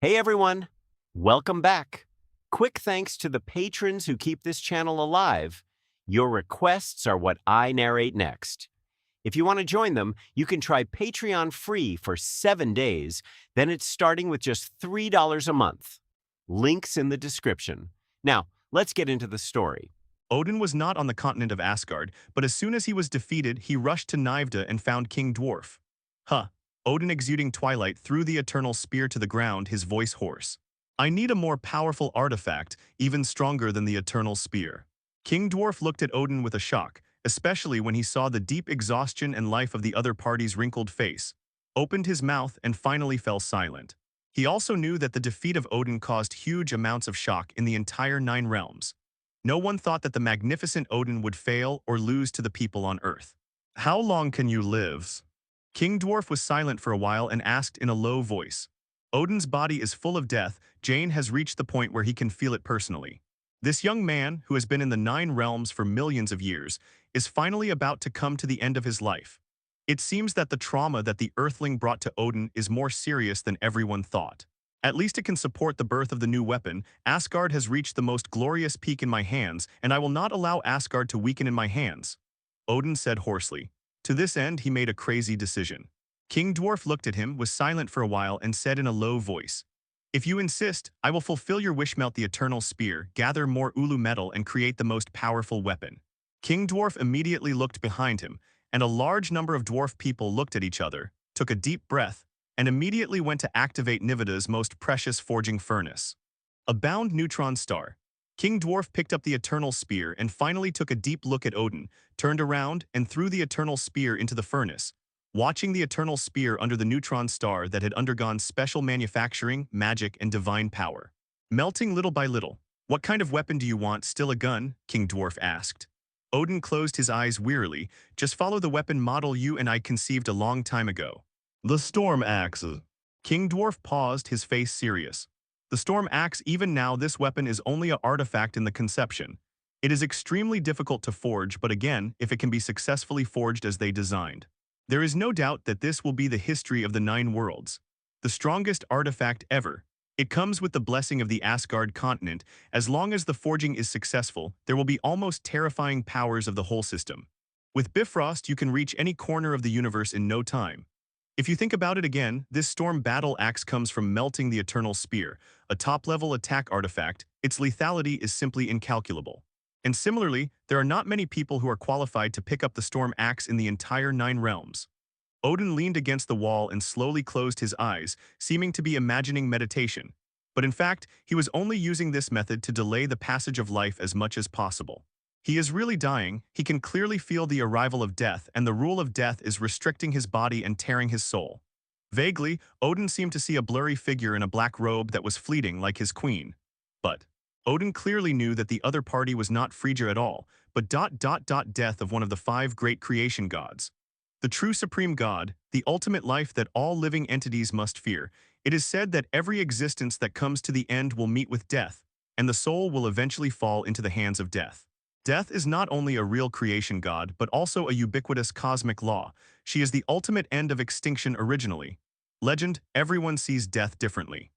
Hey everyone, welcome back. Quick thanks to the patrons who keep this channel alive. Your requests are what I narrate next. If you want to join them, you can try Patreon free for 7 days, then it's starting with just $3 a month. Links in the description. Now, let's get into the story. Odin was not on the continent of Asgard, but as soon as he was defeated, he rushed to Nivda and found King Dwarf. Huh. Odin exuding twilight threw the eternal spear to the ground, his voice hoarse. I need a more powerful artifact, even stronger than the eternal spear. King Dwarf looked at Odin with a shock, especially when he saw the deep exhaustion and life of the other party's wrinkled face, opened his mouth and finally fell silent. He also knew that the defeat of Odin caused huge amounts of shock in the entire Nine Realms. No one thought that the magnificent Odin would fail or lose to the people on Earth. How long can you live? King Dwarf was silent for a while and asked in a low voice. Odin's body is full of death. Jane has reached the point where he can feel it personally. This young man, who has been in the Nine Realms for millions of years, is finally about to come to the end of his life. It seems that the trauma that the Earthling brought to Odin is more serious than everyone thought. At least it can support the birth of the new weapon. Asgard has reached the most glorious peak in my hands, and I will not allow Asgard to weaken in my hands, Odin said hoarsely. To this end, he made a crazy decision. King Dwarf looked at him, was silent for a while, and said in a low voice, "If you insist, I will fulfill your wish. Melt the eternal spear, gather more Ulu metal, and create the most powerful weapon." King Dwarf immediately looked behind him, and a large number of dwarf people looked at each other, took a deep breath, and immediately went to activate Nivida's most precious forging furnace. A bound neutron star. King Dwarf picked up the eternal spear and finally took a deep look at Odin, turned around and threw the eternal spear into the furnace, watching the eternal spear under the neutron star that had undergone special manufacturing, magic, and divine power, melting little by little. "What kind of weapon do you want? Still a gun?" King Dwarf asked. Odin closed his eyes wearily. "Just follow the weapon model you and I conceived a long time ago." "The storm axe." King Dwarf paused, his face serious. "The storm axe. Even now this weapon is only an artifact in the conception. It is extremely difficult to forge, but again, if it can be successfully forged as they designed, there is no doubt that this will be the history of the Nine Worlds. The strongest artifact ever. It comes with the blessing of the Asgard continent. As long as the forging is successful, there will be almost terrifying powers of the whole system. With Bifrost, you can reach any corner of the universe in no time. If you think about it again, this storm battle axe comes from melting the eternal spear, a top-level attack artifact. Its lethality is simply incalculable. And similarly, there are not many people who are qualified to pick up the storm axe in the entire Nine Realms." Odin leaned against the wall and slowly closed his eyes, seeming to be imagining meditation. But in fact, he was only using this method to delay the passage of life as much as possible. He is really dying. He can clearly feel the arrival of death, and the rule of death is restricting his body and tearing his soul. Vaguely, Odin seemed to see a blurry figure in a black robe that was fleeting like his queen. But Odin clearly knew that the other party was not Frigga at all, but death of one of the 5 great creation gods. The true supreme god, the ultimate life that all living entities must fear. It is said that every existence that comes to the end will meet with death, and the soul will eventually fall into the hands of death. Death is not only a real creation god, but also a ubiquitous cosmic law. She is the ultimate end of extinction originally. Legend, everyone sees death differently.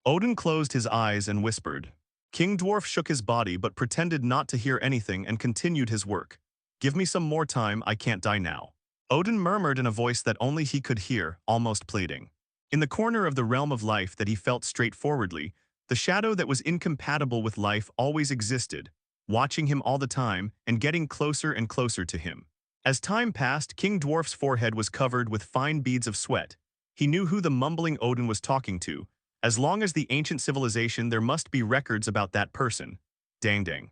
Odin closed his eyes and whispered. King Dwarf shook his body but pretended not to hear anything and continued his work. "Give me some more time, I can't die now." Odin murmured in a voice that only he could hear, almost pleading. In the corner of the realm of life that he felt straightforwardly, the shadow that was incompatible with life always existed, watching him all the time and getting closer and closer to him. As time passed, King Dwarf's forehead was covered with fine beads of sweat. He knew who the mumbling Odin was talking to. As long as the ancient civilization, there must be records about that person. Dang dang.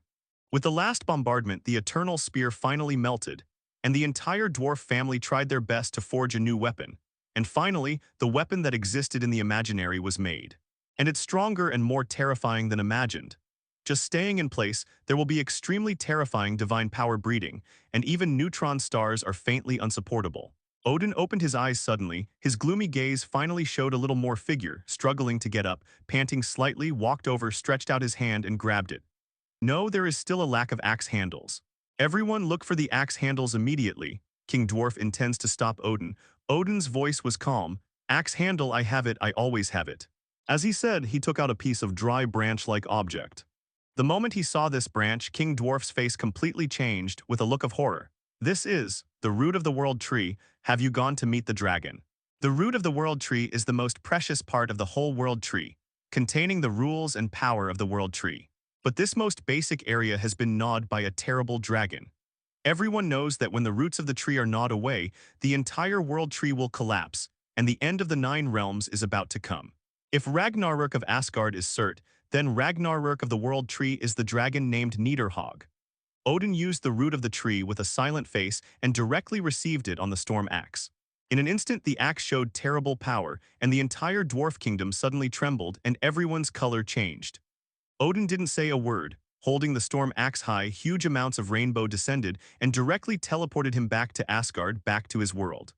With the last bombardment, the eternal spear finally melted, and the entire dwarf family tried their best to forge a new weapon. And finally, the weapon that existed in the imaginary was made. And it's stronger and more terrifying than imagined. Just staying in place, there will be extremely terrifying divine power breeding, and even neutron stars are faintly unsupportable. Odin opened his eyes suddenly. His gloomy gaze finally showed a little more figure, struggling to get up, panting slightly, walked over, stretched out his hand and grabbed it. No, there is still a lack of axe handles. Everyone look for the axe handles immediately. King Dwarf intends to stop Odin. Odin's voice was calm. "Axe handle, I have it, I always have it." As he said, he took out a piece of dry branch-like object. The moment he saw this branch, King Dwarf's face completely changed with a look of horror. This is the root of the world tree. Have you gone to meet the dragon? The root of the world tree is the most precious part of the whole world tree, containing the rules and power of the world tree. But this most basic area has been gnawed by a terrible dragon. Everyone knows that when the roots of the tree are gnawed away, the entire world tree will collapse, and the end of the 9 realms is about to come. If Ragnarok of Asgard is Cert, then Ragnarok of the world tree is the dragon named Niederhog. Odin used the root of the tree with a silent face and directly received it on the storm axe. In an instant, the axe showed terrible power, and the entire dwarf kingdom suddenly trembled and everyone's color changed. Odin didn't say a word. Holding the storm axe high, huge amounts of rainbow descended and directly teleported him back to Asgard, back to his world.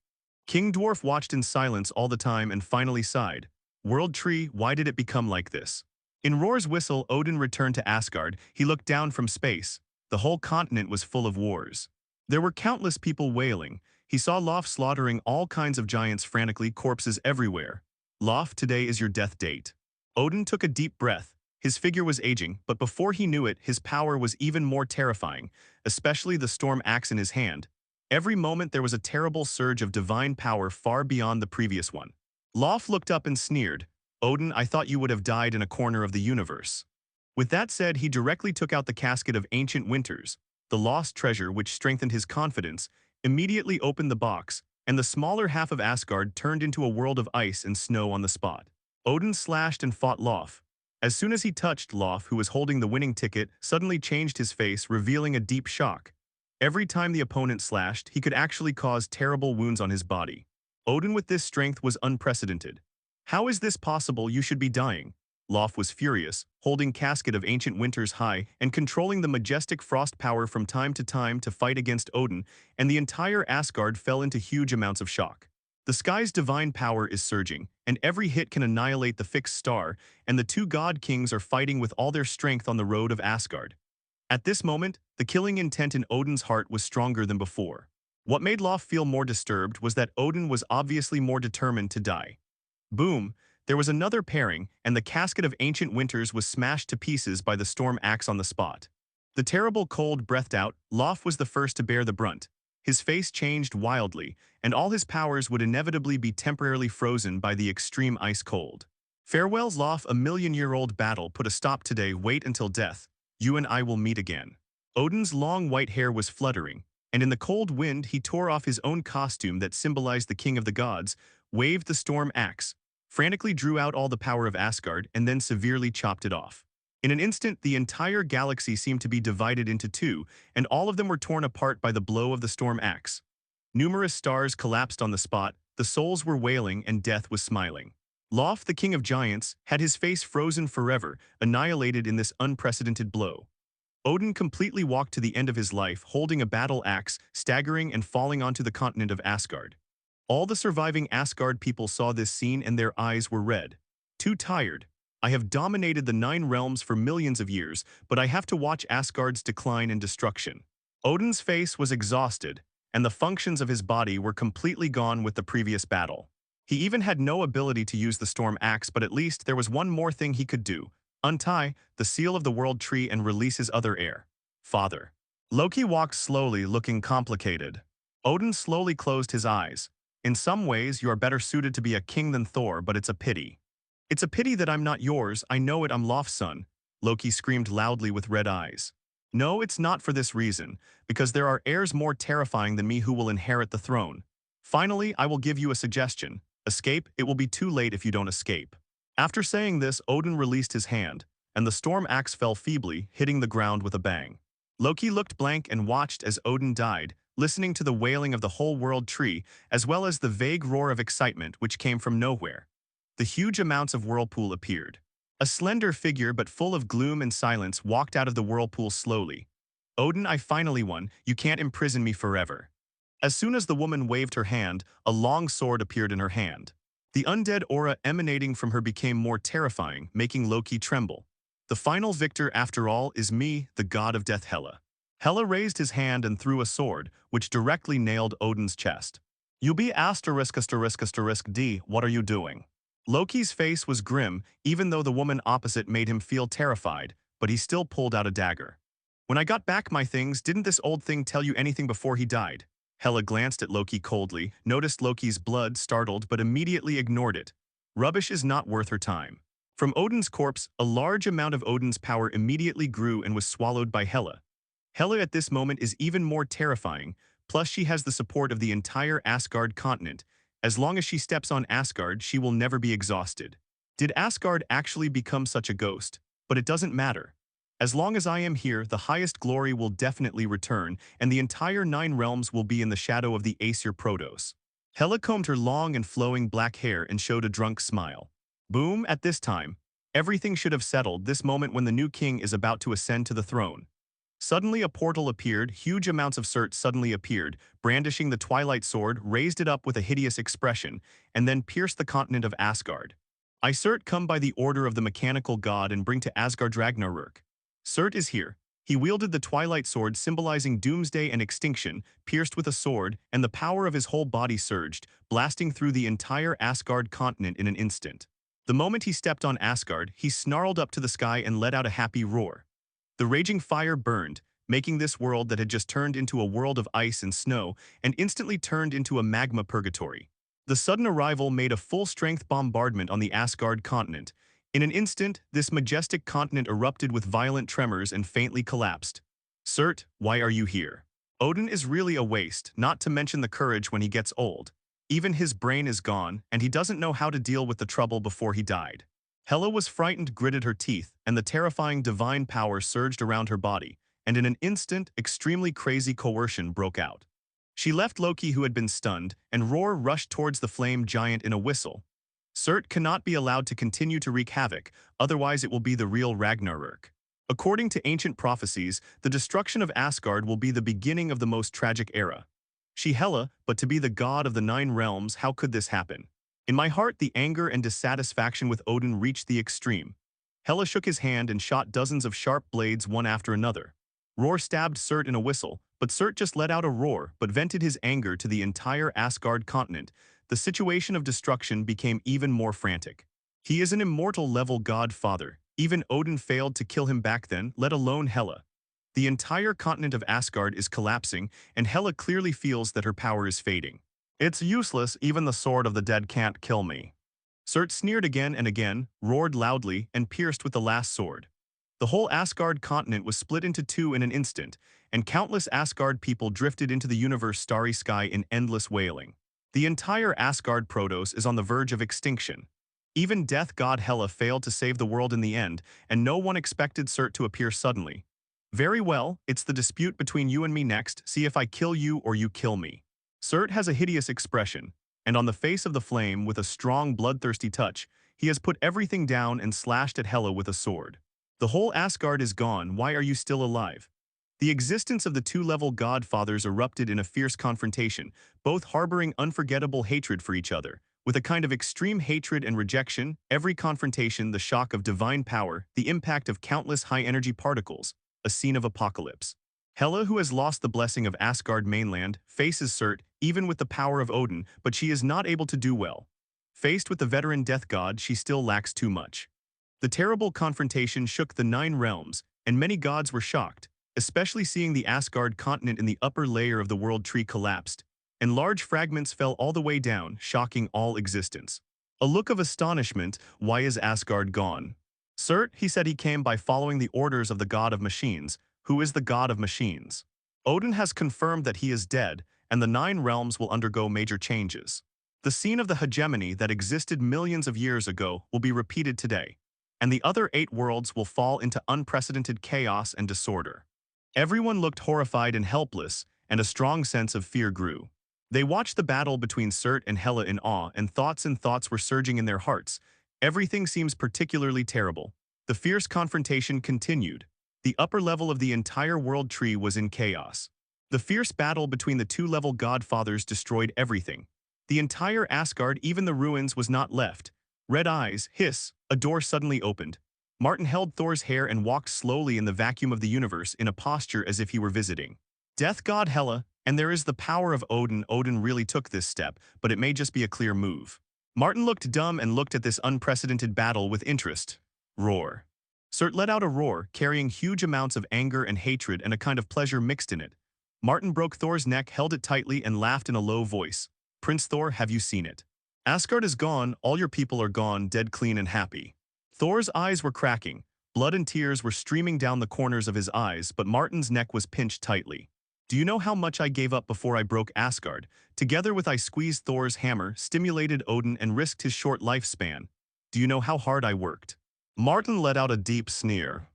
King Dwarf watched in silence all the time and finally sighed. World Tree, why did it become like this? In Roar's whistle, Odin returned to Asgard. He looked down from space. The whole continent was full of wars. There were countless people wailing. He saw Lof slaughtering all kinds of giants frantically, corpses everywhere. Lof, today is your death date. Odin took a deep breath. His figure was aging, but before he knew it, his power was even more terrifying, especially the storm axe in his hand. Every moment there was a terrible surge of divine power far beyond the previous one. Lof looked up and sneered. Odin, I thought you would have died in a corner of the universe. With that said, he directly took out the casket of ancient winters, the lost treasure which strengthened his confidence, immediately opened the box, and the smaller half of Asgard turned into a world of ice and snow on the spot. Odin slashed and fought Lof. As soon as he touched Lof, who was holding the winning ticket, suddenly changed his face, revealing a deep shock. Every time the opponent slashed, he could actually cause terrible wounds on his body. Odin with this strength was unprecedented. How is this possible? You should be dying. Lof was furious, holding casket of ancient winters high and controlling the majestic frost power from time to fight against Odin, and the entire Asgard fell into huge amounts of shock. The sky's divine power is surging, and every hit can annihilate the fixed star, and the 2 god kings are fighting with all their strength on the road of Asgard. At this moment, the killing intent in Odin's heart was stronger than before. What made Lof feel more disturbed was that Odin was obviously more determined to die. Boom! There was another pairing, and the casket of ancient winters was smashed to pieces by the storm axe on the spot. The terrible cold breathed out. Lof was the first to bear the brunt. His face changed wildly, and all his powers would inevitably be temporarily frozen by the extreme ice cold. Farewell, Lof, a million-year-old battle put a stop today. Wait until death. You and I will meet again. Odin's long white hair was fluttering, and in the cold wind he tore off his own costume that symbolized the king of the gods, waved the storm axe, frantically drew out all the power of Asgard, and then severely chopped it off. In an instant, the entire galaxy seemed to be divided into 2, and all of them were torn apart by the blow of the storm axe. Numerous stars collapsed on the spot, the souls were wailing, and death was smiling. Lof, the king of giants, had his face frozen forever, annihilated in this unprecedented blow. Odin completely walked to the end of his life, holding a battle axe, staggering and falling onto the continent of Asgard. All the surviving Asgard people saw this scene and their eyes were red. Too tired. I have dominated the 9 realms for millions of years, but I have to watch Asgard's decline and destruction. Odin's face was exhausted, and the functions of his body were completely gone with the previous battle. He even had no ability to use the storm axe, but at least there was one more thing he could do. Untie the seal of the world tree and release his other heir. Father. Loki walked slowly, looking complicated. Odin slowly closed his eyes. In some ways, you are better suited to be a king than Thor, but it's a pity. It's a pity that I'm not yours. I know it, I'm Lof's son. Loki screamed loudly with red eyes. No, it's not for this reason, because there are heirs more terrifying than me who will inherit the throne. Finally, I will give you a suggestion. Escape, it will be too late if you don't escape. After saying this, Odin released his hand, and the storm axe fell feebly, hitting the ground with a bang. Loki looked blank and watched as Odin died, listening to the wailing of the whole world tree, as well as the vague roar of excitement which came from nowhere. The huge amounts of whirlpool appeared. A slender figure but full of gloom and silence walked out of the whirlpool slowly. Odin, I finally won. You can't imprison me forever. As soon as the woman waved her hand, a long sword appeared in her hand. The undead aura emanating from her became more terrifying, making Loki tremble. The final victor, after all, is me, the god of death Hela. Hela raised his hand and threw a sword, which directly nailed Odin's chest. You be *****D, what are you doing? Loki's face was grim, even though the woman opposite made him feel terrified, but he still pulled out a dagger. When I got back my things, didn't this old thing tell you anything before he died? Hela glanced at Loki coldly, noticed Loki's blood, startled, but immediately ignored it. Rubbish is not worth her time. From Odin's corpse, a large amount of Odin's power immediately grew and was swallowed by Hela. Hela at this moment is even more terrifying, plus she has the support of the entire Asgard continent. As long as she steps on Asgard, she will never be exhausted. Did Asgard actually become such a ghost? But it doesn't matter. As long as I am here, the highest glory will definitely return, and the entire 9 realms will be in the shadow of the Aesir Protos. Hela combed her long and flowing black hair and showed a drunk smile. Boom, at this time. Everything should have settled this moment when the new king is about to ascend to the throne. Suddenly a portal appeared, huge amounts of S.H.I.E.L.D suddenly appeared, brandishing the Twilight Sword, raised it up with a hideous expression, and then pierced the continent of Asgard. I S.H.I.E.L.D come by the order of the mechanical god and bring to Asgard Ragnarök. S.H.I.E.L.D is here. He wielded the Twilight Sword symbolizing doomsday and extinction, pierced with a sword, and the power of his whole body surged, blasting through the entire Asgard continent in an instant. The moment he stepped on Asgard, he snarled up to the sky and let out a happy roar. The raging fire burned, making this world that had just turned into a world of ice and snow and instantly turned into a magma purgatory. The sudden arrival made a full-strength bombardment on the Asgard continent. In an instant, this majestic continent erupted with violent tremors and faintly collapsed. S.H.I.E.L.D, why are you here? Odin is really a waste, not to mention the courage when he gets old. Even his brain is gone, and he doesn't know how to deal with the trouble before he died. Hela was frightened, gritted her teeth, and the terrifying divine power surged around her body, and in an instant, extremely crazy coercion broke out. She left Loki, who had been stunned, and Roar rushed towards the flame giant in a whistle. S.H.I.E.L.D cannot be allowed to continue to wreak havoc, otherwise it will be the real Ragnarök. According to ancient prophecies, the destruction of Asgard will be the beginning of the most tragic era. She Hela, but to be the god of the 9 realms, how could this happen? In my heart, the anger and dissatisfaction with Odin reached the extreme. Hela shook his hand and shot dozens of sharp blades one after another. Roar stabbed S.H.I.E.L.D in a whistle, but S.H.I.E.L.D just let out a roar but vented his anger to the entire Asgard continent. The situation of destruction became even more frantic. He is an immortal-level god-father. Even Odin failed to kill him back then, let alone Hela. The entire continent of Asgard is collapsing, and Hela clearly feels that her power is fading. It's useless, even the sword of the dead can't kill me. S.H.I.E.L.D sneered again and again, roared loudly, and pierced with the last sword. The whole Asgard continent was split into 2 in an instant, and countless Asgard people drifted into the universe's starry sky in endless wailing. The entire Asgard Protos is on the verge of extinction. Even death god Hela failed to save the world in the end, and no one expected S.H.I.E.L.D to appear suddenly. Very well, it's the dispute between you and me next, see if I kill you or you kill me. S.H.I.E.L.D has a hideous expression, and on the face of the flame, with a strong bloodthirsty touch, he has put everything down and slashed at Hela with a sword. The whole Asgard is gone, why are you still alive? The existence of the 2-level godfathers erupted in a fierce confrontation, both harboring unforgettable hatred for each other. With a kind of extreme hatred and rejection, every confrontation, the shock of divine power, the impact of countless high-energy particles, a scene of apocalypse. Hela, who has lost the blessing of Asgard mainland, faces S.H.I.E.L.D even with the power of Odin, but she is not able to do well. Faced with the veteran death god, she still lacks too much. The terrible confrontation shook the 9 realms, and many gods were shocked, especially seeing the Asgard continent in the upper layer of the world tree collapsed, and large fragments fell all the way down, shocking all existence. A look of astonishment, why is Asgard gone? S.H.I.E.L.D, he said he came by following the orders of the god of machines, who is the god of machines. Odin has confirmed that he is dead, and the 9 realms will undergo major changes. The scene of the hegemony that existed millions of years ago will be repeated today, and the other 8 worlds will fall into unprecedented chaos and disorder. Everyone looked horrified and helpless, and a strong sense of fear grew. They watched the battle between S.H.I.E.L.D and Hela in awe, and thoughts were surging in their hearts. Everything seems particularly terrible. The fierce confrontation continued. The upper level of the entire world tree was in chaos. The fierce battle between the 2-level godfathers destroyed everything. The entire Asgard, even the ruins, was not left. Red eyes, hiss, a door suddenly opened. Martin held Thor's hair and walked slowly in the vacuum of the universe in a posture as if he were visiting death god Hela, and there is the power of Odin. Odin really took this step, but it may just be a clear move. Martin looked dumb and looked at this unprecedented battle with interest. Roar. S.H.I.E.L.D let out a roar, carrying huge amounts of anger and hatred and a kind of pleasure mixed in it. Martin broke Thor's neck, held it tightly, and laughed in a low voice. Prince Thor, have you seen it? Asgard is gone, all your people are gone, dead clean and happy. Thor's eyes were cracking. Blood and tears were streaming down the corners of his eyes, but Martin's neck was pinched tightly. Do you know how much I gave up before I broke Asgard? Together with I squeezed Thor's hammer, stimulated Odin, and risked his short lifespan. Do you know how hard I worked? Martin let out a deep sneer.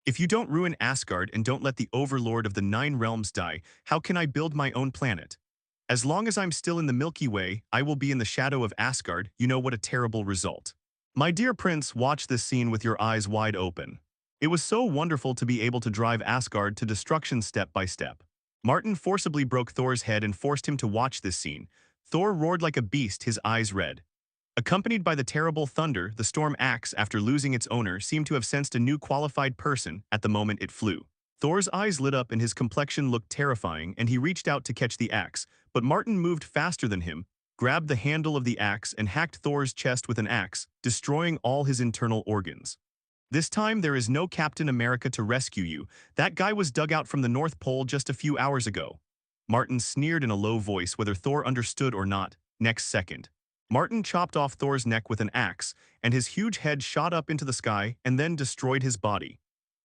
If you don't ruin Asgard and don't let the overlord of the 9 realms die, how can I build my own planet? As long as I'm still in the Milky Way, I will be in the shadow of Asgard. You know what a terrible result. My dear prince, watch this scene with your eyes wide open. It was so wonderful to be able to drive Asgard to destruction step by step. Martin forcibly broke Thor's head and forced him to watch this scene. Thor roared like a beast, his eyes red. Accompanied by the terrible thunder, the storm axe, after losing its owner, seemed to have sensed a new qualified person at the moment it flew. Thor's eyes lit up and his complexion looked terrifying, and he reached out to catch the axe, but Martin moved faster than him, grabbed the handle of the axe and hacked Thor's chest with an axe, destroying all his internal organs. This time there is no Captain America to rescue you. That guy was dug out from the North Pole just a few hours ago. Martin sneered in a low voice, whether Thor understood or not. Next second, Martin chopped off Thor's neck with an axe, and his huge head shot up into the sky and then destroyed his body.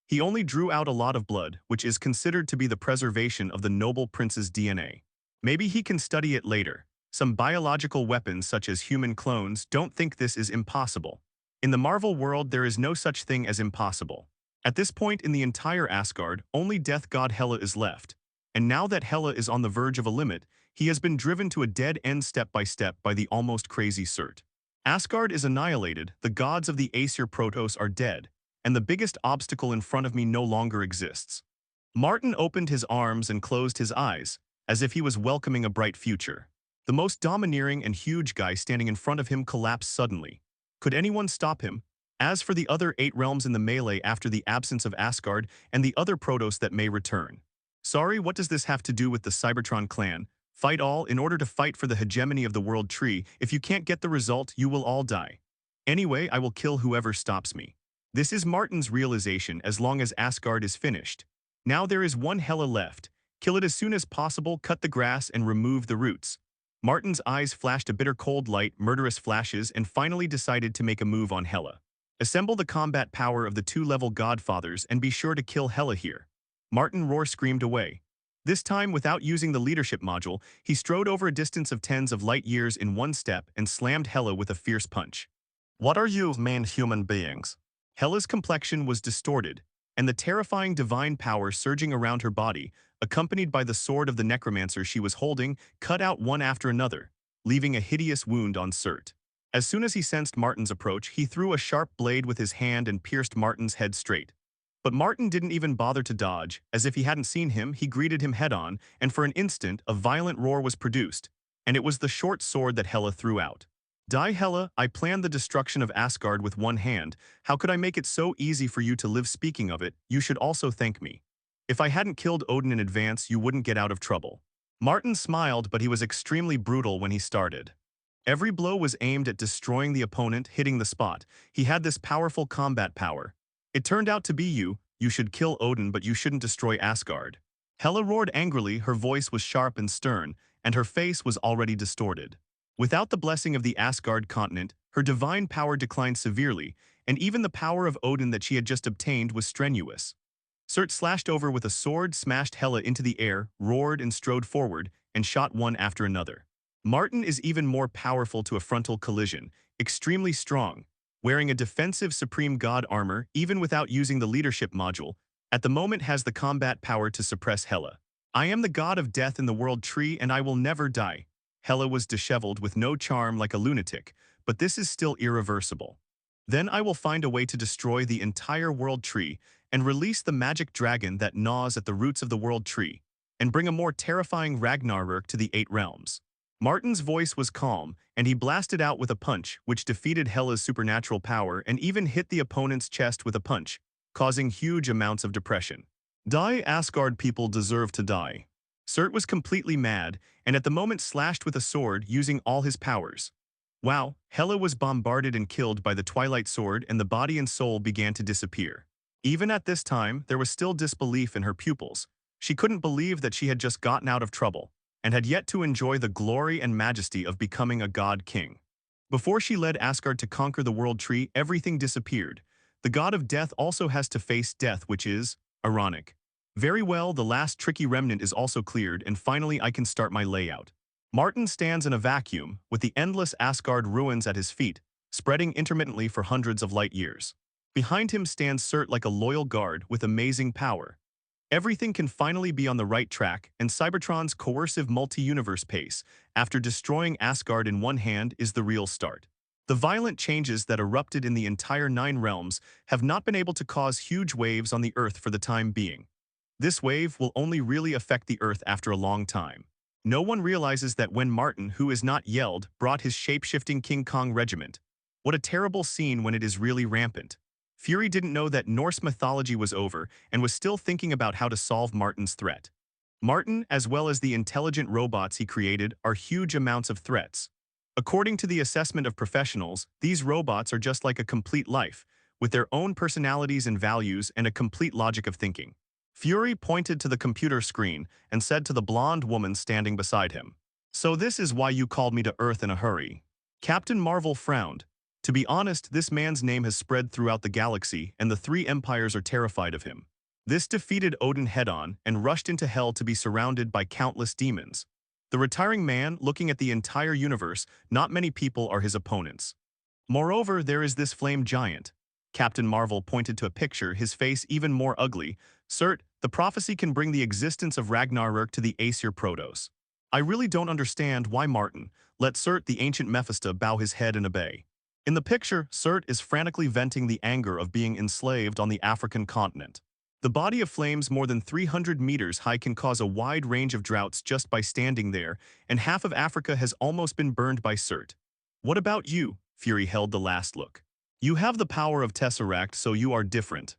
He only drew out a lot of blood, which is considered to be the preservation of the noble prince's DNA. Maybe he can study it later. Some biological weapons such as human clones don't think this is impossible. In the Marvel world, there is no such thing as impossible. At this point in the entire Asgard, only death god Hela is left. And now that Hela is on the verge of a limit, he has been driven to a dead end step by step by the almost crazy S.H.I.E.L.D. Asgard is annihilated, the gods of the Aesir Protos are dead, and the biggest obstacle in front of me no longer exists. Martin opened his arms and closed his eyes, as if he was welcoming a bright future. The most domineering and huge guy standing in front of him collapsed suddenly. Could anyone stop him? As for the other 8 realms in the melee after the absence of Asgard and the other Protos that may return. Sorry, what does this have to do with the Cybertron clan? Fight all in order to fight for the hegemony of the world tree. If you can't get the result, you will all die. Anyway, I will kill whoever stops me. This is Martin's realization as long as Asgard is finished. Now there is one Hela left. Kill it as soon as possible, cut the grass and remove the roots. Martin's eyes flashed a bitter cold light, murderous flashes, and finally decided to make a move on Hela. Assemble the combat power of the 2-level godfathers and be sure to kill Hela here. Martin roar screamed away. This time, without using the leadership module, he strode over a distance of tens of light years in one step and slammed Hela with a fierce punch. What are you, man human beings? Hela's complexion was distorted, and the terrifying divine power surging around her body, accompanied by the sword of the necromancer she was holding, cut out one after another, leaving a hideous wound on S.H.I.E.L.D. As soon as he sensed Martin's approach, he threw a sharp blade with his hand and pierced Martin's head straight. But Martin didn't even bother to dodge. As if he hadn't seen him, he greeted him head-on, and for an instant, a violent roar was produced, and it was the short sword that Hela threw out. Die Hela, I planned the destruction of Asgard with one hand. How could I make it so easy for you to live? Speaking of it, you should also thank me. If I hadn't killed Odin in advance, you wouldn't get out of trouble. Martin smiled, but he was extremely brutal when he started. Every blow was aimed at destroying the opponent, hitting the spot. He had this powerful combat power. It turned out to be you. You should kill Odin, but you shouldn't destroy Asgard. Hela roared angrily, her voice was sharp and stern, and her face was already distorted. Without the blessing of the Asgard continent, her divine power declined severely, and even the power of Odin that she had just obtained was strenuous. S.H.I.E.L.D slashed over with a sword, smashed Hela into the air, roared and strode forward, and shot one after another. Martin is even more powerful to a frontal collision, extremely strong, wearing a defensive supreme god armor even without using the leadership module, at the moment has the combat power to suppress Hela. I am the god of death in the world tree and I will never die. Hela was disheveled with no charm like a lunatic, but this is still irreversible. Then I will find a way to destroy the entire world tree and release the magic dragon that gnaws at the roots of the world tree, and bring a more terrifying Ragnarok to the 8 realms. Martin's voice was calm, and he blasted out with a punch, which defeated Hela's supernatural power and even hit the opponent's chest with a punch, causing huge amounts of depression. Die, Asgard people deserve to die. S.H.I.E.L.D was completely mad, and at the moment slashed with a sword using all his powers. Wow, Hela was bombarded and killed by the Twilight Sword and the body and soul began to disappear. Even at this time, there was still disbelief in her pupils. She couldn't believe that she had just gotten out of trouble and had yet to enjoy the glory and majesty of becoming a god king. Before she led Asgard to conquer the world tree, everything disappeared. The god of death also has to face death, which is ironic. Very well, the last tricky remnant is also cleared, and finally I can start my layout. Martin stands in a vacuum, with the endless Asgard ruins at his feet, spreading intermittently for hundreds of light years. Behind him stands S.H.I.E.L.D. like a loyal guard with amazing power. Everything can finally be on the right track, and Cybertron's coercive multi-universe pace, after destroying Asgard in one hand, is the real start. The violent changes that erupted in the entire 9 realms have not been able to cause huge waves on the Earth for the time being. This wave will only really affect the Earth after a long time. No one realizes that when Martin, who is not S.H.I.E.L.D, brought his shape-shifting King Kong regiment. What a terrible scene when it is really rampant. Fury didn't know that Norse mythology was over and was still thinking about how to solve Martin's threat. Martin, as well as the intelligent robots he created, are huge amounts of threats. According to the assessment of professionals, these robots are just like a complete life, with their own personalities and values and a complete logic of thinking. Fury pointed to the computer screen and said to the blonde woman standing beside him, "So this is why you called me to Earth in a hurry." Captain Marvel frowned. To be honest, this man's name has spread throughout the galaxy, and the 3 empires are terrified of him. This defeated Odin head-on and rushed into hell to be surrounded by countless demons. The retiring man, looking at the entire universe, not many people are his opponents. Moreover, there is this flame giant. Captain Marvel pointed to a picture, his face even more ugly. "Sir, the prophecy can bring the existence of Ragnarok to the Aesir Protos. I really don't understand why Martin let Surt the ancient Mephisto bow his head and obey." In the picture, Surt is frantically venting the anger of being enslaved on the African continent. The body of flames more than 300 meters high can cause a wide range of droughts just by standing there, and half of Africa has almost been burned by Surt. "What about you?" Fury held the last look. "You have the power of Tesseract, so you are different."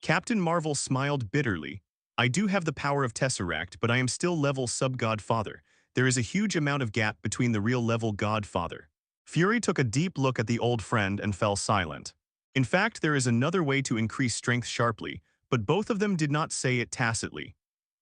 Captain Marvel smiled bitterly. "I do have the power of Tesseract, but I am still level sub-godfather. There is a huge amount of gap between the real level godfather." Fury took a deep look at the old friend and fell silent. In fact, there is another way to increase strength sharply, but both of them did not say it tacitly.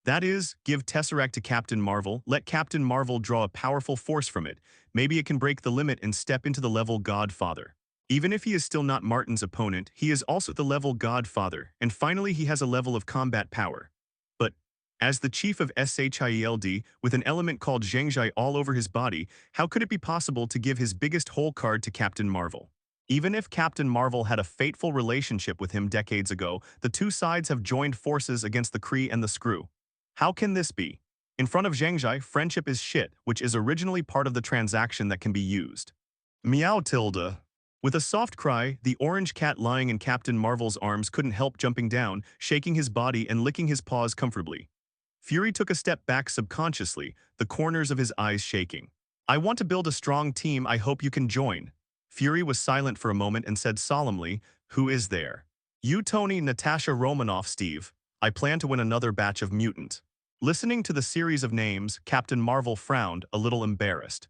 That is, give Tesseract to Captain Marvel, let Captain Marvel draw a powerful force from it. Maybe it can break the limit and step into the level Godfather. Even if he is still not Martin's opponent, he is also the level Godfather, and finally he has a level of combat power. But as the chief of S.H.I.E.L.D, with an element called Zhengzhai all over his body, how could it be possible to give his biggest hole card to Captain Marvel? Even if Captain Marvel had a fateful relationship with him decades ago, the 2 sides have joined forces against the Kree and the Skrull. How can this be? In front of Zhengzhai, friendship is shit, which is originally part of the transaction that can be used. Meow tilde. With a soft cry, the orange cat lying in Captain Marvel's arms couldn't help jumping down, shaking his body and licking his paws comfortably. Fury took a step back subconsciously, the corners of his eyes shaking. "I want to build a strong team, I hope you can join." Fury was silent for a moment and said solemnly, "Who is there?" "You, Tony, Natasha Romanoff, Steve. I plan to win another batch of mutant." Listening to the series of names, Captain Marvel frowned, a little embarrassed.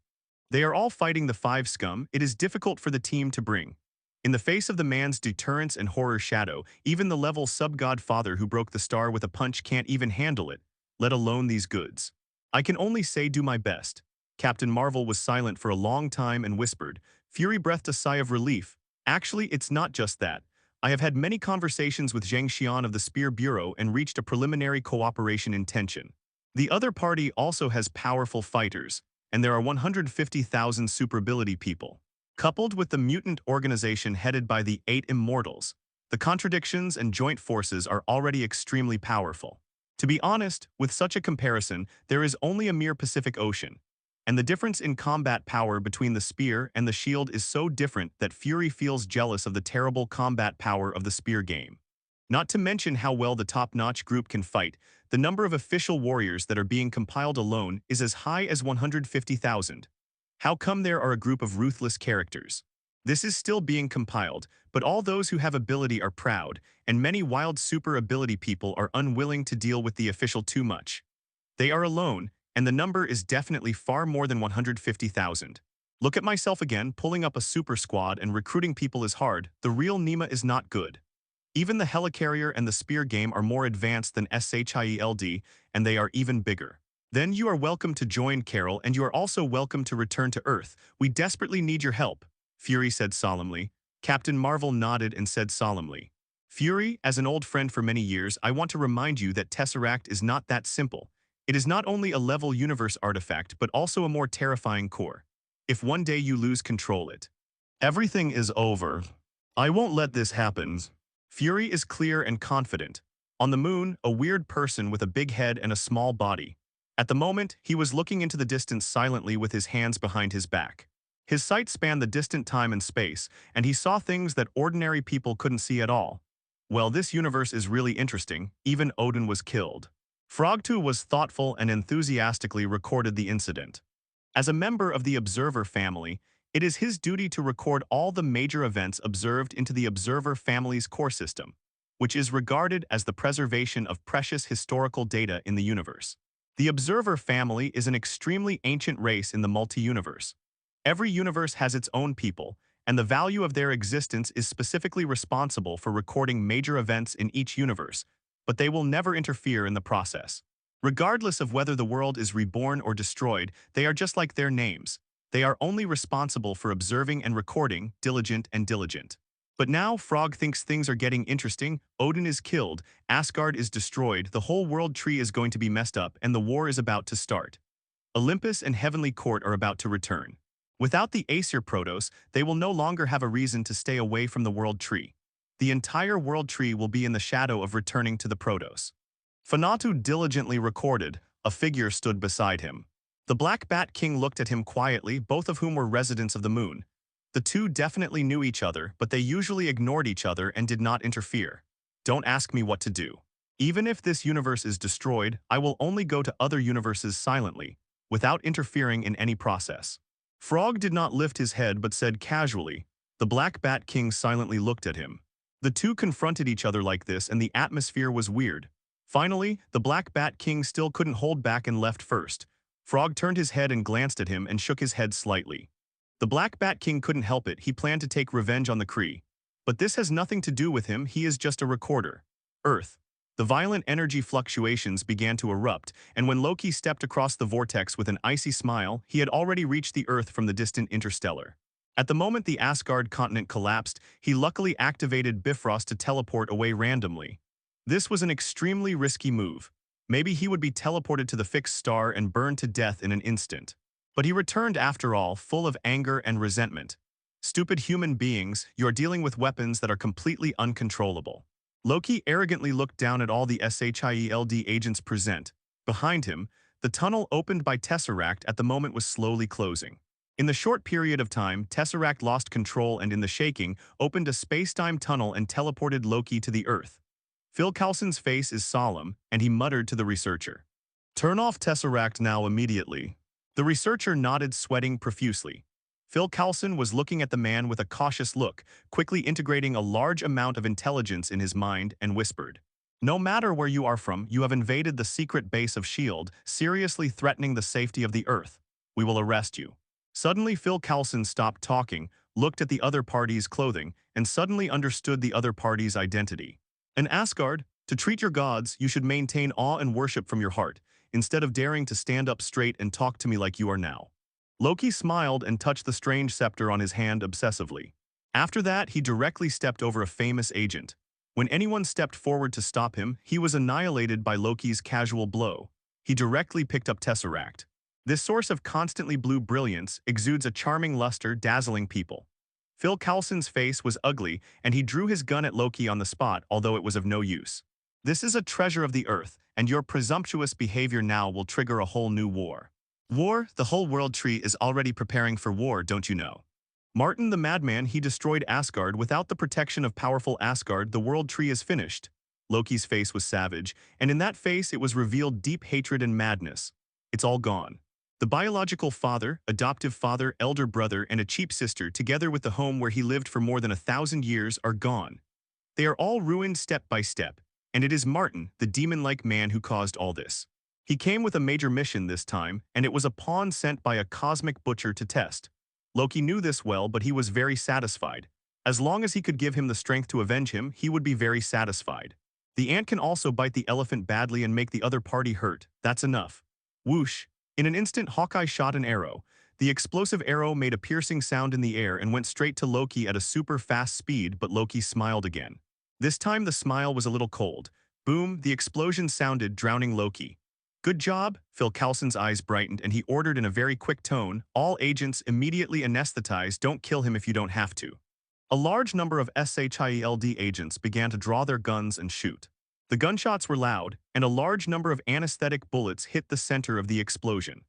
They are all fighting the 5 scum, it is difficult for the team to bring. In the face of the man's deterrence and horror shadow, even the level sub-godfather who broke the star with a punch can't even handle it, let alone these goods. "I can only say do my best." Captain Marvel was silent for a long time and whispered. Fury breathed a sigh of relief. "Actually, it's not just that. I have had many conversations with Zhang Xian of the Spear Bureau and reached a preliminary cooperation intention. The other party also has powerful fighters, and there are 150,000 super ability people. Coupled with the mutant organization headed by the 8 Immortals, the contradictions and joint forces are already extremely powerful. To be honest, with such a comparison, there is only a mere Pacific Ocean, and the difference in combat power between the spear and the shield is so different that Fury feels jealous of the terrible combat power of the spear game. Not to mention how well the top-notch group can fight, the number of official warriors that are being compiled alone is as high as 150,000. How come there are a group of ruthless characters? This is still being compiled, but all those who have ability are proud, and many wild super ability people are unwilling to deal with the official too much. They are alone, and the number is definitely far more than 150,000. Look at myself again, pulling up a super squad and recruiting people is hard. The real Nima is not good. Even the helicarrier and the spear game are more advanced than S.H.I.E.L.D, and they are even bigger. Then you are welcome to join Carol, and you are also welcome to return to Earth. We desperately need your help, Fury said solemnly. Captain Marvel nodded and said solemnly, Fury, as an old friend for many years, I want to remind you that Tesseract is not that simple. It is not only a level universe artifact, but also a more terrifying core. If one day you lose control it, everything is over. I won't let this happen. Fury is clear and confident. On the moon, a weird person with a big head and a small body. At the moment, he was looking into the distance silently with his hands behind his back. His sight spanned the distant time and space, and he saw things that ordinary people couldn't see at all. Well, this universe is really interesting. Even Odin was killed. Frogtu was thoughtful and enthusiastically recorded the incident. As a member of the Observer family, it is his duty to record all the major events observed into the Observer family's core system, which is regarded as the preservation of precious historical data in the universe. The Observer family is an extremely ancient race in the multi-universe. Every universe has its own people, and the value of their existence is specifically responsible for recording major events in each universe, but they will never interfere in the process. Regardless of whether the world is reborn or destroyed, they are just like their names. They are only responsible for observing and recording, diligent and diligent. But now Frog thinks things are getting interesting. Odin is killed, Asgard is destroyed, the whole world tree is going to be messed up, and the war is about to start. Olympus and Heavenly Court are about to return. Without the Aesir Protos, they will no longer have a reason to stay away from the world tree. The entire world tree will be in the shadow of returning to the Protos. Fanatu diligently recorded. A figure stood beside him. The Black Bat King looked at him quietly, both of whom were residents of the moon. The two definitely knew each other, but they usually ignored each other and did not interfere. Don't ask me what to do. Even if this universe is destroyed, I will only go to other universes silently, without interfering in any process. Frog did not lift his head but said casually. The Black Bat King silently looked at him. The two confronted each other like this and the atmosphere was weird. Finally, the Black Bat King still couldn't hold back and left first. Frog turned his head and glanced at him and shook his head slightly. The Black Bat King couldn't help it, he planned to take revenge on the Kree. But this has nothing to do with him, he is just a recorder. Earth. The violent energy fluctuations began to erupt, and when Loki stepped across the vortex with an icy smile, he had already reached the Earth from the distant interstellar. At the moment the Asgard continent collapsed, he luckily activated Bifrost to teleport away randomly. This was an extremely risky move. Maybe he would be teleported to the fixed star and burned to death in an instant. But he returned after all, full of anger and resentment. Stupid human beings, you are dealing with weapons that are completely uncontrollable. Loki arrogantly looked down at all the S.H.I.E.L.D agents present. Behind him, the tunnel opened by Tesseract at the moment was slowly closing. In the short period of time, Tesseract lost control and in the shaking, opened a space-time tunnel and teleported Loki to the Earth. Phil Coulson's face is solemn, and he muttered to the researcher. Turn off Tesseract now immediately. The researcher nodded, sweating profusely. Phil Coulson was looking at the man with a cautious look, quickly integrating a large amount of intelligence in his mind, and whispered. No matter where you are from, you have invaded the secret base of S.H.I.E.L.D, seriously threatening the safety of the Earth. We will arrest you. Suddenly Phil Coulson stopped talking, looked at the other party's clothing, and suddenly understood the other party's identity. In Asgard, to treat your gods, you should maintain awe and worship from your heart, instead of daring to stand up straight and talk to me like you are now. Loki smiled and touched the strange scepter on his hand obsessively. After that, he directly stepped over a famous agent. When anyone stepped forward to stop him, he was annihilated by Loki's casual blow. He directly picked up Tesseract. This source of constantly blue brilliance exudes a charming luster, dazzling people. Phil Coulson's face was ugly, and he drew his gun at Loki on the spot, although it was of no use. This is a treasure of the Earth, and your presumptuous behavior now will trigger a whole new war. War? The whole world tree is already preparing for war, don't you know? Martin the Madman, he destroyed Asgard. Without the protection of powerful Asgard, the world tree is finished. Loki's face was savage, and in that face it was revealed deep hatred and madness. It's all gone. The biological father, adoptive father, elder brother, and a cheap sister, together with the home where he lived for more than 1,000 years, are gone. They are all ruined step by step, and it is Martin, the demon-like man, who caused all this. He came with a major mission this time, and it was a pawn sent by a cosmic butcher to test. Loki knew this well, but he was very satisfied. As long as he could give him the strength to avenge him, he would be very satisfied. The ant can also bite the elephant badly and make the other party hurt. That's enough. Whoosh! In an instant, Hawkeye shot an arrow. The explosive arrow made a piercing sound in the air and went straight to Loki at a super fast speed, but Loki smiled again. This time the smile was a little cold. Boom, the explosion sounded, drowning Loki. Good job, Phil Coulson's eyes brightened and he ordered in a very quick tone, all agents immediately anesthetize, don't kill him if you don't have to. A large number of S.H.I.E.L.D. agents began to draw their guns and shoot. The gunshots were loud, and a large number of anesthetic bullets hit the center of the explosion.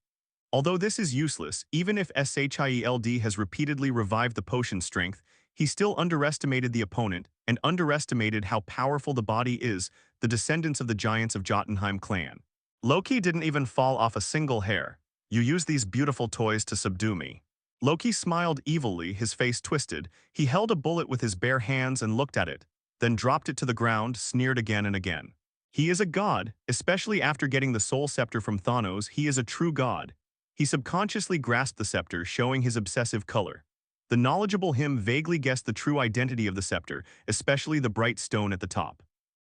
Although this is useless, even if S.H.I.E.L.D. has repeatedly revived the potion strength, he still underestimated the opponent and underestimated how powerful the body is, the descendants of the giants of Jotunheim clan. Loki didn't even fall off a single hair. You use these beautiful toys to subdue me. Loki smiled evilly, his face twisted. He held a bullet with his bare hands and looked at it, then dropped it to the ground, sneered again and again. He is a god, especially after getting the soul scepter from Thanos. He is a true god. He subconsciously grasped the scepter, showing his obsessive color. The knowledgeable him vaguely guessed the true identity of the scepter, especially the bright stone at the top.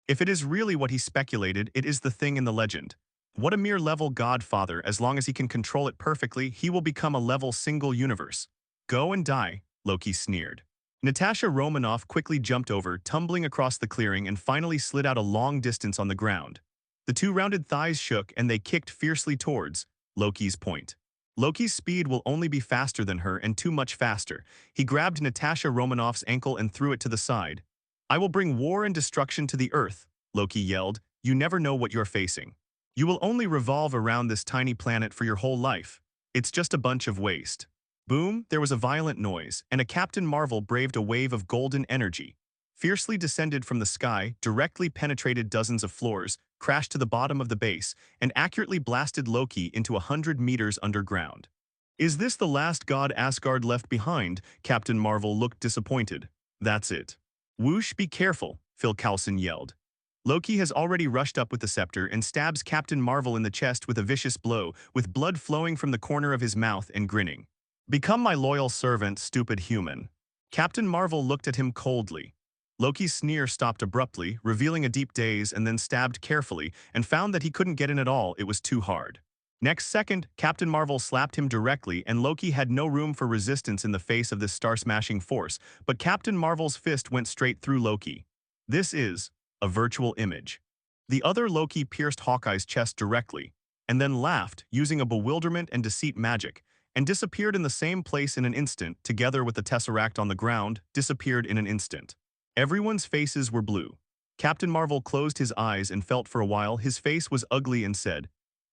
If it is really what he speculated, it is the thing in the legend. What a mere level godfather, as long as he can control it perfectly, he will become a level single universe. Go and die, Loki sneered. Natasha Romanoff quickly jumped over, tumbling across the clearing and finally slid out a long distance on the ground. The two rounded thighs shook and they kicked fiercely towards Loki's point. Loki's speed will only be faster than her and too much faster. He grabbed Natasha Romanoff's ankle and threw it to the side. I will bring war and destruction to the earth, Loki yelled. You never know what you're facing. You will only revolve around this tiny planet for your whole life. It's just a bunch of waste. Boom, there was a violent noise, and a Captain Marvel braved a wave of golden energy. Fiercely descended from the sky, directly penetrated dozens of floors, crashed to the bottom of the base, and accurately blasted Loki into 100 meters underground. Is this the last god Asgard left behind? Captain Marvel looked disappointed. That's it. Whoosh, be careful, Phil Coulson yelled. Loki has already rushed up with the scepter and stabs Captain Marvel in the chest with a vicious blow, with blood flowing from the corner of his mouth and grinning. Become my loyal servant, stupid human. Captain Marvel looked at him coldly. Loki's sneer stopped abruptly, revealing a deep daze, and then stabbed carefully and found that he couldn't get in at all, it was too hard. Next second, Captain Marvel slapped him directly and Loki had no room for resistance in the face of this star-smashing force, but Captain Marvel's fist went straight through Loki. This is a virtual image. The other Loki pierced Hawkeye's chest directly, and then laughed, using a bewilderment and deceit magic, and disappeared in the same place in an instant, together with the Tesseract on the ground, disappeared in an instant. Everyone's faces were blue. Captain Marvel closed his eyes and felt for a while. His face was ugly and said,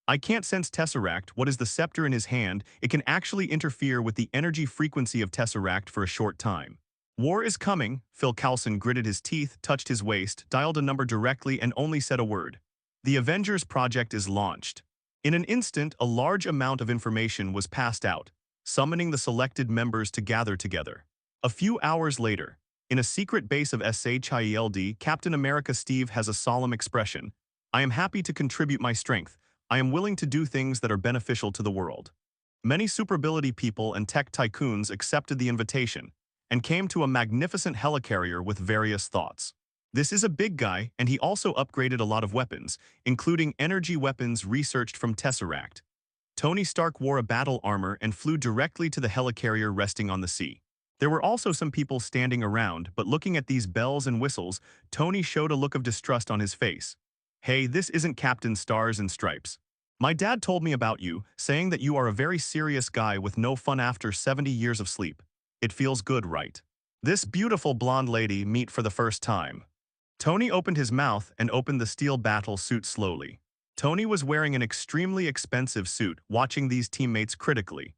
I can't sense Tesseract. What is the scepter in his hand? It can actually interfere with the energy frequency of Tesseract for a short time. War is coming. Phil Coulson gritted his teeth, touched his waist, dialed a number directly, and only said a word. The Avengers project is launched. In an instant, a large amount of information was passed out, summoning the selected members to gather together. A few hours later, in a secret base of S.H.I.E.L.D., Captain America Steve has a solemn expression. I am happy to contribute my strength. I am willing to do things that are beneficial to the world. Many superability people and tech tycoons accepted the invitation and came to a magnificent helicarrier with various thoughts. This is a big guy, and he also upgraded a lot of weapons, including energy weapons researched from Tesseract. Tony Stark wore a battle armor and flew directly to the helicarrier resting on the sea. There were also some people standing around, but looking at these bells and whistles, Tony showed a look of distrust on his face. Hey, this isn't Captain Stars and Stripes. My dad told me about you, saying that you are a very serious guy with no fun after 70 years of sleep. It feels good, right? This beautiful blonde lady meet for the first time. Tony opened his mouth and opened the steel battle suit slowly. Tony was wearing an extremely expensive suit, watching these teammates critically.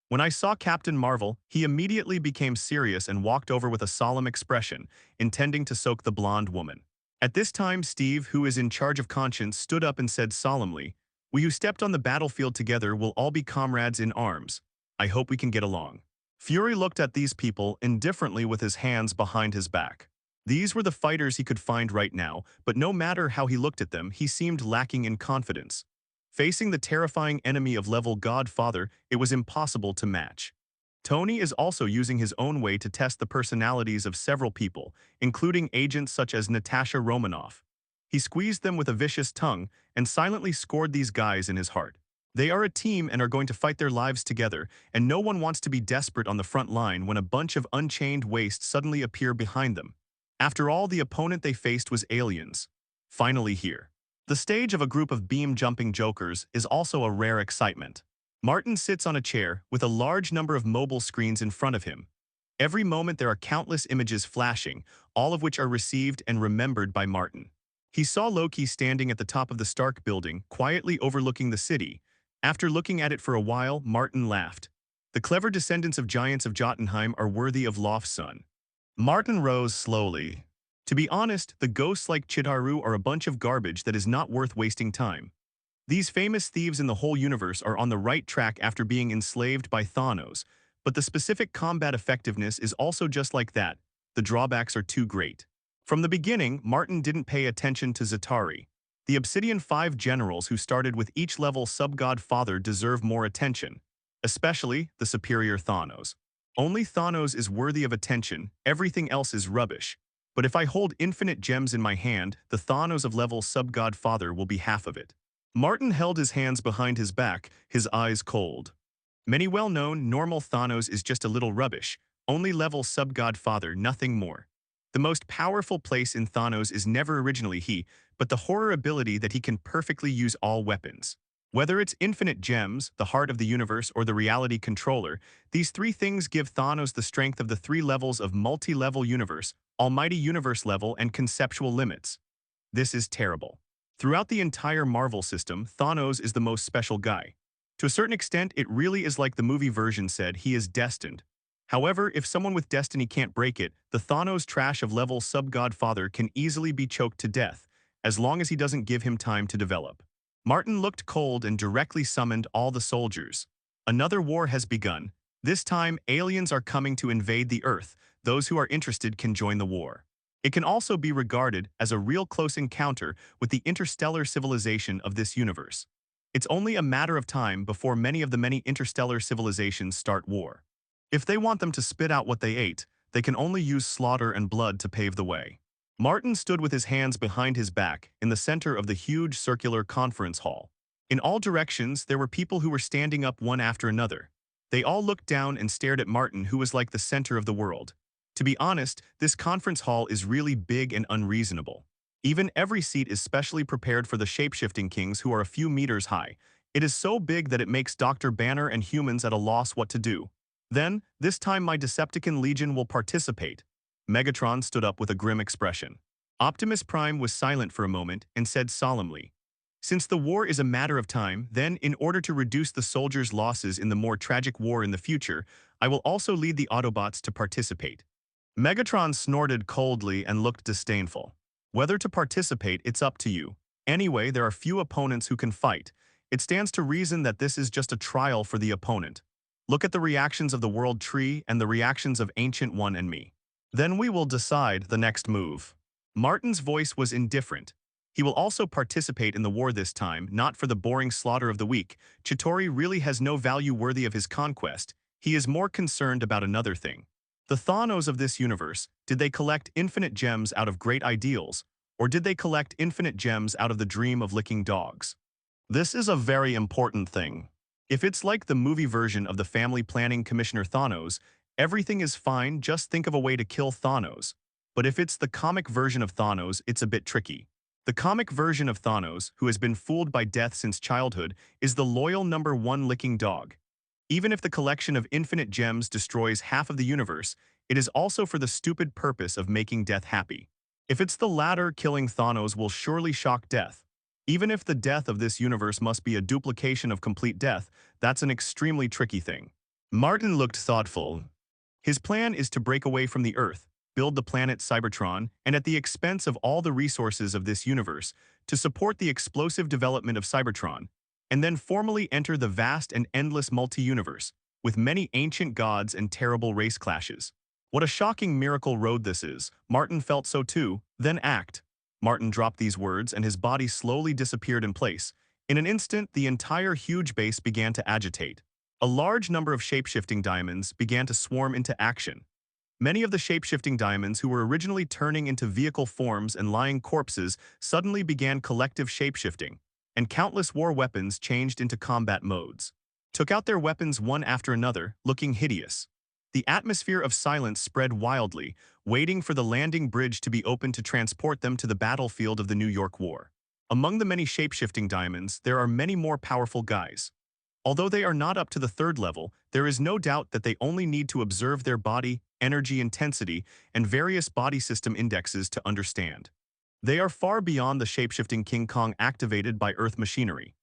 When I saw Captain Marvel, he immediately became serious and walked over with a solemn expression, intending to soak the blonde woman. At this time, Steve, who is in charge of conscience, stood up and said solemnly, We who stepped on the battlefield together will all be comrades in arms. I hope we can get along. Fury looked at these people indifferently with his hands behind his back. These were the fighters he could find right now, but no matter how he looked at them, he seemed lacking in confidence. Facing the terrifying enemy of level Godfather, it was impossible to match. Tony is also using his own way to test the personalities of several people, including agents such as Natasha Romanoff. He squeezed them with a vicious tongue and silently scored these guys in his heart. They are a team and are going to fight their lives together, and no one wants to be desperate on the front line when a bunch of unchained waste suddenly appear behind them. After all, the opponent they faced was aliens. Finally here. The stage of a group of beam-jumping jokers is also a rare excitement. Martin sits on a chair with a large number of mobile screens in front of him. Every moment there are countless images flashing, all of which are received and remembered by Martin. He saw Loki standing at the top of the Stark building, quietly overlooking the city. After looking at it for a while, Martin laughed. The clever descendants of giants of Jotunheim are worthy of Lof's son. Martin rose slowly. To be honest, the ghosts like Chidharu are a bunch of garbage that is not worth wasting time. These famous thieves in the whole universe are on the right track after being enslaved by Thanos, but the specific combat effectiveness is also just like that. The drawbacks are too great. From the beginning, Martin didn't pay attention to Za'Tari. The Obsidian 5 generals who started with each level sub-god father deserve more attention, especially the superior Thanos. Only Thanos is worthy of attention, everything else is rubbish. But if I hold infinite gems in my hand, the Thanos of level sub-god father will be half of it. Martin held his hands behind his back, his eyes cold. Many well-known, normal Thanos is just a little rubbish, only level sub-god father, nothing more. The most powerful place in Thanos is never originally he, but the horror ability that he can perfectly use all weapons. Whether it's infinite gems, the heart of the universe, or the reality controller, these three things give Thanos the strength of the three levels of multi-level universe, almighty universe level, and conceptual limits. This is terrible. Throughout the entire Marvel system, Thanos is the most special guy. To a certain extent, it really is like the movie version said, he is destined. However, if someone with destiny can't break it, the Thanos trash of level sub-godfather can easily be choked to death, as long as he doesn't give him time to develop. Martin looked cold and directly summoned all the soldiers. Another war has begun. This time, aliens are coming to invade the Earth. Those who are interested can join the war. It can also be regarded as a real close encounter with the interstellar civilization of this universe. It's only a matter of time before many of the many interstellar civilizations start war. If they want them to spit out what they ate, they can only use slaughter and blood to pave the way. Martin stood with his hands behind his back in the center of the huge circular conference hall. In all directions, there were people who were standing up one after another. They all looked down and stared at Martin, who was like the center of the world. To be honest, this conference hall is really big and unreasonable. Even every seat is specially prepared for the shapeshifting kings who are a few meters high. It is so big that it makes Dr. Banner and humans at a loss what to do. Then, this time my Decepticon Legion will participate. Megatron stood up with a grim expression. Optimus Prime was silent for a moment and said solemnly, "Since the war is a matter of time, then, in order to reduce the soldiers' losses in the more tragic war in the future, I will also lead the Autobots to participate." Megatron snorted coldly and looked disdainful. "Whether to participate, it's up to you. Anyway, there are few opponents who can fight. It stands to reason that this is just a trial for the opponent. Look at the reactions of the World Tree and the reactions of Ancient One and me. Then we will decide the next move." Martin's voice was indifferent. He will also participate in the war this time, not for the boring slaughter of the weak. Chitauri really has no value worthy of his conquest. He is more concerned about another thing. The Thanos of this universe, did they collect infinite gems out of great ideals, or did they collect infinite gems out of the dream of licking dogs? This is a very important thing. If it's like the movie version of the Family Planning Commissioner Thanos, everything is fine, just think of a way to kill Thanos. But if it's the comic version of Thanos, it's a bit tricky. The comic version of Thanos, who has been fooled by death since childhood, is the loyal number one licking dog. Even if the collection of infinite gems destroys half of the universe, it is also for the stupid purpose of making death happy. If it's the latter, killing Thanos will surely shock death. Even if the death of this universe must be a duplication of complete death, that's an extremely tricky thing. Martin looked thoughtful. His plan is to break away from the Earth, build the planet Cybertron, and at the expense of all the resources of this universe, to support the explosive development of Cybertron, and then formally enter the vast and endless multi-universe, with many ancient gods and terrible race clashes. What a shocking miracle road this is. Martin felt so too. Then act. Martin dropped these words and his body slowly disappeared in place. In an instant, the entire huge base began to agitate. A large number of shapeshifting diamonds began to swarm into action. Many of the shapeshifting diamonds who were originally turning into vehicle forms and lying corpses suddenly began collective shapeshifting, and countless war weapons changed into combat modes. Took out their weapons one after another, looking hideous. The atmosphere of silence spread wildly, waiting for the landing bridge to be opened to transport them to the battlefield of the New York War. Among the many shapeshifting diamonds, there are many more powerful guys. Although they are not up to the third level, there is no doubt that they only need to observe their body, energy intensity, and various body system indexes to understand. They are far beyond the shapeshifting King Kong activated by Earth machinery.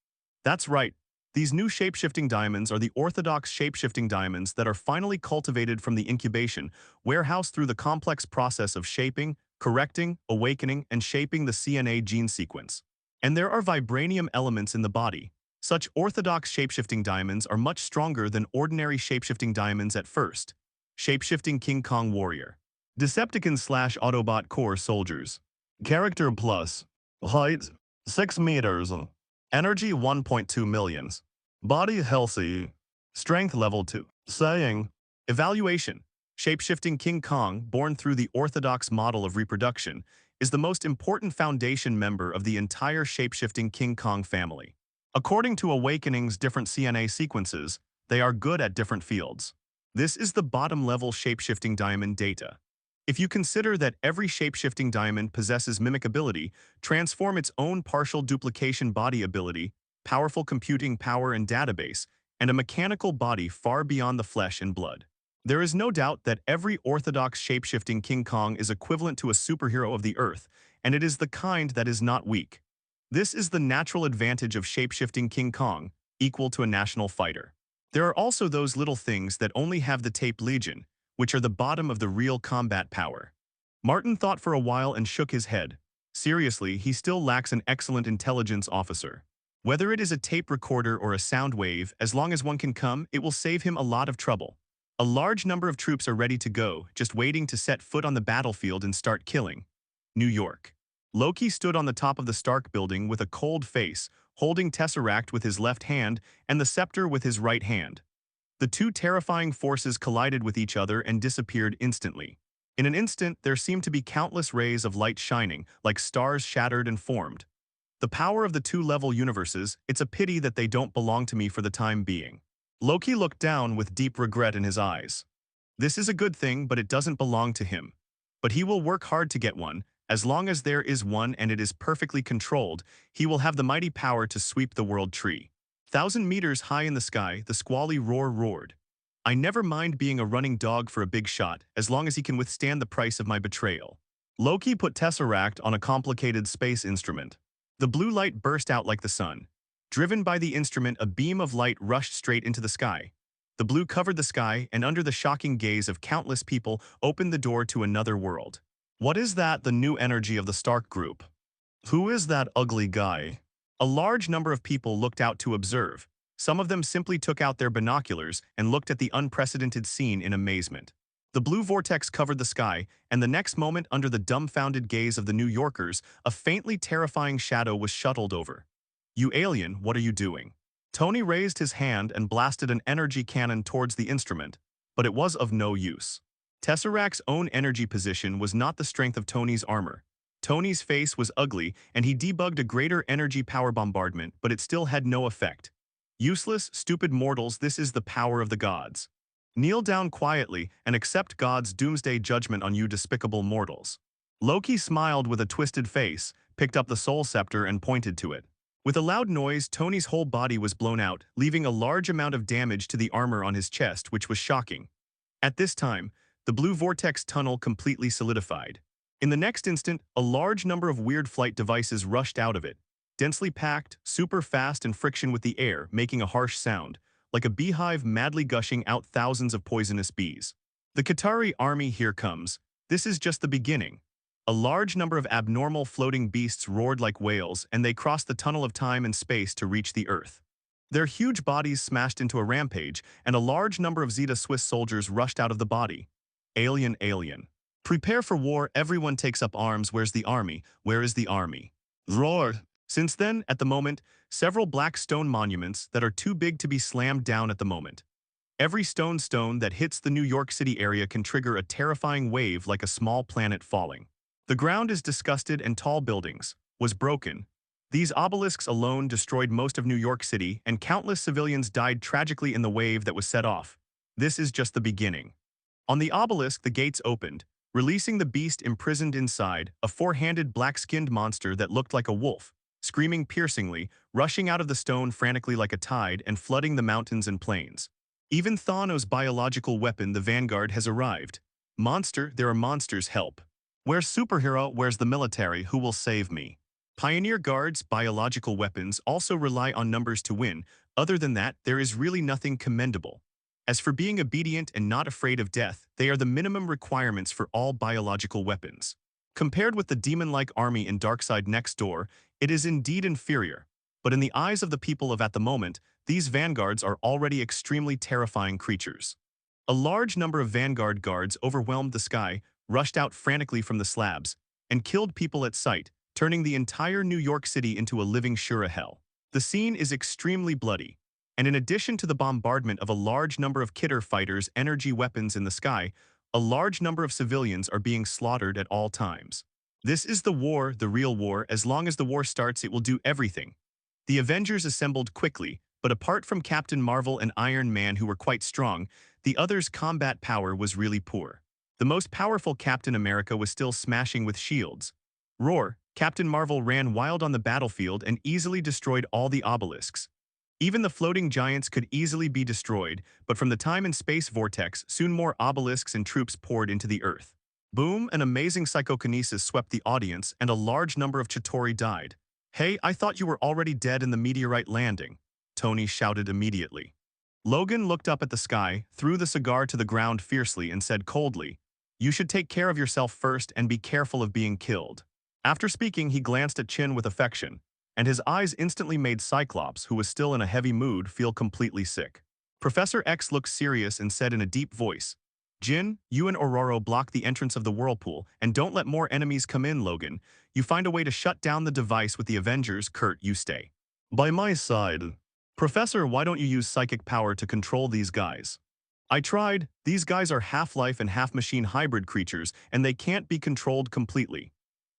That's right, these new shapeshifting diamonds are the orthodox shapeshifting diamonds that are finally cultivated from the incubation, warehoused through the complex process of shaping, correcting, awakening, and shaping the CNA gene sequence. And there are vibranium elements in the body. Such orthodox shapeshifting diamonds are much stronger than ordinary shapeshifting diamonds at first. Shapeshifting King Kong Warrior. Decepticon/Autobot Core Soldiers. Character Plus. Height 6 meters. Energy 1.2 millions. Body healthy. Strength level 2. Saying. Evaluation. Shapeshifting King Kong, born through the orthodox model of reproduction, is the most important foundation member of the entire shapeshifting King Kong family. According to Awakening's different CNA sequences, they are good at different fields. This is the bottom-level shapeshifting diamond data. If you consider that every shapeshifting diamond possesses mimic ability, transform its own partial duplication body ability, powerful computing power and database, and a mechanical body far beyond the flesh and blood, there is no doubt that every orthodox shapeshifting King Kong is equivalent to a superhero of the Earth, and it is the kind that is not weak. This is the natural advantage of shapeshifting King Kong, equal to a national fighter. There are also those little things that only have the tape legion, which are the bottom of the real combat power. Martin thought for a while and shook his head. Seriously, he still lacks an excellent intelligence officer. Whether it is a tape recorder or a sound wave, as long as one can come, it will save him a lot of trouble. A large number of troops are ready to go, just waiting to set foot on the battlefield and start killing. New York. Loki stood on the top of the Stark building with a cold face, holding Tesseract with his left hand and the scepter with his right hand. The two terrifying forces collided with each other and disappeared instantly. In an instant, there seemed to be countless rays of light shining, like stars shattered and formed. The power of the two-level universes, it's a pity that they don't belong to me for the time being. Loki looked down with deep regret in his eyes. This is a good thing, but it doesn't belong to him. But he will work hard to get one. As long as there is one and it is perfectly controlled, he will have the mighty power to sweep the world tree. 1,000 meters high in the sky, the squally roar roared. I never mind being a running dog for a big shot, as long as he can withstand the price of my betrayal. Loki put Tesseract on a complicated space instrument. The blue light burst out like the sun. Driven by the instrument, a beam of light rushed straight into the sky. The blue covered the sky, and under the shocking gaze of countless people, opened the door to another world. What is that, the new energy of the Stark group? Who is that ugly guy? A large number of people looked out to observe. Some of them simply took out their binoculars and looked at the unprecedented scene in amazement. The blue vortex covered the sky, and the next moment, under the dumbfounded gaze of the New Yorkers, a faintly terrifying shadow was shuttled over. You alien, what are you doing? Tony raised his hand and blasted an energy cannon towards the instrument, but it was of no use. Tesseract's own energy position was not the strength of Tony's armor. Tony's face was ugly, and he debugged a greater energy power bombardment, but it still had no effect. Useless, stupid mortals, this is the power of the gods. Kneel down quietly and accept God's doomsday judgment on you despicable mortals. Loki smiled with a twisted face, picked up the soul scepter and pointed to it. With a loud noise, Tony's whole body was blown out, leaving a large amount of damage to the armor on his chest, which was shocking. At this time, the blue vortex tunnel completely solidified. In the next instant, a large number of weird flight devices rushed out of it, densely packed, super fast and friction with the air, making a harsh sound, like a beehive madly gushing out thousands of poisonous bees. The Qatari army here comes. This is just the beginning. A large number of abnormal floating beasts roared like whales, and they crossed the tunnel of time and space to reach the Earth. Their huge bodies smashed into a rampage, and a large number of Zeta Swiss soldiers rushed out of the body. Alien, alien. Prepare for war, everyone takes up arms, where's the army? Where is the army? Roar! Since then, at the moment, several black stone monuments that are too big to be slammed down at the moment. Every stone that hits the New York City area can trigger a terrifying wave like a small planet falling. The ground is disgusted and tall buildings was broken. These obelisks alone destroyed most of New York City, and countless civilians died tragically in the wave that was set off. This is just the beginning. On the obelisk, the gates opened, releasing the beast imprisoned inside, a four-handed black-skinned monster that looked like a wolf, screaming piercingly, rushing out of the stone frantically like a tide and flooding the mountains and plains. Even Thanos' biological weapon, the Vanguard, has arrived. Monster, there are monsters, help. Where's superhero, where's the military, who will save me? Pioneer Guard's biological weapons also rely on numbers to win. Other than that, there is really nothing commendable. As for being obedient and not afraid of death, they are the minimum requirements for all biological weapons. Compared with the demon-like army in Darkseid next door, it is indeed inferior. But in the eyes of the people of at the moment, these vanguards are already extremely terrifying creatures. A large number of vanguard guards overwhelmed the sky, rushed out frantically from the slabs, and killed people at sight, turning the entire New York City into a living sure hell. The scene is extremely bloody, and in addition to the bombardment of a large number of Kidder fighters' energy weapons in the sky, a large number of civilians are being slaughtered at all times. This is the war, the real war. As long as the war starts, it will do everything. The Avengers assembled quickly, but apart from Captain Marvel and Iron Man, who were quite strong, the others' combat power was really poor. The most powerful Captain America was still smashing with shields. Roar, Captain Marvel ran wild on the battlefield and easily destroyed all the obelisks. Even the floating giants could easily be destroyed, but from the time and space vortex, soon more obelisks and troops poured into the earth. Boom, an amazing psychokinesis swept the audience, and a large number of Chitauri died. Hey, I thought you were already dead in the meteorite landing, Tony shouted immediately. Logan looked up at the sky, threw the cigar to the ground fiercely and said coldly, "You should take care of yourself first and be careful of being killed." After speaking, he glanced at Chin with affection, and his eyes instantly made Cyclops, who was still in a heavy mood, feel completely sick. Professor X looked serious and said in a deep voice, "Jin, you and Aurora block the entrance of the whirlpool, and don't let more enemies come in, Logan. You find a way to shut down the device with the Avengers. Kurt, you stay by my side. Professor, why don't you use psychic power to control these guys?" "I tried. These guys are half-life and half-machine hybrid creatures, and they can't be controlled completely."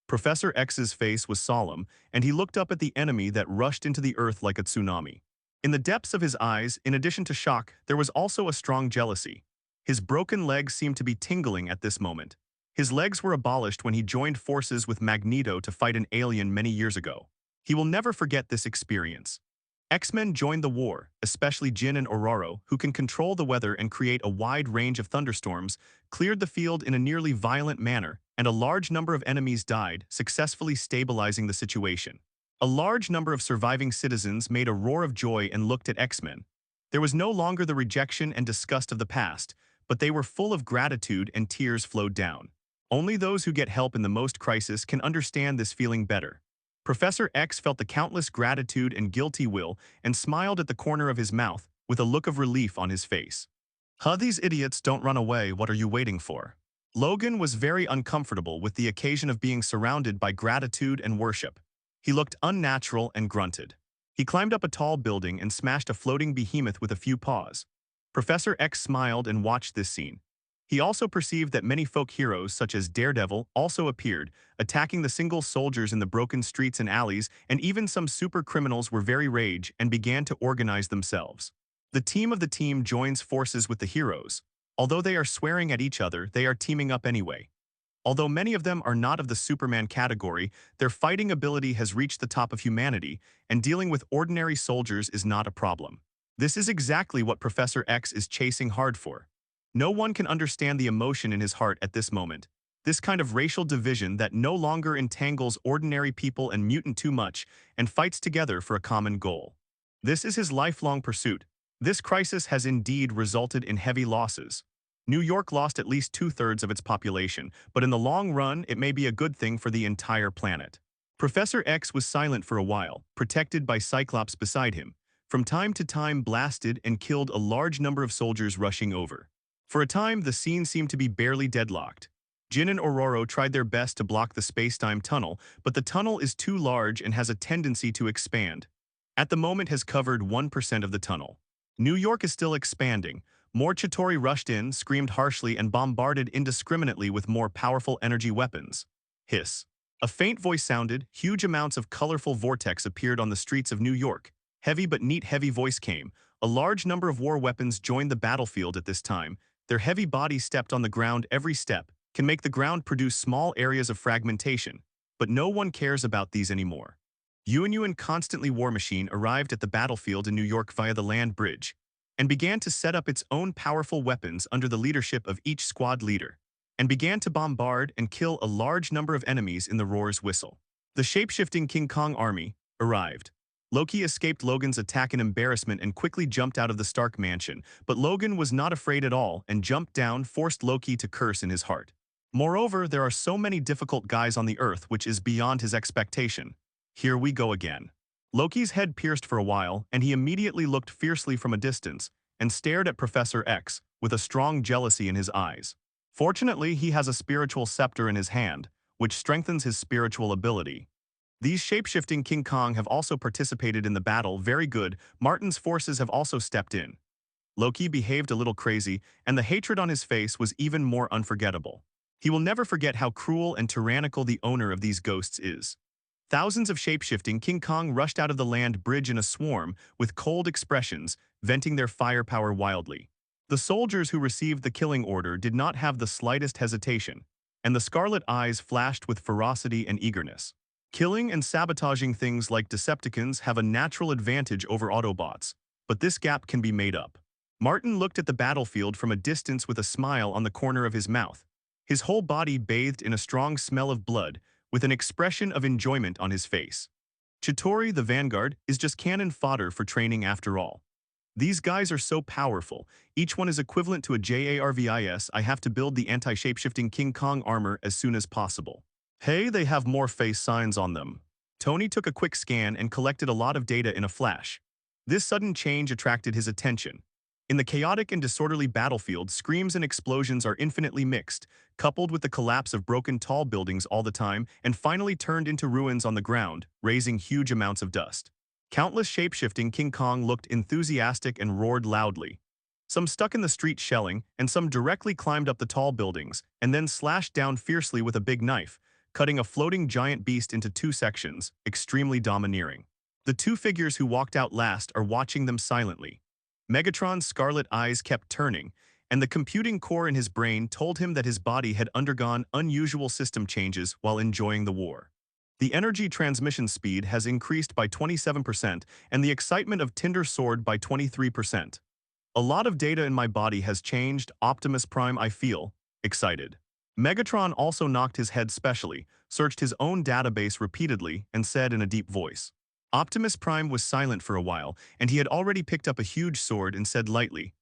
Professor X's face was solemn, and he looked up at the enemy that rushed into the earth like a tsunami. In the depths of his eyes, in addition to shock, there was also a strong jealousy. His broken legs seemed to be tingling at this moment. His legs were abolished when he joined forces with Magneto to fight an alien many years ago. He will never forget this experience. X-Men joined the war, especially Jin and Aurora, who can control the weather and create a wide range of thunderstorms, cleared the field in a nearly violent manner, and a large number of enemies died, successfully stabilizing the situation. A large number of surviving citizens made a roar of joy and looked at X-Men. There was no longer the rejection and disgust of the past, but they were full of gratitude and tears flowed down. Only those who get help in the most crisis can understand this feeling better. Professor X felt the countless gratitude and guilty will and smiled at the corner of his mouth with a look of relief on his face. These idiots don't run away, what are you waiting for?" Logan was very uncomfortable with the occasion of being surrounded by gratitude and worship. He looked unnatural and grunted. He climbed up a tall building and smashed a floating behemoth with a few paws. Professor X smiled and watched this scene. He also perceived that many folk heroes, such as Daredevil, also appeared, attacking the single soldiers in the broken streets and alleys, and even some super criminals were very rage and began to organize themselves. The team joins forces with the heroes. Although they are swearing at each other, they are teaming up anyway. Although many of them are not of the Superman category, their fighting ability has reached the top of humanity, and dealing with ordinary soldiers is not a problem. This is exactly what Professor X is chasing hard for. No one can understand the emotion in his heart at this moment. This kind of racial division that no longer entangles ordinary people and mutant too much and fights together for a common goal. This is his lifelong pursuit. This crisis has indeed resulted in heavy losses. New York lost at least 2/3 of its population, but in the long run, it may be a good thing for the entire planet. Professor X was silent for a while, protected by Cyclops beside him. From time to time, blasted and killed a large number of soldiers rushing over. For a time, the scene seemed to be barely deadlocked. Jin and Ororo tried their best to block the space-time tunnel, but the tunnel is too large and has a tendency to expand. At the moment has covered 1% of the tunnel. New York is still expanding. More Chitauri rushed in, screamed harshly, and bombarded indiscriminately with more powerful energy weapons. Hiss. A faint voice sounded, huge amounts of colorful vortex appeared on the streets of New York. Heavy but neat heavy voice came. A large number of war weapons joined the battlefield at this time. Their heavy bodies stepped on the ground every step, can make the ground produce small areas of fragmentation. But no one cares about these anymore. Yuan Constantly War Machine arrived at the battlefield in New York via the land bridge, and began to set up its own powerful weapons under the leadership of each squad leader, and began to bombard and kill a large number of enemies in the roar's whistle. The shapeshifting King Kong army arrived. Loki escaped Logan's attack in embarrassment and quickly jumped out of the Stark mansion, but Logan was not afraid at all and jumped down, forced Loki to curse in his heart. Moreover, there are so many difficult guys on the Earth which is beyond his expectation. Here we go again. Loki's head pierced for a while, and he immediately looked fiercely from a distance and stared at Professor X with a strong jealousy in his eyes. Fortunately, he has a spiritual scepter in his hand, which strengthens his spiritual ability. These shapeshifting King Kong have also participated in the battle. Very good. Martin's forces have also stepped in. Loki behaved a little crazy, and the hatred on his face was even more unforgettable. He will never forget how cruel and tyrannical the owner of these ghosts is. Thousands of shapeshifting King Kong rushed out of the land bridge in a swarm with cold expressions, venting their firepower wildly. The soldiers who received the killing order did not have the slightest hesitation, and the scarlet eyes flashed with ferocity and eagerness. Killing and sabotaging things like Decepticons have a natural advantage over Autobots, but this gap can be made up. Martin looked at the battlefield from a distance with a smile on the corner of his mouth, his whole body bathed in a strong smell of blood, with an expression of enjoyment on his face. Chitauri, the Vanguard, is just cannon fodder for training after all. These guys are so powerful, each one is equivalent to a JARVIS. I have to build the anti-shapeshifting King Kong armor as soon as possible. Hey, they have more face signs on them. Tony took a quick scan and collected a lot of data in a flash. This sudden change attracted his attention. In the chaotic and disorderly battlefield, screams and explosions are infinitely mixed, coupled with the collapse of broken tall buildings all the time, and finally turned into ruins on the ground, raising huge amounts of dust. Countless shapeshifting King Kong looked enthusiastic and roared loudly. Some stuck in the street shelling, and some directly climbed up the tall buildings, and then slashed down fiercely with a big knife, cutting a floating giant beast into two sections, extremely domineering. The two figures who walked out last are watching them silently. Megatron's scarlet eyes kept turning, and the computing core in his brain told him that his body had undergone unusual system changes while enjoying the war. The energy transmission speed has increased by 27%, and the excitement of Tinder soared by 23%. A lot of data in my body has changed. Optimus Prime, I feel excited. Megatron also knocked his head specially, searched his own database repeatedly, and said in a deep voice. Optimus Prime was silent for a while, and he had already picked up a huge sword and said lightly,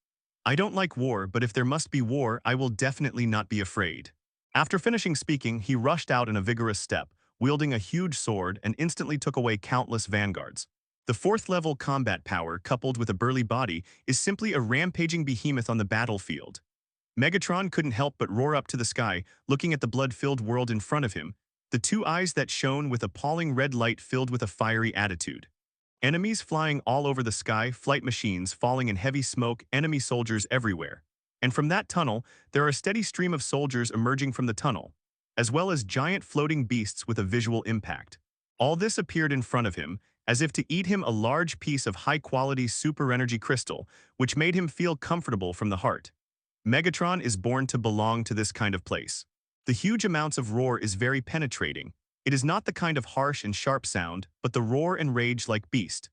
I don't like war, but if there must be war, I will definitely not be afraid. After finishing speaking, he rushed out in a vigorous step, wielding a huge sword, and instantly took away countless vanguards. The fourth-level combat power, coupled with a burly body, is simply a rampaging behemoth on the battlefield. Megatron couldn't help but roar up to the sky, looking at the blood-filled world in front of him, the two eyes that shone with appalling red light filled with a fiery attitude. Enemies flying all over the sky, flight machines falling in heavy smoke, enemy soldiers everywhere. And from that tunnel, there are a steady stream of soldiers emerging from the tunnel, as well as giant floating beasts with a visual impact. All this appeared in front of him, as if to eat him a large piece of high-quality super-energy crystal, which made him feel comfortable from the heart. Megatron is born to belong to this kind of place. The huge amounts of roar is very penetrating. It is not the kind of harsh and sharp sound, but the roar and rage like beast.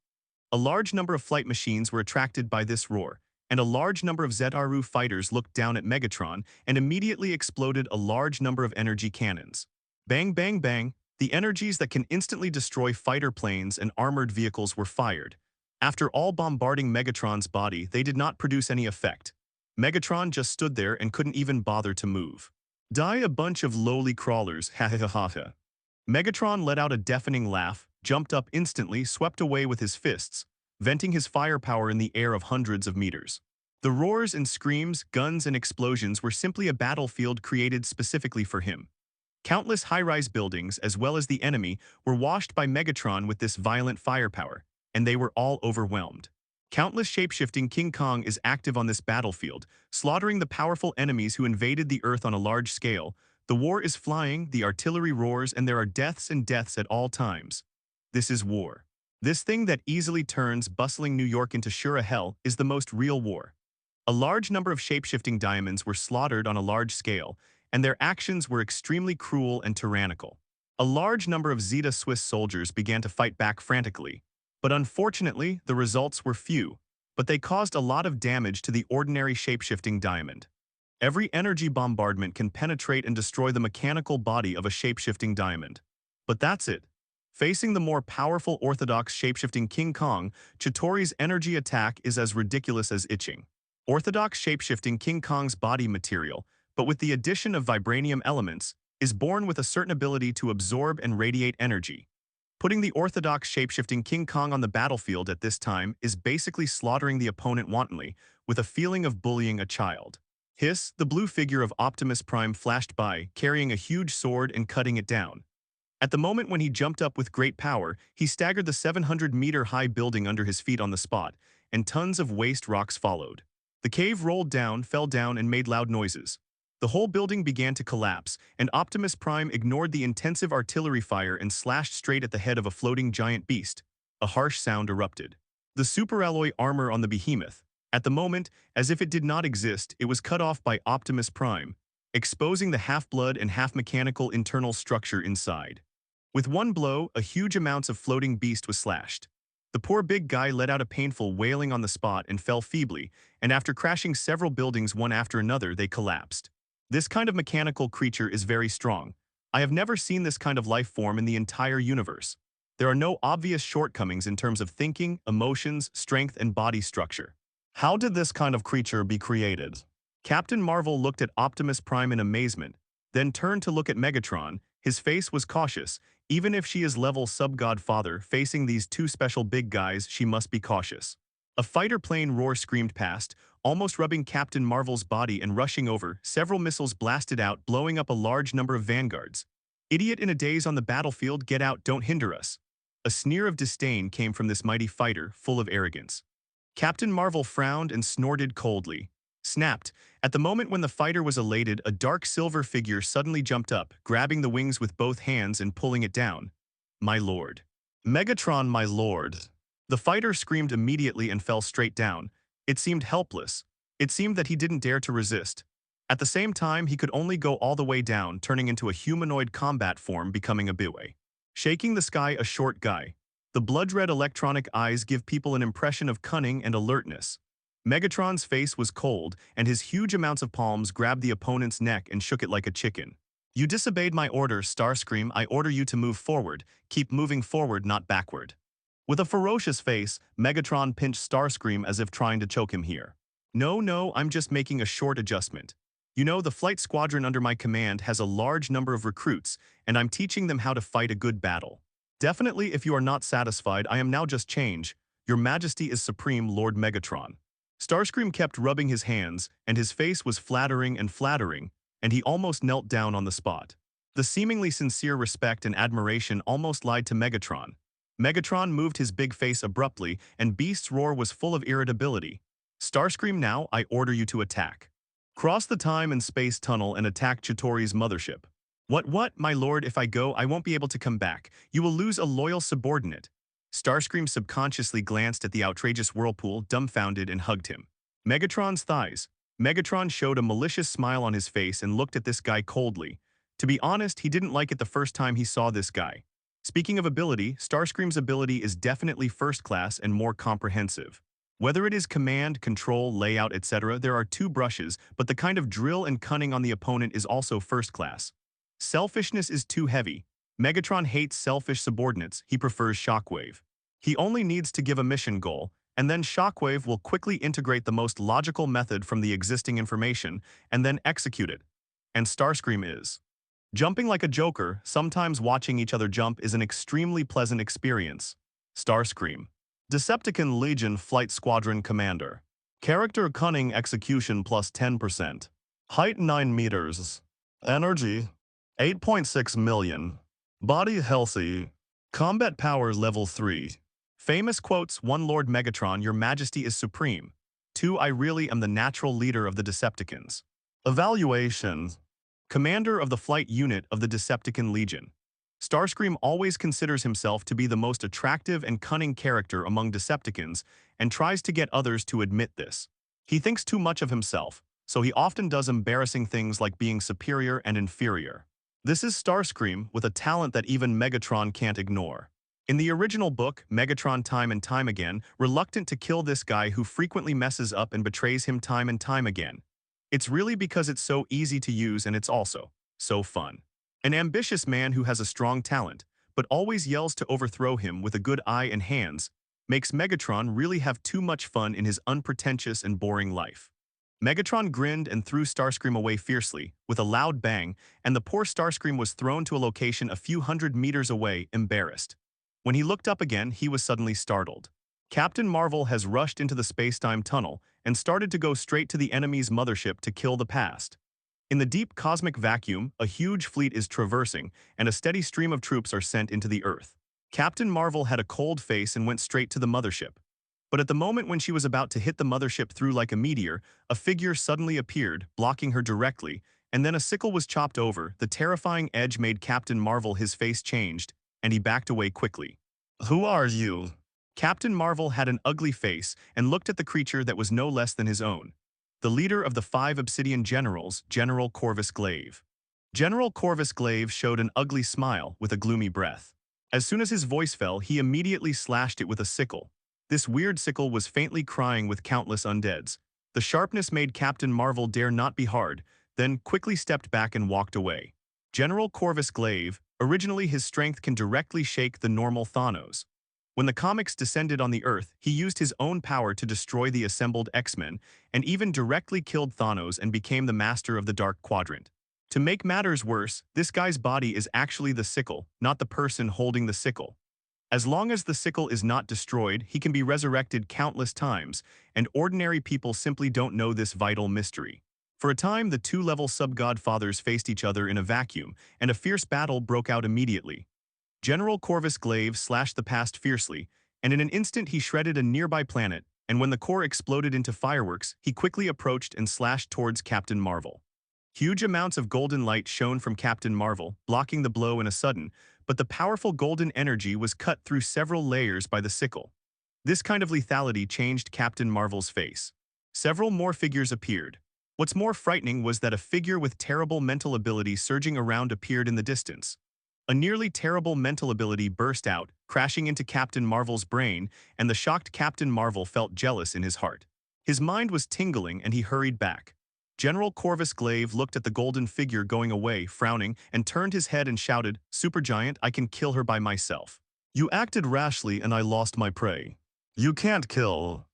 A large number of flight machines were attracted by this roar, and a large number of Zetaru fighters looked down at Megatron and immediately exploded a large number of energy cannons. Bang, bang, bang, the energies that can instantly destroy fighter planes and armored vehicles were fired. After all bombarding Megatron's body, they did not produce any effect. Megatron just stood there and couldn't even bother to move. Die a bunch of lowly crawlers, ha ha ha ha. Megatron let out a deafening laugh, jumped up instantly, swept away with his fists, venting his firepower in the air of hundreds of meters. The roars and screams, guns and explosions were simply a battlefield created specifically for him. Countless high-rise buildings, as well as the enemy, were washed by Megatron with this violent firepower, and they were all overwhelmed. Countless shapeshifting King Kong is active on this battlefield, slaughtering the powerful enemies who invaded the Earth on a large scale. The war is flying, the artillery roars, and there are deaths and deaths at all times. This is war. This thing that easily turns bustling New York into sure a hell is the most real war. A large number of shapeshifting diamonds were slaughtered on a large scale, and their actions were extremely cruel and tyrannical. A large number of Zeta Swiss soldiers began to fight back frantically, but unfortunately, the results were few, but they caused a lot of damage to the ordinary shapeshifting diamond. Every energy bombardment can penetrate and destroy the mechanical body of a shapeshifting diamond. But that's it. Facing the more powerful orthodox shapeshifting King Kong, Chitauri's energy attack is as ridiculous as itching. Orthodox shapeshifting King Kong's body material, but with the addition of vibranium elements, is born with a certain ability to absorb and radiate energy. Putting the orthodox shapeshifting King Kong on the battlefield at this time is basically slaughtering the opponent wantonly, with a feeling of bullying a child. Hiss, the blue figure of Optimus Prime flashed by, carrying a huge sword and cutting it down. At the moment when he jumped up with great power, he staggered the 700-meter-high building under his feet on the spot, and tons of waste rocks followed. The cave rolled down, fell down, and made loud noises. The whole building began to collapse, and Optimus Prime ignored the intensive artillery fire and slashed straight at the head of a floating giant beast. A harsh sound erupted. The superalloy armor on the behemoth, at the moment, as if it did not exist, it was cut off by Optimus Prime, exposing the half-blood and half-mechanical internal structure inside. With one blow, a huge amount of floating beast was slashed. The poor big guy let out a painful wailing on the spot and fell feebly, and after crashing several buildings one after another, they collapsed. This kind of mechanical creature is very strong. I have never seen this kind of life form in the entire universe. There are no obvious shortcomings in terms of thinking, emotions, strength, and body structure. How did this kind of creature be created? Captain Marvel looked at Optimus Prime in amazement, then turned to look at Megatron. His face was cautious. Even if she is level sub-godfather facing these two special big guys, she must be cautious. A fighter plane roar screamed past, almost rubbing Captain Marvel's body and rushing over. Several missiles blasted out, blowing up a large number of vanguards. Idiot in a daze on the battlefield, get out, don't hinder us. A sneer of disdain came from this mighty fighter, full of arrogance. Captain Marvel frowned and snorted coldly. Snapped. At the moment when the fighter was elated, a dark silver figure suddenly jumped up, grabbing the wings with both hands and pulling it down. My lord. Megatron, my lord. The fighter screamed immediately and fell straight down. It seemed helpless. It seemed that he didn't dare to resist. At the same time, he could only go all the way down, turning into a humanoid combat form, becoming a biway. Shaking the sky, a short guy. The blood-red electronic eyes give people an impression of cunning and alertness. Megatron's face was cold, and his huge amounts of palms grabbed the opponent's neck and shook it like a chicken. You disobeyed my order, Starscream. I order you to move forward. Keep moving forward, not backward. With a ferocious face, Megatron pinched Starscream as if trying to choke him here. No, I'm just making a short adjustment. You know, the flight squadron under my command has a large number of recruits, and I'm teaching them how to fight a good battle. Definitely, if you are not satisfied, I am now just change. Your Majesty is supreme, Lord Megatron. Starscream kept rubbing his hands, and his face was flattering, and he almost knelt down on the spot. The seemingly sincere respect and admiration almost lied to Megatron. Megatron moved his big face abruptly, and Beast's roar was full of irritability. Starscream, now, I order you to attack. Cross the time and space tunnel and attack Chitauri's mothership. What, my lord, if I go, I won't be able to come back. You will lose a loyal subordinate. Starscream subconsciously glanced at the outrageous whirlpool, dumbfounded, and hugged him. Megatron's thighs. Megatron showed a malicious smile on his face and looked at this guy coldly. To be honest, he didn't like it the first time he saw this guy. Speaking of ability, Starscream's ability is definitely first class and more comprehensive. Whether it is command, control, layout, etc., there are two brushes, but the kind of drill and cunning on the opponent is also first class. Selfishness is too heavy. Megatron hates selfish subordinates. He prefers Shockwave. He only needs to give a mission goal, and then Shockwave will quickly integrate the most logical method from the existing information and then execute it. And Starscream is. Jumping like a joker, sometimes watching each other jump is an extremely pleasant experience. Starscream. Decepticon Legion Flight Squadron Commander. Character cunning execution plus 10%. Height 9 meters. Energy 8.6 million. Body healthy. Combat power level 3. Famous quotes: 1. Lord Megatron, your majesty is supreme. 2. I really am the natural leader of the Decepticons. Evaluation. Commander of the flight unit of the Decepticon Legion. Starscream always considers himself to be the most attractive and cunning character among Decepticons and tries to get others to admit this. He thinks too much of himself, so he often does embarrassing things like being superior and inferior. This is Starscream with a talent that even Megatron can't ignore. In the original book, Megatron time and time again, reluctant to kill this guy who frequently messes up and betrays him time and time again. It's really because it's so easy to use and it's also so fun. An ambitious man who has a strong talent, but always yells to overthrow him with a good eye and hands, makes Megatron really have too much fun in his unpretentious and boring life. Megatron grinned and threw Starscream away fiercely, with a loud bang, and the poor Starscream was thrown to a location a few hundred meters away, embarrassed. When he looked up again, he was suddenly startled. Captain Marvel has rushed into the space-time tunnel and started to go straight to the enemy's mothership to kill the past. In the deep cosmic vacuum, a huge fleet is traversing, and a steady stream of troops are sent into the Earth. Captain Marvel had a cold face and went straight to the mothership. But at the moment when she was about to hit the mothership through like a meteor, a figure suddenly appeared, blocking her directly, and then a sickle was chopped over. The terrifying edge made Captain Marvel, his face changed, and he backed away quickly. "Who are you?" Captain Marvel had an ugly face and looked at the creature that was no less than his own. The leader of the 5 Obsidian Generals, General Corvus Glaive. General Corvus Glaive showed an ugly smile with a gloomy breath. As soon as his voice fell, he immediately slashed it with a sickle. This weird sickle was faintly crying with countless undeads. The sharpness made Captain Marvel dare not be hard, then quickly stepped back and walked away. General Corvus Glaive, originally his strength can directly shake the normal Thanos. When the comics descended on the Earth, he used his own power to destroy the assembled X-Men, and even directly killed Thanos and became the master of the Dark Quadrant. To make matters worse, this guy's body is actually the sickle, not the person holding the sickle. As long as the sickle is not destroyed, he can be resurrected countless times, and ordinary people simply don't know this vital mystery. For a time, the 2-level sub-godfathers faced each other in a vacuum, and a fierce battle broke out immediately. General Corvus Glaive slashed the past fiercely, and in an instant he shredded a nearby planet, and when the core exploded into fireworks, he quickly approached and slashed towards Captain Marvel. Huge amounts of golden light shone from Captain Marvel, blocking the blow in a sudden, but the powerful golden energy was cut through several layers by the sickle. This kind of lethality changed Captain Marvel's face. Several more figures appeared. What's more frightening was that a figure with terrible mental ability surging around appeared in the distance. A nearly terrible mental ability burst out, crashing into Captain Marvel's brain, and the shocked Captain Marvel felt jealous in his heart. His mind was tingling and he hurried back. General Corvus Glaive looked at the golden figure going away, frowning, and turned his head and shouted, "Supergiant, I can kill her by myself. You acted rashly and I lost my prey. You can't kill."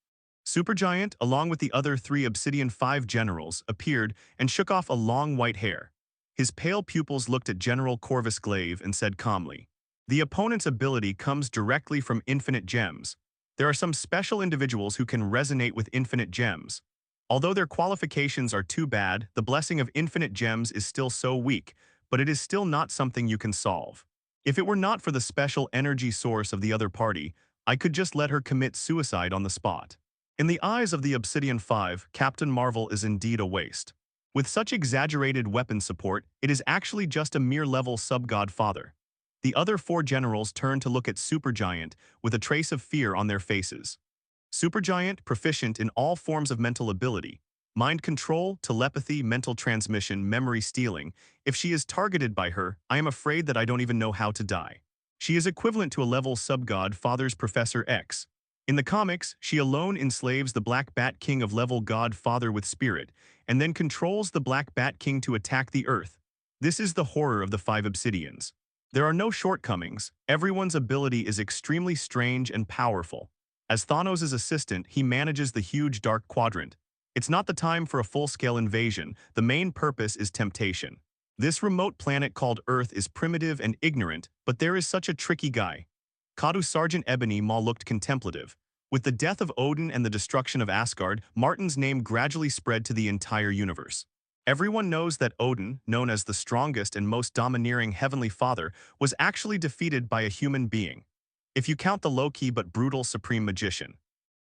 Supergiant, along with the other 3 Obsidian 5 generals, appeared and shook off a long white hair. His pale pupils looked at General Corvus Glaive and said calmly, "The opponent's ability comes directly from infinite gems. There are some special individuals who can resonate with infinite gems. Although their qualifications are too bad, the blessing of infinite gems is still so weak, but it is still not something you can solve. If it were not for the special energy source of the other party, I could just let her commit suicide on the spot." In the eyes of the Obsidian 5, Captain Marvel is indeed a waste. With such exaggerated weapon support, it is actually just a mere-level sub-godfather. The other 4 generals turned to look at Supergiant with a trace of fear on their faces. Supergiant, proficient in all forms of mental ability, mind control, telepathy, mental transmission, memory stealing. If she is targeted by her, I am afraid that I don't even know how to die. She is equivalent to a level sub-godfather's Professor X. In the comics, she alone enslaves the Black Bat King of level Godfather with spirit, and then controls the Black Bat King to attack the Earth. This is the horror of the 5 Obsidians. There are no shortcomings. Everyone's ability is extremely strange and powerful. As Thanos' assistant, he manages the huge Dark Quadrant. It's not the time for a full-scale invasion. The main purpose is temptation. This remote planet called Earth is primitive and ignorant, but there is such a tricky guy. Kadu Sergeant Ebony Maw looked contemplative. With the death of Odin and the destruction of Asgard, Martin's name gradually spread to the entire universe. Everyone knows that Odin, known as the strongest and most domineering heavenly father, was actually defeated by a human being. If you count the low-key but brutal supreme magician.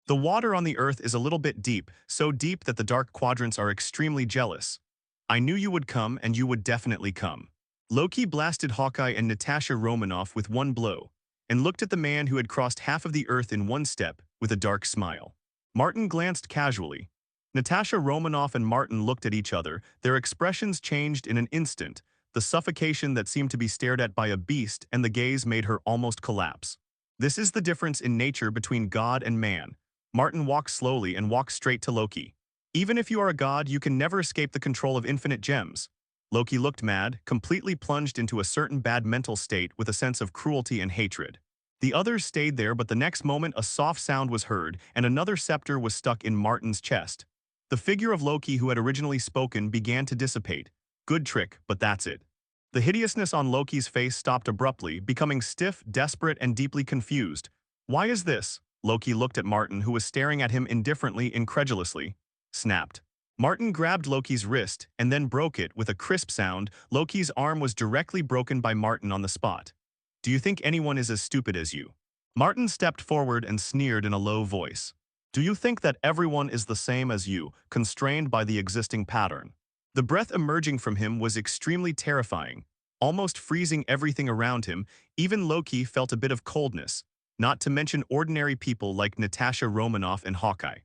The water on the earth is a little bit deep, so deep that the dark quadrants are extremely jealous. I knew you would come and you would definitely come. Loki blasted Hawkeye and Natasha Romanoff with one blow, and looked at the man who had crossed half of the earth in one step with a dark smile. Martin glanced casually. Natasha Romanoff and Martin looked at each other, their expressions changed in an instant, the suffocation that seemed to be stared at by a beast and the gaze made her almost collapse. This is the difference in nature between God and man. Martin walked slowly and walked straight to Loki. Even if you are a god, you can never escape the control of infinite gems. Loki looked mad, completely plunged into a certain bad mental state with a sense of cruelty and hatred. The others stayed there, but the next moment a soft sound was heard and another scepter was stuck in Martin's chest. The figure of Loki who had originally spoken began to dissipate. Good trick, but that's it. The hideousness on Loki's face stopped abruptly, becoming stiff, desperate, and deeply confused. Why is this? Loki looked at Martin, who was staring at him indifferently, incredulously. Snapped. Martin grabbed Loki's wrist and then broke it with a crisp sound. Loki's arm was directly broken by Martin on the spot. Do you think anyone is as stupid as you? Martin stepped forward and sneered in a low voice. Do you think that everyone is the same as you, constrained by the existing pattern? The breath emerging from him was extremely terrifying, almost freezing everything around him. Even Loki felt a bit of coldness, not to mention ordinary people like Natasha Romanoff and Hawkeye.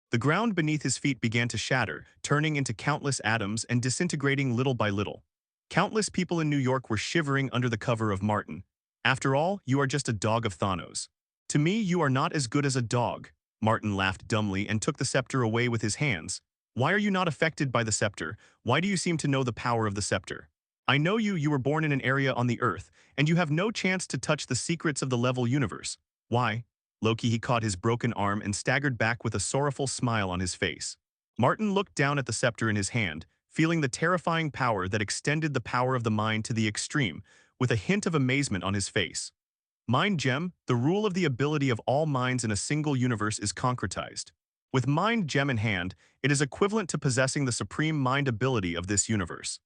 The ground beneath his feet began to shatter, turning into countless atoms and disintegrating little by little. Countless people in New York were shivering under the cover of Martin. After all, you are just a dog of Thanos. To me, you are not as good as a dog. Martin laughed dumbly and took the scepter away with his hands. Why are you not affected by the scepter? Why do you seem to know the power of the scepter? I know you were born in an area on the Earth, and you have no chance to touch the secrets of the level universe. Why? Loki, he caught his broken arm and staggered back with a sorrowful smile on his face. Martin looked down at the scepter in his hand, feeling the terrifying power that extended the power of the mind to the extreme, with a hint of amazement on his face. Mind Gem, the rule of the ability of all minds in a single universe is concretized. With Mind Gem in hand, it is equivalent to possessing the supreme mind ability of this universe.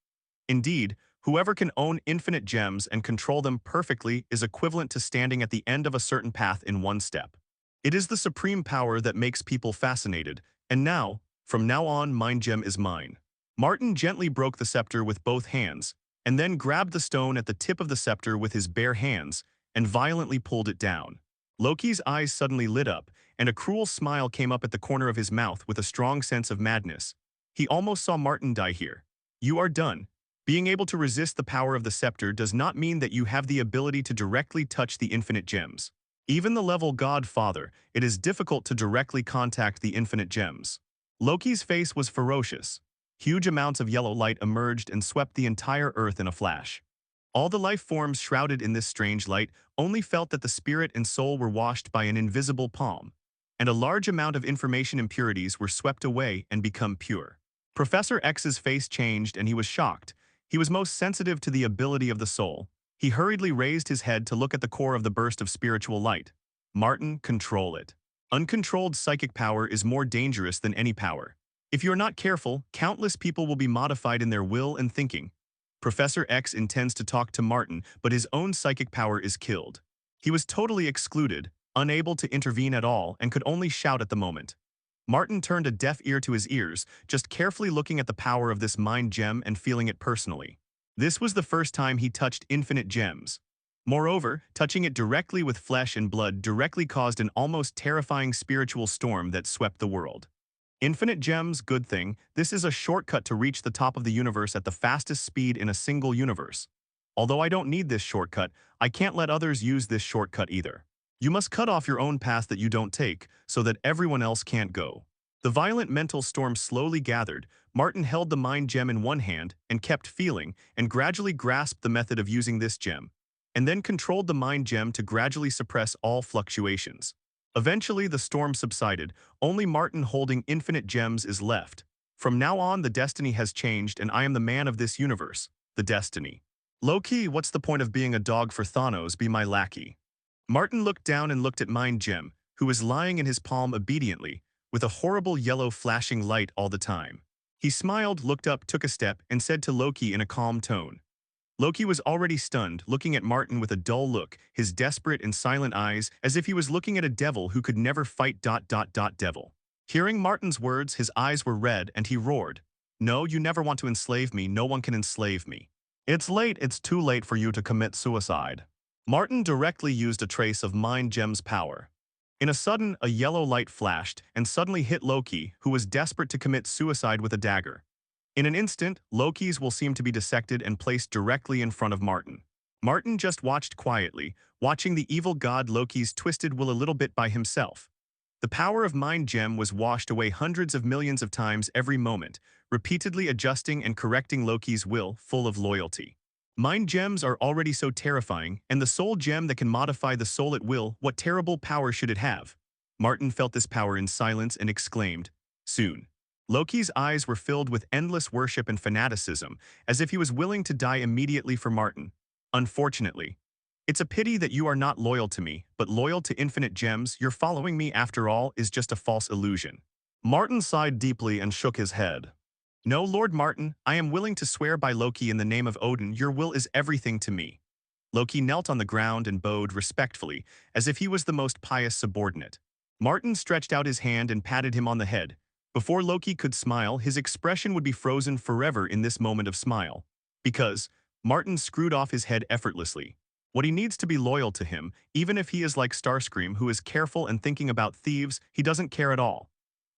Indeed, whoever can own infinite gems and control them perfectly is equivalent to standing at the end of a certain path in one step. It is the supreme power that makes people fascinated, and now, from now on, Mind Gem is mine. Martin gently broke the scepter with both hands, and then grabbed the stone at the tip of the scepter with his bare hands, and violently pulled it down. Loki's eyes suddenly lit up, and a cruel smile came up at the corner of his mouth with a strong sense of madness. He almost saw Martin die here. You are done. Being able to resist the power of the scepter does not mean that you have the ability to directly touch the infinite gems. Even the level God Father, it is difficult to directly contact the infinite gems. Loki's face was ferocious. Huge amounts of yellow light emerged and swept the entire earth in a flash. All the life forms shrouded in this strange light only felt that the spirit and soul were washed by an invisible palm, and a large amount of information impurities were swept away and become pure. Professor X's face changed and he was shocked. He was most sensitive to the ability of the soul. He hurriedly raised his head to look at the core of the burst of spiritual light. Martin, control it. Uncontrolled psychic power is more dangerous than any power. If you are not careful, countless people will be modified in their will and thinking. Professor X intends to talk to Martin, but his own psychic power is killed. He was totally excluded, unable to intervene at all, and could only shout at the moment. Martin turned a deaf ear to his ears, just carefully looking at the power of this mind gem and feeling it personally. This was the first time he touched infinite gems. Moreover, touching it directly with flesh and blood directly caused an almost terrifying spiritual storm that swept the world. Infinite gems, good thing, this is a shortcut to reach the top of the universe at the fastest speed in a single universe. Although I don't need this shortcut, I can't let others use this shortcut either. You must cut off your own path that you don't take, so that everyone else can't go. The violent mental storm slowly gathered. Martin held the mind gem in one hand and kept feeling, and gradually grasped the method of using this gem, and then controlled the mind gem to gradually suppress all fluctuations. Eventually, the storm subsided. Only Martin holding infinite gems is left. From now on, the destiny has changed, and I am the man of this universe. The destiny. Low-key, what's the point of being a dog for Thanos? Be my lackey. Martin looked down and looked at Mind Gem, who was lying in his palm obediently, with a horrible yellow flashing light all the time. He smiled, looked up, took a step, and said to Loki in a calm tone. Loki was already stunned, looking at Martin with a dull look, his desperate and silent eyes as if he was looking at a devil who could never fight. Devil. Hearing Martin's words, his eyes were red and he roared. No, you never want to enslave me. No one can enslave me. It's late. It's too late for you to commit suicide. Martin directly used a trace of Mind Gem's power. In a sudden, a yellow light flashed and suddenly hit Loki, who was desperate to commit suicide with a dagger. In an instant, Loki's will seemed to be dissected and placed directly in front of Martin. Martin just watched quietly, watching the evil god Loki's twisted will a little bit by himself. The power of Mind Gem was washed away hundreds of millions of times every moment, repeatedly adjusting and correcting Loki's will, full of loyalty. Mind Gems are already so terrifying, and the soul gem that can modify the soul at will, what terrible power should it have? Martin felt this power in silence and exclaimed, soon. Loki's eyes were filled with endless worship and fanaticism, as if he was willing to die immediately for Martin. Unfortunately, it's a pity that you are not loyal to me, but loyal to infinite gems. Your following me, after all, is just a false illusion. Martin sighed deeply and shook his head. No, Lord Martin, I am willing to swear by Loki in the name of Odin, your will is everything to me. Loki knelt on the ground and bowed respectfully, as if he was the most pious subordinate. Martin stretched out his hand and patted him on the head. Before Loki could smile, his expression would be frozen forever in this moment of smile. Because Martin screwed off his head effortlessly. What he needs to be loyal to him, even if he is like Starscream who is careful and thinking about thieves, he doesn't care at all.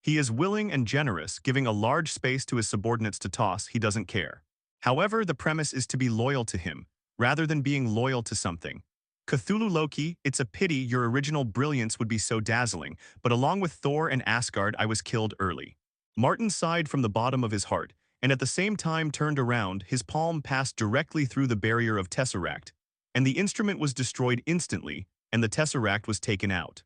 He is willing and generous, giving a large space to his subordinates to toss, he doesn't care. However, the premise is to be loyal to him, rather than being loyal to something. Cthulhu Loki, it's a pity your original brilliance would be so dazzling, but along with Thor and Asgard I was killed early. Martin sighed from the bottom of his heart, and at the same time turned around, his palm passed directly through the barrier of Tesseract, and the instrument was destroyed instantly, and the Tesseract was taken out.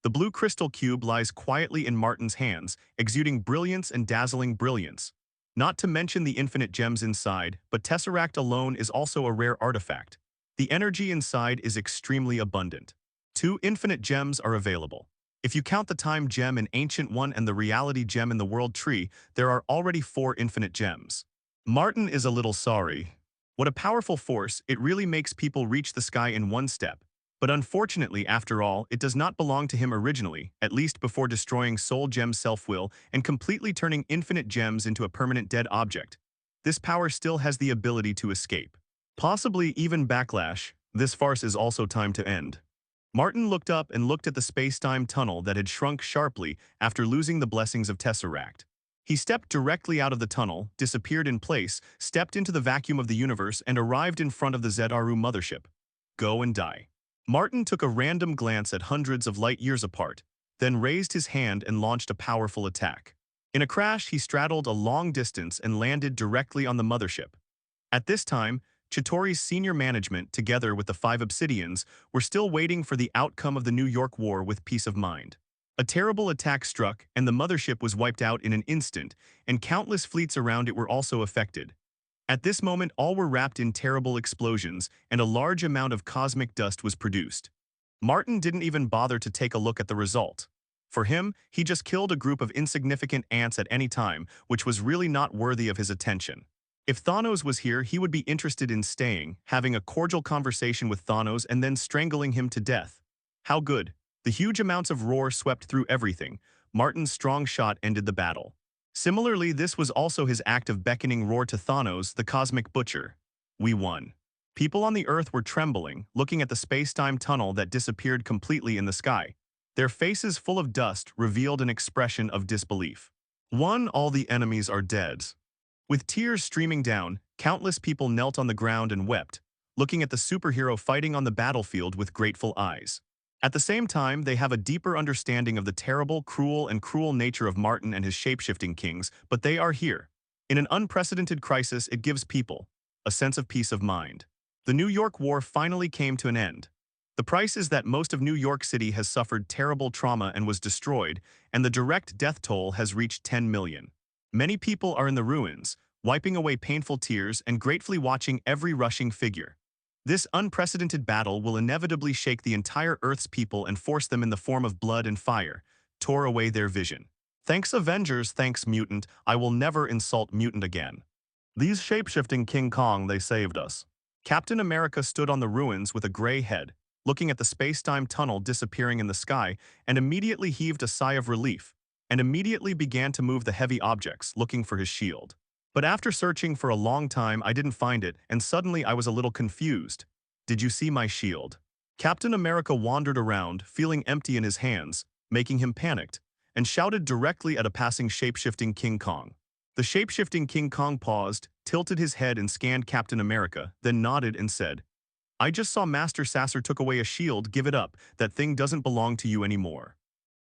The blue crystal cube lies quietly in Martin's hands, exuding brilliance and dazzling brilliance. Not to mention the infinite gems inside, but Tesseract alone is also a rare artifact. The energy inside is extremely abundant. 2 infinite gems are available. If you count the time gem and ancient one and the reality gem in the world tree, there are already 4 infinite gems. Martin is a little sorry. What a powerful force, it really makes people reach the sky in one step. But unfortunately, after all, it does not belong to him originally, at least before destroying Soul Gem's self-will and completely turning infinite gems into a permanent dead object. This power still has the ability to escape. Possibly even backlash. This farce is also time to end. Martin looked up and looked at the space-time tunnel that had shrunk sharply after losing the blessings of Tesseract. He stepped directly out of the tunnel, disappeared in place, stepped into the vacuum of the universe, and arrived in front of the Zru mothership. Go and die. Martin took a random glance at hundreds of light years apart, then raised his hand and launched a powerful attack. In a crash, he straddled a long distance and landed directly on the mothership. At this time, Chitauri's senior management, together with the 5 Obsidians, were still waiting for the outcome of the New York War with peace of mind. A terrible attack struck, and the mothership was wiped out in an instant, and countless fleets around it were also affected. At this moment, all were wrapped in terrible explosions, and a large amount of cosmic dust was produced. Martin didn't even bother to take a look at the result. For him, he just killed a group of insignificant ants at any time, which was really not worthy of his attention. If Thanos was here, he would be interested in staying, having a cordial conversation with Thanos and then strangling him to death. How good. The huge amounts of roar swept through everything. Martin's strong shot ended the battle. Similarly, this was also his act of beckoning roar to Thanos, the cosmic butcher. We won. People on the Earth were trembling, looking at the space-time tunnel that disappeared completely in the sky. Their faces full of dust revealed an expression of disbelief. One, all the enemies are dead. With tears streaming down, countless people knelt on the ground and wept, looking at the superhero fighting on the battlefield with grateful eyes. At the same time, they have a deeper understanding of the terrible, cruel nature of Martin and his shapeshifting kings, but they are here. In an unprecedented crisis, it gives people a sense of peace of mind. The New York War finally came to an end. The price is that most of New York City has suffered terrible trauma and was destroyed, and the direct death toll has reached 10 million. Many people are in the ruins, wiping away painful tears and gratefully watching every rushing figure. This unprecedented battle will inevitably shake the entire Earth's people and force them in the form of blood and fire, tore away their vision. Thanks Avengers, thanks Mutant, I will never insult Mutant again. These shape-shifting King Kong, they saved us. Captain America stood on the ruins with a gray head, looking at the space-time tunnel disappearing in the sky, and immediately heaved a sigh of relief, and immediately began to move the heavy objects, looking for his shield. But after searching for a long time, I didn't find it, and suddenly I was a little confused. Did you see my shield? Captain America wandered around, feeling empty in his hands, making him panicked, and shouted directly at a passing shape-shifting King Kong. The shape-shifting King Kong paused, tilted his head and scanned Captain America, then nodded and said, I just saw Master Sasser took away a shield, give it up, that thing doesn't belong to you anymore.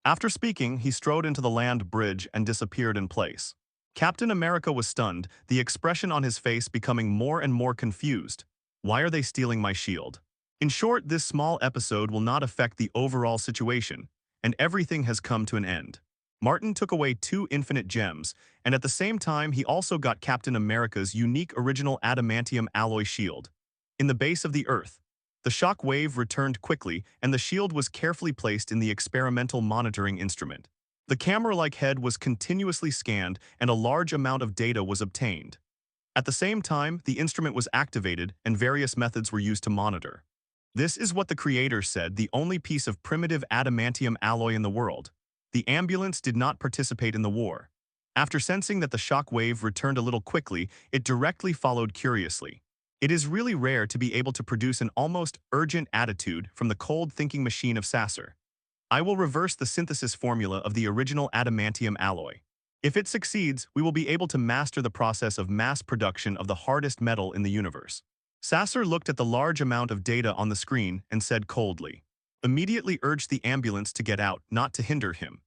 After speaking, he strode into the land bridge and disappeared in place. Captain America was stunned, the expression on his face becoming more and more confused. Why are they stealing my shield? In short, this small episode will not affect the overall situation, and everything has come to an end. Martin took away 2 infinite gems, and at the same time he also got Captain America's unique original adamantium alloy shield. In the base of the Earth, the shock wave returned quickly, and the shield was carefully placed in the experimental monitoring instrument. The camera-like head was continuously scanned, and a large amount of data was obtained. At the same time, the instrument was activated, and various methods were used to monitor. This is what the creator said, the only piece of primitive adamantium alloy in the world. The ambulance did not participate in the war. After sensing that the shock wave returned a little quickly, it directly followed curiously. It is really rare to be able to produce an almost urgent attitude from the cold thinking machine of Sasser. I will reverse the synthesis formula of the original adamantium alloy. If it succeeds, we will be able to master the process of mass production of the hardest metal in the universe. Sasser looked at the large amount of data on the screen and said coldly, immediately urged the ambulance to get out, not to hinder him.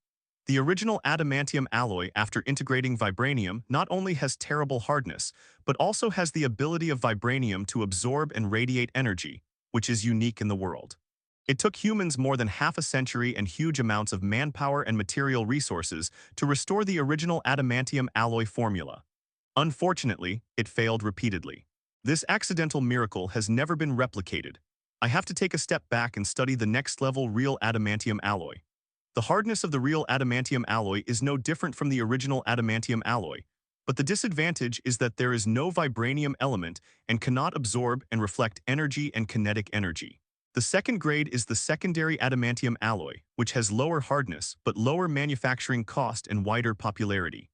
The original adamantium alloy, after integrating vibranium, not only has terrible hardness, but also has the ability of vibranium to absorb and radiate energy, which is unique in the world. It took humans more than half a century and huge amounts of manpower and material resources to restore the original adamantium alloy formula. Unfortunately, it failed repeatedly. This accidental miracle has never been replicated. I have to take a step back and study the next-level real adamantium alloy. The hardness of the real adamantium alloy is no different from the original adamantium alloy, but the disadvantage is that there is no vibranium element and cannot absorb and reflect energy and kinetic energy. The second grade is the secondary adamantium alloy, which has lower hardness but lower manufacturing cost and wider popularity.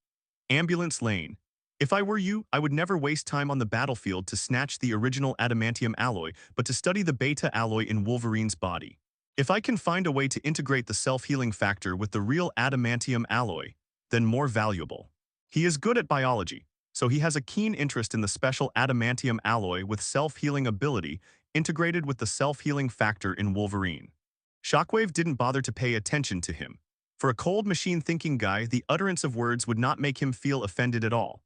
Ambulance Lane. If I were you, I would never waste time on the battlefield to snatch the original adamantium alloy, but to study the beta alloy in Wolverine's body. If I can find a way to integrate the self-healing factor with the real adamantium alloy, then more valuable. He is good at biology, so he has a keen interest in the special adamantium alloy with self-healing ability integrated with the self-healing factor in Wolverine. Shockwave didn't bother to pay attention to him. For a cold machine-thinking guy, the utterance of words would not make him feel offended at all.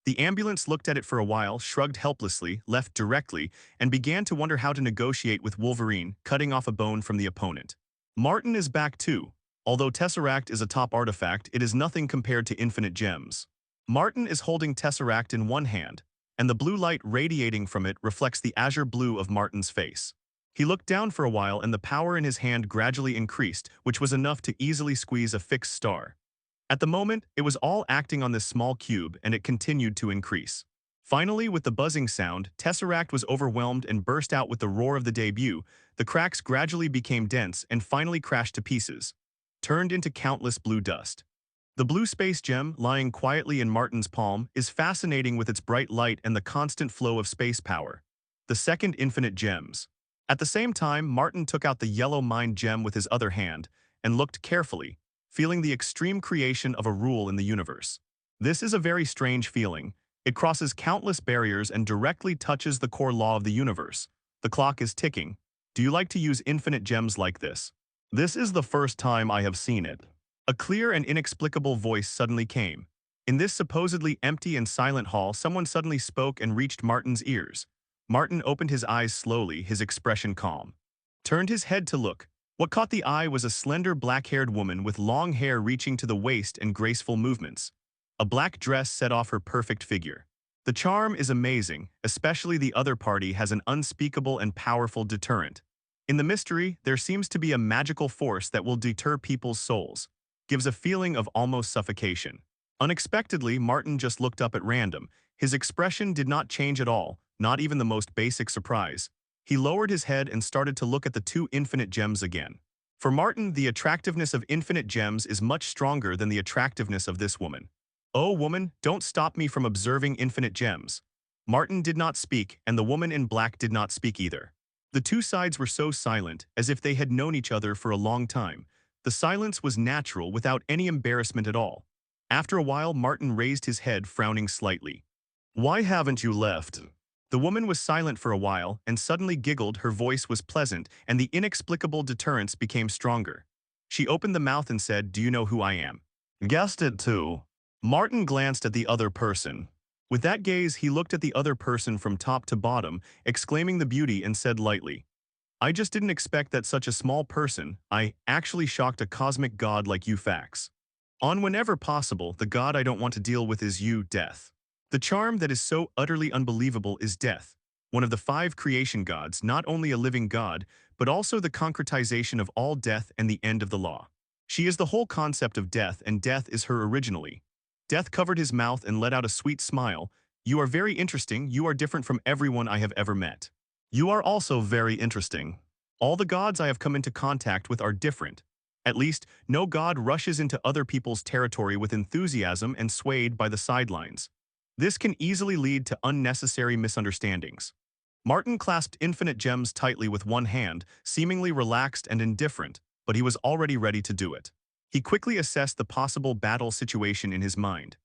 The ambulance looked at it for a while, shrugged helplessly, left directly, and began to wonder how to negotiate with Wolverine, cutting off a bone from the opponent. Martin is back too. Although Tesseract is a top artifact, it is nothing compared to infinite gems. Martin is holding Tesseract in one hand, and the blue light radiating from it reflects the azure blue of Martin's face. He looked down for a while and the power in his hand gradually increased, which was enough to easily squeeze a fixed star. At the moment, it was all acting on this small cube, and it continued to increase. Finally, with the buzzing sound, Tesseract was overwhelmed and burst out with the roar of the debut. The cracks gradually became dense and finally crashed to pieces, turned into countless blue dust. The blue space gem, lying quietly in Martin's palm, is fascinating with its bright light and the constant flow of space power. The second infinite gems. At the same time, Martin took out the yellow mind gem with his other hand and looked carefully, feeling the extreme creation of a rule in the universe. This is a very strange feeling. It crosses countless barriers and directly touches the core law of the universe. The clock is ticking. Do you like to use infinite gems like this? This is the first time I have seen it. A clear and inexplicable voice suddenly came. In this supposedly empty and silent hall, someone suddenly spoke and reached Martin's ears. Martin opened his eyes slowly, his expression calm. Turned his head to look. What caught the eye was a slender black-haired woman with long hair reaching to the waist and graceful movements. A black dress set off her perfect figure. The charm is amazing, especially the other party has an unspeakable and powerful deterrent. In the mystery, there seems to be a magical force that will deter people's souls. Gives a feeling of almost suffocation. Unexpectedly, Martin just looked up at random. His expression did not change at all, not even the most basic surprise. He lowered his head and started to look at the two infinite gems again. For Martin, the attractiveness of infinite gems is much stronger than the attractiveness of this woman. "Oh, woman, don't stop me from observing infinite gems." Martin did not speak, and the woman in black did not speak either. The two sides were so silent, as if they had known each other for a long time. The silence was natural without any embarrassment at all. After a while, Martin raised his head, frowning slightly. "Why haven't you left?" The woman was silent for a while and suddenly giggled. Her voice was pleasant, and the inexplicable deterrence became stronger. She opened the mouth and said, "Do you know who I am?" "Guessed it too." Martin glanced at the other person. With that gaze, he looked at the other person from top to bottom, exclaiming the beauty, and said lightly, "I just didn't expect that such a small person. I actually shocked a cosmic god like you facts. On whenever possible, the god I don't want to deal with is you, death. The charm that is so utterly unbelievable is death, one of the 5 creation gods, not only a living god, but also the concretization of all death and the end of the law. She is the whole concept of death, and death is her originally." Death covered his mouth and let out a sweet smile. "You are very interesting. You are different from everyone I have ever met." "You are also very interesting. All the gods I have come into contact with are different. At least, no god rushes into other people's territory with enthusiasm and swayed by the sidelines. This can easily lead to unnecessary misunderstandings." Martin clasped infinite gems tightly with one hand, seemingly relaxed and indifferent, but he was already ready to do it. He quickly assessed the possible battle situation in his mind.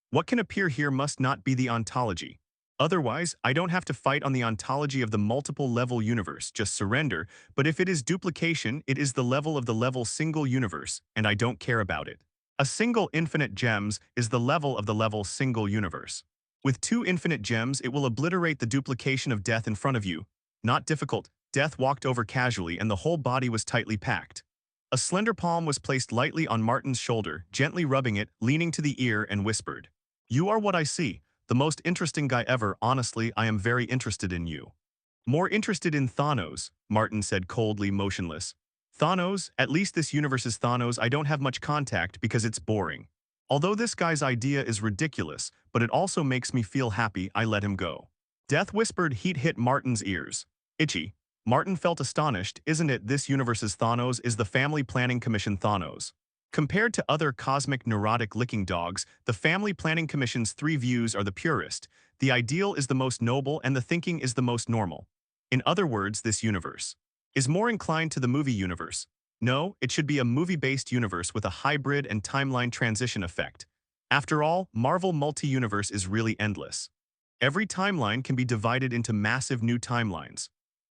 What can appear here must not be the ontology. Otherwise, I don't have to fight on the ontology of the multiple level universe, just surrender, but if it is duplication, it is the level single universe, and I don't care about it. A single infinite gems is the level single universe. With 2 infinite gems, it will obliterate the duplication of death in front of you. Not difficult. Death walked over casually and the whole body was tightly packed. A slender palm was placed lightly on Martin's shoulder, gently rubbing it, leaning to the ear, and whispered, "You are what I see. The most interesting guy ever. Honestly, I am very interested in you." "More interested in Thanos," Martin said coldly, motionless. "Thanos? At least this universe's Thanos. I don't have much contact because it's boring. Although this guy's idea is ridiculous, but it also makes me feel happy, I let him go." Death whispered. Heat hit Martin's ears. "Itchy." Martin felt astonished. "Isn't it? This universe's Thanos is the Family Planning Commission Thanos. Compared to other cosmic neurotic licking dogs, the Family Planning Commission's 3 views are the purest. The ideal is the most noble and the thinking is the most normal. In other words, this universe is more inclined to the movie universe. No, it should be a movie-based universe with a hybrid and timeline transition effect. After all, Marvel multi-universe is really endless. Every timeline can be divided into massive new timelines.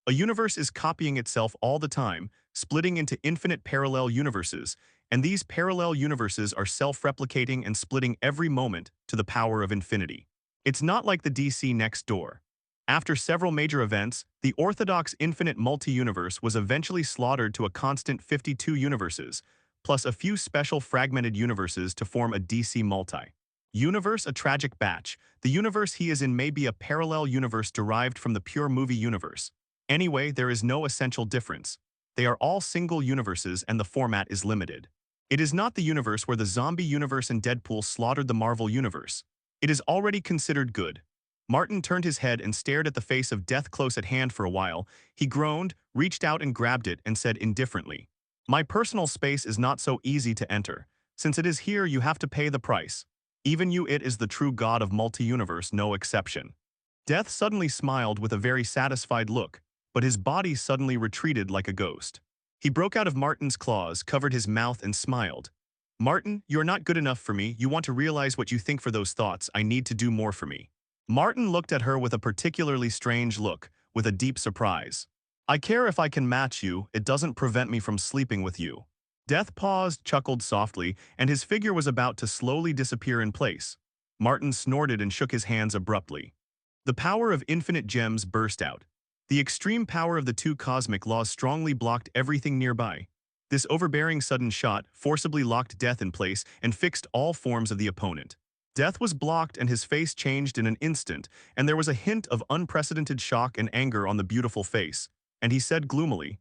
A universe is copying itself all the time, splitting into infinite parallel universes, and these parallel universes are self-replicating and splitting every moment to the power of infinity. It's not like the DC next door. After several major events, the orthodox infinite multi-universe was eventually slaughtered to a constant 52 universes, plus a few special fragmented universes to form a DC multi-universe, a tragic batch. The universe he is in may be a parallel universe derived from the pure movie universe. Anyway, there is no essential difference. They are all single universes and the format is limited. It is not the universe where the zombie universe and Deadpool slaughtered the Marvel universe. It is already considered good. Martin turned his head and stared at the face of death close at hand for a while. He groaned, reached out and grabbed it, and said indifferently, "My personal space is not so easy to enter. Since it is here, you have to pay the price. Even you, it is the true god of multi-universe, no exception." Death suddenly smiled with a very satisfied look, but his body suddenly retreated like a ghost. He broke out of Martin's claws, covered his mouth, and smiled. "Martin, you're not good enough for me. You want to realize what you think for those thoughts. I need to do more for me." Martin looked at her with a particularly strange look, with a deep surprise. "I care if I can match you. It doesn't prevent me from sleeping with you." Death paused, chuckled softly, and his figure was about to slowly disappear in place. Martin snorted and shook his hands abruptly. The power of infinite gems burst out. The extreme power of the 2 cosmic laws strongly blocked everything nearby. This overbearing sudden shot forcibly locked death in place and fixed all forms of the opponent. Death was blocked and his face changed in an instant, and there was a hint of unprecedented shock and anger on the beautiful face. And he said gloomily,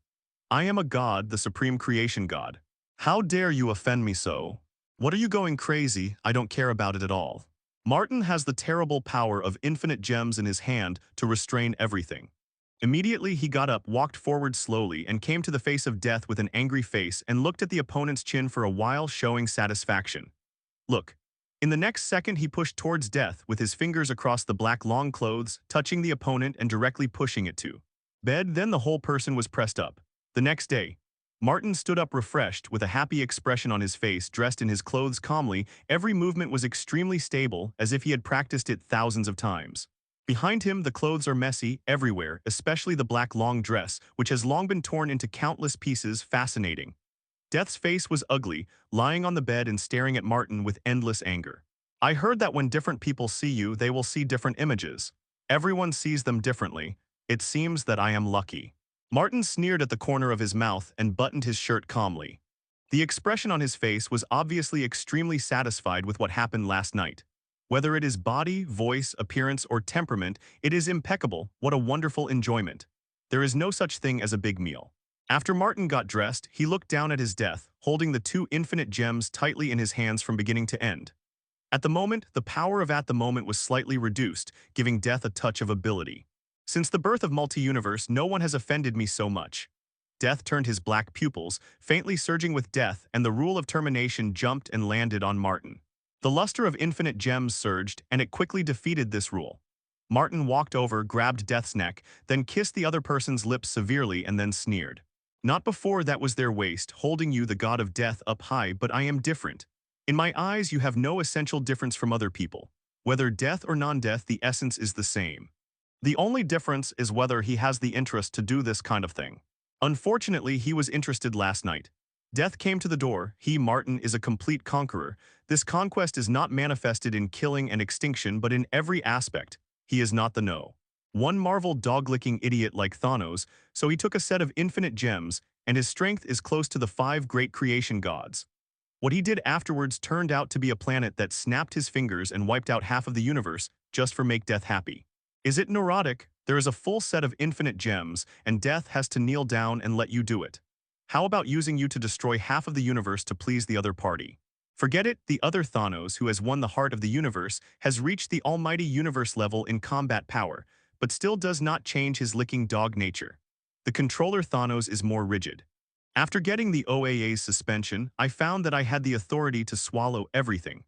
I am a god, the supreme creation god. How dare you offend me so? What are you going crazy? I don't care about it at all. Martin has the terrible power of infinite gems in his hand to restrain everything. Immediately he got up, walked forward slowly, and came to the face of Death with an angry face and looked at the opponent's chin for a while, showing satisfaction. Look. In the next second he pushed towards Death with his fingers across the black long clothes, touching the opponent and directly pushing it to bed. Then the whole person was pressed up. The next day, Martin stood up refreshed with a happy expression on his face, dressed in his clothes calmly. Every movement was extremely stable, as if he had practiced it thousands of times. Behind him, the clothes are messy everywhere, especially the black long dress, which has long been torn into countless pieces. Fascinating. Death's face was ugly, lying on the bed and staring at Martin with endless anger. I heard that when different people see you, they will see different images. Everyone sees them differently. It seems that I am lucky. Martin sneered at the corner of his mouth and buttoned his shirt calmly. The expression on his face was obviously extremely satisfied with what happened last night. Whether it is body, voice, appearance, or temperament, it is impeccable. What a wonderful enjoyment. There is no such thing as a big meal. After Martin got dressed, he looked down at his Death, holding the two infinite gems tightly in his hands from beginning to end. At the moment, the power of at the moment was slightly reduced, giving Death a touch of ability. Since the birth of multi-universe, no one has offended me so much. Death turned his black pupils, faintly surging with death, and the rule of termination jumped and landed on Martin. The luster of infinite gems surged, and it quickly defeated this rule. Martin walked over, grabbed Death's neck, then kissed the other person's lips severely and then sneered. Not before that was their waist, holding you, the god of death, up high, but I am different. In my eyes, you have no essential difference from other people. Whether death or non-death, the essence is the same. The only difference is whether he has the interest to do this kind of thing. Unfortunately, he was interested last night. Death came to the door. He, Martin, is a complete conqueror. This conquest is not manifested in killing and extinction, but in every aspect. He is not the no. One Marvel dog-licking idiot like Thanos, so he took a set of infinite gems, and his strength is close to the 5 great creation gods. What he did afterwards turned out to be a planet that snapped his fingers and wiped out half of the universe just for make Death happy. Is it neurotic? There is a full set of infinite gems, and Death has to kneel down and let you do it. How about using you to destroy half of the universe to please the other party? Forget it, the other Thanos, who has won the heart of the universe, has reached the almighty universe level in combat power, but still does not change his licking dog nature. The controller Thanos is more rigid. After getting the OAA's suspension, I found that I had the authority to swallow everything.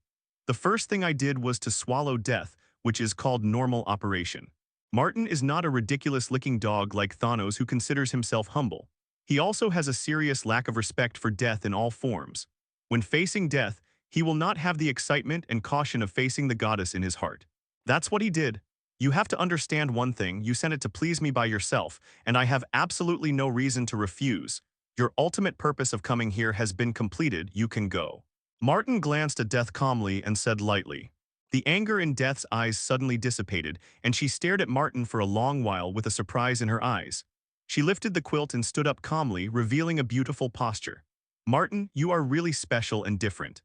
The first thing I did was to swallow Death, which is called normal operation. Martin is not a ridiculous licking dog like Thanos who considers himself humble. He also has a serious lack of respect for death in all forms. When facing death, he will not have the excitement and caution of facing the goddess in his heart. That's what he did. You have to understand one thing, you sent it to please me by yourself, and I have absolutely no reason to refuse. Your ultimate purpose of coming here has been completed, you can go. Martin glanced at Death calmly and said lightly. The anger in Death's eyes suddenly dissipated, and she stared at Martin for a long while with a surprise in her eyes. She lifted the quilt and stood up calmly, revealing a beautiful posture. Martin, you are really special and different.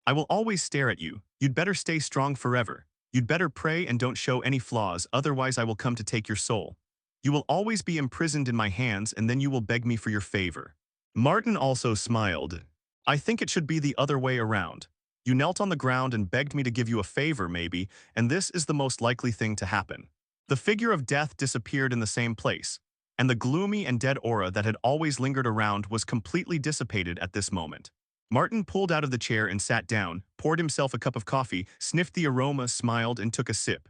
I will always stare at you. You'd better stay strong forever. You'd better pray and don't show any flaws, otherwise I will come to take your soul. You will always be imprisoned in my hands, and then you will beg me for your favor. Martin also smiled. I think it should be the other way around. You knelt on the ground and begged me to give you a favor, maybe, and this is the most likely thing to happen. The figure of Death disappeared in the same place, and the gloomy and dead aura that had always lingered around was completely dissipated at this moment. Martin pulled out of the chair and sat down, poured himself a cup of coffee, sniffed the aroma, smiled, and took a sip.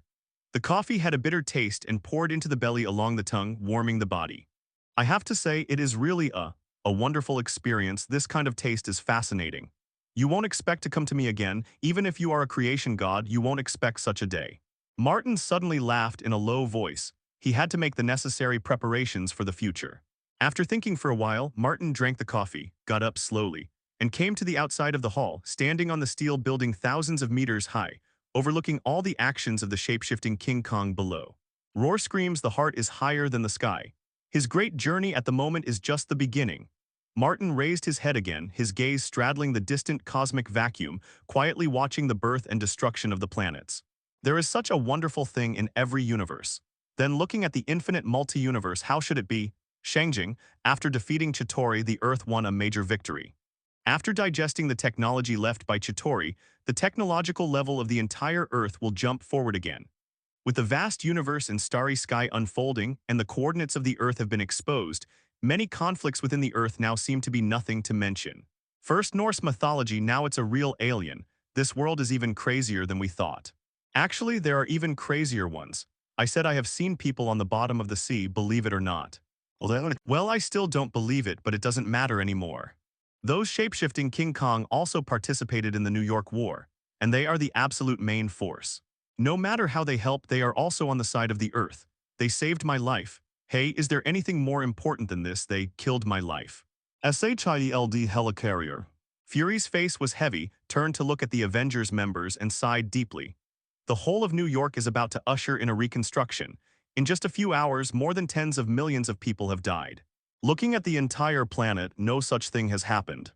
The coffee had a bitter taste and poured into the belly along the tongue, warming the body. I have to say, it is really a wonderful experience. This kind of taste is fascinating. You won't expect to come to me again, even if you are a creation god, you won't expect such a day. Martin suddenly laughed in a low voice. He had to make the necessary preparations for the future. After thinking for a while, Martin drank the coffee, got up slowly, and came to the outside of the hall, standing on the steel building thousands of meters high, overlooking all the actions of the shape-shifting King Kong below. Roar screams the heart is higher than the sky. His great journey at the moment is just the beginning. Martin raised his head again, his gaze straddling the distant cosmic vacuum, quietly watching the birth and destruction of the planets. There is such a wonderful thing in every universe. Then looking at the infinite multi-universe, how should it be? Shangjing, after defeating Chitauri, the Earth won a major victory. After digesting the technology left by Chitauri, the technological level of the entire Earth will jump forward again. With the vast universe and starry sky unfolding and the coordinates of the Earth have been exposed, many conflicts within the Earth now seem to be nothing to mention. First Norse mythology, now it's a real alien. This world is even crazier than we thought. Actually, there are even crazier ones. I said I have seen people on the bottom of the sea, believe it or not. Well, I still don't believe it, but it doesn't matter anymore. Those shapeshifting King Kong also participated in the New York War, and they are the absolute main force. No matter how they help, they are also on the side of the Earth. They saved my life. Hey, is there anything more important than this? They killed my life. S.H.I.E.L.D. helicarrier. Fury's face was heavy, turned to look at the Avengers members and sighed deeply. The whole of New York is about to usher in a reconstruction. In just a few hours, more than tens of millions of people have died. Looking at the entire planet, no such thing has happened.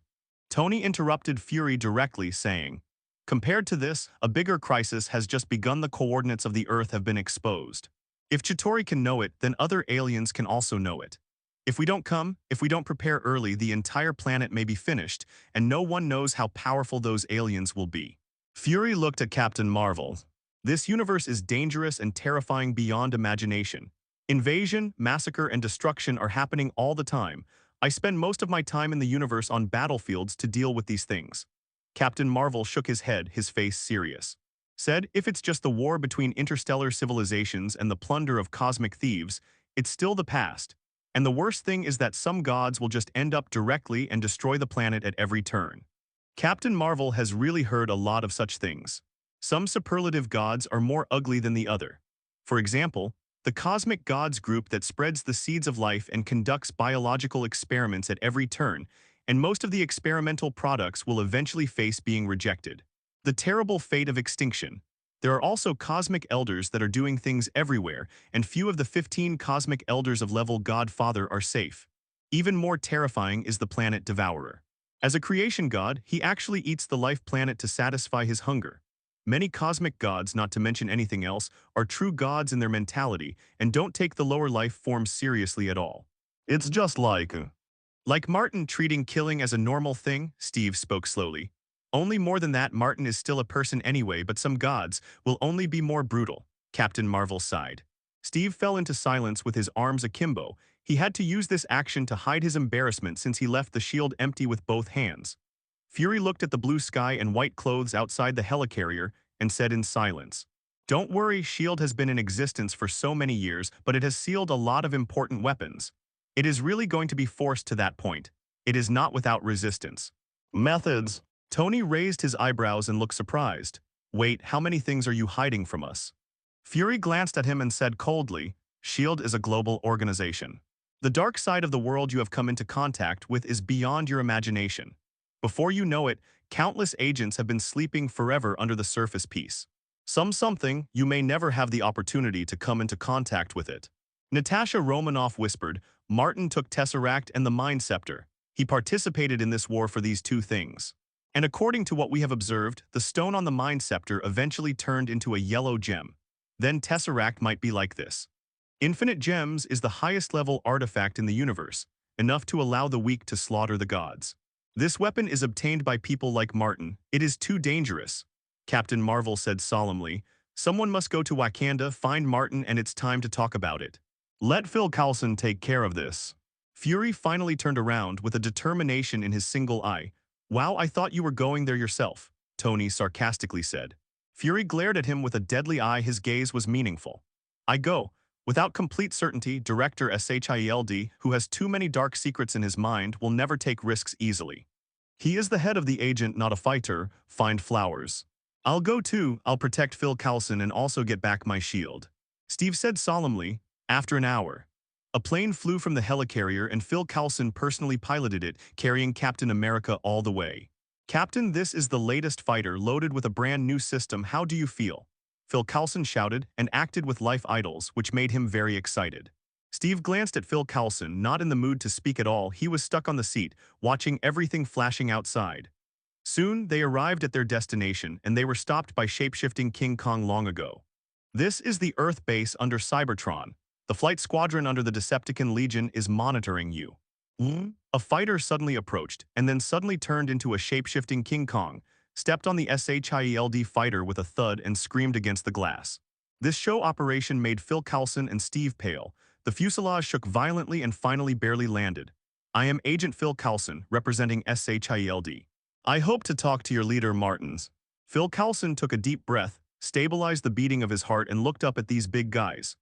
Tony interrupted Fury directly, saying, compared to this, a bigger crisis has just begun. The coordinates of the Earth have been exposed. If Chitauri can know it, then other aliens can also know it. If we don't prepare early, the entire planet may be finished, and no one knows how powerful those aliens will be. Fury looked at Captain Marvel. This universe is dangerous and terrifying beyond imagination. Invasion, massacre, and destruction are happening all the time. I spend most of my time in the universe on battlefields to deal with these things. Captain Marvel shook his head, his face serious. Said, if it's just the war between interstellar civilizations and the plunder of cosmic thieves, it's still the past. And the worst thing is that some gods will just end up directly and destroy the planet at every turn. Captain Marvel has really heard a lot of such things. Some superlative gods are more ugly than the other. For example, the cosmic gods group that spreads the seeds of life and conducts biological experiments at every turn, and most of the experimental products will eventually face being rejected. The terrible fate of extinction. There are also cosmic elders that are doing things everywhere, and few of the 15 cosmic elders of level Godfather are safe. Even more terrifying is the planet devourer. As a creation god, he actually eats the life planet to satisfy his hunger. Many cosmic gods, not to mention anything else, are true gods in their mentality and don't take the lower life forms seriously at all. It's just like Martin treating killing as a normal thing, Steve spoke slowly. Only more than that, Martin is still a person anyway, but some gods will only be more brutal, Captain Marvel sighed. Steve fell into silence with his arms akimbo. He had to use this action to hide his embarrassment since he left the shield empty with both hands. Fury looked at the blue sky and white clothes outside the helicarrier and said in silence, don't worry, S.H.I.E.L.D. has been in existence for so many years, but it has sealed a lot of important weapons. It is really going to be forced to that point. It is not without resistance. Methods. Tony raised his eyebrows and looked surprised. Wait, how many things are you hiding from us? Fury glanced at him and said coldly, S.H.I.E.L.D. is a global organization. The dark side of the world you have come into contact with is beyond your imagination. Before you know it, countless agents have been sleeping forever under the surface piece. Something, you may never have the opportunity to come into contact with it. Natasha Romanoff whispered, Martin took Tesseract and the Mind Scepter. He participated in this war for these two things. And according to what we have observed, the stone on the Mind Scepter eventually turned into a yellow gem. Then Tesseract might be like this. Infinite Gems is the highest level artifact in the universe, enough to allow the weak to slaughter the gods. This weapon is obtained by people like Martin. It is too dangerous. Captain Marvel said solemnly, someone must go to Wakanda, find Martin, and it's time to talk about it. Let Phil Coulson take care of this. Fury finally turned around with a determination in his single eye. Wow, I thought you were going there yourself, Tony sarcastically said. Fury glared at him with a deadly eye. His gaze was meaningful. I go. Without complete certainty, Director S.H.I.E.L.D., who has too many dark secrets in his mind, will never take risks easily. He is the head of the agent, not a fighter. Find flowers. I'll go too. I'll protect Phil Coulson and also get back my shield. Steve said solemnly. After an hour, a plane flew from the helicarrier and Phil Coulson personally piloted it, carrying Captain America all the way. Captain, this is the latest fighter loaded with a brand new system. How do you feel? Phil Coulson shouted and acted with life idols, which made him very excited. Steve glanced at Phil Coulson, not in the mood to speak at all. He was stuck on the seat, watching everything flashing outside. Soon, they arrived at their destination, and they were stopped by shape-shifting King Kong long ago. This is the Earth base under Cybertron. The flight squadron under the Decepticon Legion is monitoring you. A fighter suddenly approached, and then suddenly turned into a shape-shifting King Kong, stepped on the S.H.I.E.L.D. fighter with a thud and screamed against the glass. This show operation made Phil Coulson and Steve pale. The fuselage shook violently and finally barely landed. I am Agent Phil Coulson, representing S.H.I.E.L.D. I hope to talk to your leader, Martins. Phil Coulson took a deep breath, stabilized the beating of his heart, and looked up at these big guys.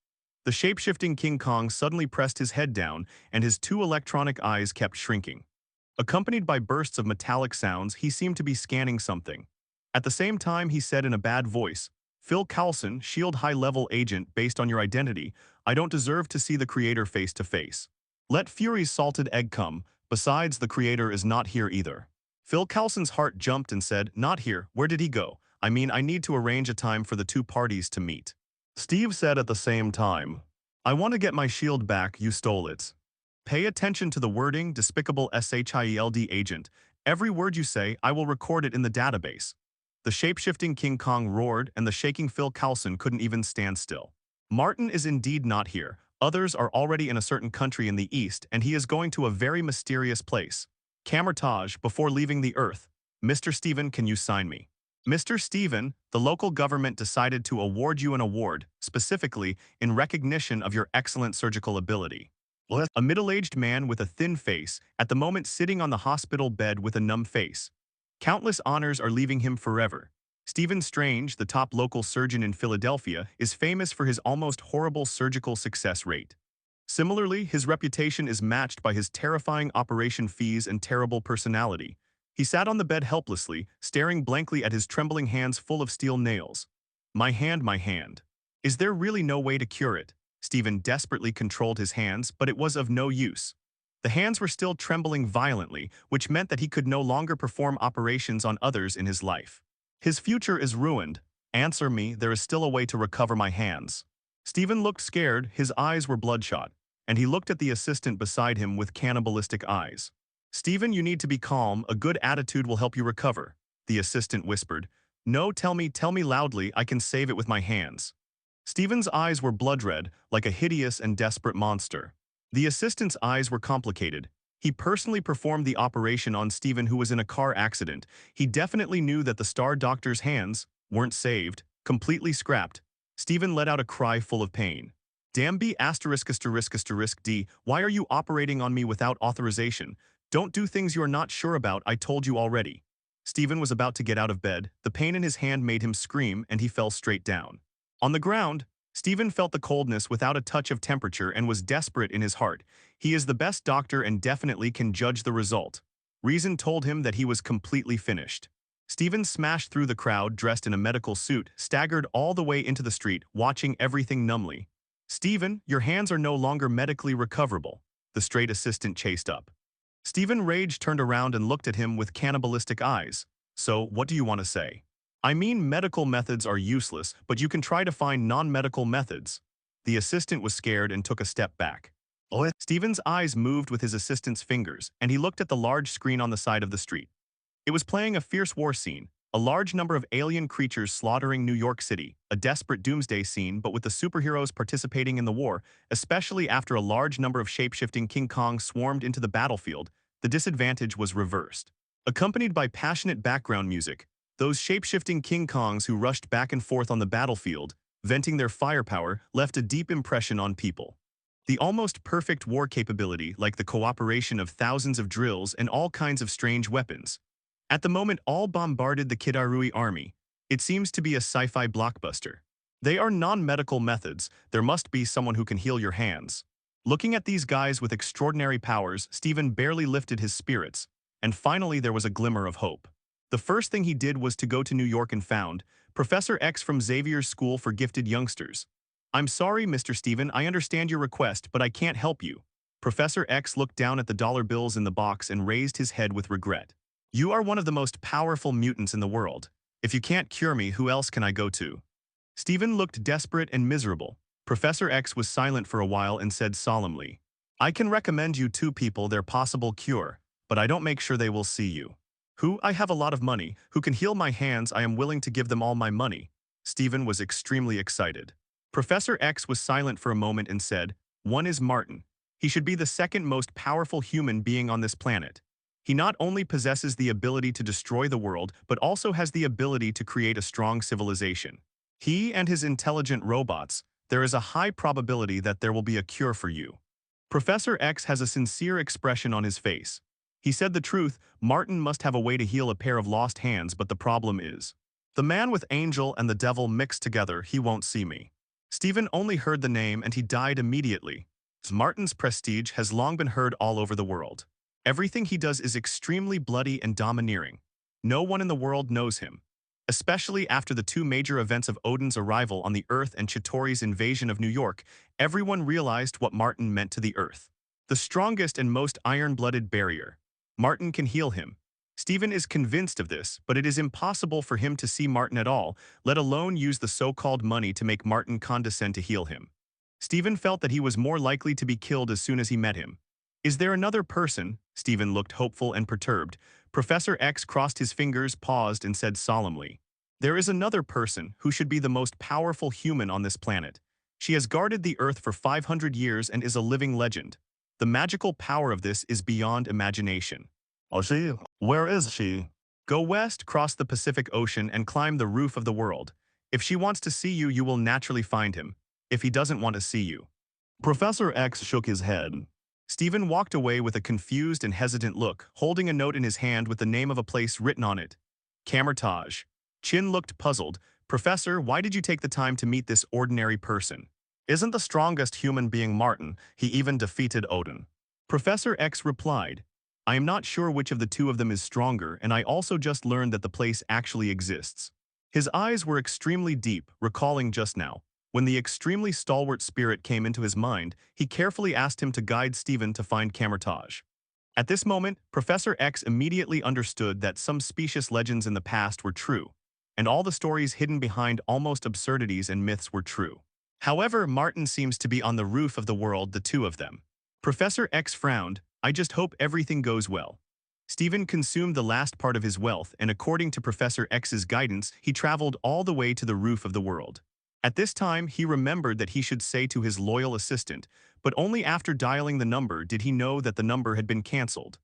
The shape-shifting King Kong suddenly pressed his head down, and his two electronic eyes kept shrinking. Accompanied by bursts of metallic sounds, he seemed to be scanning something. At the same time, he said in a bad voice, Phil Coulson, S.H.I.E.L.D. high-level agent based on your identity, I don't deserve to see the Creator face to face. Let Fury's salted egg come, besides the Creator is not here either. Phil Coulson's heart jumped and said, not here, where did he go? I mean, I need to arrange a time for the two parties to meet. Steve said at the same time, I want to get my shield back, you stole it. Pay attention to the wording, despicable S.H.I.E.L.D. agent. Every word you say, I will record it in the database. The shape-shifting King Kong roared, and the shaking Phil Coulson couldn't even stand still. Martin is indeed not here. Others are already in a certain country in the east, and he is going to a very mysterious place. Camertage, before leaving the Earth. Mr. Steven, can you sign me? Mr. Steven, the local government decided to award you an award, specifically in recognition of your excellent surgical ability. A middle-aged man with a thin face, at the moment sitting on the hospital bed with a numb face. Countless honors are leaving him forever. Stephen Strange, the top local surgeon in Philadelphia, is famous for his almost horrible surgical success rate. Similarly, his reputation is matched by his terrifying operation fees and terrible personality. He sat on the bed helplessly, staring blankly at his trembling hands full of steel nails. My hand, my hand. Is there really no way to cure it? Stephen desperately controlled his hands, but it was of no use. The hands were still trembling violently, which meant that he could no longer perform operations on others in his life. His future is ruined. Answer me, there is still a way to recover my hands. Stephen looked scared, his eyes were bloodshot, and he looked at the assistant beside him with cannibalistic eyes. Stephen, you need to be calm, a good attitude will help you recover, the assistant whispered. No, tell me loudly, I can save it with my hands. Stephen's eyes were blood-red, like a hideous and desperate monster. The assistant's eyes were complicated. He personally performed the operation on Stephen, who was in a car accident. He definitely knew that the Star Doctor's hands weren't saved, completely scrapped. Stephen let out a cry full of pain. Damn B*********, D, why are you operating on me without authorization? Don't do things you are not sure about, I told you already. Stephen was about to get out of bed. The pain in his hand made him scream, and he fell straight down. On the ground, Stephen felt the coldness without a touch of temperature and was desperate in his heart. He is the best doctor and definitely can judge the result. Reason told him that he was completely finished. Stephen smashed through the crowd dressed in a medical suit, staggered all the way into the street, watching everything numbly. Stephen, your hands are no longer medically recoverable, the straight assistant chased up. Stephen Rage turned around and looked at him with cannibalistic eyes. So, what do you want to say? I mean, medical methods are useless, but you can try to find non-medical methods. The assistant was scared and took a step back. Stephen's eyes moved with his assistant's fingers, and he looked at the large screen on the side of the street. It was playing a fierce war scene, a large number of alien creatures slaughtering New York City, a desperate doomsday scene but with the superheroes participating in the war, especially after a large number of shape-shifting King Kong swarmed into the battlefield, the disadvantage was reversed. Accompanied by passionate background music, those shape-shifting King Kongs who rushed back and forth on the battlefield, venting their firepower, left a deep impression on people. The almost perfect war capability, like the cooperation of thousands of drills and all kinds of strange weapons. At the moment, all bombarded the Kidarui army. It seems to be a sci-fi blockbuster. They are non-medical methods. There must be someone who can heal your hands. Looking at these guys with extraordinary powers, Stephen barely lifted his spirits, and finally there was a glimmer of hope. The first thing he did was to go to New York and found Professor X from Xavier's School for Gifted Youngsters. I'm sorry, Mr. Steven, I understand your request, but I can't help you. Professor X looked down at the dollar bills in the box and raised his head with regret. You are one of the most powerful mutants in the world. If you can't cure me, who else can I go to? Steven looked desperate and miserable. Professor X was silent for a while and said solemnly, I can recommend you two people their possible cure, but I don't make sure they will see you. Who? I have a lot of money. Who can heal my hands? I am willing to give them all my money. Stephen was extremely excited. Professor X was silent for a moment and said, one is Martin. He should be the second most powerful human being on this planet. He not only possesses the ability to destroy the world, but also has the ability to create a strong civilization. He and his intelligent robots, there is a high probability that there will be a cure for you. Professor X has a sincere expression on his face. He said the truth, Martin must have a way to heal a pair of lost hands, but the problem is, the man with angel and the devil mixed together, he won't see me. Stephen only heard the name and he died immediately. Martin's prestige has long been heard all over the world. Everything he does is extremely bloody and domineering. No one in the world knows him. Especially after the two major events of Odin's arrival on the Earth and Chitauri's invasion of New York, everyone realized what Martin meant to the Earth. The strongest and most iron-blooded barrier. Martin can heal him. Stephen is convinced of this, but it is impossible for him to see Martin at all, let alone use the so-called money to make Martin condescend to heal him. Stephen felt that he was more likely to be killed as soon as he met him. Is there another person? Stephen looked hopeful and perturbed. Professor X crossed his fingers, paused, and said solemnly, there is another person who should be the most powerful human on this planet. She has guarded the Earth for 500 years and is a living legend. The magical power of this is beyond imagination. Oh, she? Where is she? Go west, cross the Pacific Ocean, and climb the roof of the world. If she wants to see you, you will naturally find him. If he doesn't want to see you. Professor X shook his head. Stephen walked away with a confused and hesitant look, holding a note in his hand with the name of a place written on it. Camertage. Chin looked puzzled. Professor, why did you take the time to meet this ordinary person? Isn't the strongest human being Martin? He even defeated Odin. Professor X replied, I am not sure which of the two of them is stronger, and I also just learned that the place actually exists. His eyes were extremely deep, recalling just now. When the extremely stalwart spirit came into his mind, he carefully asked him to guide Stephen to find Camertage. At this moment, Professor X immediately understood that some specious legends in the past were true, and all the stories hidden behind almost absurdities and myths were true. However, Martin seems to be on the roof of the world, the two of them. Professor X frowned. I just hope everything goes well. Stephen consumed the last part of his wealth, and according to Professor X's guidance, he traveled all the way to the roof of the world. At this time, he remembered that he should say to his loyal assistant, but only after dialing the number did he know that the number had been cancelled.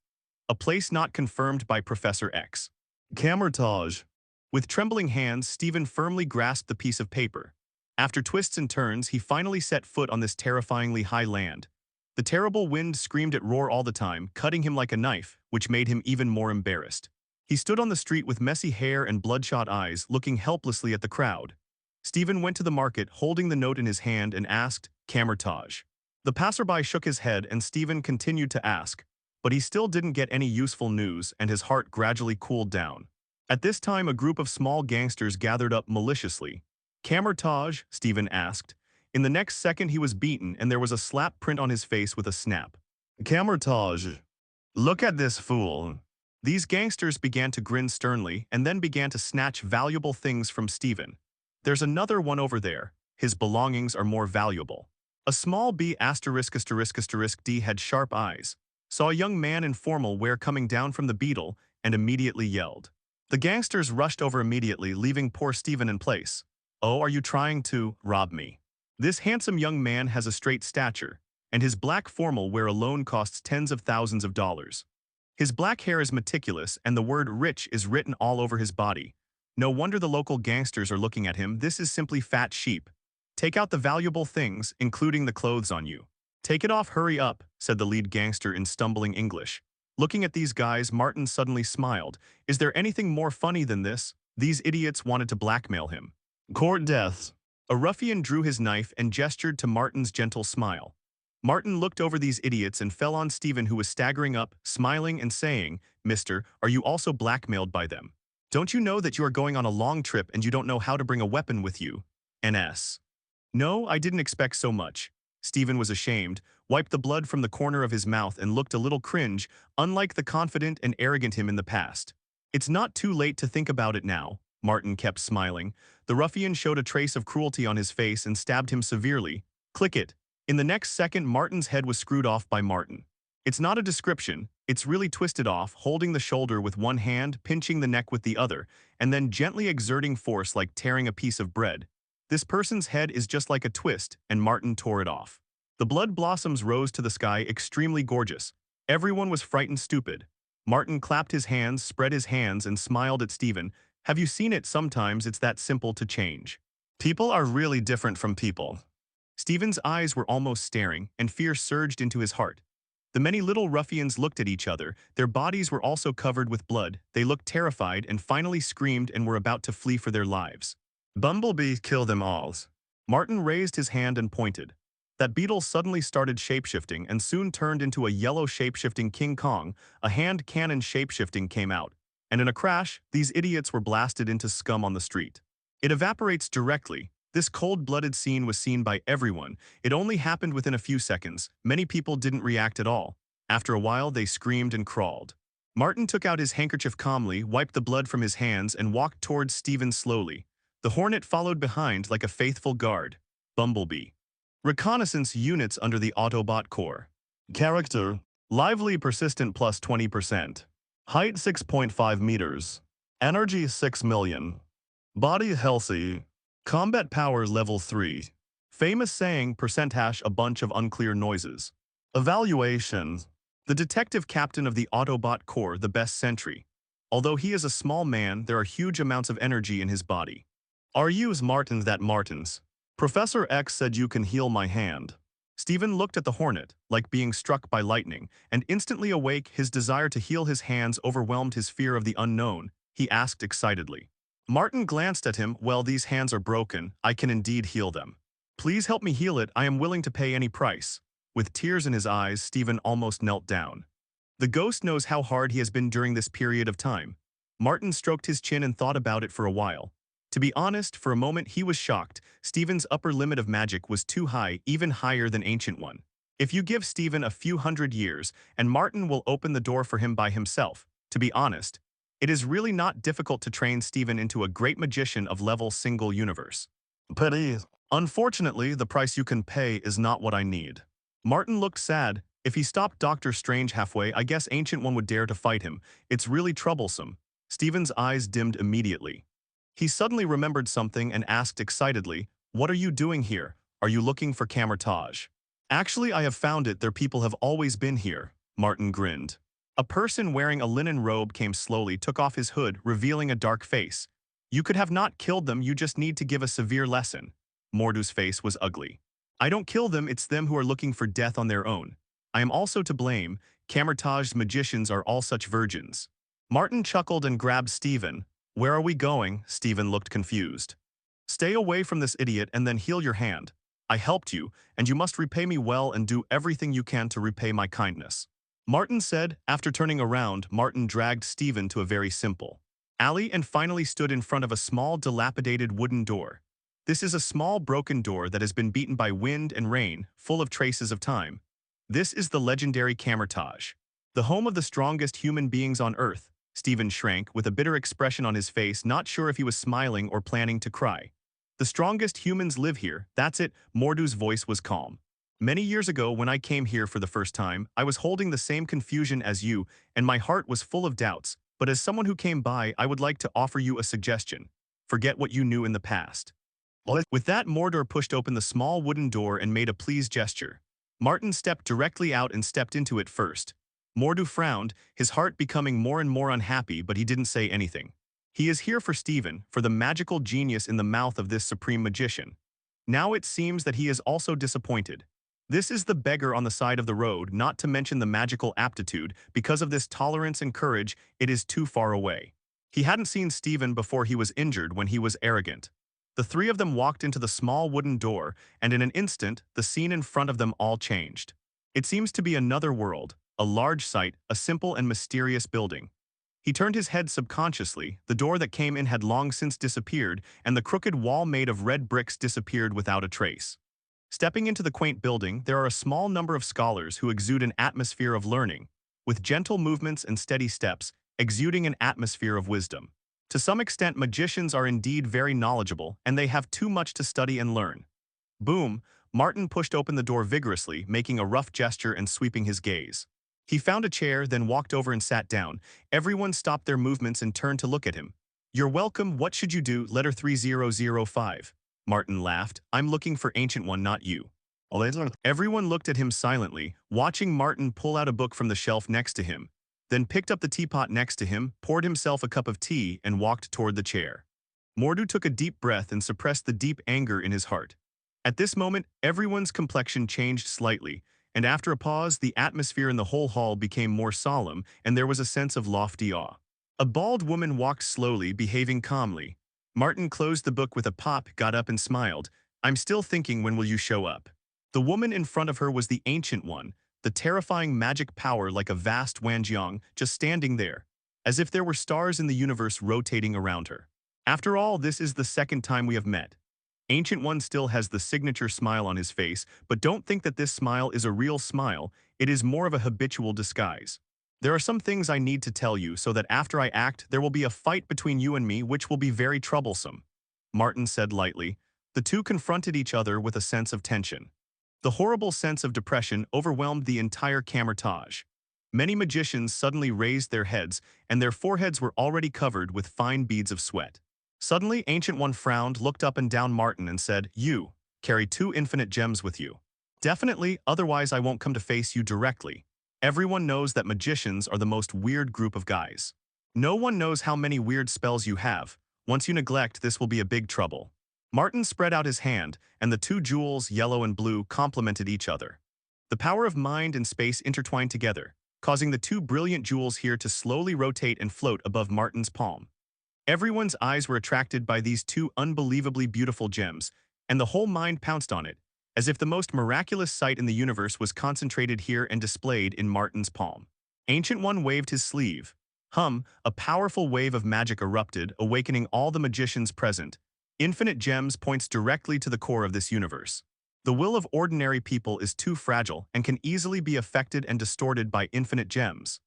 A place not confirmed by Professor X. Camertage. With trembling hands, Stephen firmly grasped the piece of paper. After twists and turns, he finally set foot on this terrifyingly high land. The terrible wind screamed at roar all the time, cutting him like a knife, which made him even more embarrassed. He stood on the street with messy hair and bloodshot eyes, looking helplessly at the crowd. Stephen went to the market, holding the note in his hand, and asked, Camertage. The passerby shook his head, and Stephen continued to ask, but he still didn't get any useful news, and his heart gradually cooled down. At this time, a group of small gangsters gathered up maliciously. Camertage? Stephen asked. In the next second, he was beaten, and there was a slap print on his face with a snap. Camertage. Look at this fool. These gangsters began to grin sternly, and then began to snatch valuable things from Stephen. There's another one over there. His belongings are more valuable. A small B******* D had sharp eyes, saw a young man in formal wear coming down from the beetle, and immediately yelled. The gangsters rushed over immediately, leaving poor Stephen in place. Oh, are you trying to rob me? This handsome young man has a straight stature, and his black formal wear alone costs tens of thousands of dollars. His black hair is meticulous, and the word rich is written all over his body. No wonder the local gangsters are looking at him. This is simply fat sheep. Take out the valuable things, including the clothes on you. Take it off, hurry up, said the lead gangster in stumbling English. Looking at these guys, Martin suddenly smiled. Is there anything more funny than this? These idiots wanted to blackmail him. Court deaths. A ruffian drew his knife and gestured to Martin's gentle smile. Martin looked over these idiots and fell on Stephen, who was staggering up, smiling and saying, Mister, are you also blackmailed by them? Don't you know that you are going on a long trip and you don't know how to bring a weapon with you? NS. No, I didn't expect so much. Stephen was ashamed, wiped the blood from the corner of his mouth and looked a little cringe, unlike the confident and arrogant him in the past. It's not too late to think about it now. Martin kept smiling. The ruffian showed a trace of cruelty on his face and stabbed him severely. Click it. In the next second, Martin's head was screwed off by Martin. It's not a description, it's really twisted off, holding the shoulder with one hand, pinching the neck with the other, and then gently exerting force like tearing a piece of bread. This person's head is just like a twist, and Martin tore it off. The blood blossoms rose to the sky, extremely gorgeous. Everyone was frightened stupid. Martin clapped his hands, spread his hands, and smiled at Stephen. Have you seen it? Sometimes it's that simple to change. People are really different from people. Stephen's eyes were almost staring, and fear surged into his heart. The many little ruffians looked at each other. Their bodies were also covered with blood. They looked terrified and finally screamed and were about to flee for their lives. Bumblebee, kill them all. Martin raised his hand and pointed. That beetle suddenly started shapeshifting and soon turned into a yellow shapeshifting King Kong. A hand cannon shapeshifting came out, and in a crash, these idiots were blasted into scum on the street. It evaporates directly. This cold-blooded scene was seen by everyone. It only happened within a few seconds. Many people didn't react at all. After a while, they screamed and crawled. Martin took out his handkerchief calmly, wiped the blood from his hands, and walked towards Stephen slowly. The Hornet followed behind like a faithful guard. Bumblebee. Reconnaissance units under the Autobot core. Character: lively, persistent, plus 20%. Height 6.5 meters. Energy 6 million. Body healthy. Combat power level 3. Famous saying, % a bunch of unclear noises. Evaluation: the detective captain of the Autobot Corps, the best sentry. Although he is a small man, there are huge amounts of energy in his body. Are yous Martins that Martins? Professor X said you can heal my hand. Stephen looked at the Hornet, like being struck by lightning, and instantly awake, his desire to heal his hands overwhelmed his fear of the unknown. He asked excitedly. Martin glanced at him. Well, these hands are broken. I can indeed heal them. Please help me heal it. I am willing to pay any price. With tears in his eyes, Stephen almost knelt down. The ghost knows how hard he has been during this period of time. Martin stroked his chin and thought about it for a while. To be honest, for a moment he was shocked. Stephen's upper limit of magic was too high, even higher than Ancient One. If you give Stephen a few hundred years, and Martin will open the door for him by himself. To be honest, it is really not difficult to train Stephen into a great magician of level single universe. Pity. Unfortunately, the price you can pay is not what I need. Martin looked sad. If he stopped Doctor Strange halfway, I guess Ancient One would dare to fight him. It's really troublesome. Stephen's eyes dimmed immediately. He suddenly remembered something and asked excitedly, "What are you doing here? Are you looking for camouflage?" Actually, I have found it. Their people have always been here. Martin grinned. A person wearing a linen robe came slowly, took off his hood, revealing a dark face. You could have not killed them, you just need to give a severe lesson. Mordu's face was ugly. I don't kill them, it's them who are looking for death on their own. I am also to blame. Camouflaged magicians are all such virgins. Martin chuckled and grabbed Stephen. Where are we going? Stephen looked confused. Stay away from this idiot and then heal your hand. I helped you, and you must repay me well and do everything you can to repay my kindness. Martin said. After turning around, Martin dragged Stephen to a very simple alley and finally stood in front of a small dilapidated wooden door. This is a small broken door that has been beaten by wind and rain, full of traces of time. This is the legendary Camouflage, the home of the strongest human beings on Earth. Stephen shrank with a bitter expression on his face, not sure if he was smiling or planning to cry. The strongest humans live here, that's it. Mordu's voice was calm. Many years ago, when I came here for the first time, I was holding the same confusion as you, and my heart was full of doubts. But as someone who came by, I would like to offer you a suggestion. Forget what you knew in the past. With that, Mordur pushed open the small wooden door and made a pleased gesture. Martin stepped directly out and stepped into it first. Mordu frowned, his heart becoming more and more unhappy, but he didn't say anything. He is here for Stephen, for the magical genius in the mouth of this supreme magician. Now it seems that he is also disappointed. This is the beggar on the side of the road, not to mention the magical aptitude. Because of this tolerance and courage, it is too far away. He hadn't seen Stephen before he was injured when he was arrogant. The three of them walked into the small wooden door, and in an instant, the scene in front of them all changed. It seems to be another world, a large site, a simple and mysterious building. He turned his head subconsciously. The door that came in had long since disappeared, and the crooked wall made of red bricks disappeared without a trace. Stepping into the quaint building, there are a small number of scholars who exude an atmosphere of learning, with gentle movements and steady steps, exuding an atmosphere of wisdom. To some extent, magicians are indeed very knowledgeable, and they have too much to study and learn. Boom! Martin pushed open the door vigorously, making a rough gesture and sweeping his gaze. He found a chair, then walked over and sat down. Everyone stopped their movements and turned to look at him. "You're welcome. What should you do? Letter 3005. Martin laughed. "I'm looking for Ancient One, not you." Everyone looked at him silently, watching Martin pull out a book from the shelf next to him, then picked up the teapot next to him, poured himself a cup of tea, and walked toward the chair. Mordu took a deep breath and suppressed the deep anger in his heart. At this moment, everyone's complexion changed slightly, and after a pause, the atmosphere in the whole hall became more solemn, and there was a sense of lofty awe. A bald woman walked slowly, behaving calmly. Martin closed the book with a pop, got up and smiled. "I'm still thinking, when will you show up?" The woman in front of her was the Ancient One, the terrifying magic power like a vast Wanjiang just standing there, as if there were stars in the universe rotating around her. "After all, this is the second time we have met." Ancient One still has the signature smile on his face, but don't think that this smile is a real smile, it is more of a habitual disguise. "There are some things I need to tell you so that after I act, there will be a fight between you and me which will be very troublesome," Martin said lightly. The two confronted each other with a sense of tension. The horrible sense of depression overwhelmed the entire camertage. Many magicians suddenly raised their heads, and their foreheads were already covered with fine beads of sweat. Suddenly, Ancient One frowned, looked up and down Martin and said, "You carry 2 infinite gems with you." "Definitely, otherwise I won't come to face you directly. Everyone knows that magicians are the most weird group of guys. No one knows how many weird spells you have. Once you neglect, this will be a big trouble." Martin spread out his hand, and the 2 jewels, yellow and blue, complemented each other. The power of mind and space intertwined together, causing the 2 brilliant jewels here to slowly rotate and float above Martin's palm. Everyone's eyes were attracted by these 2 unbelievably beautiful gems, and the whole mind pounced on it, as if the most miraculous sight in the universe was concentrated here and displayed in Martin's palm. Ancient One waved his sleeve. A powerful wave of magic erupted, awakening all the magicians present. Infinite gems points directly to the core of this universe. The will of ordinary people is too fragile and can easily be affected and distorted by infinite gems.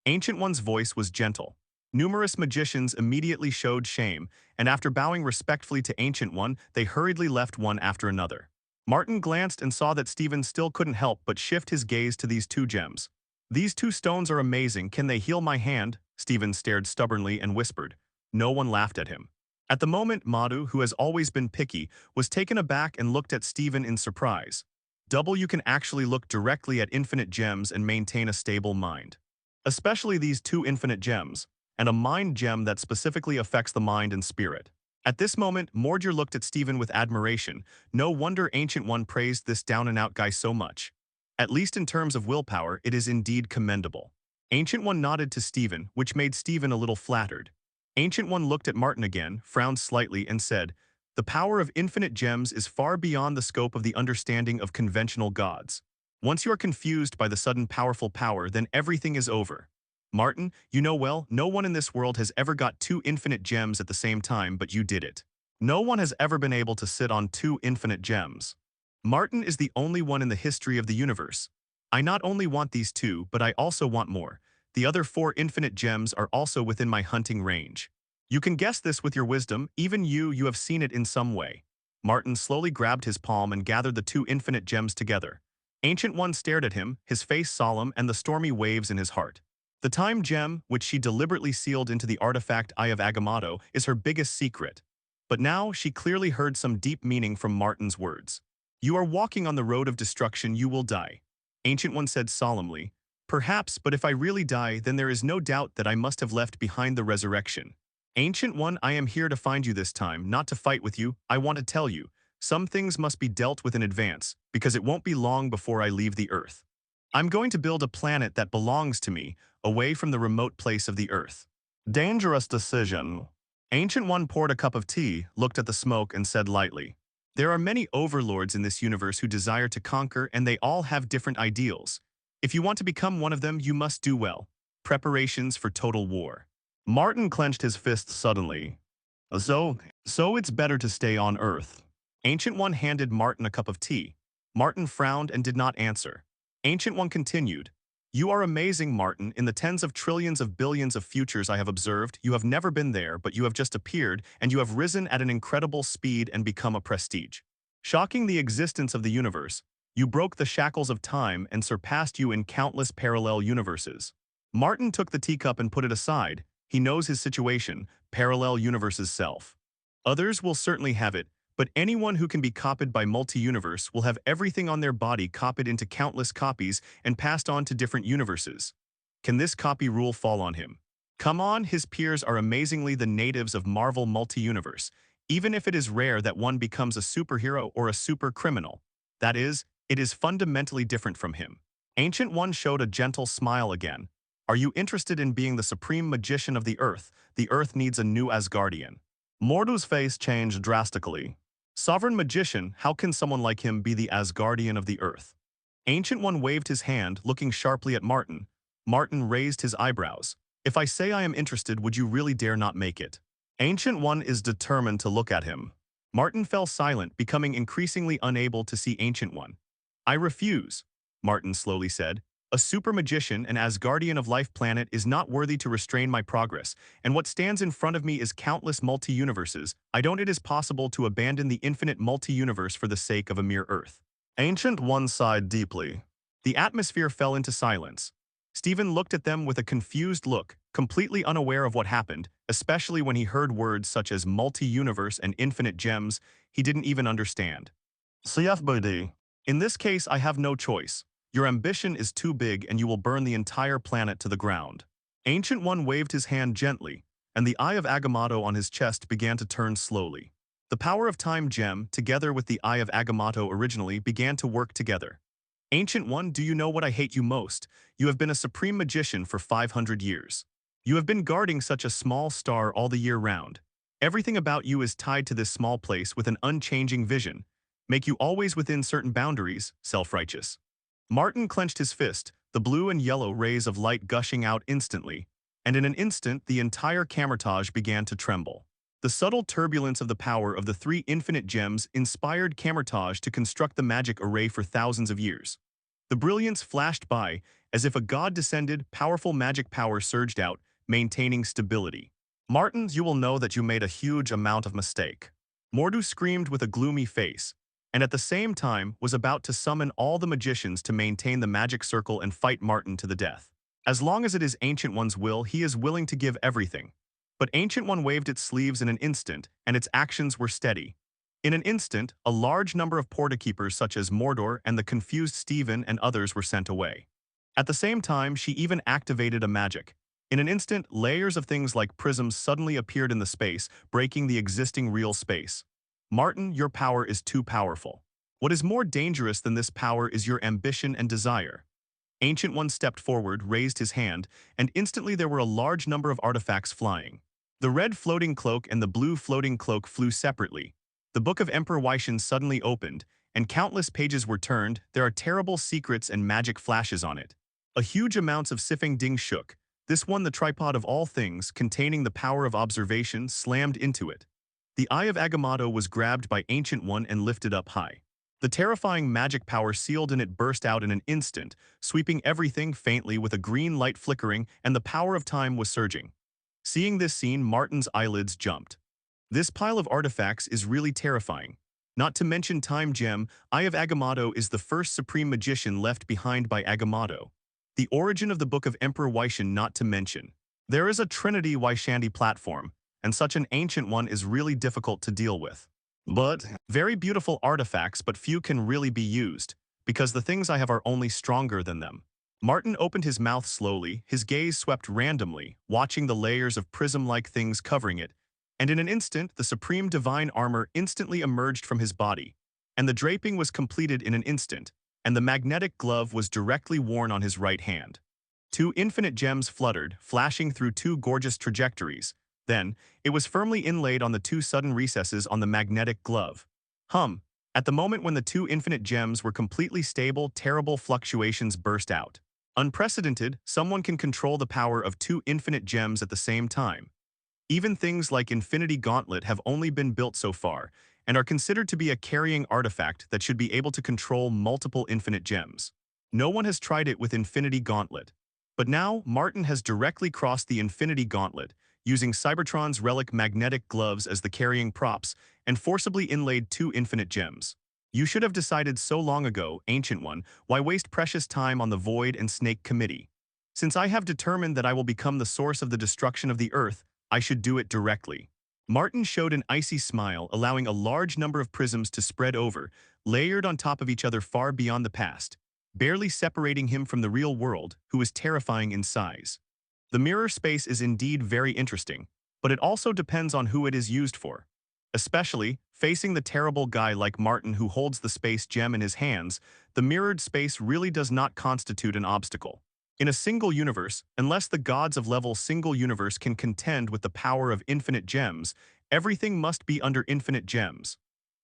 Ancient One's voice was gentle. Numerous magicians immediately showed shame, and after bowing respectfully to Ancient One, they hurriedly left one after another. Martin glanced and saw that Stephen still couldn't help but shift his gaze to these 2 gems. "These 2 stones are amazing. Can they heal my hand?" Stephen stared stubbornly and whispered. No one laughed at him. At the moment, Madhu, who has always been picky, was taken aback and looked at Stephen in surprise. You can actually look directly at infinite gems and maintain a stable mind. Especially these 2 infinite gems, and a mind gem that specifically affects the mind and spirit. At this moment, Mordjur looked at Stephen with admiration. No wonder Ancient One praised this down-and-out guy so much. At least in terms of willpower, it is indeed commendable. Ancient One nodded to Stephen, which made Stephen a little flattered. Ancient One looked at Martin again, frowned slightly, and said, "The power of infinite gems is far beyond the scope of the understanding of conventional gods. Once you are confused by the sudden powerful power, then everything is over. Martin, you know well, no one in this world has ever got 2 infinite gems at the same time, but you did it. No one has ever been able to sit on 2 infinite gems. Martin is the only one in the history of the universe. I not only want these 2, but I also want more. The other 4 infinite gems are also within my hunting range. You can guess this with your wisdom, even you have seen it in some way." Martin slowly grabbed his palm and gathered the 2 infinite gems together. Ancient One stared at him, his face solemn and the stormy waves in his heart. The time gem, which she deliberately sealed into the artifact Eye of Agamotto, is her biggest secret. But now she clearly heard some deep meaning from Martin's words. "You are walking on the road of destruction, you will die." Ancient One said solemnly, "Perhaps, but if I really die, then there is no doubt that I must have left behind the resurrection. Ancient One, I am here to find you this time, not to fight with you. I want to tell you, some things must be dealt with in advance, because it won't be long before I leave the Earth. I'm going to build a planet that belongs to me, away from the remote place of the Earth." "Dangerous decision." Ancient One poured a cup of tea, looked at the smoke, and said lightly, "There are many overlords in this universe who desire to conquer, and they all have different ideals. If you want to become one of them, you must do well. Preparations for total war." Martin clenched his fist suddenly. So it's better to stay on Earth." Ancient One handed Martin a cup of tea. Martin frowned and did not answer. Ancient One continued, "You are amazing, Martin. In the tens of trillions of billions of futures I have observed, you have never been there, but you have just appeared, and you have risen at an incredible speed and become a prestige. Shocking the existence of the universe, you broke the shackles of time and surpassed you in countless parallel universes. Martin took the teacup and put it aside. He knows his situation, parallel universes self. Others will certainly have it, but anyone who can be copied by multi-universe will have everything on their body copied into countless copies and passed on to different universes. Can this copy rule fall on him? Come on, his peers are amazingly the natives of Marvel multi-universe, even if it is rare that one becomes a superhero or a super criminal. That is, it is fundamentally different from him. Ancient One showed a gentle smile again. Are you interested in being the supreme magician of the Earth? The Earth needs a new Asgardian. Mordu's face changed drastically. Sovereign magician, how can someone like him be the Asgardian of the Earth? Ancient One waved his hand, looking sharply at Martin. Martin raised his eyebrows. If I say I am interested, would you really dare not make it? Ancient One is determined to look at him. Martin fell silent, becoming increasingly unable to see Ancient One. I refuse, Martin slowly said. A super magician, an Asgardian of Life Planet, is not worthy to restrain my progress, and what stands in front of me is countless multi-universes. I don't. It is possible to abandon the infinite multi-universe for the sake of a mere Earth. Ancient One sighed deeply. The atmosphere fell into silence. Stephen looked at them with a confused look, completely unaware of what happened, especially when he heard words such as multi-universe and infinite gems he didn't even understand. CFBD. In this case, I have no choice. Your ambition is too big and you will burn the entire planet to the ground. Ancient One waved his hand gently, and the Eye of Agamotto on his chest began to turn slowly. The Power of Time gem, together with the Eye of Agamotto originally, began to work together. Ancient One, do you know what I hate you most? You have been a supreme magician for 500 years. You have been guarding such a small star all the year round. Everything about you is tied to this small place with an unchanging vision. Make you always within certain boundaries, self-righteous. Martin clenched his fist, the blue and yellow rays of light gushing out instantly, and in an instant the entire camouflage began to tremble. The subtle turbulence of the power of the three infinite gems inspired camouflage to construct the magic array for thousands of years. The brilliance flashed by, as if a god descended, powerful magic power surged out, maintaining stability. Martin, you will know that you made a huge amount of mistake. Mordu screamed with a gloomy face, and at the same time was about to summon all the magicians to maintain the magic circle and fight Martin to the death. As long as it is Ancient One's will, he is willing to give everything. But Ancient One waved its sleeves in an instant, and its actions were steady. In an instant, a large number of portakeepers such as Mordor and the confused Stephen and others were sent away. At the same time, she even activated a magic. In an instant, layers of things like prisms suddenly appeared in the space, breaking the existing real space. Martin, your power is too powerful. What is more dangerous than this power is your ambition and desire. Ancient One stepped forward, raised his hand, and instantly there were a large number of artifacts flying. The red floating cloak and the blue floating cloak flew separately. The Book of Emperor Wyshan suddenly opened, and countless pages were turned. There are terrible secrets and magic flashes on it. A huge amounts of Sifeng Ding shook. This one, the tripod of all things, containing the power of observation, slammed into it. The Eye of Agamotto was grabbed by Ancient One and lifted up high. The terrifying magic power sealed in it burst out in an instant, sweeping everything faintly with a green light flickering, and the power of time was surging. Seeing this scene, Martin's eyelids jumped. This pile of artifacts is really terrifying. Not to mention Time Gem, Eye of Agamotto is the first supreme magician left behind by Agamotto. The origin of the Book of Emperor Wyshan not to mention. There is a Trinity Wyshandi platform, and such an ancient one is really difficult to deal with. But very beautiful artifacts, but few can really be used, because the things I have are only stronger than them. Martin opened his mouth slowly, his gaze swept randomly, watching the layers of prism-like things covering it, and in an instant the supreme divine armor instantly emerged from his body, and the draping was completed in an instant, and the magnetic glove was directly worn on his right hand. Two infinite gems fluttered, flashing through two gorgeous trajectories. Then, it was firmly inlaid on the two sudden recesses on the magnetic glove. At the moment when the two infinite gems were completely stable, terrible fluctuations burst out. Unprecedented, someone can control the power of two infinite gems at the same time. Even things like Infinity Gauntlet have only been built so far, and are considered to be a carrying artifact that should be able to control multiple infinite gems. No one has tried it with Infinity Gauntlet. But now, Martin has directly crossed the Infinity Gauntlet, using Cybertron's relic magnetic gloves as the carrying props, and forcibly inlaid two infinite gems. You should have decided so long ago, Ancient One, why waste precious time on the Void and Snake Committee? Since I have determined that I will become the source of the destruction of the Earth, I should do it directly. Martin showed an icy smile, allowing a large number of prisms to spread over, layered on top of each other far beyond the past, barely separating him from the real world, who was terrifying in size. The mirror space is indeed very interesting, but it also depends on who it is used for. Especially, facing the terrible guy like Martin who holds the space gem in his hands, the mirrored space really does not constitute an obstacle. In a single universe, unless the gods of level single universe can contend with the power of infinite gems, everything must be under infinite gems.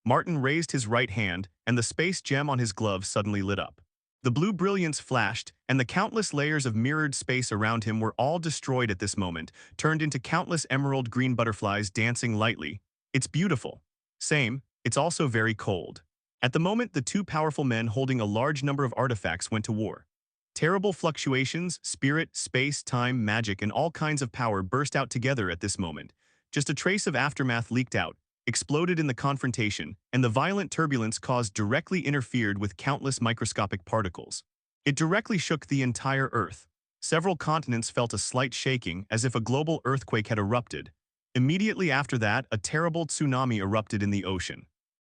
Martin raised his right hand, and the space gem on his glove suddenly lit up. The blue brilliance flashed, and the countless layers of mirrored space around him were all destroyed at this moment, turned into countless emerald green butterflies dancing lightly. It's beautiful. Same, it's also very cold. At the moment, the two powerful men holding a large number of artifacts went to war. Terrible fluctuations, spirit, space, time, magic, and all kinds of power burst out together at this moment. Just a trace of aftermath leaked out, exploded in the confrontation, and the violent turbulence caused directly interfered with countless microscopic particles. It directly shook the entire Earth. Several continents felt a slight shaking as if a global earthquake had erupted. Immediately after that, a terrible tsunami erupted in the ocean.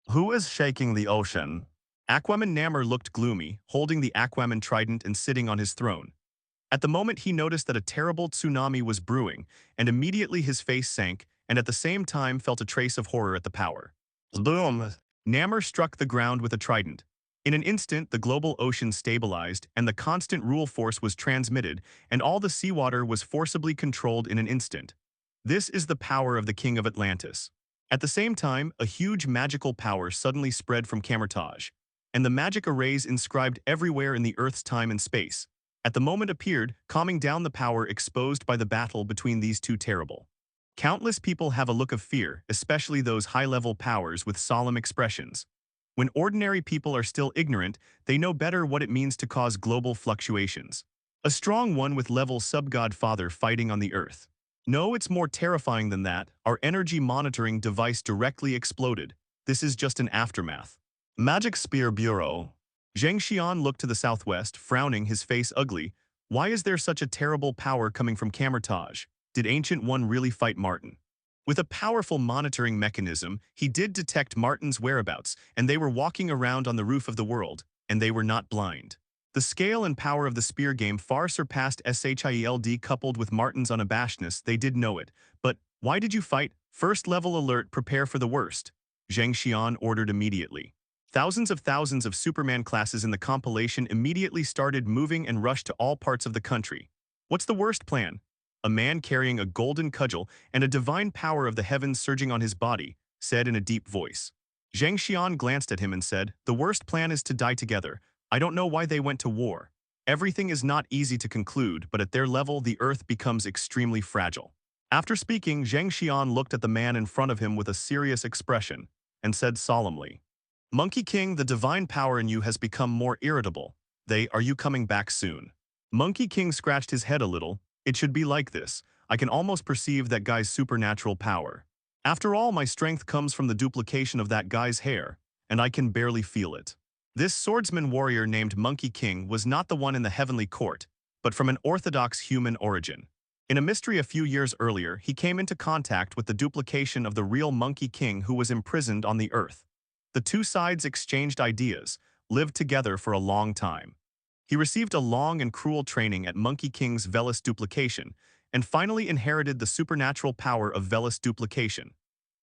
Who is shaking the ocean? Aquaman Namor looked gloomy, holding the Aquaman trident and sitting on his throne. At the moment he noticed that a terrible tsunami was brewing, and immediately his face sank, and at the same time felt a trace of horror at the power. Boom! Namor struck the ground with a trident. In an instant, the global ocean stabilized, and the constant rule force was transmitted, and all the seawater was forcibly controlled in an instant. This is the power of the King of Atlantis. At the same time, a huge magical power suddenly spread from Camertage, and the magic arrays inscribed everywhere in the Earth's time and space, at the moment appeared, calming down the power exposed by the battle between these two terrible. Countless people have a look of fear, especially those high-level powers with solemn expressions. When ordinary people are still ignorant, they know better what it means to cause global fluctuations. A strong one with level sub-god father fighting on the Earth. No, it's more terrifying than that. Our energy monitoring device directly exploded. This is just an aftermath. Magic Spear Bureau. Zheng Xian looked to the southwest, frowning, his face ugly. Why is there such a terrible power coming from Camertage? Did Ancient One really fight Martin? With a powerful monitoring mechanism, he did detect Martin's whereabouts, and they were walking around on the roof of the world, and they were not blind. The scale and power of the spear game far surpassed S.H.I.E.L.D. coupled with Martin's unabashedness. They did know it. But why did you fight? First level alert, prepare for the worst. Zheng Xian ordered immediately. Thousands of Superman classes in the compilation immediately started moving and rushed to all parts of the country. What's the worst plan? A man carrying a golden cudgel and a divine power of the heavens surging on his body, said in a deep voice. Zheng Xian glanced at him and said, "The worst plan is to die together. I don't know why they went to war. Everything is not easy to conclude, but at their level the earth becomes extremely fragile." After speaking, Zheng Xian looked at the man in front of him with a serious expression and said solemnly, "Monkey King, the divine power in you has become more irritable. Are you coming back soon?" Monkey King scratched his head a little. "It should be like this. I can almost perceive that guy's supernatural power. After all, my strength comes from the duplication of that guy's hair, and I can barely feel it." This swordsman warrior named Monkey King was not the one in the heavenly court, but from an orthodox human origin. In a mystery a few years earlier, he came into contact with the duplication of the real Monkey King who was imprisoned on the earth. The two sides exchanged ideas, lived together for a long time. He received a long and cruel training at Monkey King's Velis duplication, and finally inherited the supernatural power of Velis duplication.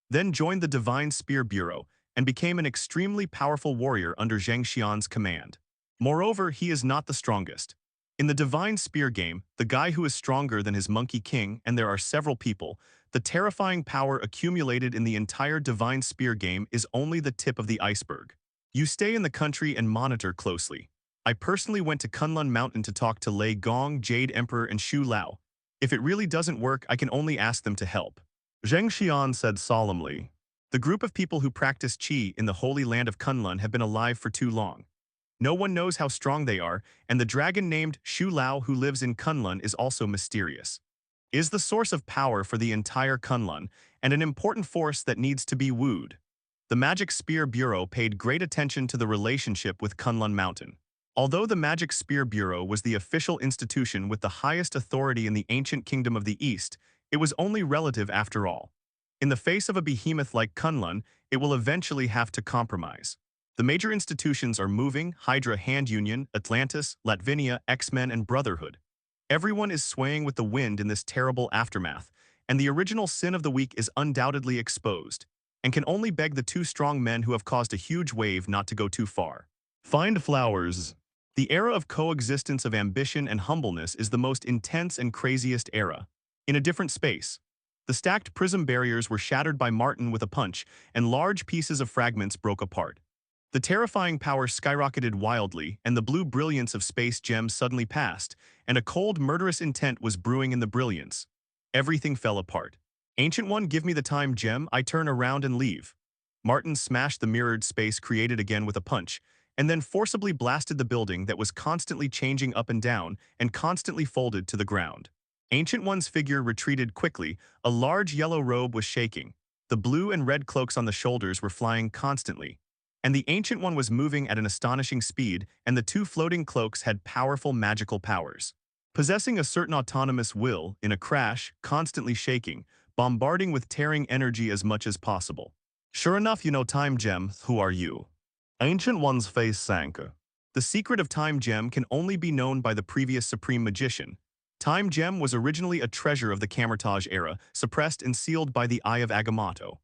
Then joined the Divine Spear Bureau, and became an extremely powerful warrior under Zheng Xian's command. Moreover, he is not the strongest. In the Divine Spear game, the guy who is stronger than his Monkey King, and there are several people, the terrifying power accumulated in the entire Divine Spear game is only the tip of the iceberg. You stay in the country and monitor closely. I personally went to Kunlun Mountain to talk to Lei Gong, Jade Emperor, and Xu Lao. If it really doesn't work, I can only ask them to help. Zheng Xian said solemnly. The group of people who practice qi in the holy land of Kunlun have been alive for too long. No one knows how strong they are, and the dragon named Xu Lao who lives in Kunlun is also mysterious. Is the source of power for the entire Kunlun, and an important force that needs to be wooed. The Magic Spear Bureau paid great attention to the relationship with Kunlun Mountain. Although the Magic Spear Bureau was the official institution with the highest authority in the ancient kingdom of the East, it was only relative after all. In the face of a behemoth like Kunlun, it will eventually have to compromise. The major institutions are Moving, Hydra Hand Union, Atlantis, Latvinia, X-Men, and Brotherhood. Everyone is swaying with the wind in this terrible aftermath, and the original sin of the week is undoubtedly exposed, and can only beg the two strong men who have caused a huge wave not to go too far. Find flowers. The era of coexistence of ambition and humbleness is the most intense and craziest era. In a different space, the stacked prism barriers were shattered by Martin with a punch, and large pieces of fragments broke apart. The terrifying power skyrocketed wildly, and the blue brilliance of space gems suddenly passed, and a cold, murderous intent was brewing in the brilliance. Everything fell apart. Ancient One, give me the time gem, I turn around and leave. Martin smashed the mirrored space created again with a punch, and then forcibly blasted the building that was constantly changing up and down and constantly folded to the ground. Ancient One's figure retreated quickly, a large yellow robe was shaking. The blue and red cloaks on the shoulders were flying constantly. And the Ancient One was moving at an astonishing speed, and the two floating cloaks had powerful magical powers. Possessing a certain autonomous will, in a crash, constantly shaking, bombarding with tearing energy as much as possible. Sure enough, you know Time Gem, who are you? Ancient One's face sank. The secret of Time Gem can only be known by the previous Supreme Magician. Time Gem was originally a treasure of the Camertage era, suppressed and sealed by the Eye of Agamotto.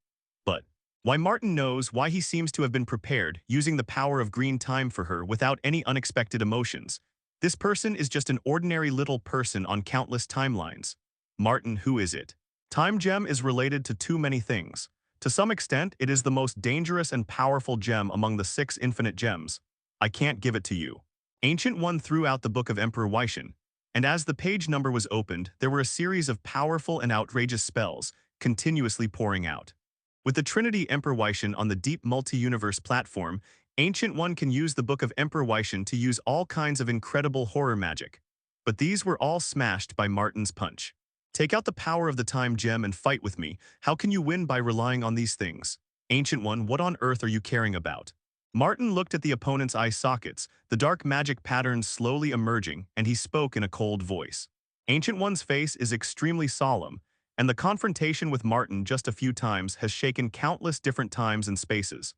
But why Martin knows why he seems to have been prepared, using the power of green time for her without any unexpected emotions. This person is just an ordinary little person on countless timelines. Martin, who is it? Time Gem is related to too many things. To some extent, it is the most dangerous and powerful gem among the 6 infinite gems. I can't give it to you. Ancient One threw out the Book of Emperor Weishen, and as the page number was opened, there were a series of powerful and outrageous spells, continuously pouring out. With the Trinity Emperor Weishen on the deep multi-universe platform, Ancient One can use the Book of Emperor Weishen to use all kinds of incredible horror magic. But these were all smashed by Martin's punch. Take out the power of the Time Gem and fight with me. How can you win by relying on these things? Ancient One, what on earth are you caring about? Martin looked at the opponent's eye sockets, the dark magic patterns slowly emerging, and he spoke in a cold voice. Ancient One's face is extremely solemn, and the confrontation with Martin just a few times has shaken countless different times and spaces.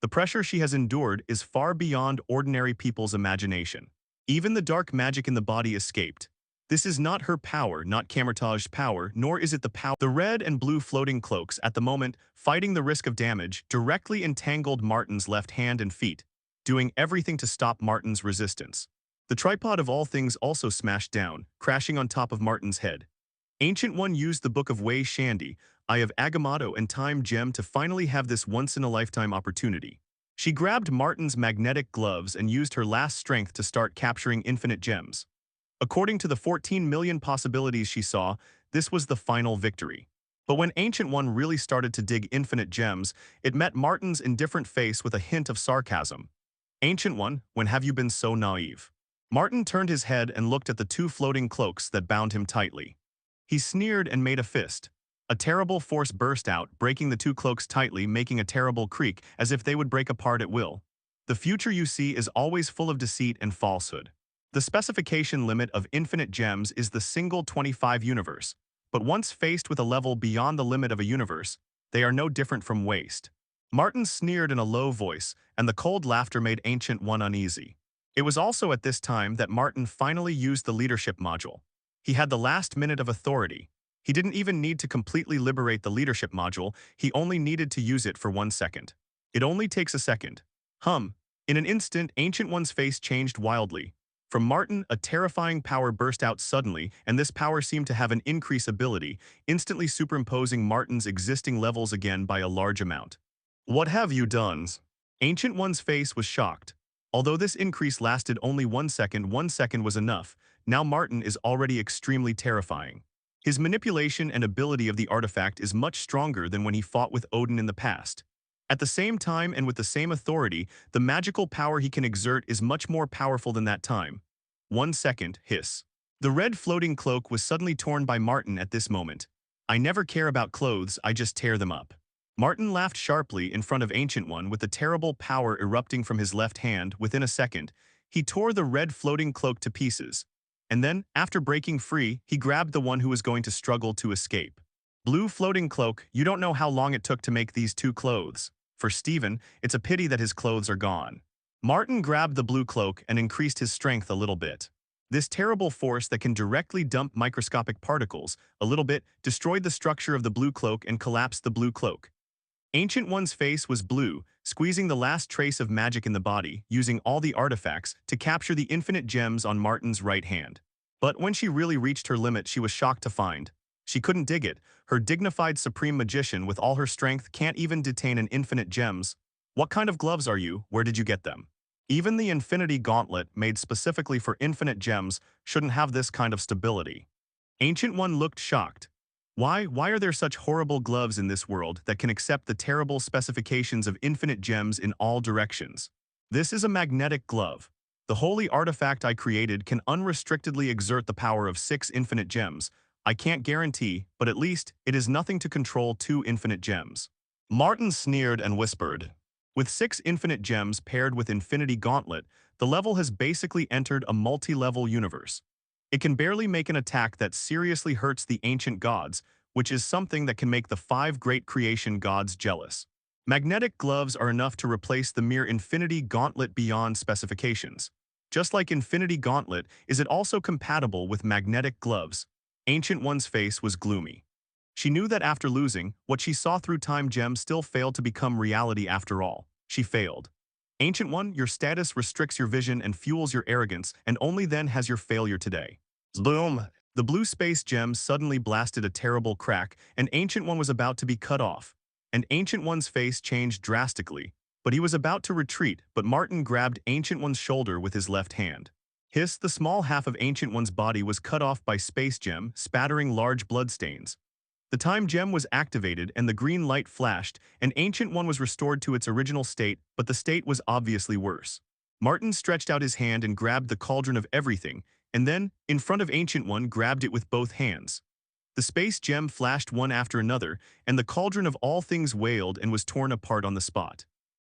The pressure she has endured is far beyond ordinary people's imagination. Even the dark magic in the body escaped. This is not her power, not Camertage's power, nor is it the power. The red and blue floating cloaks, at the moment, fighting the risk of damage, directly entangled Martin's left hand and feet, doing everything to stop Martin's resistance. The tripod of all things also smashed down, crashing on top of Martin's head. Ancient One used the Book of Shapeshifting, Eye of Agamotto, and Time Gem to finally have this once-in-a-lifetime opportunity. She grabbed Martin's magnetic gloves and used her last strength to start capturing infinite gems. According to the 14 million possibilities she saw, this was the final victory. But when Ancient One really started to dig infinite gems, it met Martin's indifferent face with a hint of sarcasm. Ancient One, when have you been so naive? Martin turned his head and looked at the 2 floating cloaks that bound him tightly. He sneered and made a fist. A terrible force burst out, breaking the 2 cloaks tightly, making a terrible creak, as if they would break apart at will. The future you see is always full of deceit and falsehood. The specification limit of infinite gems is the single 25 universe, but once faced with a level beyond the limit of a universe, they are no different from waste. Martin sneered in a low voice, and the cold laughter made Ancient One uneasy. It was also at this time that Martin finally used the leadership module. He had the last minute of authority. He didn't even need to completely liberate the leadership module, he only needed to use it for 1 second. It only takes a second. In an instant, Ancient One's face changed wildly. From Martin, a terrifying power burst out suddenly, and this power seemed to have an increase ability, instantly superimposing Martin's existing levels again by a large amount. What have you done? Ancient One's face was shocked. Although this increase lasted only 1 second, 1 second was enough. Now Martin is already extremely terrifying. His manipulation and ability of the artifact is much stronger than when he fought with Odin in the past. At the same time and with the same authority, the magical power he can exert is much more powerful than that time. 1 second, hiss. The red floating cloak was suddenly torn by Martin at this moment. I never care about clothes, I just tear them up. Martin laughed sharply in front of Ancient One with the terrible power erupting from his left hand. Within a second, he tore the red floating cloak to pieces. And then, after breaking free, he grabbed the one who was going to struggle to escape. Blue floating cloak, you don't know how long it took to make these two clothes. For Steven, it's a pity that his clothes are gone. Martin grabbed the blue cloak and increased his strength a little bit. This terrible force that can directly dump microscopic particles, a little bit, destroyed the structure of the blue cloak and collapsed the blue cloak. Ancient One's face was blue, squeezing the last trace of magic in the body, using all the artifacts to capture the infinite gems on Martin's right hand. But when she really reached her limit, she was shocked to find she couldn't dig it. Her dignified supreme magician with all her strength can't even detain an infinite gems. What kind of gloves are you? Where did you get them? Even the infinity gauntlet, made specifically for infinite gems, shouldn't have this kind of stability. Ancient One looked shocked. Why are there such horrible gloves in this world that can accept the terrible specifications of infinite gems in all directions? This is a magnetic glove. The holy artifact I created can unrestrictedly exert the power of 6 infinite gems. I can't guarantee, but at least, it is nothing to control 2 infinite gems. Martin sneered and whispered. With 6 infinite gems paired with Infinity Gauntlet, the level has basically entered a multi-level universe. It can barely make an attack that seriously hurts the ancient gods, which is something that can make the 5 great creation gods jealous. Magnetic gloves are enough to replace the mere Infinity Gauntlet beyond specifications. Just like Infinity Gauntlet, is it also compatible with magnetic gloves? Ancient One's face was gloomy. She knew that after losing, what she saw through time gems still failed to become reality after all. She failed. Ancient One, your status restricts your vision and fuels your arrogance, and only then has your failure today. Boom! The blue space gem suddenly blasted a terrible crack, and Ancient One was about to be cut off. And Ancient One's face changed drastically, but he was about to retreat, but Martin grabbed Ancient One's shoulder with his left hand. Hiss, the small half of Ancient One's body was cut off by space gem, spattering large bloodstains. The time gem was activated and the green light flashed, and Ancient One was restored to its original state, but the state was obviously worse. Martin stretched out his hand and grabbed the cauldron of everything, and then, in front of Ancient One, grabbed it with both hands. The space gem flashed one after another, and the cauldron of all things wailed and was torn apart on the spot.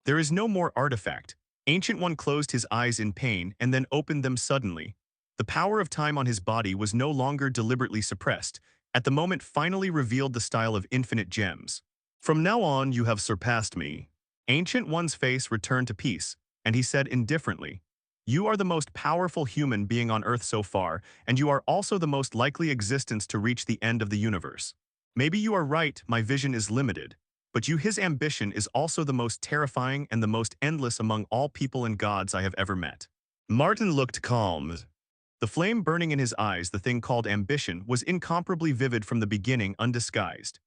There is no more artifact. Ancient One closed his eyes in pain and then opened them suddenly. The power of time on his body was no longer deliberately suppressed. At the moment finally revealed the style of infinite gems. From now on you have surpassed me. Ancient One's face returned to peace, and he said indifferently, you are the most powerful human being on Earth so far, and you are also the most likely existence to reach the end of the universe. Maybe you are right, my vision is limited, but his ambition is also the most terrifying and the most endless among all people and gods I have ever met. Martin looked calm. The flame burning in his eyes, the thing called ambition, was incomparably vivid from the beginning, undisguised.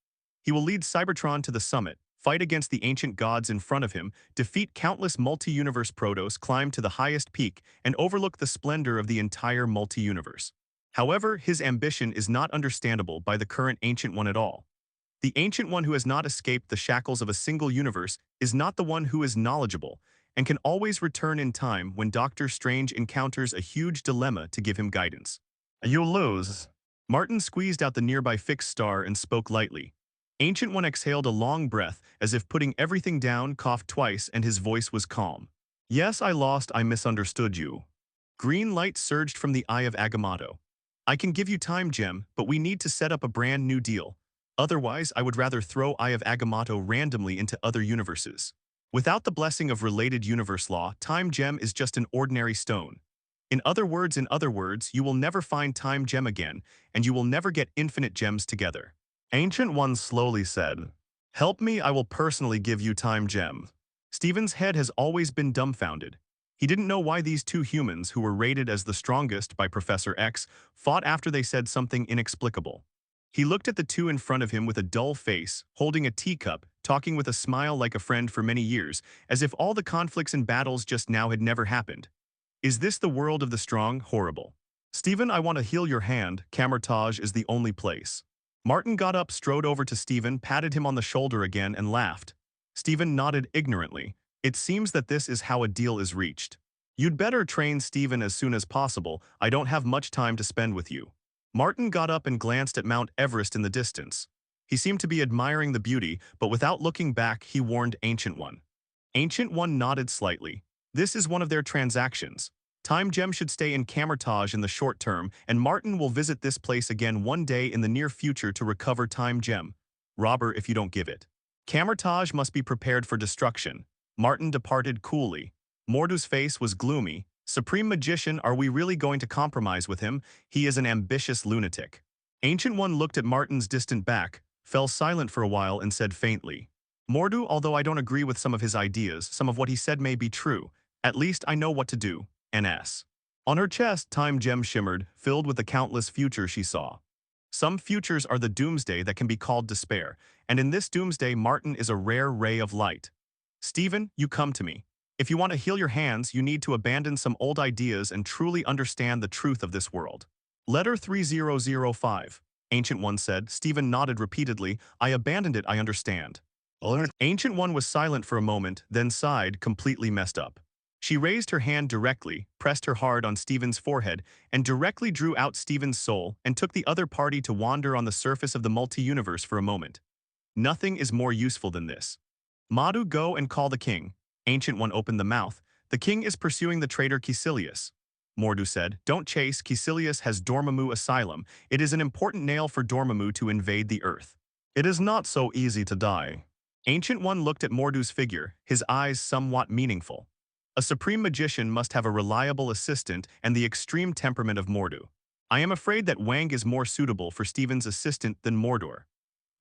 He will lead Cybertron to the summit, fight against the ancient gods in front of him, defeat countless multi-universe Protoss, climb to the highest peak, and overlook the splendor of the entire multi-universe. However, his ambition is not understandable by the current Ancient One at all. The Ancient One who has not escaped the shackles of a single universe is not the one who is knowledgeable, and can always return in time when Doctor Strange encounters a huge dilemma to give him guidance. You lose. Martin squeezed out the nearby fixed star and spoke lightly. Ancient One exhaled a long breath, as if putting everything down, coughed twice, and his voice was calm. Yes, I lost, I misunderstood you. Green light surged from the eye of Agamotto. I can give you time gem, but we need to set up a brand new deal. Otherwise, I would rather throw Eye of Agamotto randomly into other universes. Without the blessing of related universe law, time gem is just an ordinary stone. In other words, you will never find time gem again, and you will never get infinite gems together. Ancient One slowly said, help me, I will personally give you time gem. Steven's head has always been dumbfounded. He didn't know why these two humans, who were rated as the strongest by Professor X, fought after they said something inexplicable. He looked at the two in front of him with a dull face, holding a teacup, talking with a smile like a friend for many years, as if all the conflicts and battles just now had never happened. Is this the world of the strong? Horrible. Steven, I want to heal your hand. Camertage is the only place. Martin got up, strode over to Steven, patted him on the shoulder again, and laughed. Steven nodded ignorantly. It seems that this is how a deal is reached. You'd better train Steven as soon as possible. I don't have much time to spend with you. Martin got up and glanced at Mount Everest in the distance. He seemed to be admiring the beauty, but without looking back, he warned Ancient One. Ancient One nodded slightly. This is one of their transactions. Time Gem should stay in Camertage in the short term, and Martin will visit this place again one day in the near future to recover Time Gem. Robber if you don't give it. Camertage must be prepared for destruction. Martin departed coolly. Mordu's face was gloomy. Supreme Magician, are we really going to compromise with him? He is an ambitious lunatic. Ancient One looked at Martin's distant back, fell silent for a while and said faintly, Mordu, although I don't agree with some of his ideas, some of what he said may be true. At least I know what to do. NS. On her chest, Time Gem shimmered, filled with the countless futures she saw. Some futures are the doomsday that can be called despair, and in this doomsday Martin is a rare ray of light. Stephen, you come to me. If you want to heal your hands, you need to abandon some old ideas and truly understand the truth of this world. Letter 3005. Ancient One said. Stephen nodded repeatedly. I abandoned it, I understand. Ancient One was silent for a moment, then sighed, completely messed up. She raised her hand directly, pressed her hard on Stephen's forehead, and directly drew out Stephen's soul and took the other party to wander on the surface of the multi-universe for a moment. Nothing is more useful than this. Madu, go and call the king. Ancient One opened the mouth. The king is pursuing the traitor Caecilius. Mordu said, don't chase, Caecilius has Dormammu Asylum. It is an important nail for Dormammu to invade the earth. It is not so easy to die. Ancient One looked at Mordu's figure, his eyes somewhat meaningful. A supreme magician must have a reliable assistant and the extreme temperament of Mordu. I am afraid that Wang is more suitable for Stephen's assistant than Mordor.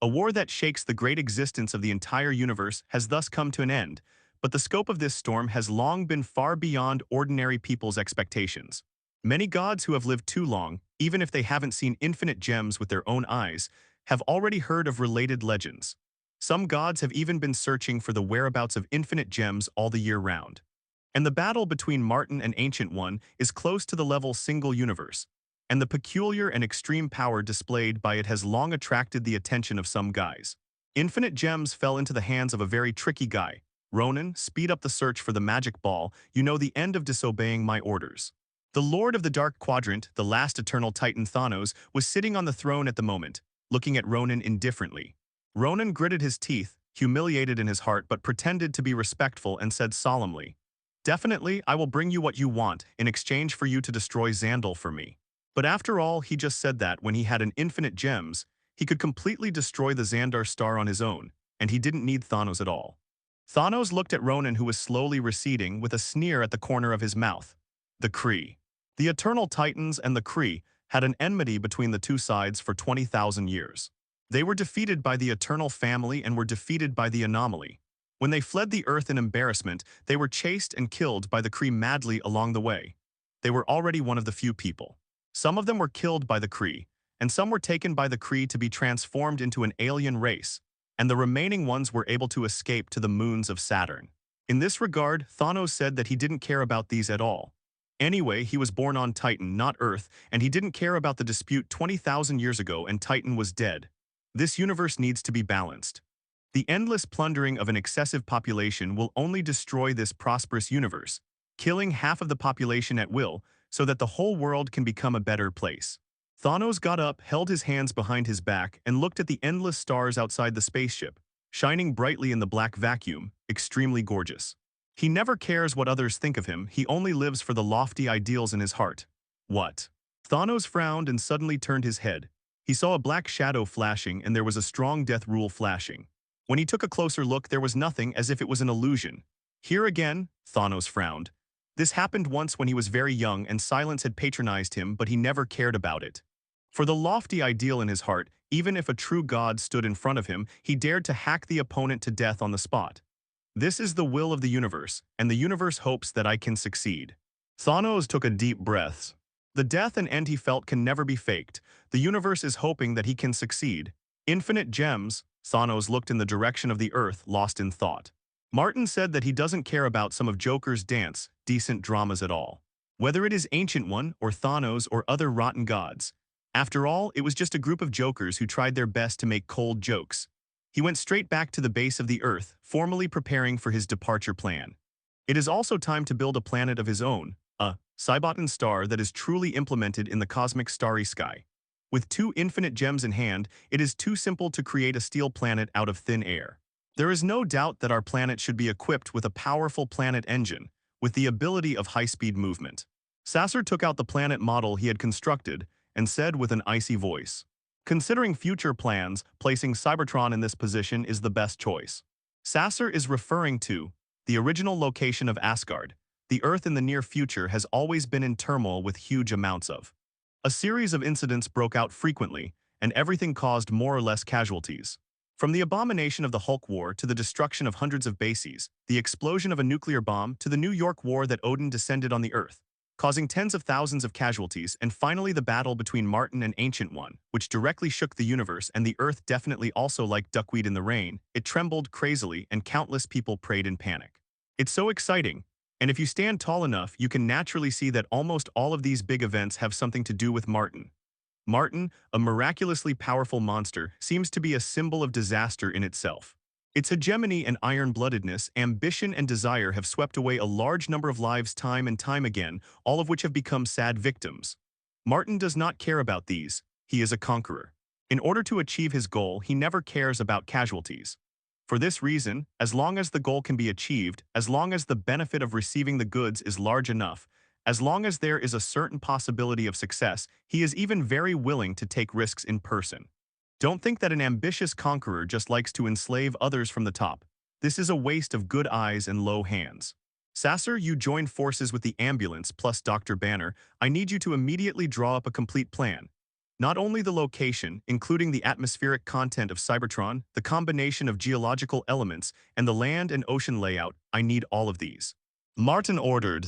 A war that shakes the great existence of the entire universe has thus come to an end, but the scope of this storm has long been far beyond ordinary people's expectations. Many gods who have lived too long, even if they haven't seen infinite gems with their own eyes, have already heard of related legends. Some gods have even been searching for the whereabouts of infinite gems all the year round. And the battle between Martin and Ancient One is close to the level single universe, and the peculiar and extreme power displayed by it has long attracted the attention of some guys. Infinite gems fell into the hands of a very tricky guy. Ronan, speed up the search for the magic ball, you know the end of disobeying my orders. The Lord of the Dark Quadrant, the last eternal Titan Thanos, was sitting on the throne at the moment, looking at Ronan indifferently. Ronan gritted his teeth, humiliated in his heart but pretended to be respectful and said solemnly, Definitely, I will bring you what you want in exchange for you to destroy Xandal for me. But after all, he just said that when he had an infinite gems, he could completely destroy the Xandar star on his own, and he didn't need Thanos at all. Thanos looked at Ronan, who was slowly receding, with a sneer at the corner of his mouth. The Kree. The Eternal Titans and the Kree had an enmity between the two sides for 20,000 years. They were defeated by the Eternal Family and were defeated by the Anomaly. When they fled the Earth in embarrassment, they were chased and killed by the Kree madly along the way. They were already one of the few people. Some of them were killed by the Kree, and some were taken by the Kree to be transformed into an alien race, and the remaining ones were able to escape to the moons of Saturn. In this regard, Thanos said that he didn't care about these at all. Anyway, he was born on Titan, not Earth, and he didn't care about the dispute 20,000 years ago and Titan was dead. This universe needs to be balanced. The endless plundering of an excessive population will only destroy this prosperous universe, killing half of the population at will so that the whole world can become a better place. Thanos got up, held his hands behind his back, and looked at the endless stars outside the spaceship, shining brightly in the black vacuum, extremely gorgeous. He never cares what others think of him, he only lives for the lofty ideals in his heart. What? Thanos frowned and suddenly turned his head. He saw a black shadow flashing and there was a strong death rule flashing. When he took a closer look, there was nothing, as if it was an illusion. Here again, Thanos frowned. This happened once when he was very young and silence had patronized him, but he never cared about it. For the lofty ideal in his heart, even if a true god stood in front of him, he dared to hack the opponent to death on the spot. This is the will of the universe, and the universe hopes that I can succeed. Thanos took a deep breath. The death and end he felt can never be faked. The universe is hoping that he can succeed. Infinite gems. Thanos looked in the direction of the Earth, lost in thought. Martin said that he doesn't care about some of Joker's decent dramas at all. Whether it is Ancient One, or Thanos, or other rotten gods. After all, it was just a group of jokers who tried their best to make cold jokes. He went straight back to the base of the Earth, formally preparing for his departure plan. It is also time to build a planet of his own, a Cybertron star that is truly implemented in the cosmic starry sky. With 2 infinite gems in hand, it is too simple to create a steel planet out of thin air. There is no doubt that our planet should be equipped with a powerful planet engine, with the ability of high-speed movement. Sasser took out the planet model he had constructed and said with an icy voice, "Considering future plans, placing Cybertron in this position is the best choice." Sasser is referring to the original location of Asgard. The Earth in the near future has always been in turmoil with huge amounts of. A series of incidents broke out frequently, and everything caused more or less casualties. From the abomination of the Hulk War to the destruction of hundreds of bases, the explosion of a nuclear bomb to the New York War that Odin descended on the Earth, causing tens of thousands of casualties, and finally the battle between Martin and Ancient One, which directly shook the universe, and the Earth definitely also like duckweed in the rain. It trembled crazily and countless people prayed in panic. It's so exciting, and if you stand tall enough, you can naturally see that almost all of these big events have something to do with Martin. Martin, a miraculously powerful monster, seems to be a symbol of disaster in itself. Its hegemony and iron-bloodedness, ambition and desire have swept away a large number of lives time and time again, all of which have become sad victims. Martin does not care about these. He is a conqueror. In order to achieve his goal, he never cares about casualties. For this reason, as long as the goal can be achieved, as long as the benefit of receiving the goods is large enough, as long as there is a certain possibility of success, he is even very willing to take risks in person. Don't think that an ambitious conqueror just likes to enslave others from the top. This is a waste of good eyes and low hands. Sasser, you join forces with the ambulance plus Dr. Banner. I need you to immediately draw up a complete plan. Not only the location, including the atmospheric content of Cybertron, the combination of geological elements, and the land and ocean layout, I need all of these. Martin ordered.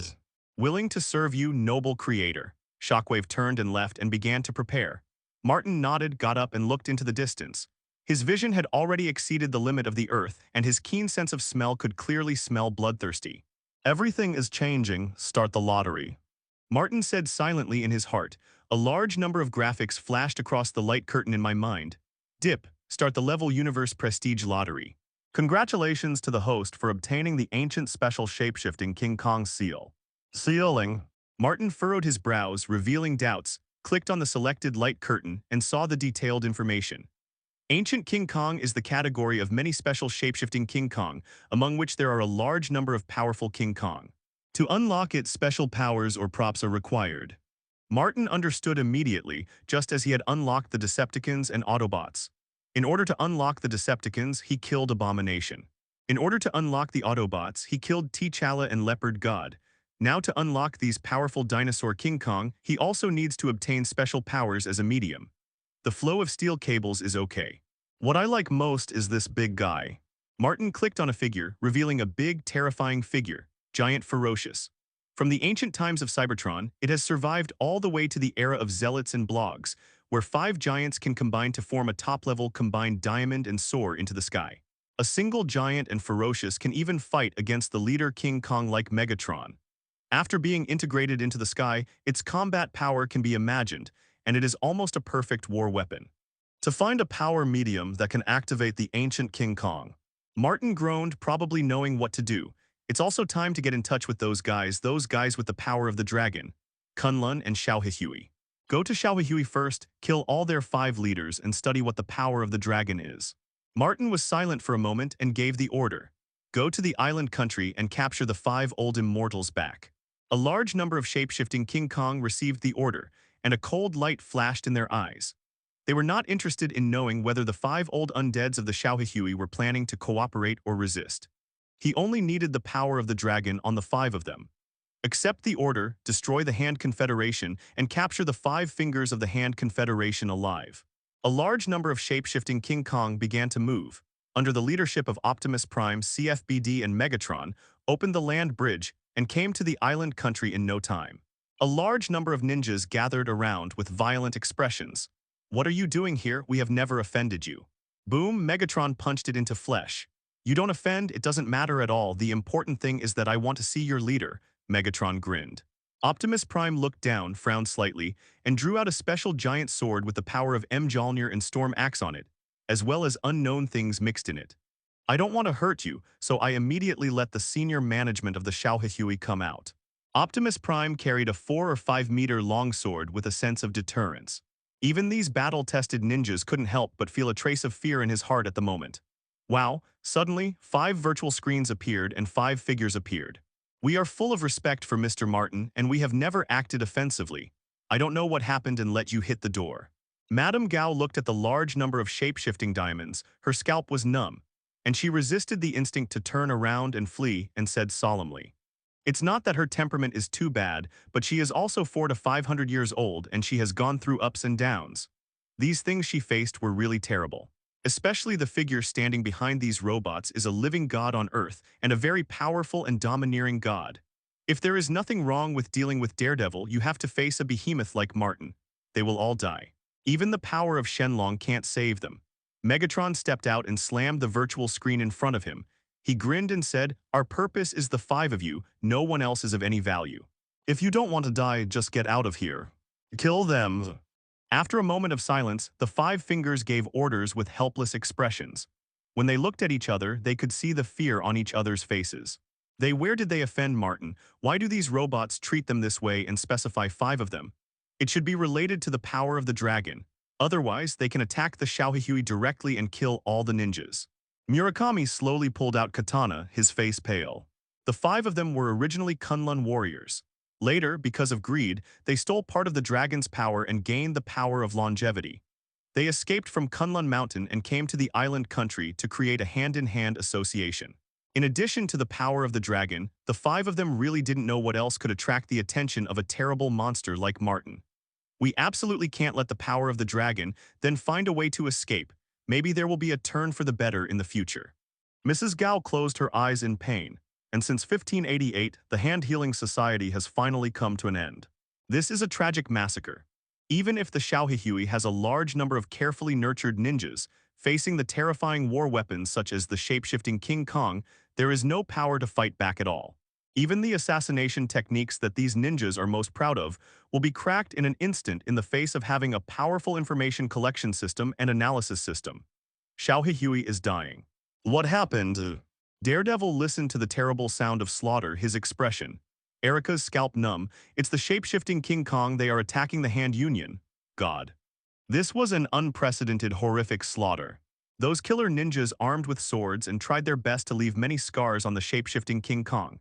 Willing to serve you, noble creator. Shockwave turned and left and began to prepare. Martin nodded, got up, and looked into the distance. His vision had already exceeded the limit of the Earth, and his keen sense of smell could clearly smell bloodthirsty. Everything is changing. Start the lottery. Martin said silently in his heart. A large number of graphics flashed across the light curtain in my mind. Dip. Start the Level Universe Prestige Lottery. Congratulations to the host for obtaining the ancient special shapeshifting King Kong seal. Sealing. Martin furrowed his brows, revealing doubts, clicked on the selected light curtain, and saw the detailed information. Ancient King Kong is the category of many special shapeshifting King Kong, among which there are a large number of powerful King Kong. To unlock it, special powers or props are required. Martin understood immediately, just as he had unlocked the Decepticons and Autobots. In order to unlock the Decepticons, he killed Abomination. In order to unlock the Autobots, he killed T'Challa and Leopard God. Now to unlock these powerful dinosaur King Kong, he also needs to obtain special powers as a medium. The flow of steel cables is okay. What I like most is this big guy. Martin clicked on a figure, revealing a big, terrifying figure, giant ferocious. From the ancient times of Cybertron, it has survived all the way to the era of zealots and blogs, where 5 giants can combine to form a top-level combined diamond and soar into the sky. A single giant and ferocious can even fight against the leader King Kong like Megatron. After being integrated into the sky, its combat power can be imagined, and it is almost a perfect war weapon. To find a power medium that can activate the ancient King Kong. Martin groaned, probably knowing what to do. It's also time to get in touch with those guys with the power of the dragon, Kunlun and S.H.I.E.L.D. Go to S.H.I.E.L.D. first, kill all their 5 leaders, and study what the power of the dragon is. Martin was silent for a moment and gave the order. Go to the island country and capture the 5 old immortals back. A large number of shape-shifting King Kong received the order, and a cold light flashed in their eyes. They were not interested in knowing whether the 5 old undeads of the S.H.I.E.L.D. were planning to cooperate or resist. He only needed the power of the dragon on the 5 of them. Accept the order, destroy the Hand Confederation, and capture the 5 fingers of the Hand Confederation alive. A large number of shape-shifting King Kong began to move. Under the leadership of Optimus Prime, CFBD, and Megatron, opened the land bridge and came to the island country in no time. A large number of ninjas gathered around with violent expressions. What are you doing here? We have never offended you. Boom, Megatron punched it into flesh. You don't offend, it doesn't matter at all. The important thing is that I want to see your leader, Megatron grinned. Optimus Prime looked down, frowned slightly, and drew out a special giant sword with the power of Mjolnir and Storm Axe on it, as well as unknown things mixed in it. I don't want to hurt you, so I immediately let the senior management of the S.H.I.E.L.D. come out. Optimus Prime carried a 4 or 5 meter long sword with a sense of deterrence. Even these battle-tested ninjas couldn't help but feel a trace of fear in his heart at the moment. Wow, suddenly, 5 virtual screens appeared and 5 figures appeared. We are full of respect for Mr. Martin, and we have never acted offensively. I don't know what happened and let you hit the door. Madame Gao looked at the large number of shape-shifting diamonds. Her scalp was numb, and she resisted the instinct to turn around and flee and said solemnly. It's not that her temperament is too bad, but she is also 400 to 500 years old and she has gone through ups and downs. These things she faced were really terrible. Especially the figure standing behind these robots is a living god on Earth and a very powerful and domineering god. If there is nothing wrong with dealing with Daredevil, you have to face a behemoth like Martin. They will all die. Even the power of Shenlong can't save them. Megatron stepped out and slammed the virtual screen in front of him. He grinned and said, "Our purpose is the 5 of you, no one else is of any value. If you don't want to die, just get out of here. Kill them." After a moment of silence, the 5 fingers gave orders with helpless expressions. When they looked at each other, they could see the fear on each other's faces. Where did they offend Martin? Why do these robots treat them this way and specify 5 of them? It should be related to the power of the dragon. Otherwise, they can attack the S.H.I.E.L.D directly and kill all the ninjas. Murakami slowly pulled out katana, his face pale. The 5 of them were originally Kunlun warriors. Later, because of greed, they stole part of the dragon's power and gained the power of longevity. They escaped from Kunlun Mountain and came to the island country to create a hand-in-hand association. In addition to the power of the dragon, the 5 of them really didn't know what else could attract the attention of a terrible monster like Martin. We absolutely can't let the power of the dragon, then find a way to escape. Maybe there will be a turn for the better in the future. Mrs. Gao closed her eyes in pain, and since 1588, the Hand Healing Society has finally come to an end. This is a tragic massacre. Even if the S.H.I.E.L.D has a large number of carefully nurtured ninjas, facing the terrifying war weapons such as the shape-shifting King Kong, there is no power to fight back at all. Even the assassination techniques that these ninjas are most proud of will be cracked in an instant in the face of having a powerful information collection system and analysis system. S.H.I.E.L.D is dying. What happened? Daredevil listened to the terrible sound of slaughter, his expression. Erica's scalp numb. It's the shape-shifting King Kong, they are attacking the Hand Union. God. This was an unprecedented, horrific slaughter. Those killer ninjas armed with swords and tried their best to leave many scars on the shape-shifting King Kong.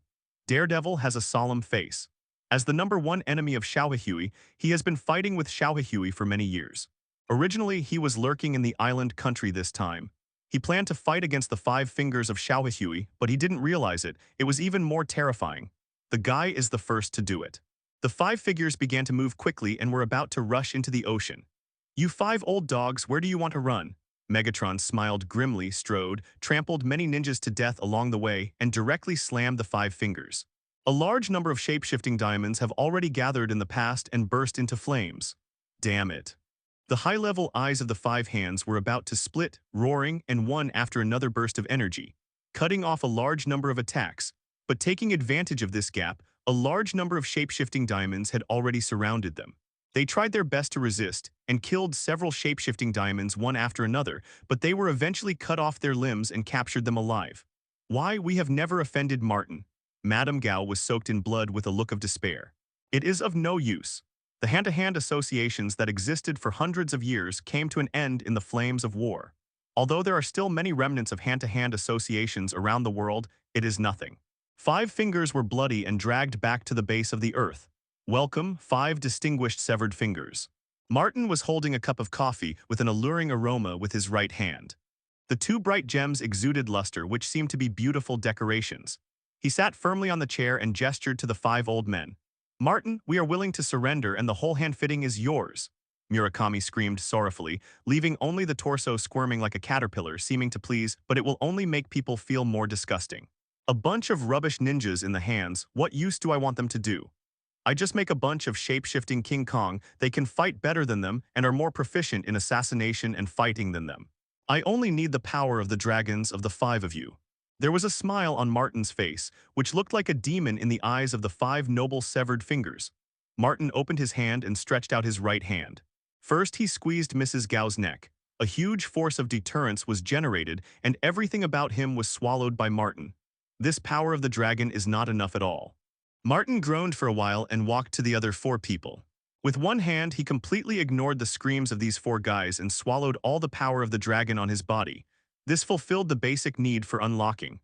Daredevil has a solemn face. As the #1 enemy of S.H.I.E.L.D, he has been fighting with S.H.I.E.L.D for many years. Originally, he was lurking in the island country this time. He planned to fight against the 5 fingers of S.H.I.E.L.D, but he didn't realize it. It was even more terrifying. The guy is the first to do it. The 5 figures began to move quickly and were about to rush into the ocean. "You 5 old dogs, where do you want to run?" Megatron smiled grimly, strode, trampled many ninjas to death along the way, and directly slammed the 5 fingers. A large number of shape-shifting diamonds have already gathered in the past and burst into flames. Damn it. The high-level eyes of the 5 hands were about to split, roaring, and one after another burst of energy, cutting off a large number of attacks. But taking advantage of this gap, a large number of shape-shifting diamonds had already surrounded them. They tried their best to resist, and killed several shape-shifting diamonds one after another, but they were eventually cut off their limbs and captured them alive. Why, we have never offended Martin. Madame Gao was soaked in blood with a look of despair. It is of no use. The hand-to-hand associations that existed for hundreds of years came to an end in the flames of war. Although there are still many remnants of hand-to-hand associations around the world, it is nothing. 5 fingers were bloody and dragged back to the base of the earth. Welcome, 5 distinguished severed fingers. Martin was holding a cup of coffee with an alluring aroma with his right hand. The 2 bright gems exuded luster, which seemed to be beautiful decorations. He sat firmly on the chair and gestured to the 5 old men. "Martin, we are willing to surrender and the whole hand fitting is yours." Murakami screamed sorrowfully, leaving only the torso squirming like a caterpillar, seeming to please, but it will only make people feel more disgusting. A bunch of rubbish ninjas in the hands, what use do I want them to do? I just make a bunch of shape-shifting King Kong, they can fight better than them and are more proficient in assassination and fighting than them. I only need the power of the dragons of the 5 of you. There was a smile on Martin's face, which looked like a demon in the eyes of the 5 noble severed fingers. Martin opened his hand and stretched out his right hand. First, he squeezed Mrs. Gao's neck. A huge force of deterrence was generated, and everything about him was swallowed by Martin. This power of the dragon is not enough at all. Martin groaned for a while and walked to the other 4 people. With one hand, he completely ignored the screams of these four guys and swallowed all the power of the dragon on his body. This fulfilled the basic need for unlocking.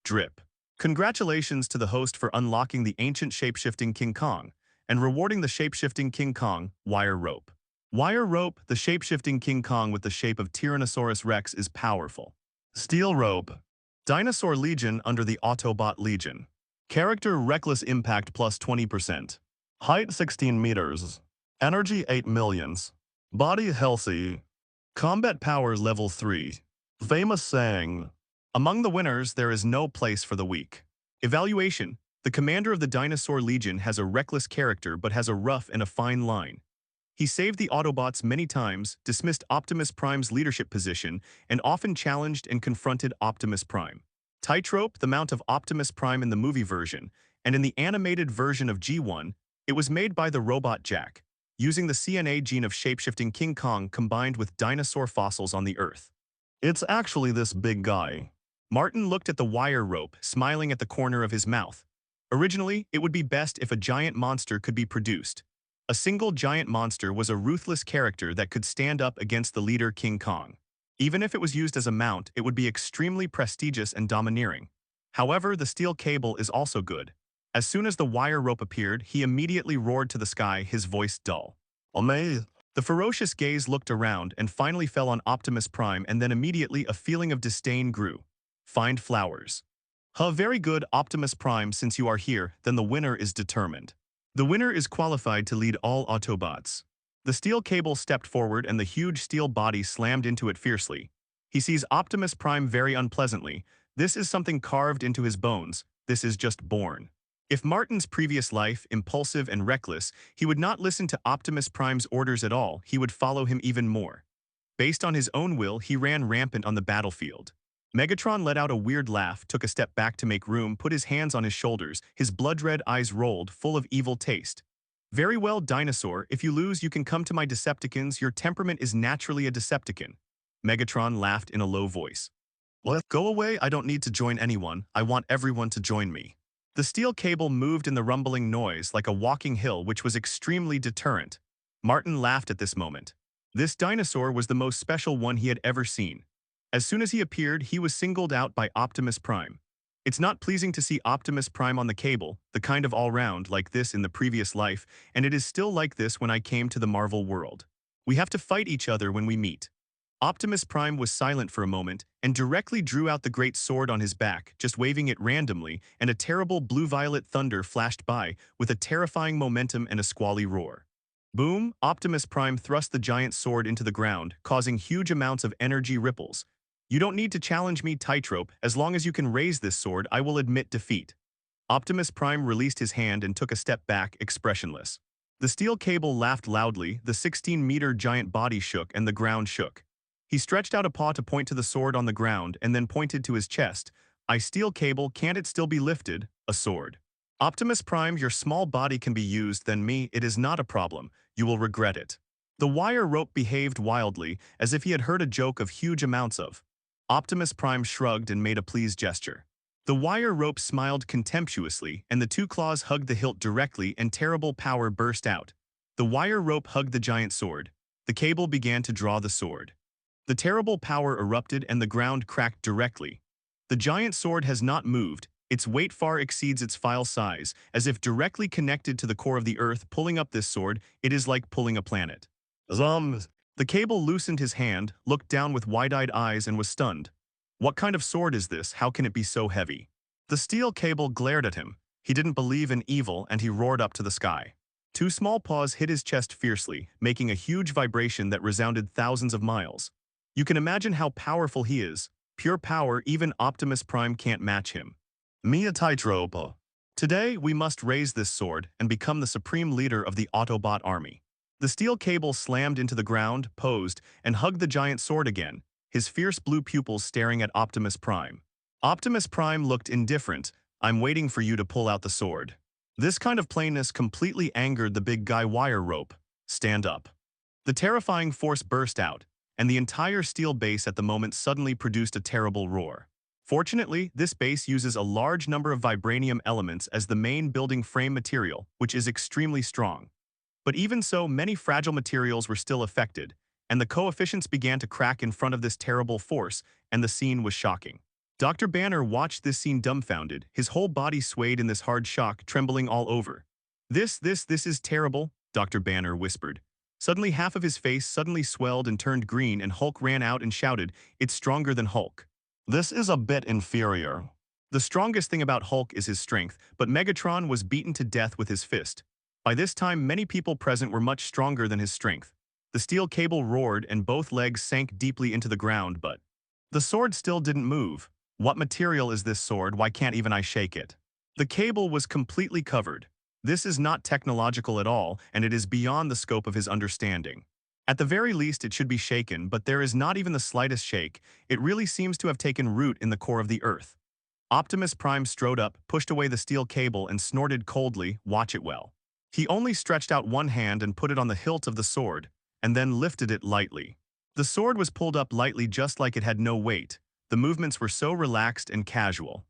Drip. Congratulations to the host for unlocking the ancient shapeshifting King Kong and rewarding the shapeshifting King Kong, Wire Rope. Wire Rope, the shapeshifting King Kong with the shape of Tyrannosaurus Rex is powerful. Steel Rope. Dinosaur Legion under the Autobot Legion. Character Reckless Impact plus 20%. Height 16 meters. Energy 8 millions. Body healthy. Combat powers level 3. Famous saying. Among the winners, there is no place for the weak. Evaluation. The commander of the Dinosaur Legion has a reckless character but has a rough and a fine line. He saved the Autobots many times, dismissed Optimus Prime's leadership position, and often challenged and confronted Optimus Prime. Tightrope, the mount of Optimus Prime in the movie version, and in the animated version of G1, it was made by the robot Jack, using the CNA gene of shapeshifting King Kong combined with dinosaur fossils on the Earth. It's actually this big guy. Martin looked at the wire rope, smiling at the corner of his mouth. Originally, it would be best if a giant monster could be produced. A single giant monster was a ruthless character that could stand up against the leader King Kong. Even if it was used as a mount, it would be extremely prestigious and domineering. However, the steel cable is also good. As soon as the wire rope appeared, he immediately roared to the sky, his voice dull. "Omei!" The ferocious gaze looked around and finally fell on Optimus Prime, and then immediately a feeling of disdain grew. Find flowers. Huh, very good, Optimus Prime, since you are here, then the winner is determined. The winner is qualified to lead all Autobots. The steel cable stepped forward and the huge steel body slammed into it fiercely. He sees Optimus Prime very unpleasantly. This is something carved into his bones. This is just born. If Martin's previous life, impulsive and reckless, he would not listen to Optimus Prime's orders at all, he would follow him even more. Based on his own will, he ran rampant on the battlefield. Megatron let out a weird laugh, took a step back to make room, put his hands on his shoulders, his blood-red eyes rolled, full of evil taste. "Very well, Dinosaur, if you lose you can come to my Decepticons, your temperament is naturally a Decepticon." Megatron laughed in a low voice. "What? Go away, I don't need to join anyone, I want everyone to join me." The steel cable moved in the rumbling noise like a walking hill, which was extremely deterrent. Martin laughed at this moment. This dinosaur was the most special one he had ever seen. As soon as he appeared, he was singled out by Optimus Prime. It's not pleasing to see Optimus Prime on the cable, the kind of all-round like this in the previous life, and it is still like this when I came to the Marvel world. We have to fight each other when we meet. Optimus Prime was silent for a moment and directly drew out the great sword on his back, just waving it randomly, and a terrible blue-violet thunder flashed by, with a terrifying momentum and a squally roar. Boom! Optimus Prime thrust the giant sword into the ground, causing huge amounts of energy ripples. "You don't need to challenge me, Tightrope. As long as you can raise this sword, I will admit defeat." Optimus Prime released his hand and took a step back, expressionless. The steel cable laughed loudly, the 16-meter giant body shook and the ground shook. He stretched out a paw to point to the sword on the ground and then pointed to his chest. "I steel cable, can't it still be lifted? A sword." "Optimus Prime, your small body can be used, then me, it is not a problem. You will regret it." The wire rope behaved wildly, as if he had heard a joke of huge amounts of. Optimus Prime shrugged and made a pleased gesture. The wire rope smiled contemptuously, and the two claws hugged the hilt directly, and terrible power burst out. The wire rope hugged the giant sword. The cable began to draw the sword. The terrible power erupted and the ground cracked directly. The giant sword has not moved. Its weight far exceeds its file size, as if directly connected to the core of the Earth. Pulling up this sword, it is like pulling a planet. The cable loosened his hand, looked down with wide-eyed eyes and was stunned. "What kind of sword is this? How can it be so heavy?" The steel cable glared at him. He didn't believe in evil and he roared up to the sky. Two small paws hit his chest fiercely, making a huge vibration that resounded thousands of miles. You can imagine how powerful he is. Pure power, even Optimus Prime can't match him. "Mia Tightrope. Today, we must raise this sword and become the supreme leader of the Autobot army." The steel cable slammed into the ground, posed, and hugged the giant sword again, his fierce blue pupils staring at Optimus Prime. Optimus Prime looked indifferent. "I'm waiting for you to pull out the sword." This kind of plainness completely angered the big guy. "Wire rope. Stand up." The terrifying force burst out, and the entire steel base at the moment suddenly produced a terrible roar. Fortunately, this base uses a large number of vibranium elements as the main building frame material, which is extremely strong. But even so, many fragile materials were still affected, and the coefficients began to crack in front of this terrible force, and the scene was shocking. Dr. Banner watched this scene dumbfounded, his whole body swayed in this hard shock, trembling all over. This is terrible, Dr. Banner whispered. Suddenly half of his face suddenly swelled and turned green, and Hulk ran out and shouted, "It's stronger than Hulk." This is a bit inferior. The strongest thing about Hulk is his strength, but Megatron was beaten to death with his fist. By this time, many people present were much stronger than his strength. The steel cable roared and both legs sank deeply into the ground, but the sword still didn't move. What material is this sword? Why can't even I shake it? The cable was completely covered. This is not technological at all, and it is beyond the scope of his understanding. At the very least, it should be shaken, but there is not even the slightest shake. It really seems to have taken root in the core of the Earth. Optimus Prime strode up, pushed away the steel cable, and snorted coldly, "Watch it well." He only stretched out one hand and put it on the hilt of the sword, and then lifted it lightly. The sword was pulled up lightly, just like it had no weight. The movements were so relaxed and casual.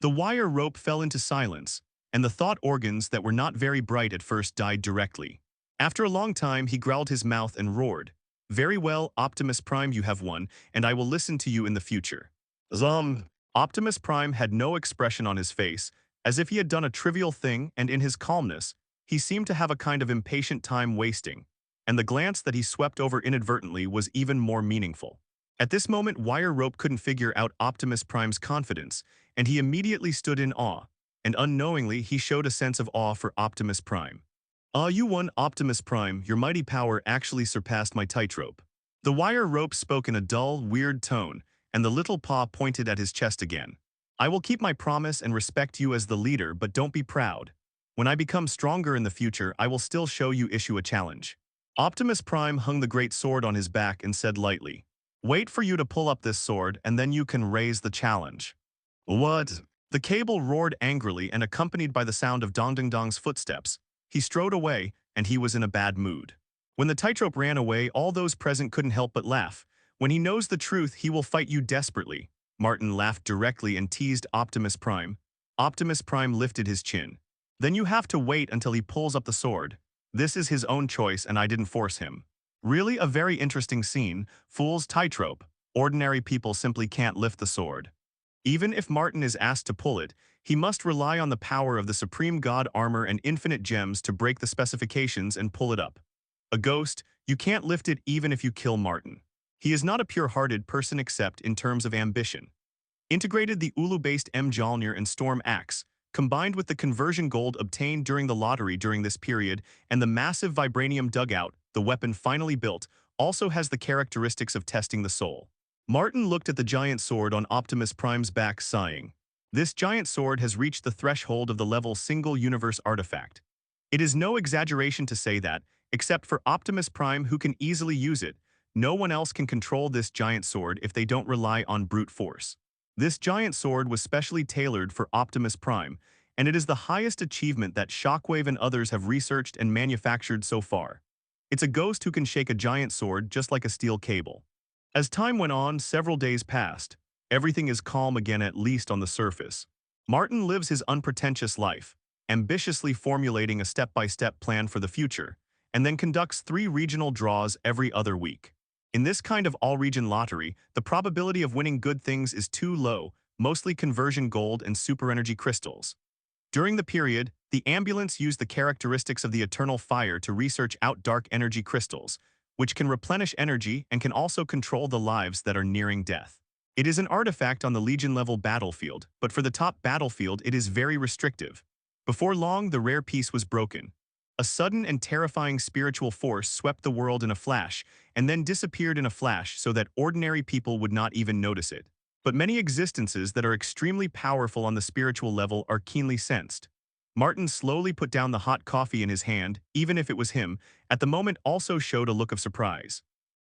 The wire rope fell into silence, and the thought organs that were not very bright at first died directly. After a long time, he growled his mouth and roared, "Very well, Optimus Prime, you have won, and I will listen to you in the future." Optimus Prime had no expression on his face, as if he had done a trivial thing, and in his calmness, he seemed to have a kind of impatient time wasting, and the glance that he swept over inadvertently was even more meaningful. At this moment, Wire Rope couldn't figure out Optimus Prime's confidence, and he immediately stood in awe, and unknowingly he showed a sense of awe for Optimus Prime. "Ah, you won, Optimus Prime. Your mighty power actually surpassed my tightrope." The Wire Rope spoke in a dull, weird tone, and the little paw pointed at his chest again. "I will keep my promise and respect you as the leader, but don't be proud. When I become stronger in the future, I will still show you issue a challenge." Optimus Prime hung the great sword on his back and said lightly, "Wait for you to pull up this sword, and then you can raise the challenge." "What?" The cable roared angrily, and accompanied by the sound of Dong Ding Dong's footsteps, he strode away, and he was in a bad mood. When the tightrope ran away, all those present couldn't help but laugh. "When he knows the truth, he will fight you desperately." Martin laughed directly and teased Optimus Prime. Optimus Prime lifted his chin. "Then you have to wait until he pulls up the sword. This is his own choice, and I didn't force him." Really a very interesting scene. Fool's tightrope. Ordinary people simply can't lift the sword. Even if Martin is asked to pull it, he must rely on the power of the Supreme God armor and infinite gems to break the specifications and pull it up. A ghost, you can't lift it even if you kill Martin. He is not a pure-hearted person except in terms of ambition. Integrated the Ulu-based Mjolnir and Storm Axe, combined with the conversion gold obtained during the lottery during this period and the massive vibranium dugout, the weapon finally built, also has the characteristics of testing the soul. Martin looked at the giant sword on Optimus Prime's back, sighing. This giant sword has reached the threshold of the level single universe artifact. It is no exaggeration to say that, except for Optimus Prime who can easily use it, no one else can control this giant sword if they don't rely on brute force. This giant sword was specially tailored for Optimus Prime, and it is the highest achievement that Shockwave and others have researched and manufactured so far. It's a ghost who can shake a giant sword just like a steel cable. As time went on, several days passed. Everything is calm again, at least on the surface. Martin lives his unpretentious life, ambitiously formulating a step-by-step plan for the future, and then conducts 3 regional draws every other week. In this kind of all-region lottery, the probability of winning good things is too low, mostly conversion gold and super energy crystals. During the period, the ambulance used the characteristics of the eternal fire to research out dark energy crystals, which can replenish energy and can also control the lives that are nearing death. It is an artifact on the Legion-level battlefield, but for the top battlefield it is very restrictive. Before long, the rare piece was broken. A sudden and terrifying spiritual force swept the world in a flash, and then disappeared in a flash so that ordinary people would not even notice it. But many existences that are extremely powerful on the spiritual level are keenly sensed. Martin slowly put down the hot coffee in his hand, even if it was him, at the moment also showed a look of surprise.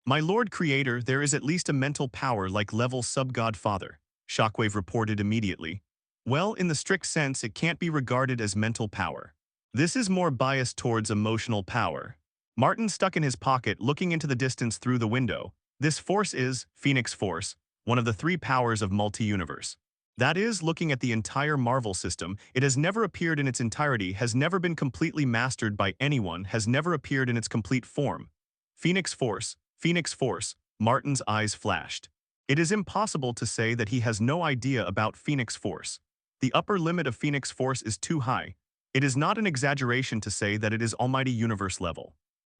"My Lord Creator, there is at least a mental power like level sub-God Father," Shockwave reported immediately. "Well, in the strict sense, it can't be regarded as mental power. This is more biased towards emotional power." Martin stuck in his pocket, looking into the distance through the window. "This force is Phoenix Force, one of the 3 powers of multi-universe. That is, looking at the entire Marvel system, it has never appeared in its entirety, has never been completely mastered by anyone, has never appeared in its complete form. Phoenix Force, Martin's eyes flashed. It is impossible to say that he has no idea about Phoenix Force. The upper limit of Phoenix Force is too high. It is not an exaggeration to say that it is Almighty Universe level.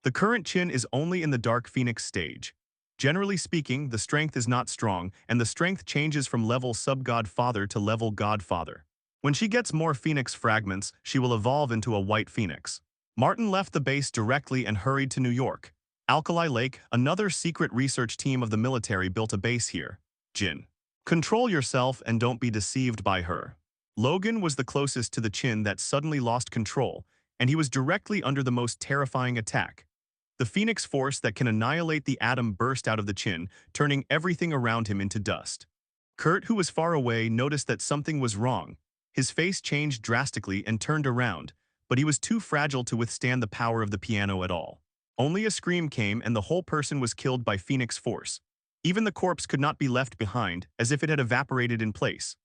The current Chin is only in the Dark Phoenix stage. Generally speaking, the strength is not strong, and the strength changes from level sub-godfather to level godfather. When she gets more Phoenix fragments, she will evolve into a white Phoenix. Martin left the base directly and hurried to New York. Alkali Lake, another secret research team of the military, built a base here. Jin. Control yourself and don't be deceived by her. Logan was the closest to the Chin that suddenly lost control, and he was directly under the most terrifying attack. The Phoenix force that can annihilate the atom burst out of the Chin, turning everything around him into dust. Kurt, who was far away, noticed that something was wrong. His face changed drastically and turned around, but he was too fragile to withstand the power of the piano at all. Only a scream came and the whole person was killed by Phoenix force. Even the corpse could not be left behind, as if it had evaporated in place.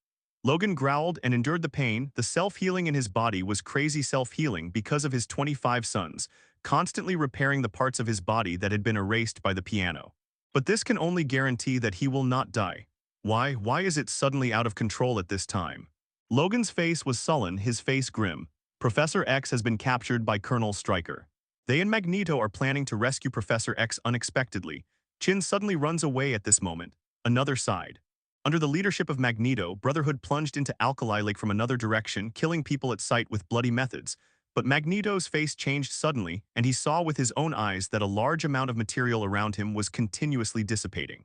Logan growled and endured the pain. The self-healing in his body was crazy self-healing because of his 25 sons, constantly repairing the parts of his body that had been erased by the piano. But this can only guarantee that he will not die. Why is it suddenly out of control at this time? Logan's face was sullen, his face grim. Professor X has been captured by Colonel Stryker. They and Magneto are planning to rescue Professor X unexpectedly. Chin suddenly runs away at this moment. Another side. Under the leadership of Magneto, Brotherhood plunged into Alkali Lake from another direction, killing people at sight with bloody methods. But Magneto's face changed suddenly, and he saw with his own eyes that a large amount of material around him was continuously dissipating.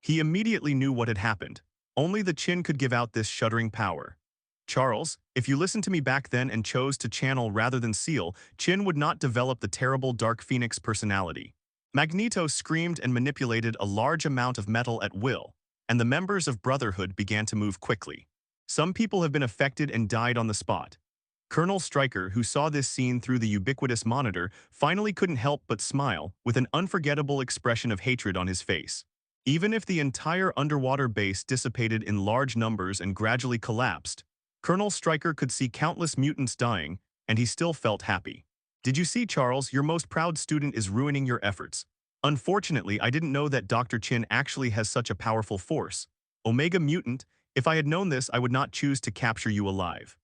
He immediately knew what had happened. Only the Chin could give out this shuddering power. Charles, if you listened to me back then and chose to channel rather than seal, Chin would not develop the terrible Dark Phoenix personality. Magneto screamed and manipulated a large amount of metal at will, and the members of Brotherhood began to move quickly. Some people have been affected and died on the spot. Colonel Stryker, who saw this scene through the ubiquitous monitor, finally couldn't help but smile, with an unforgettable expression of hatred on his face. Even if the entire underwater base dissipated in large numbers and gradually collapsed, Colonel Stryker could see countless mutants dying, and he still felt happy. Did you see, Charles? Your most proud student is ruining your efforts. Unfortunately, I didn't know that Dr. Chin actually has such a powerful force. Omega Mutant, if I had known this, I would not choose to capture you alive.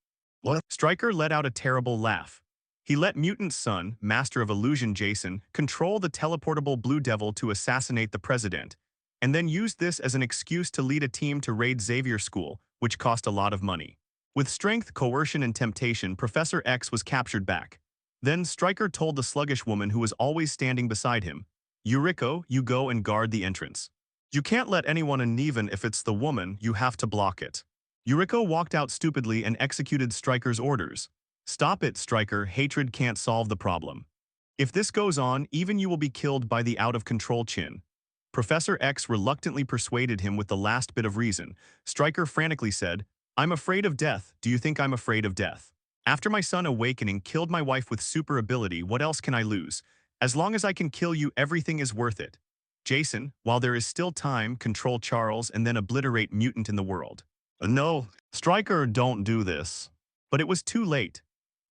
What? Stryker let out a terrible laugh. He let Mutant's son, Master of Illusion Jason, control the teleportable Blue Devil to assassinate the president, and then used this as an excuse to lead a team to raid Xavier School, which cost a lot of money. With strength, coercion, and temptation, Professor X was captured back. Then Stryker told the sluggish woman who was always standing beside him, "Yuriko, you go and guard the entrance. You can't let anyone in, even if it's the woman, you have to block it." Yuriko walked out stupidly and executed Stryker's orders. "Stop it, Stryker, hatred can't solve the problem. If this goes on, even you will be killed by the out-of-control Chin." Professor X reluctantly persuaded him with the last bit of reason. Stryker frantically said, "I'm afraid of death. Do you think I'm afraid of death? After my son awakening killed my wife with super ability, what else can I lose? As long as I can kill you, everything is worth it. Jason, while there is still time, control Charles and then obliterate Mutant in the world." "No, Stryker, don't do this." But it was too late.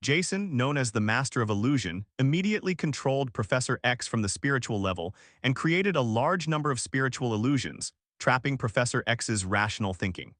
Jason, known as the Master of Illusion, immediately controlled Professor X from the spiritual level and created a large number of spiritual illusions, trapping Professor X's rational thinking.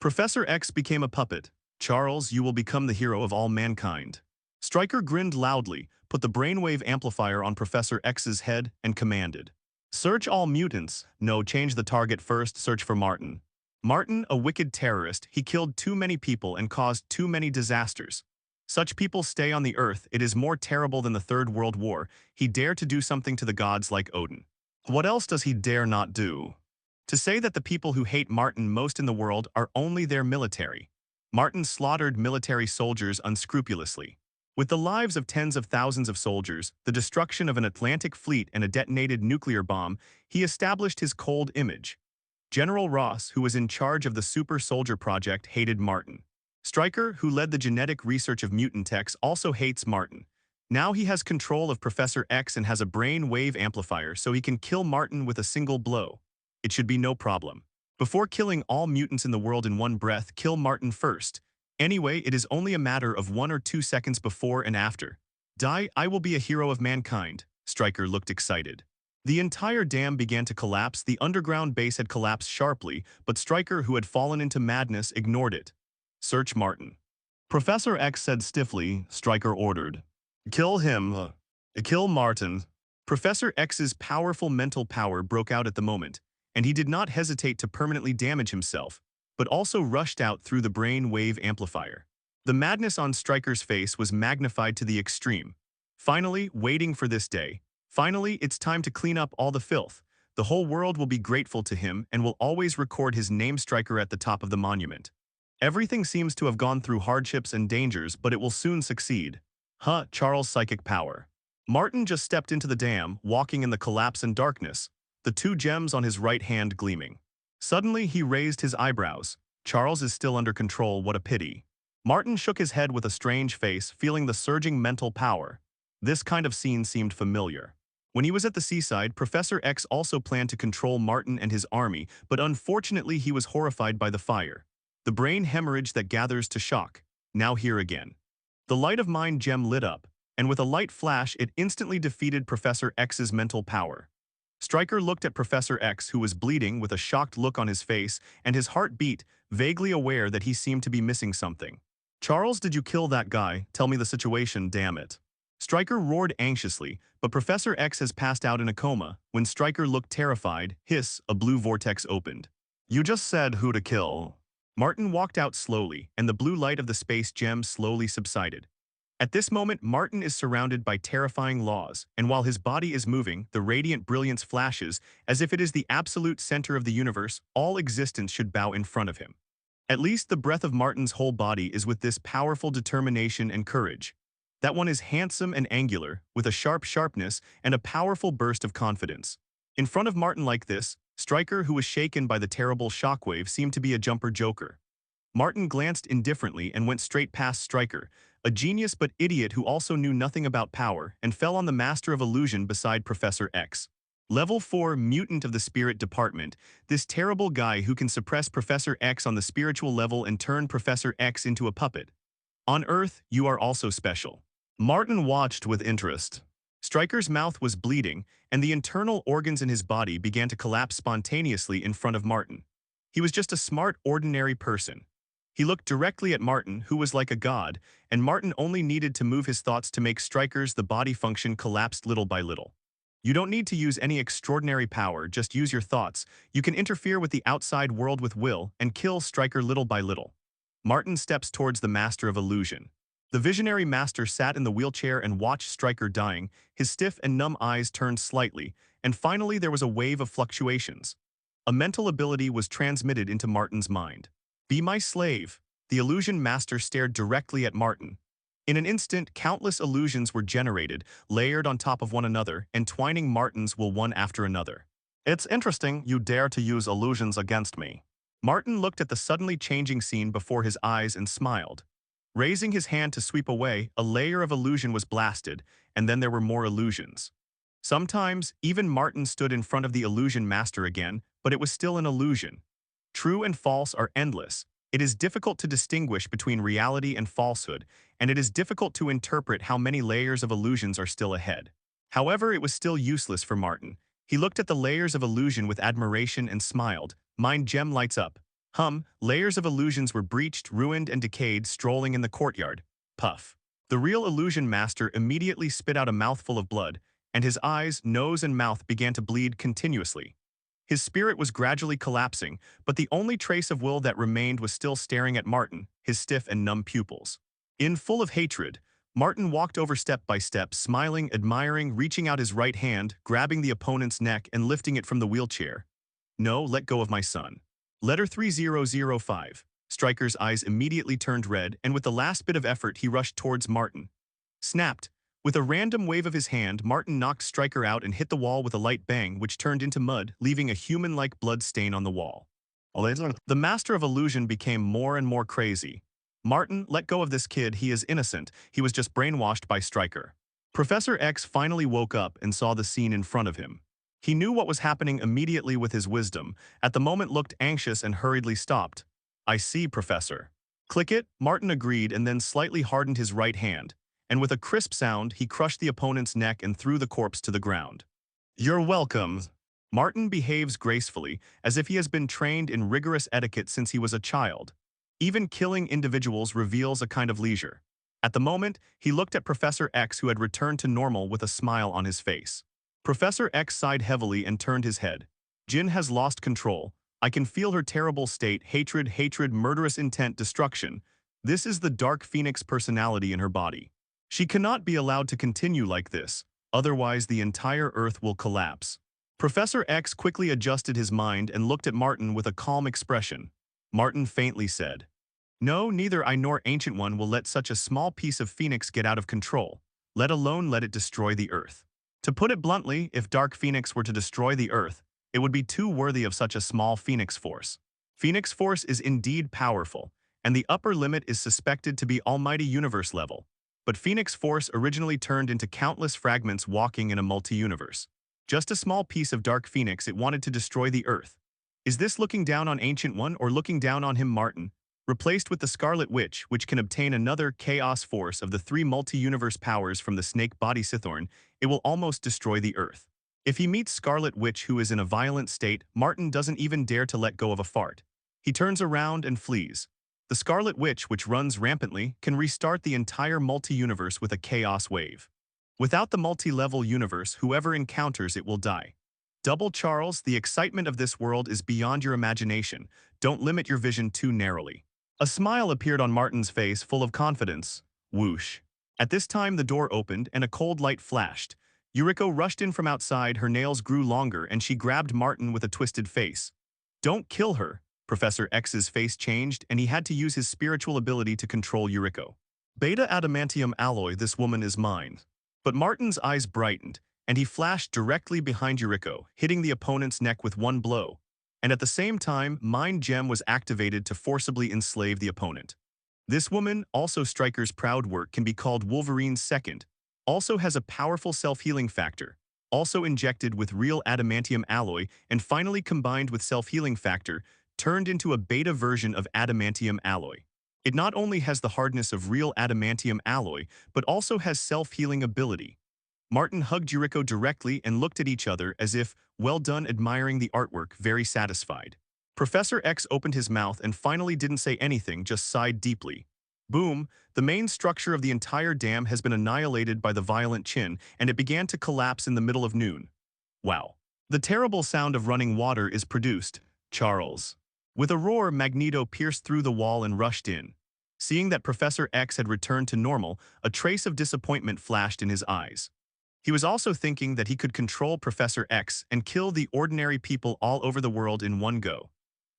Professor X became a puppet. "Charles, you will become the hero of all mankind." Stryker grinned loudly, put the brainwave amplifier on Professor X's head, and commanded, "Search all mutants. No, change the target first, search for Martin." Martin, a wicked terrorist, he killed too many people and caused too many disasters. Such people stay on the earth. It is more terrible than the Third World War. He dared to do something to the gods like Odin. What else does he dare not do? To say that the people who hate Martin most in the world are only their military. Martin slaughtered military soldiers unscrupulously. With the lives of tens of thousands of soldiers, the destruction of an Atlantic fleet and a detonated nuclear bomb, he established his cold image. General Ross, who was in charge of the Super Soldier Project, hated Martin. Stryker, who led the genetic research of mutant techs, also hates Martin. Now he has control of Professor X and has a brain wave amplifier so he can kill Martin with a single blow. It should be no problem. Before killing all mutants in the world in one breath, kill Martin first. Anyway, it is only a matter of 1 or 2 seconds before and after. Die, I will be a hero of mankind. Stryker looked excited. The entire dam began to collapse. The underground base had collapsed sharply, but Stryker, who had fallen into madness, ignored it. Search Martin. Professor X said stiffly. Stryker ordered. Kill him. Kill Martin. Professor X's powerful mental power broke out at the moment, and he did not hesitate to permanently damage himself, but also rushed out through the brain wave amplifier. The madness on Stryker's face was magnified to the extreme. Finally, waiting for this day. Finally, it's time to clean up all the filth. The whole world will be grateful to him and will always record his name, Stryker, at the top of the monument. Everything seems to have gone through hardships and dangers, but it will soon succeed. Charles' psychic power. Martin just stepped into the dam, walking in the collapse and darkness, the 2 gems on his right hand gleaming. Suddenly, he raised his eyebrows. Charles is still under control, what a pity. Martin shook his head with a strange face, feeling the surging mental power. This kind of scene seemed familiar. When he was at the seaside, Professor X also planned to control Martin and his army, but unfortunately he was horrified by the fire. The brain hemorrhage that gathers to shock. Now here again. The light of mind gem lit up, and with a light flash it instantly defeated Professor X's mental power. Stryker looked at Professor X, who was bleeding, with a shocked look on his face, and his heart beat, vaguely aware that he seemed to be missing something. Charles, did you kill that guy? Tell me the situation, damn it. Stryker roared anxiously, but Professor X has passed out in a coma. When Stryker looked terrified, a blue vortex opened. You just said who to kill. Martin walked out slowly, and the blue light of the space gem slowly subsided. At this moment, Martin is surrounded by terrifying laws, and while his body is moving, the radiant brilliance flashes, as if it is the absolute center of the universe. All existence should bow in front of him. At least the breath of Martin's whole body is with this powerful determination and courage. That one is handsome and angular, with a sharpness and a powerful burst of confidence. In front of Martin like this, Stryker, who was shaken by the terrible shockwave, seemed to be a jumper joker. Martin glanced indifferently and went straight past Stryker, a genius but idiot who also knew nothing about power, and fell on the Master of Illusion beside Professor X. Level 4 Mutant of the Spirit Department, this terrible guy who can suppress Professor X on the spiritual level and turn Professor X into a puppet. On Earth, you are also special. Martin watched with interest. Stryker's mouth was bleeding, and the internal organs in his body began to collapse spontaneously in front of Martin. He was just a smart, ordinary person. He looked directly at Martin, who was like a god, and Martin only needed to move his thoughts to make Stryker's the body function collapsed little by little. You don't need to use any extraordinary power, just use your thoughts. You can interfere with the outside world with will and kill Stryker little by little. Martin steps towards the Master of Illusion. The visionary master sat in the wheelchair and watched Stryker dying, his stiff and numb eyes turned slightly, and finally there was a wave of fluctuations. A mental ability was transmitted into Martin's mind. Be my slave. The illusion master stared directly at Martin. In an instant, countless illusions were generated, layered on top of one another, entwining Martin's will one after another. It's interesting you dare to use illusions against me. Martin looked at the suddenly changing scene before his eyes and smiled. Raising his hand to sweep away, a layer of illusion was blasted, and then there were more illusions. Sometimes, even Martin stood in front of the illusion master again, but it was still an illusion. True and false are endless. It is difficult to distinguish between reality and falsehood, and it is difficult to interpret how many layers of illusions are still ahead. However, it was still useless for Martin. He looked at the layers of illusion with admiration and smiled. Mind gem lights up. Layers of illusions were breached, ruined, and decayed, strolling in the courtyard. Puff. The real illusion master immediately spit out a mouthful of blood, and his eyes, nose, and mouth began to bleed continuously. His spirit was gradually collapsing, but the only trace of will that remained was still staring at Martin, his stiff and numb pupils. In full of hatred, Martin walked over step by step, smiling, admiring, reaching out his right hand, grabbing the opponent's neck and lifting it from the wheelchair. No, let go of my son. Letter 3005. Stryker's eyes immediately turned red, and with the last bit of effort he rushed towards Martin. Snapped. With a random wave of his hand, Martin knocked Stryker out and hit the wall with a light bang, which turned into mud, leaving a human-like blood stain on the wall. The Master of Illusion became more and more crazy. Martin, let go of this kid, he is innocent, he was just brainwashed by Stryker. Professor X finally woke up and saw the scene in front of him. He knew what was happening immediately with his wisdom, at the moment looked anxious and hurriedly stopped. I see, Professor. Click it, Martin agreed and then slightly hardened his right hand, and with a crisp sound he crushed the opponent's neck and threw the corpse to the ground. You're welcome. Martin behaves gracefully, as if he has been trained in rigorous etiquette since he was a child. Even killing individuals reveals a kind of leisure. At the moment, he looked at Professor X, who had returned to normal with a smile on his face. Professor X sighed heavily and turned his head. Jin has lost control. I can feel her terrible state, hatred, murderous intent, destruction. This is the Dark Phoenix personality in her body. She cannot be allowed to continue like this, otherwise the entire Earth will collapse. Professor X quickly adjusted his mind and looked at Martin with a calm expression. Martin faintly said, "No, neither I nor Ancient One will let such a small piece of Phoenix get out of control, let alone let it destroy the Earth. To put it bluntly, if Dark Phoenix were to destroy the Earth, it would be too worthy of such a small Phoenix Force. Phoenix Force is indeed powerful, and the upper limit is suspected to be almighty universe level. But Phoenix Force originally turned into countless fragments walking in a multi-universe. Just a small piece of Dark Phoenix, it wanted to destroy the Earth. Is this looking down on Ancient One or looking down on him, Martin? Replaced with the Scarlet Witch, which can obtain another chaos force of the 3 multi-universe powers from the snake body Sithorn, it will almost destroy the Earth. If he meets Scarlet Witch, who is in a violent state, Martin doesn't even dare to let go of a fart. He turns around and flees. The Scarlet Witch, which runs rampantly, can restart the entire multi-universe with a chaos wave. Without the multi-level universe, whoever encounters it will die. Double Charles, the excitement of this world is beyond your imagination. Don't limit your vision too narrowly. A smile appeared on Martin's face, full of confidence. Whoosh. At this time the door opened and a cold light flashed. Yuriko rushed in from outside, her nails grew longer and she grabbed Martin with a twisted face. Don't kill her. Professor X's face changed and he had to use his spiritual ability to control Yuriko. Beta adamantium alloy, this woman is mine. But Martin's eyes brightened, and he flashed directly behind Yuriko, hitting the opponent's neck with one blow. And at the same time, Mind Gem was activated to forcibly enslave the opponent. This woman, also Striker's proud work, can be called Wolverine's second, also has a powerful self-healing factor, also injected with real adamantium alloy, and finally combined with self-healing factor, turned into a beta version of adamantium alloy. It not only has the hardness of real adamantium alloy, but also has self-healing ability. Martin hugged Yuriko directly and looked at each other as if, well done, admiring the artwork, very satisfied. Professor X opened his mouth and finally didn't say anything, just sighed deeply. Boom, the main structure of the entire dam has been annihilated by the violent Qin, and it began to collapse in the middle of noon. Wow. The terrible sound of running water is produced. Charles. With a roar, Magneto pierced through the wall and rushed in. Seeing that Professor X had returned to normal, a trace of disappointment flashed in his eyes. He was also thinking that he could control Professor X and kill the ordinary people all over the world in one go.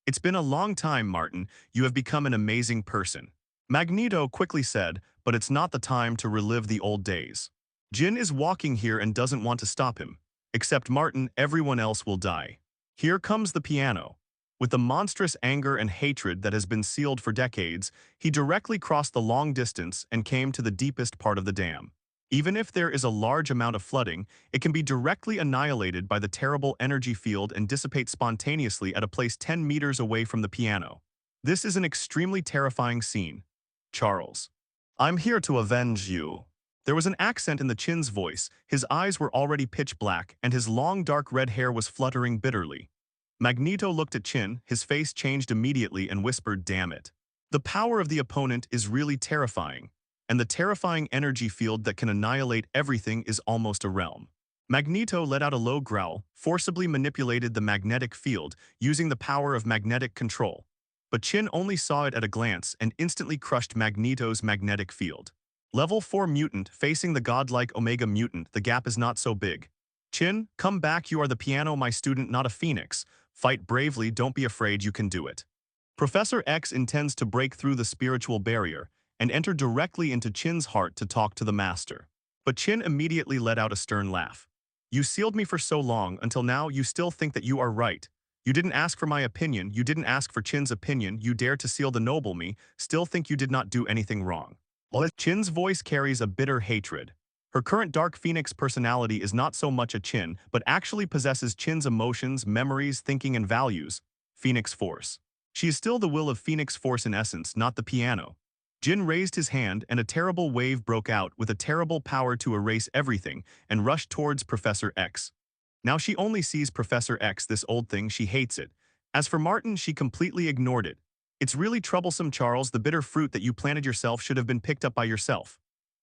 It's been a long time, Martin. You have become an amazing person. Magneto quickly said, but it's not the time to relive the old days. Jin is walking here and doesn't want to stop him. Except Martin, everyone else will die. Here comes the piano. With the monstrous anger and hatred that has been sealed for decades, he directly crossed the long distance and came to the deepest part of the dam. Even if there is a large amount of flooding, it can be directly annihilated by the terrible energy field and dissipate spontaneously at a place 10 meters away from the piano. This is an extremely terrifying scene. Charles. I'm here to avenge you. There was an accent in the Qin's voice, his eyes were already pitch black, and his long dark red hair was fluttering bitterly. Magneto looked at Qin, his face changed immediately and whispered, damn it. The power of the opponent is really terrifying. And the terrifying energy field that can annihilate everything is almost a realm. Magneto let out a low growl, forcibly manipulated the magnetic field, using the power of magnetic control. But Qin only saw it at a glance and instantly crushed Magneto's magnetic field. Level 4 mutant, facing the godlike Omega mutant, the gap is not so big. Qin, come back, you are the piano, my student, not a phoenix. Fight bravely, don't be afraid, you can do it. Professor X intends to break through the spiritual barrier and enter directly into Qin's heart to talk to the master. But Qin immediately let out a stern laugh. You sealed me for so long, until now you still think that you are right. You didn't ask for my opinion, you didn't ask for Qin's opinion, you dare to seal the noble me, still think you did not do anything wrong. Qin's voice carries a bitter hatred. Her current Dark Phoenix personality is not so much a Chin, but actually possesses Chin's emotions, memories, thinking, and values. Phoenix Force. She is still the will of Phoenix Force in essence, not the piano. Jin raised his hand and a terrible wave broke out with a terrible power to erase everything and rushed towards Professor X. Now she only sees Professor X, this old thing, she hates it. As for Martin, she completely ignored it. It's really troublesome, Charles, the bitter fruit that you planted yourself should have been picked up by yourself.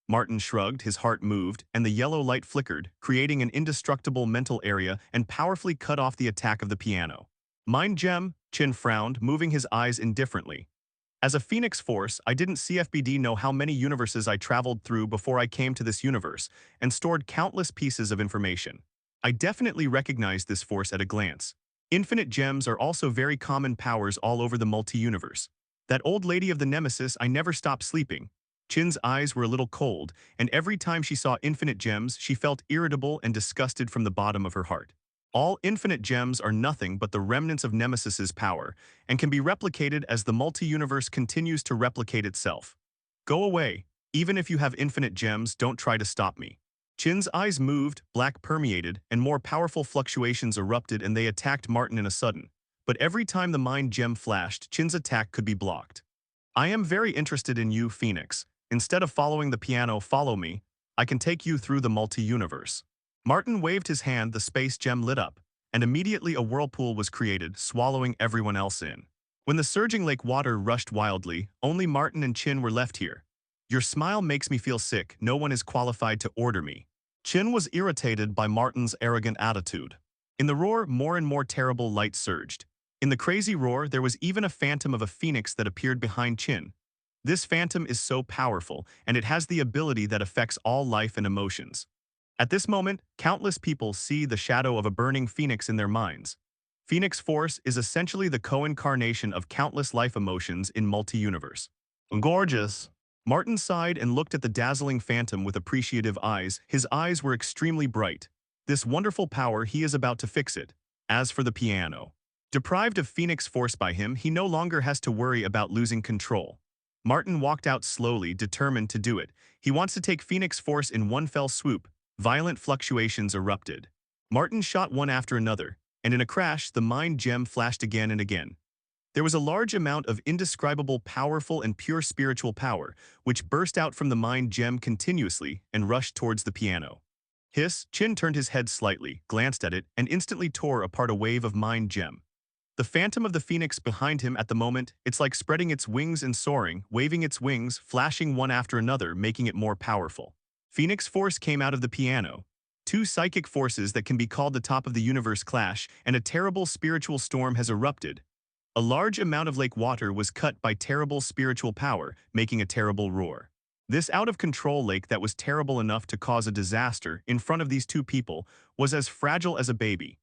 Martin shrugged, his heart moved, and the yellow light flickered, creating an indestructible mental area and powerfully cut off the attack of the piano. Mind gem, Chin frowned, moving his eyes indifferently. As a Phoenix Force, I didn't CFBD know how many universes I traveled through before I came to this universe, and stored countless pieces of information. I definitely recognized this force at a glance. Infinite gems are also very common powers all over the multi-universe. That old lady of the Nemesis, I never stopped sleeping. Chin's eyes were a little cold, and every time she saw infinite gems, she felt irritable and disgusted from the bottom of her heart. All infinite gems are nothing but the remnants of Nemesis's power, and can be replicated as the multi-universe continues to replicate itself. Go away. Even if you have infinite gems, don't try to stop me. Chin's eyes moved, black permeated, and more powerful fluctuations erupted and they attacked Martin in a sudden. But every time the mind gem flashed, Chin's attack could be blocked. I am very interested in you, Phoenix. Instead of following the piano, follow me. I can take you through the multi-universe. Martin waved his hand, the space gem lit up, and immediately a whirlpool was created, swallowing everyone else in. When the surging lake water rushed wildly, only Martin and Chin were left here. Your smile makes me feel sick, no one is qualified to order me. Chin was irritated by Martin's arrogant attitude. In the roar, more and more terrible light surged. In the crazy roar, there was even a phantom of a phoenix that appeared behind Chin. This phantom is so powerful, and it has the ability that affects all life and emotions. At this moment, countless people see the shadow of a burning phoenix in their minds. Phoenix Force is essentially the co-incarnation of countless life emotions in multi-universe. Gorgeous. Martin sighed and looked at the dazzling phantom with appreciative eyes. His eyes were extremely bright. This wonderful power, he is about to fix it. As for the piano. Deprived of Phoenix Force by him, he no longer has to worry about losing control. Martin walked out slowly, determined to do it. He wants to take Phoenix Force in one fell swoop. Violent fluctuations erupted. Martin shot one after another, and in a crash, the mind gem flashed again and again. There was a large amount of indescribable, powerful, and pure spiritual power, which burst out from the mind gem continuously and rushed towards the piano. Chin turned his head slightly, glanced at it, and instantly tore apart a wave of mind gem. The phantom of the phoenix behind him at the moment, it's like spreading its wings and soaring, waving its wings, flashing one after another, making it more powerful. Phoenix Force came out of the piano. Two psychic forces that can be called the top of the universe clash, and a terrible spiritual storm has erupted. A large amount of lake water was cut by terrible spiritual power, making a terrible roar. This out-of-control lake that was terrible enough to cause a disaster in front of these two people was as fragile as a baby.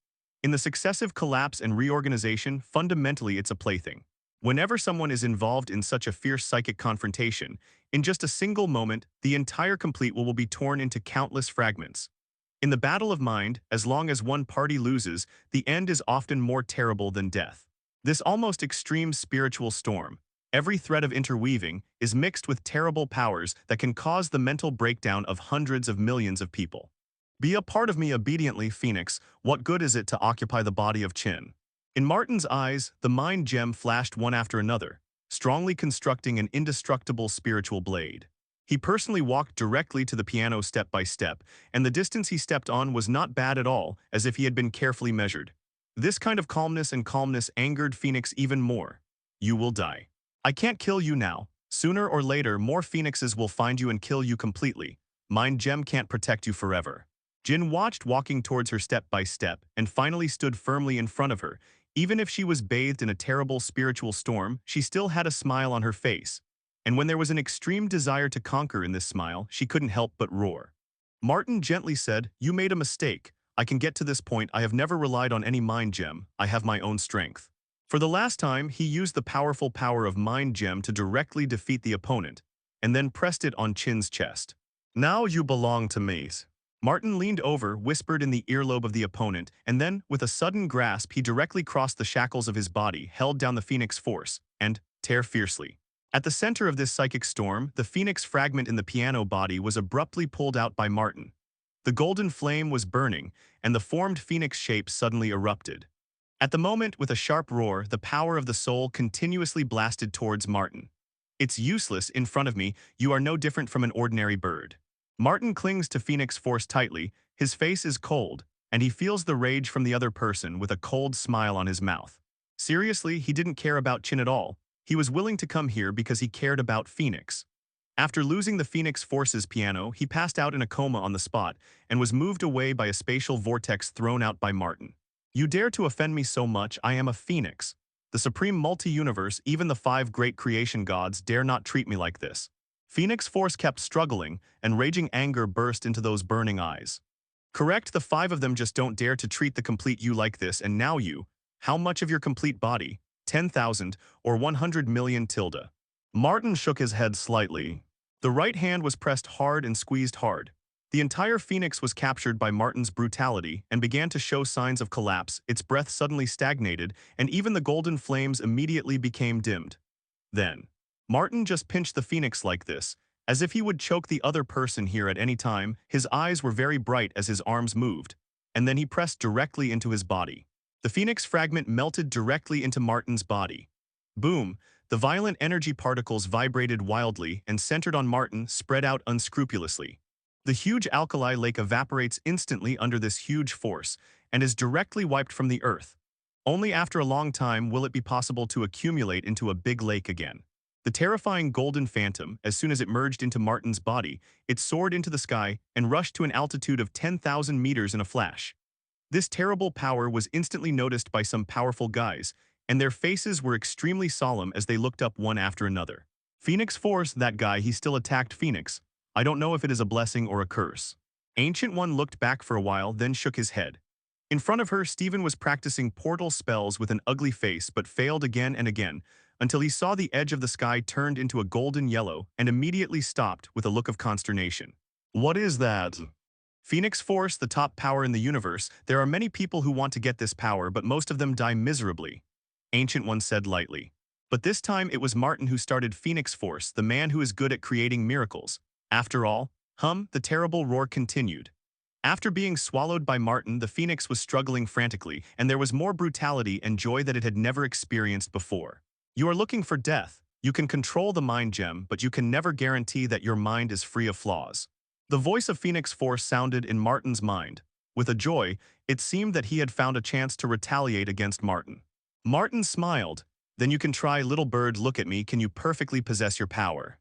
In the successive collapse and reorganization, fundamentally it's a plaything. Whenever someone is involved in such a fierce psychic confrontation, in just a single moment, the entire complete will be torn into countless fragments. In the battle of mind, as long as one party loses, the end is often more terrible than death. This almost extreme spiritual storm, every thread of interweaving, is mixed with terrible powers that can cause the mental breakdown of hundreds of millions of people. Be a part of me obediently, Phoenix. What good is it to occupy the body of Chin? In Martin's eyes, the mind gem flashed one after another, strongly constructing an indestructible spiritual blade. He personally walked directly to the piano step by step, and the distance he stepped on was not bad at all, as if he had been carefully measured. This kind of calmness angered Phoenix even more. You will die. I can't kill you now. Sooner or later, more phoenixes will find you and kill you completely. Mind gem can't protect you forever. Jin watched, walking towards her step by step, and finally stood firmly in front of her. Even if she was bathed in a terrible spiritual storm, she still had a smile on her face. And when there was an extreme desire to conquer in this smile, she couldn't help but roar. Martin gently said, "You made a mistake. I can get to this point. I have never relied on any mind gem. I have my own strength." For the last time, he used the powerful power of mind gem to directly defeat the opponent, and then pressed it on Chin's chest. "Now you belong to me." Martin leaned over, whispered in the earlobe of the opponent, and then, with a sudden grasp, he directly crossed the shackles of his body, held down the Phoenix Force, and tear fiercely. At the center of this psychic storm, the phoenix fragment in the piano body was abruptly pulled out by Martin. The golden flame was burning, and the formed phoenix shape suddenly erupted. At the moment, with a sharp roar, the power of the soul continuously blasted towards Martin. "It's useless, in front of me, you are no different from an ordinary bird." Martin clings to Phoenix Force tightly, his face is cold, and he feels the rage from the other person with a cold smile on his mouth. Seriously, he didn't care about Chin at all. He was willing to come here because he cared about Phoenix. After losing the Phoenix Force's piano, he passed out in a coma on the spot and was moved away by a spatial vortex thrown out by Martin. "You dare to offend me so much, I am a phoenix. The supreme multi-universe, even the 5 great creation gods, dare not treat me like this." Phoenix Force kept struggling, and raging anger burst into those burning eyes. "Correct, the 5 of them just don't dare to treat the complete you like this, and now you. How much of your complete body? 10,000 or 100 million tilde?" Martin shook his head slightly. The right hand was pressed hard and squeezed hard. The entire phoenix was captured by Martin's brutality and began to show signs of collapse. Its breath suddenly stagnated, and even the golden flames immediately became dimmed. Then, Martin just pinched the phoenix like this, as if he would choke the other person here at any time. His eyes were very bright as his arms moved, and then he pressed directly into his body. The phoenix fragment melted directly into Martin's body. Boom! The violent energy particles vibrated wildly and centered on Martin, spread out unscrupulously. The huge alkali lake evaporates instantly under this huge force and is directly wiped from the earth. Only after a long time will it be possible to accumulate into a big lake again. The terrifying golden phantom, as soon as it merged into Martin's body, it soared into the sky and rushed to an altitude of 10,000 meters in a flash. This terrible power was instantly noticed by some powerful guys, and their faces were extremely solemn as they looked up one after another. "Phoenix Force, that guy, he still attacked Phoenix. I don't know if it is a blessing or a curse." Ancient One looked back for a while, then shook his head. In front of her, Stephen was practicing portal spells with an ugly face but failed again and again, until he saw the edge of the sky turned into a golden yellow and immediately stopped with a look of consternation. "What is that?" "Phoenix Force, the top power in the universe. There are many people who want to get this power, but most of them die miserably," Ancient One said lightly. But this time it was Martin who started Phoenix Force, the man who is good at creating miracles. After all, the terrible roar continued. After being swallowed by Martin, the phoenix was struggling frantically, and there was more brutality and joy that it had never experienced before. "You are looking for death. You can control the mind gem, but you can never guarantee that your mind is free of flaws." The voice of Phoenix Force sounded in Martin's mind. With a joy, it seemed that he had found a chance to retaliate against Martin. Martin smiled. "Then you can try, little bird, look at me, can you perfectly possess your power?"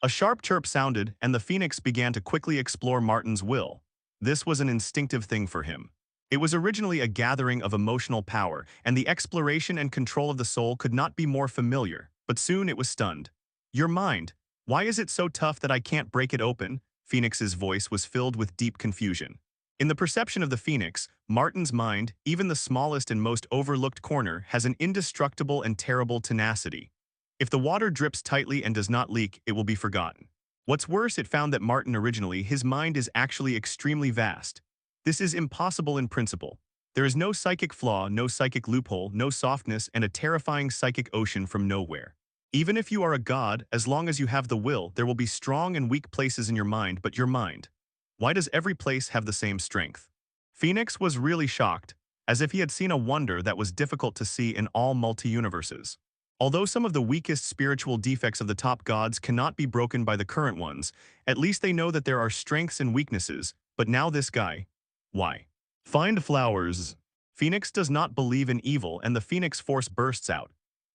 A sharp chirp sounded, and the phoenix began to quickly explore Martin's will. This was an instinctive thing for him. It was originally a gathering of emotional power, and the exploration and control of the soul could not be more familiar, but soon it was stunned. "Your mind. Why is it so tough that I can't break it open?" Phoenix's voice was filled with deep confusion. In the perception of the phoenix, Martin's mind, even the smallest and most overlooked corner, has an indestructible and terrible tenacity. If the water drips tightly and does not leak, it will be forgotten. What's worse, it found that Martin originally, his mind is actually extremely vast. This is impossible in principle. There is no psychic flaw, no psychic loophole, no softness, and a terrifying psychic ocean from nowhere. Even if you are a god, as long as you have the will, there will be strong and weak places in your mind, but your mind. Why does every place have the same strength? Phoenix was really shocked, as if he had seen a wonder that was difficult to see in all multi-universes. Although some of the weakest spiritual defects of the top gods cannot be broken by the current ones, at least they know that there are strengths and weaknesses, but now this guy. Why? "Find flowers." Phoenix does not believe in evil, and the Phoenix Force bursts out.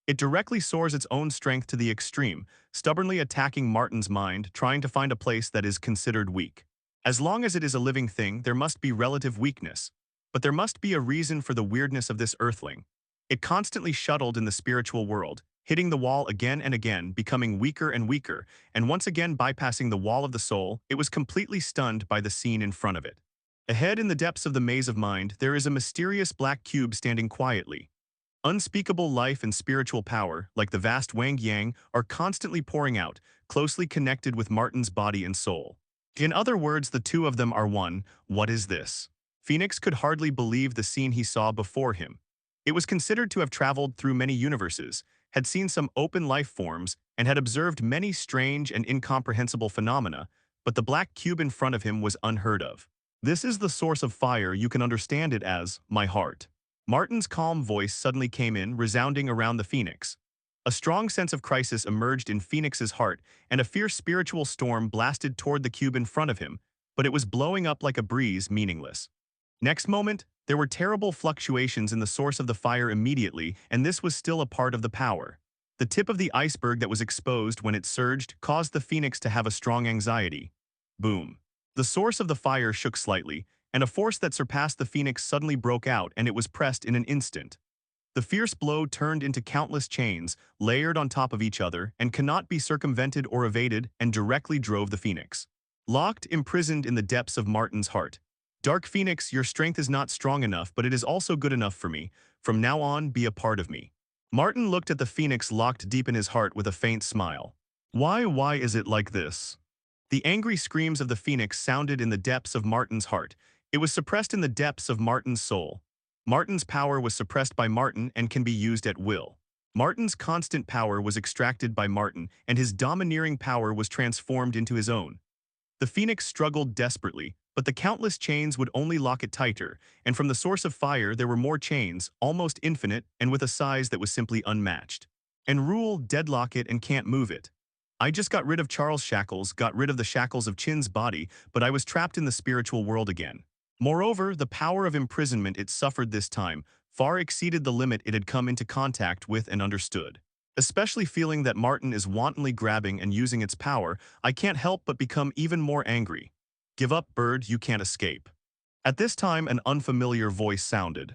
It directly soars its own strength to the extreme, stubbornly attacking Martin's mind, trying to find a place that is considered weak. As long as it is a living thing, there must be relative weakness. But there must be a reason for the weirdness of this earthling. It constantly shuttled in the spiritual world, hitting the wall again and again, becoming weaker and weaker, and once again bypassing the wall of the soul, it was completely stunned by the scene in front of it. Ahead in the depths of the maze of mind, there is a mysterious black cube standing quietly. Unspeakable life and spiritual power, like the vast Wang Yang, are constantly pouring out, closely connected with Martin's body and soul. In other words, the two of them are one. What is this? Phoenix could hardly believe the scene he saw before him. It was considered to have traveled through many universes, had seen some open life forms, and had observed many strange and incomprehensible phenomena, but the black cube in front of him was unheard of. This is the source of fire. You can understand it as my heart. Martin's calm voice suddenly came in, resounding around the Phoenix. A strong sense of crisis emerged in Phoenix's heart, and a fierce spiritual storm blasted toward the cube in front of him, but it was blowing up like a breeze, meaningless. Next moment, there were terrible fluctuations in the source of the fire immediately, and this was still a part of the power. The tip of the iceberg that was exposed when it surged caused the Phoenix to have a strong anxiety. Boom. The source of the fire shook slightly, and a force that surpassed the Phoenix suddenly broke out, and it was pressed in an instant. The fierce blow turned into countless chains, layered on top of each other, and cannot be circumvented or evaded, and directly drove the Phoenix. Locked, imprisoned in the depths of Martin's heart. Dark Phoenix, your strength is not strong enough, but it is also good enough for me. From now on, be a part of me. Martin looked at the Phoenix locked deep in his heart with a faint smile. Why is it like this? The angry screams of the Phoenix sounded in the depths of Martin's heart. It was suppressed in the depths of Martin's soul. Martin's power was suppressed by Martin and can be used at will. Martin's constant power was extracted by Martin, and his domineering power was transformed into his own. The Phoenix struggled desperately, but the countless chains would only lock it tighter, and from the source of fire there were more chains, almost infinite, and with a size that was simply unmatched. And rule, deadlock it, and can't move it. I just got rid of Charles' shackles, got rid of the shackles of Chin's body, but I was trapped in the spiritual world again. Moreover, the power of imprisonment it suffered this time far exceeded the limit it had come into contact with and understood. Especially feeling that Martin is wantonly grabbing and using its power, I can't help but become even more angry. Give up, bird, you can't escape. At this time, an unfamiliar voice sounded.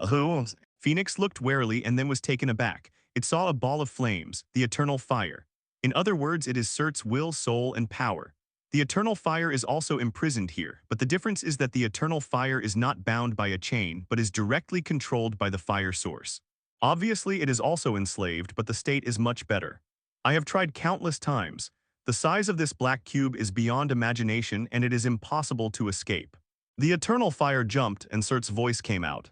Who? Phoenix looked warily and then was taken aback. It saw a ball of flames, the eternal fire. In other words, it asserts will, soul, and power. The eternal fire is also imprisoned here, but the difference is that the eternal fire is not bound by a chain but is directly controlled by the fire source. Obviously, it is also enslaved, but the state is much better. I have tried countless times. The size of this black cube is beyond imagination and it is impossible to escape. The eternal fire jumped and Sert's voice came out.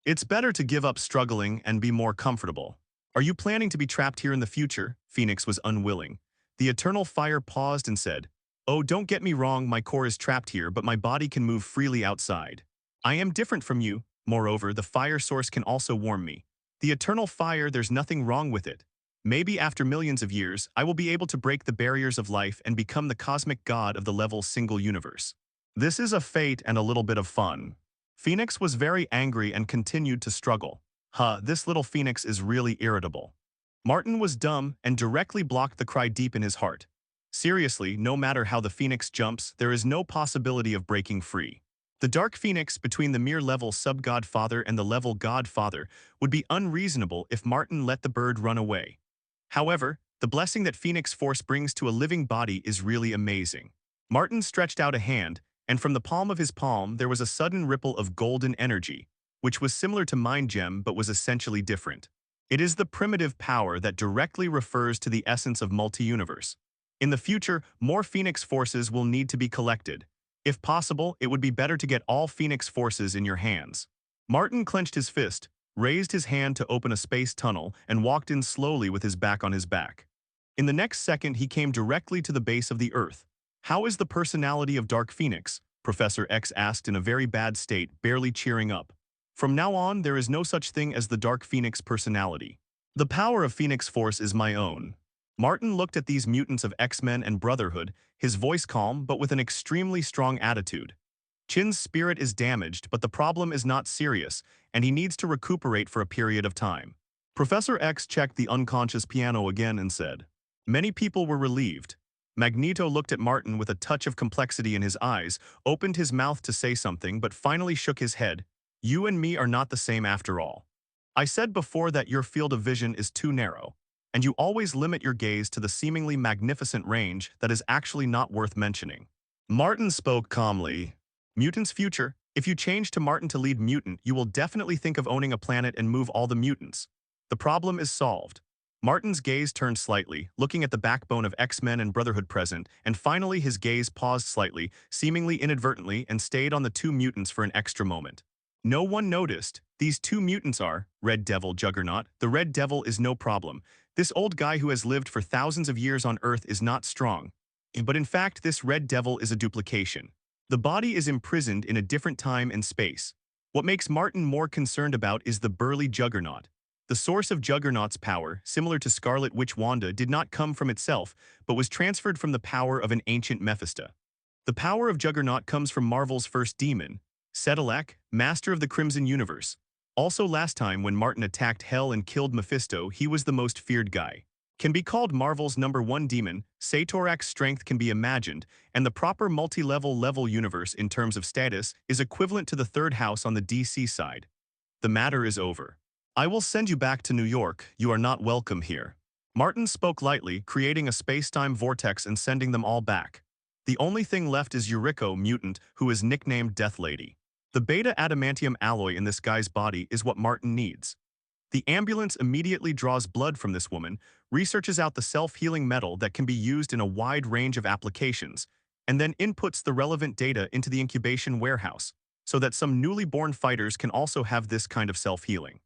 It's better to give up struggling and be more comfortable. Are you planning to be trapped here in the future? Phoenix was unwilling. The eternal fire paused and said, Oh, don't get me wrong, my core is trapped here, but my body can move freely outside. I am different from you. Moreover, the fire source can also warm me. The eternal fire, there's nothing wrong with it. Maybe after millions of years, I will be able to break the barriers of life and become the cosmic god of the level single universe. This is a fate and a little bit of fun. Phoenix was very angry and continued to struggle. This little Phoenix is really irritable. Martin was dumb and directly blocked the cry deep in his heart. Seriously, no matter how the Phoenix jumps, there is no possibility of breaking free. The Dark Phoenix between the mere level sub-godfather and the level godfather would be unreasonable if Martin let the bird run away. However, the blessing that Phoenix Force brings to a living body is really amazing. Martin stretched out a hand, and from the palm of his palm there was a sudden ripple of golden energy, which was similar to Mind Gem but was essentially different. It is the primitive power that directly refers to the essence of multi-universe. In the future, more Phoenix Forces will need to be collected. If possible, it would be better to get all Phoenix Forces in your hands. Martin clenched his fist, raised his hand to open a space tunnel, and walked in slowly with his back on his back. In the next second, he came directly to the base of the Earth. How is the personality of Dark Phoenix? Professor X asked in a very bad state, barely cheering up. From now on, there is no such thing as the Dark Phoenix personality. The power of Phoenix Force is my own. Martin looked at these mutants of X-Men and Brotherhood, his voice calm but with an extremely strong attitude. Chin's spirit is damaged, but the problem is not serious, and he needs to recuperate for a period of time. Professor X checked the unconscious piano again and said, Many people were relieved. Magneto looked at Martin with a touch of complexity in his eyes, opened his mouth to say something but finally shook his head. You and me are not the same after all. I said before that your field of vision is too narrow, and you always limit your gaze to the seemingly magnificent range that is actually not worth mentioning. Martin spoke calmly. Mutants' future. If you change to Martin to lead mutant, you will definitely think of owning a planet and move all the mutants. The problem is solved. Martin's gaze turned slightly, looking at the backbone of X-Men and Brotherhood present, and finally his gaze paused slightly, seemingly inadvertently, and stayed on the two mutants for an extra moment. No one noticed. These two mutants are Red Devil Juggernaut. The Red Devil is no problem. This old guy who has lived for thousands of years on Earth is not strong. But in fact, this red devil is a duplication. The body is imprisoned in a different time and space. What makes Martin more concerned about is the burly Juggernaut. The source of Juggernaut's power, similar to Scarlet Witch Wanda, did not come from itself, but was transferred from the power of an ancient Mephisto. The power of Juggernaut comes from Marvel's first demon, S.H.I.E.L.D, master of the Crimson Universe. Also last time when Martin attacked Hell and killed Mephisto, he was the most feared guy. Can be called Marvel's #1 demon, Satorac's strength can be imagined, and the proper multi-level universe in terms of status is equivalent to the third house on the DC side. The matter is over. I will send you back to New York, you are not welcome here. Martin spoke lightly, creating a space-time vortex and sending them all back. The only thing left is Yuriko, mutant, who is nicknamed Death Lady. The beta adamantium alloy in this guy's body is what Martin needs. The ambulance immediately draws blood from this woman, researches out the self-healing metal that can be used in a wide range of applications, and then inputs the relevant data into the incubation warehouse, so that some newly born fighters can also have this kind of self-healing.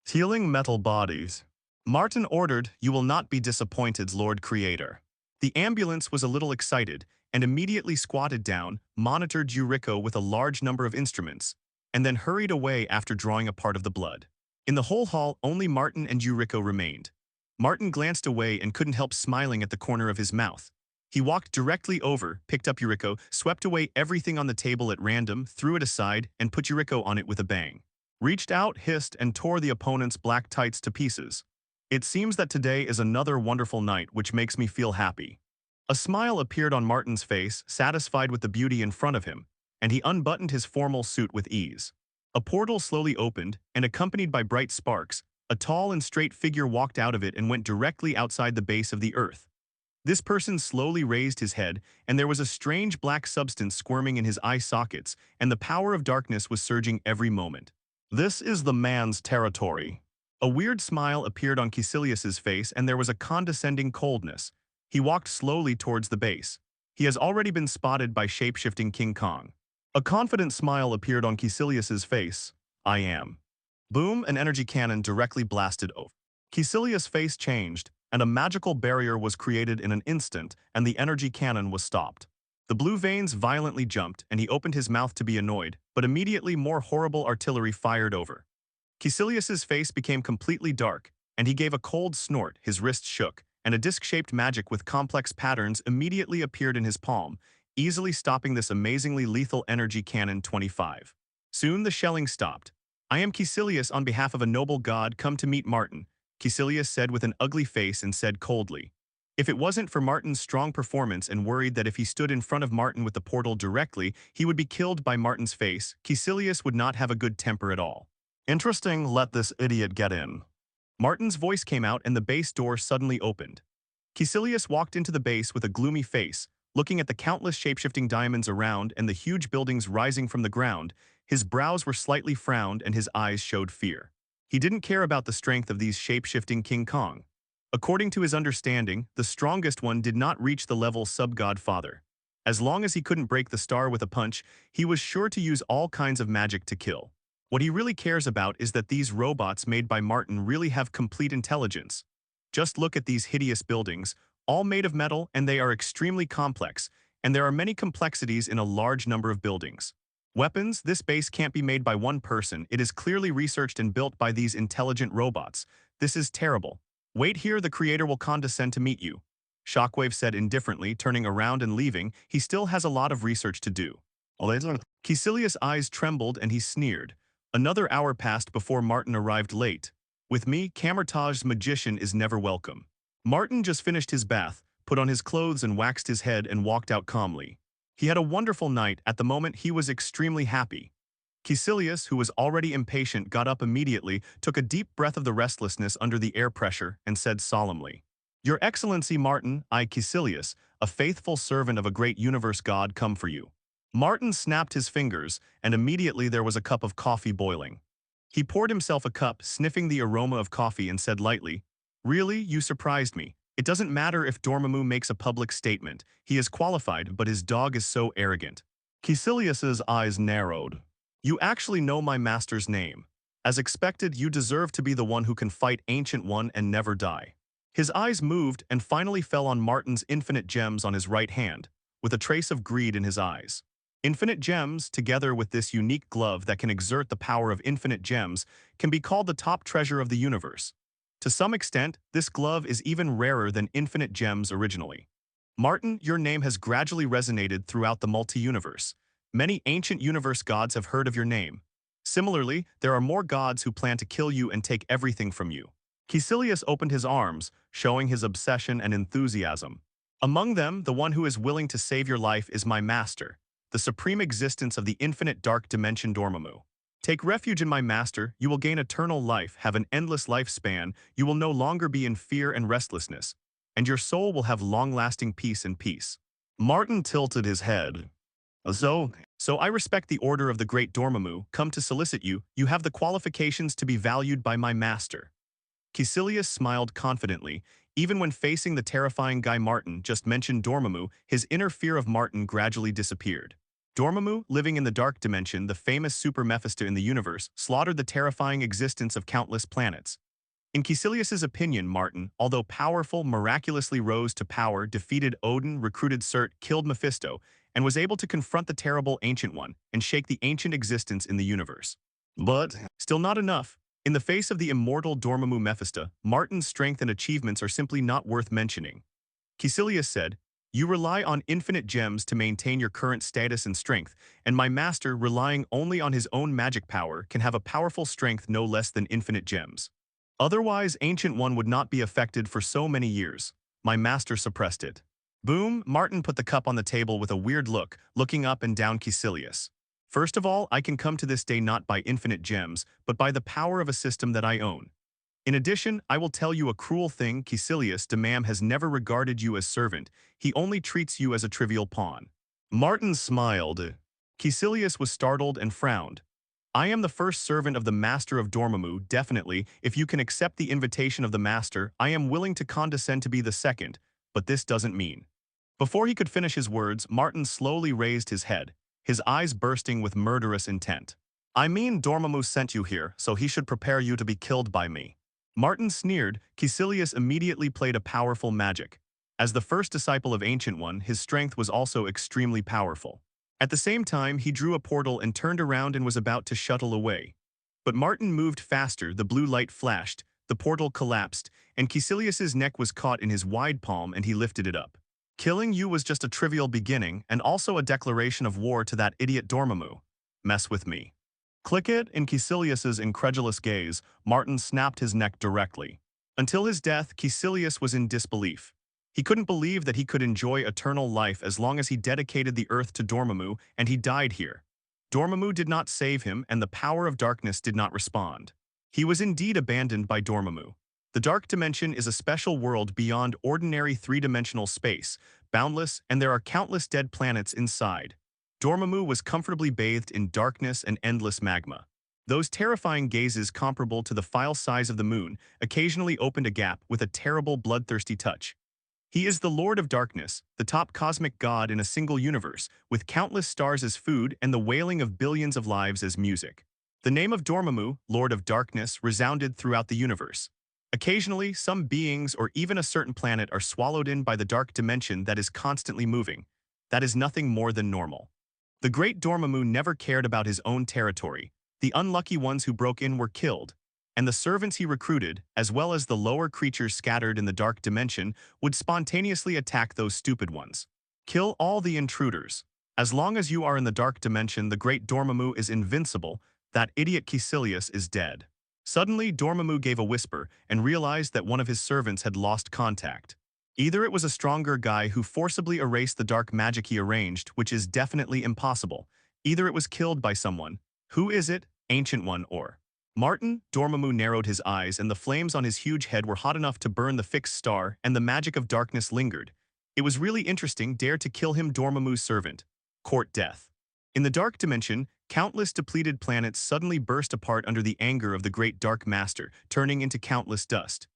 Healing metal bodies. Martin ordered, "You will not be disappointed, Lord Creator." The ambulance was a little excited, and immediately squatted down, monitored Yuriko with a large number of instruments, and then hurried away after drawing a part of the blood. In the whole hall, only Martin and Yuriko remained. Martin glanced away and couldn't help smiling at the corner of his mouth. He walked directly over, picked up Yuriko, swept away everything on the table at random, threw it aside, and put Yuriko on it with a bang. Reached out, hissed, and tore the opponent's black tights to pieces. It seems that today is another wonderful night, which makes me feel happy. A smile appeared on Martin's face, satisfied with the beauty in front of him, and he unbuttoned his formal suit with ease. A portal slowly opened, and accompanied by bright sparks, a tall and straight figure walked out of it and went directly outside the base of the Earth. This person slowly raised his head, and there was a strange black substance squirming in his eye sockets, and the power of darkness was surging every moment. This is the man's territory. A weird smile appeared on Caecilius's face, and there was a condescending coldness. He walked slowly towards the base. He has already been spotted by shapeshifting King Kong. A confident smile appeared on Caecilius's face. I am. Boom, an energy cannon directly blasted over. Caecilius' face changed, and a magical barrier was created in an instant, and the energy cannon was stopped. The blue veins violently jumped, and he opened his mouth to be annoyed, but immediately more horrible artillery fired over. Caecilius's face became completely dark, and he gave a cold snort, his wrist shook, and a disc-shaped magic with complex patterns immediately appeared in his palm, easily stopping this amazingly lethal energy cannon 25. Soon the shelling stopped. I am Caecilius on behalf of a noble god come to meet Martin, Caecilius said with an ugly face and said coldly. If it wasn't for Martin's strong performance and worried that if he stood in front of Martin with the portal directly, he would be killed by Martin's face, Caecilius would not have a good temper at all. Interesting, let this idiot get in. Martin's voice came out and the base door suddenly opened. Caecilius walked into the base with a gloomy face, looking at the countless shapeshifting diamonds around and the huge buildings rising from the ground. His brows were slightly frowned and his eyes showed fear. He didn't care about the strength of these shapeshifting King Kong. According to his understanding, the strongest one did not reach the level sub-godfather. As long as he couldn't break the star with a punch, he was sure to use all kinds of magic to kill. What he really cares about is that these robots made by Martin really have complete intelligence. Just look at these hideous buildings, all made of metal, and they are extremely complex, and there are many complexities in a large number of buildings. Weapons, this base can't be made by one person, it is clearly researched and built by these intelligent robots. This is terrible. Wait here, the creator will condescend to meet you. Shockwave said indifferently, turning around and leaving. He still has a lot of research to do. Caecilius' eyes trembled and he sneered. Another hour passed before Martin arrived late. With me, Camertage's magician is never welcome. Martin just finished his bath, put on his clothes and waxed his head and walked out calmly. He had a wonderful night. At the moment, he was extremely happy. Caecilius, who was already impatient, got up immediately, took a deep breath of the restlessness under the air pressure, and said solemnly, Your Excellency Martin, I Caecilius, a faithful servant of a great universe god, come for you. Martin snapped his fingers, and immediately there was a cup of coffee boiling. He poured himself a cup, sniffing the aroma of coffee, and said lightly, Really, you surprised me. It doesn't matter if Dormammu makes a public statement. He is qualified, but his dog is so arrogant. Caecilius's eyes narrowed. You actually know my master's name. As expected, you deserve to be the one who can fight Ancient One and never die. His eyes moved and finally fell on Martin's infinite gems on his right hand, with a trace of greed in his eyes. Infinite gems, together with this unique glove that can exert the power of infinite gems, can be called the top treasure of the universe. To some extent, this glove is even rarer than infinite gems originally. Martin, your name has gradually resonated throughout the multi-universe. Many ancient universe gods have heard of your name. Similarly, there are more gods who plan to kill you and take everything from you. Caecilius opened his arms, showing his obsession and enthusiasm. Among them, the one who is willing to save your life is my master, the supreme existence of the infinite dark dimension Dormammu. Take refuge in my master, you will gain eternal life, have an endless lifespan, you will no longer be in fear and restlessness, and your soul will have long-lasting peace and peace. Martin tilted his head. So I respect the order of the great Dormammu, come to solicit you, you have the qualifications to be valued by my master. Caecilius smiled confidently. Even when facing the terrifying guy Martin just mentioned Dormammu, his inner fear of Martin gradually disappeared. Dormammu, living in the dark dimension, the famous super Mephisto in the universe, slaughtered the terrifying existence of countless planets. In Caecilius's opinion, Martin, although powerful, miraculously rose to power, defeated Odin, recruited S.H.I.E.L.D, killed Mephisto, and was able to confront the terrible Ancient One and shake the ancient existence in the universe. But still not enough. In the face of the immortal Dormammu Mephisto, Martin's strength and achievements are simply not worth mentioning. Caecilius said, you rely on infinite gems to maintain your current status and strength, and my master, relying only on his own magic power, can have a powerful strength no less than infinite gems. Otherwise, Ancient One would not be affected for so many years. My master suppressed it. Boom, Martin put the cup on the table with a weird look, looking up and down Caecilius. First of all, I can come to this day not by infinite gems, but by the power of a system that I own. In addition, I will tell you a cruel thing, Caecilius, Demam has never regarded you as servant, he only treats you as a trivial pawn. Martin smiled. Caecilius was startled and frowned. I am the first servant of the master of Dormammu, definitely, if you can accept the invitation of the master, I am willing to condescend to be the second, but this doesn't mean. Before he could finish his words, Martin slowly raised his head, his eyes bursting with murderous intent. I mean, Dormammu sent you here, so he should prepare you to be killed by me. Martin sneered. Caecilius immediately played a powerful magic. As the first disciple of Ancient One, his strength was also extremely powerful. At the same time, he drew a portal and turned around and was about to shuttle away. But Martin moved faster, the blue light flashed, the portal collapsed, and Caecilius's neck was caught in his wide palm and he lifted it up. Killing you was just a trivial beginning and also a declaration of war to that idiot Dormammu. Mess with me. Click it. In Caecilius's incredulous gaze, Martin snapped his neck directly. Until his death, Caecilius was in disbelief. He couldn't believe that he could enjoy eternal life as long as he dedicated the earth to Dormammu, and he died here. Dormammu did not save him, and the power of darkness did not respond. He was indeed abandoned by Dormammu. The dark dimension is a special world beyond ordinary three-dimensional space, boundless, and there are countless dead planets inside. Dormammu was comfortably bathed in darkness and endless magma. Those terrifying gazes comparable to the file size of the moon occasionally opened a gap with a terrible bloodthirsty touch. He is the Lord of Darkness, the top cosmic god in a single universe, with countless stars as food and the wailing of billions of lives as music. The name of Dormammu, Lord of Darkness, resounded throughout the universe. Occasionally, some beings or even a certain planet are swallowed in by the dark dimension that is constantly moving. That is nothing more than normal. The great Dormammu never cared about his own territory. The unlucky ones who broke in were killed, and the servants he recruited, as well as the lower creatures scattered in the dark dimension, would spontaneously attack those stupid ones. Kill all the intruders. As long as you are in the dark dimension, the great Dormammu is invincible. That idiot Caecilius is dead. Suddenly, Dormammu gave a whisper and realized that one of his servants had lost contact. Either it was a stronger guy who forcibly erased the dark magic he arranged, which is definitely impossible. Either it was killed by someone. Who is it? Ancient One or Martin? Dormammu narrowed his eyes and the flames on his huge head were hot enough to burn the fixed star and the magic of darkness lingered. It was really interesting. Dare to kill him, Dormammu's servant. Court death. In the dark dimension, countless depleted planets suddenly burst apart under the anger of the great Dark Master, turning into countless dust.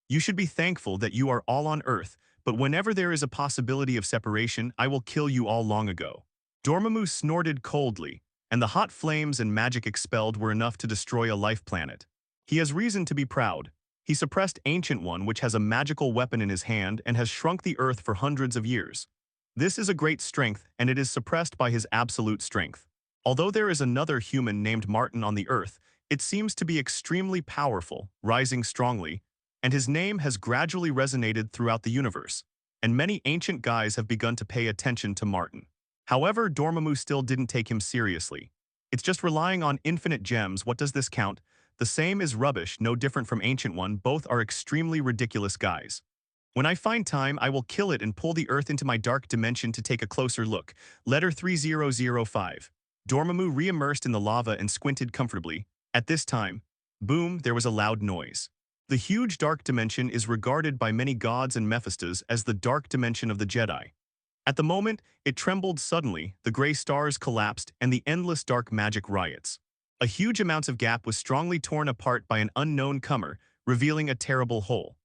You should be thankful that you are all on Earth, but whenever there is a possibility of separation, I will kill you all long ago. Dormammu snorted coldly, and the hot flames and magic expelled were enough to destroy a life planet. He has reason to be proud. He suppressed Ancient One, which has a magical weapon in his hand and has shrunk the earth for hundreds of years. This is a great strength, and it is suppressed by his absolute strength. Although there is another human named Martin on the earth, it seems to be extremely powerful, rising strongly, and his name has gradually resonated throughout the universe, and many ancient guys have begun to pay attention to Martin. However, Dormammu still didn't take him seriously. It's just relying on infinite gems. What does this count? The same is rubbish, no different from Ancient One. Both are extremely ridiculous guys. When I find time, I will kill it and pull the earth into my dark dimension to take a closer look. Letter 3005. Dormammu re-immersed in the lava and squinted comfortably. At this time, boom, there was a loud noise. The huge dark dimension is regarded by many gods and Mephistos as the dark dimension of the Jedi. At the moment, it trembled suddenly, the gray stars collapsed, and the endless dark magic riots. A huge amount of gap was strongly torn apart by an unknown comer, revealing a terrible hole.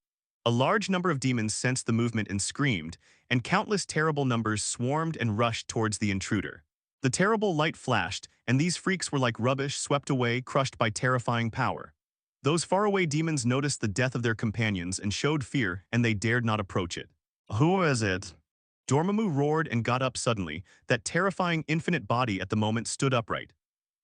A large number of demons sensed the movement and screamed, and countless terrible numbers swarmed and rushed towards the intruder. The terrible light flashed, and these freaks were like rubbish swept away, crushed by terrifying power. Those faraway demons noticed the death of their companions and showed fear, and they dared not approach it. Who is it? Dormammu roared and got up suddenly. That terrifying infinite body at the moment stood upright.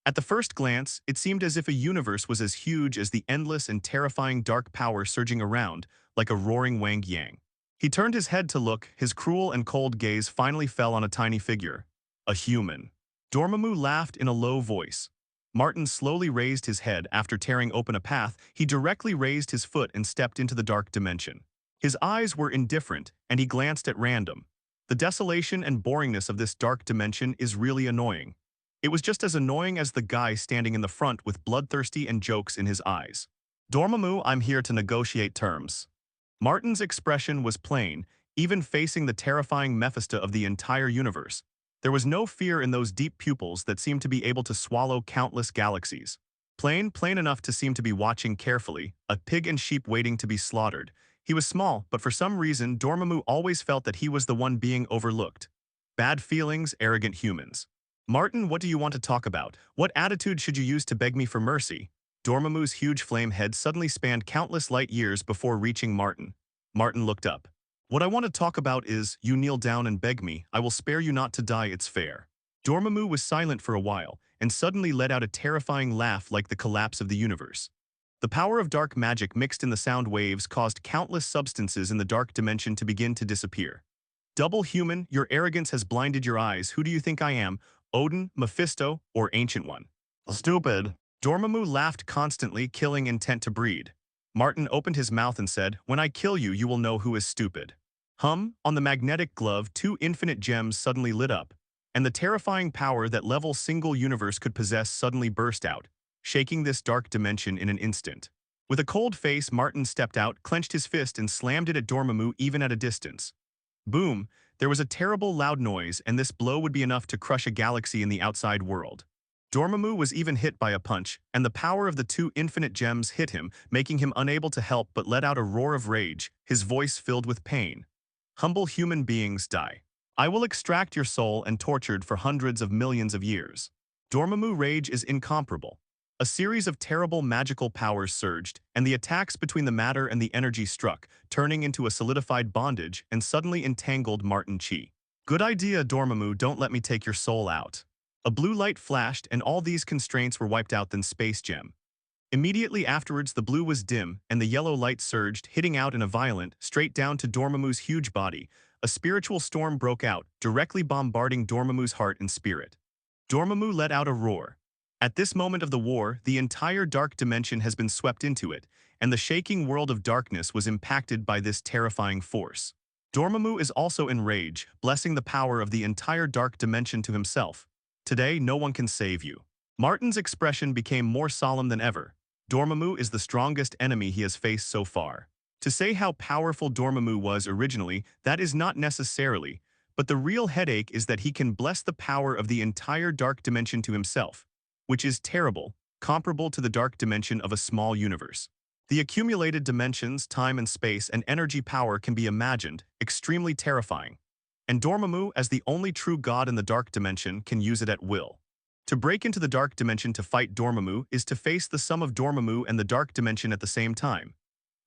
At the first glance, it seemed as if a universe was as huge as the endless and terrifying dark power surging around, like a roaring Wang Yang. He turned his head to look, his cruel and cold gaze finally fell on a tiny figure. A human. Dormammu laughed in a low voice. Martin slowly raised his head. After tearing open a path, he directly raised his foot and stepped into the dark dimension. His eyes were indifferent, and he glanced at random. The desolation and boringness of this dark dimension is really annoying. It was just as annoying as the guy standing in the front with bloodthirsty and jokes in his eyes. Dormammu, I'm here to negotiate terms. Martin's expression was plain, even facing the terrifying Mephisto of the entire universe. There was no fear in those deep pupils that seemed to be able to swallow countless galaxies. Plain enough to seem to be watching carefully, a pig and sheep waiting to be slaughtered. He was small, but for some reason, Dormammu always felt that he was the one being overlooked. Bad feelings, arrogant humans. Martin, what do you want to talk about? What attitude should you use to beg me for mercy? Dormammu's huge flame head suddenly spanned countless light years before reaching Martin. Martin looked up. What I want to talk about is, you kneel down and beg me, I will spare you not to die, it's fair. Dormammu was silent for a while, and suddenly let out a terrifying laugh like the collapse of the universe. The power of dark magic mixed in the sound waves caused countless substances in the dark dimension to begin to disappear. Double human, your arrogance has blinded your eyes. Who do you think I am? Odin, Mephisto, or Ancient One? Stupid. Dormammu laughed constantly, killing intent to breed. Martin opened his mouth and said, when I kill you, you will know who is stupid. On the magnetic glove, 2 infinite gems suddenly lit up, and the terrifying power that level single universe could possess suddenly burst out, shaking this dark dimension in an instant. With a cold face, Martin stepped out, clenched his fist, and slammed it at Dormammu even at a distance. Boom! There was a terrible loud noise, and this blow would be enough to crush a galaxy in the outside world. Dormammu was even hit by a punch, and the power of the 2 infinite gems hit him, making him unable to help but let out a roar of rage, his voice filled with pain. Humble human beings, die. I will extract your soul and tortured for hundreds of millions of years. Dormammu rage is incomparable. A series of terrible magical powers surged, and the attacks between the matter and the energy struck, turning into a solidified bondage and suddenly entangled Martin Chi. Good idea, Dormammu, don't let me take your soul out. A blue light flashed, and all these constraints were wiped out. Then Space Gem. Immediately afterwards, the blue was dim, and the yellow light surged, hitting out in a violent, straight down to Dormammu's huge body. A spiritual storm broke out, directly bombarding Dormammu's heart and spirit. Dormammu let out a roar. At this moment of the war, the entire dark dimension has been swept into it, and the shaking world of darkness was impacted by this terrifying force. Dormammu is also in rage, blessing the power of the entire dark dimension to himself. Today, no one can save you. Martin's expression became more solemn than ever. Dormammu is the strongest enemy he has faced so far. To say how powerful Dormammu was originally, that is not necessarily, but the real headache is that he can bless the power of the entire dark dimension to himself, which is terrible, comparable to the dark dimension of a small universe. The accumulated dimensions, time and space, and energy power can be imagined, extremely terrifying. And Dormammu, as the only true god in the dark dimension, can use it at will. To break into the dark dimension to fight Dormammu is to face the sum of Dormammu and the dark dimension at the same time.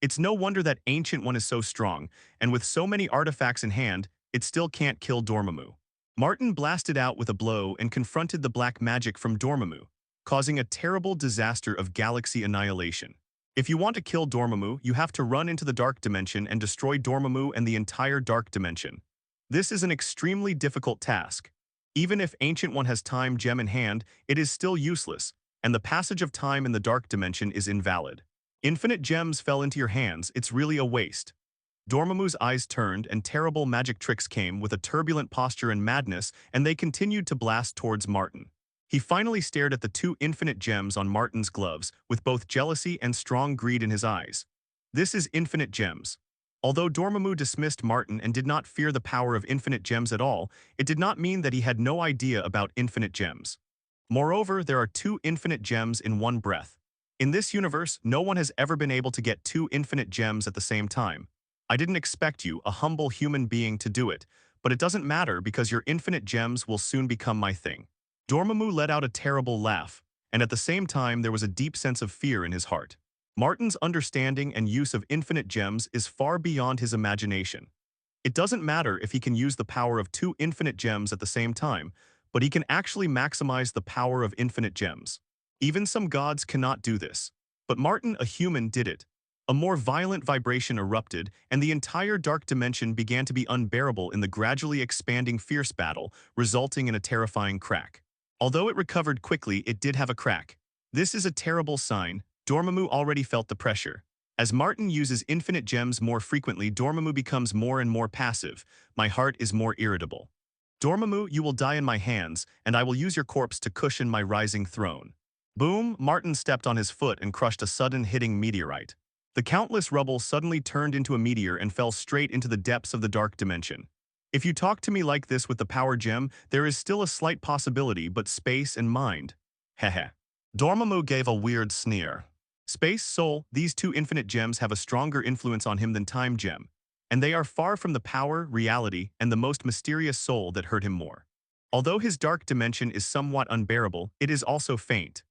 It's no wonder that Ancient One is so strong, and with so many artifacts in hand, it still can't kill Dormammu. Martin blasted out with a blow and confronted the black magic from Dormammu, causing a terrible disaster of galaxy annihilation. If you want to kill Dormammu, you have to run into the Dark Dimension and destroy Dormammu and the entire Dark Dimension. This is an extremely difficult task. Even if Ancient One has Time Gem in hand, it is still useless, and the passage of time in the Dark Dimension is invalid. Infinite gems fell into your hands, it's really a waste. Dormammu's eyes turned and terrible magic tricks came with a turbulent posture and madness, and they continued to blast towards Martin. He finally stared at the two infinite gems on Martin's gloves with both jealousy and strong greed in his eyes. This is infinite gems. Although Dormammu dismissed Martin and did not fear the power of infinite gems at all, it did not mean that he had no idea about infinite gems. Moreover, there are two infinite gems in one breath. In this universe, no one has ever been able to get two infinite gems at the same time. I didn't expect you, a humble human being, to do it, but it doesn't matter because your infinite gems will soon become my thing. Dormammu let out a terrible laugh, and at the same time there was a deep sense of fear in his heart. Martin's understanding and use of infinite gems is far beyond his imagination. It doesn't matter if he can use the power of two infinite gems at the same time, but he can actually maximize the power of infinite gems. Even some gods cannot do this. But Martin, a human, did it. A more violent vibration erupted, and the entire dark dimension began to be unbearable in the gradually expanding fierce battle, resulting in a terrifying crack. Although it recovered quickly, it did have a crack. This is a terrible sign. Dormammu already felt the pressure. As Martin uses infinite gems more frequently, Dormammu becomes more and more passive. My heart is more irritable. Dormammu, you will die in my hands, and I will use your corpse to cushion my rising throne. Boom! Martin stepped on his foot and crushed a sudden hitting meteorite. The countless rubble suddenly turned into a meteor and fell straight into the depths of the dark dimension. If you talk to me like this with the power gem, there is still a slight possibility, but space and mind. Heh. Dormammu gave a weird sneer. Space, soul, these two infinite gems have a stronger influence on him than time gem, and they are far from the power, reality, and the most mysterious soul that hurt him more. Although his dark dimension is somewhat unbearable, it is also faint.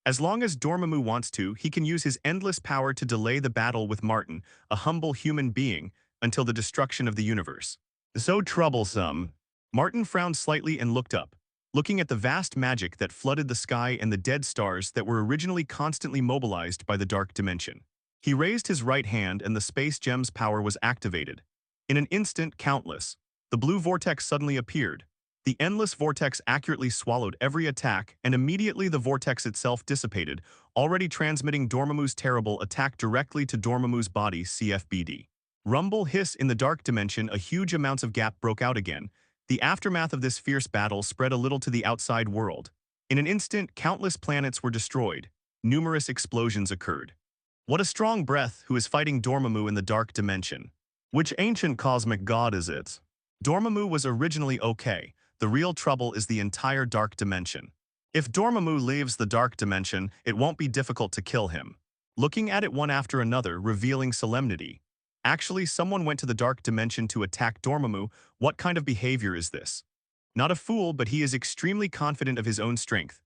As long as Dormammu wants to, he can use his endless power to delay the battle with Martin, a humble human being, until the destruction of the universe. So troublesome. Martin frowned slightly and looked up, looking at the vast magic that flooded the sky and the dead stars that were originally constantly mobilized by the dark dimension. He raised his right hand and the space gem's power was activated. In an instant, countless. The blue vortex suddenly appeared. The endless vortex accurately swallowed every attack, and immediately the vortex itself dissipated, already transmitting Dormammu's terrible attack directly to Dormammu's body, CFBD. Rumble, hiss, in the dark dimension, a huge amounts of gap broke out again. The aftermath of this fierce battle spread a little to the outside world. In an instant, countless planets were destroyed. Numerous explosions occurred. What a strong breath, who is fighting Dormammu in the dark dimension. Which ancient cosmic god is it? Dormammu was originally okay. The real trouble is the entire dark dimension. If Dormammu leaves the dark dimension, it won't be difficult to kill him. Looking at it one after another, revealing solemnity. Actually, someone went to the dark dimension to attack Dormammu. What kind of behavior is this? Not a fool, but he is extremely confident of his own strength.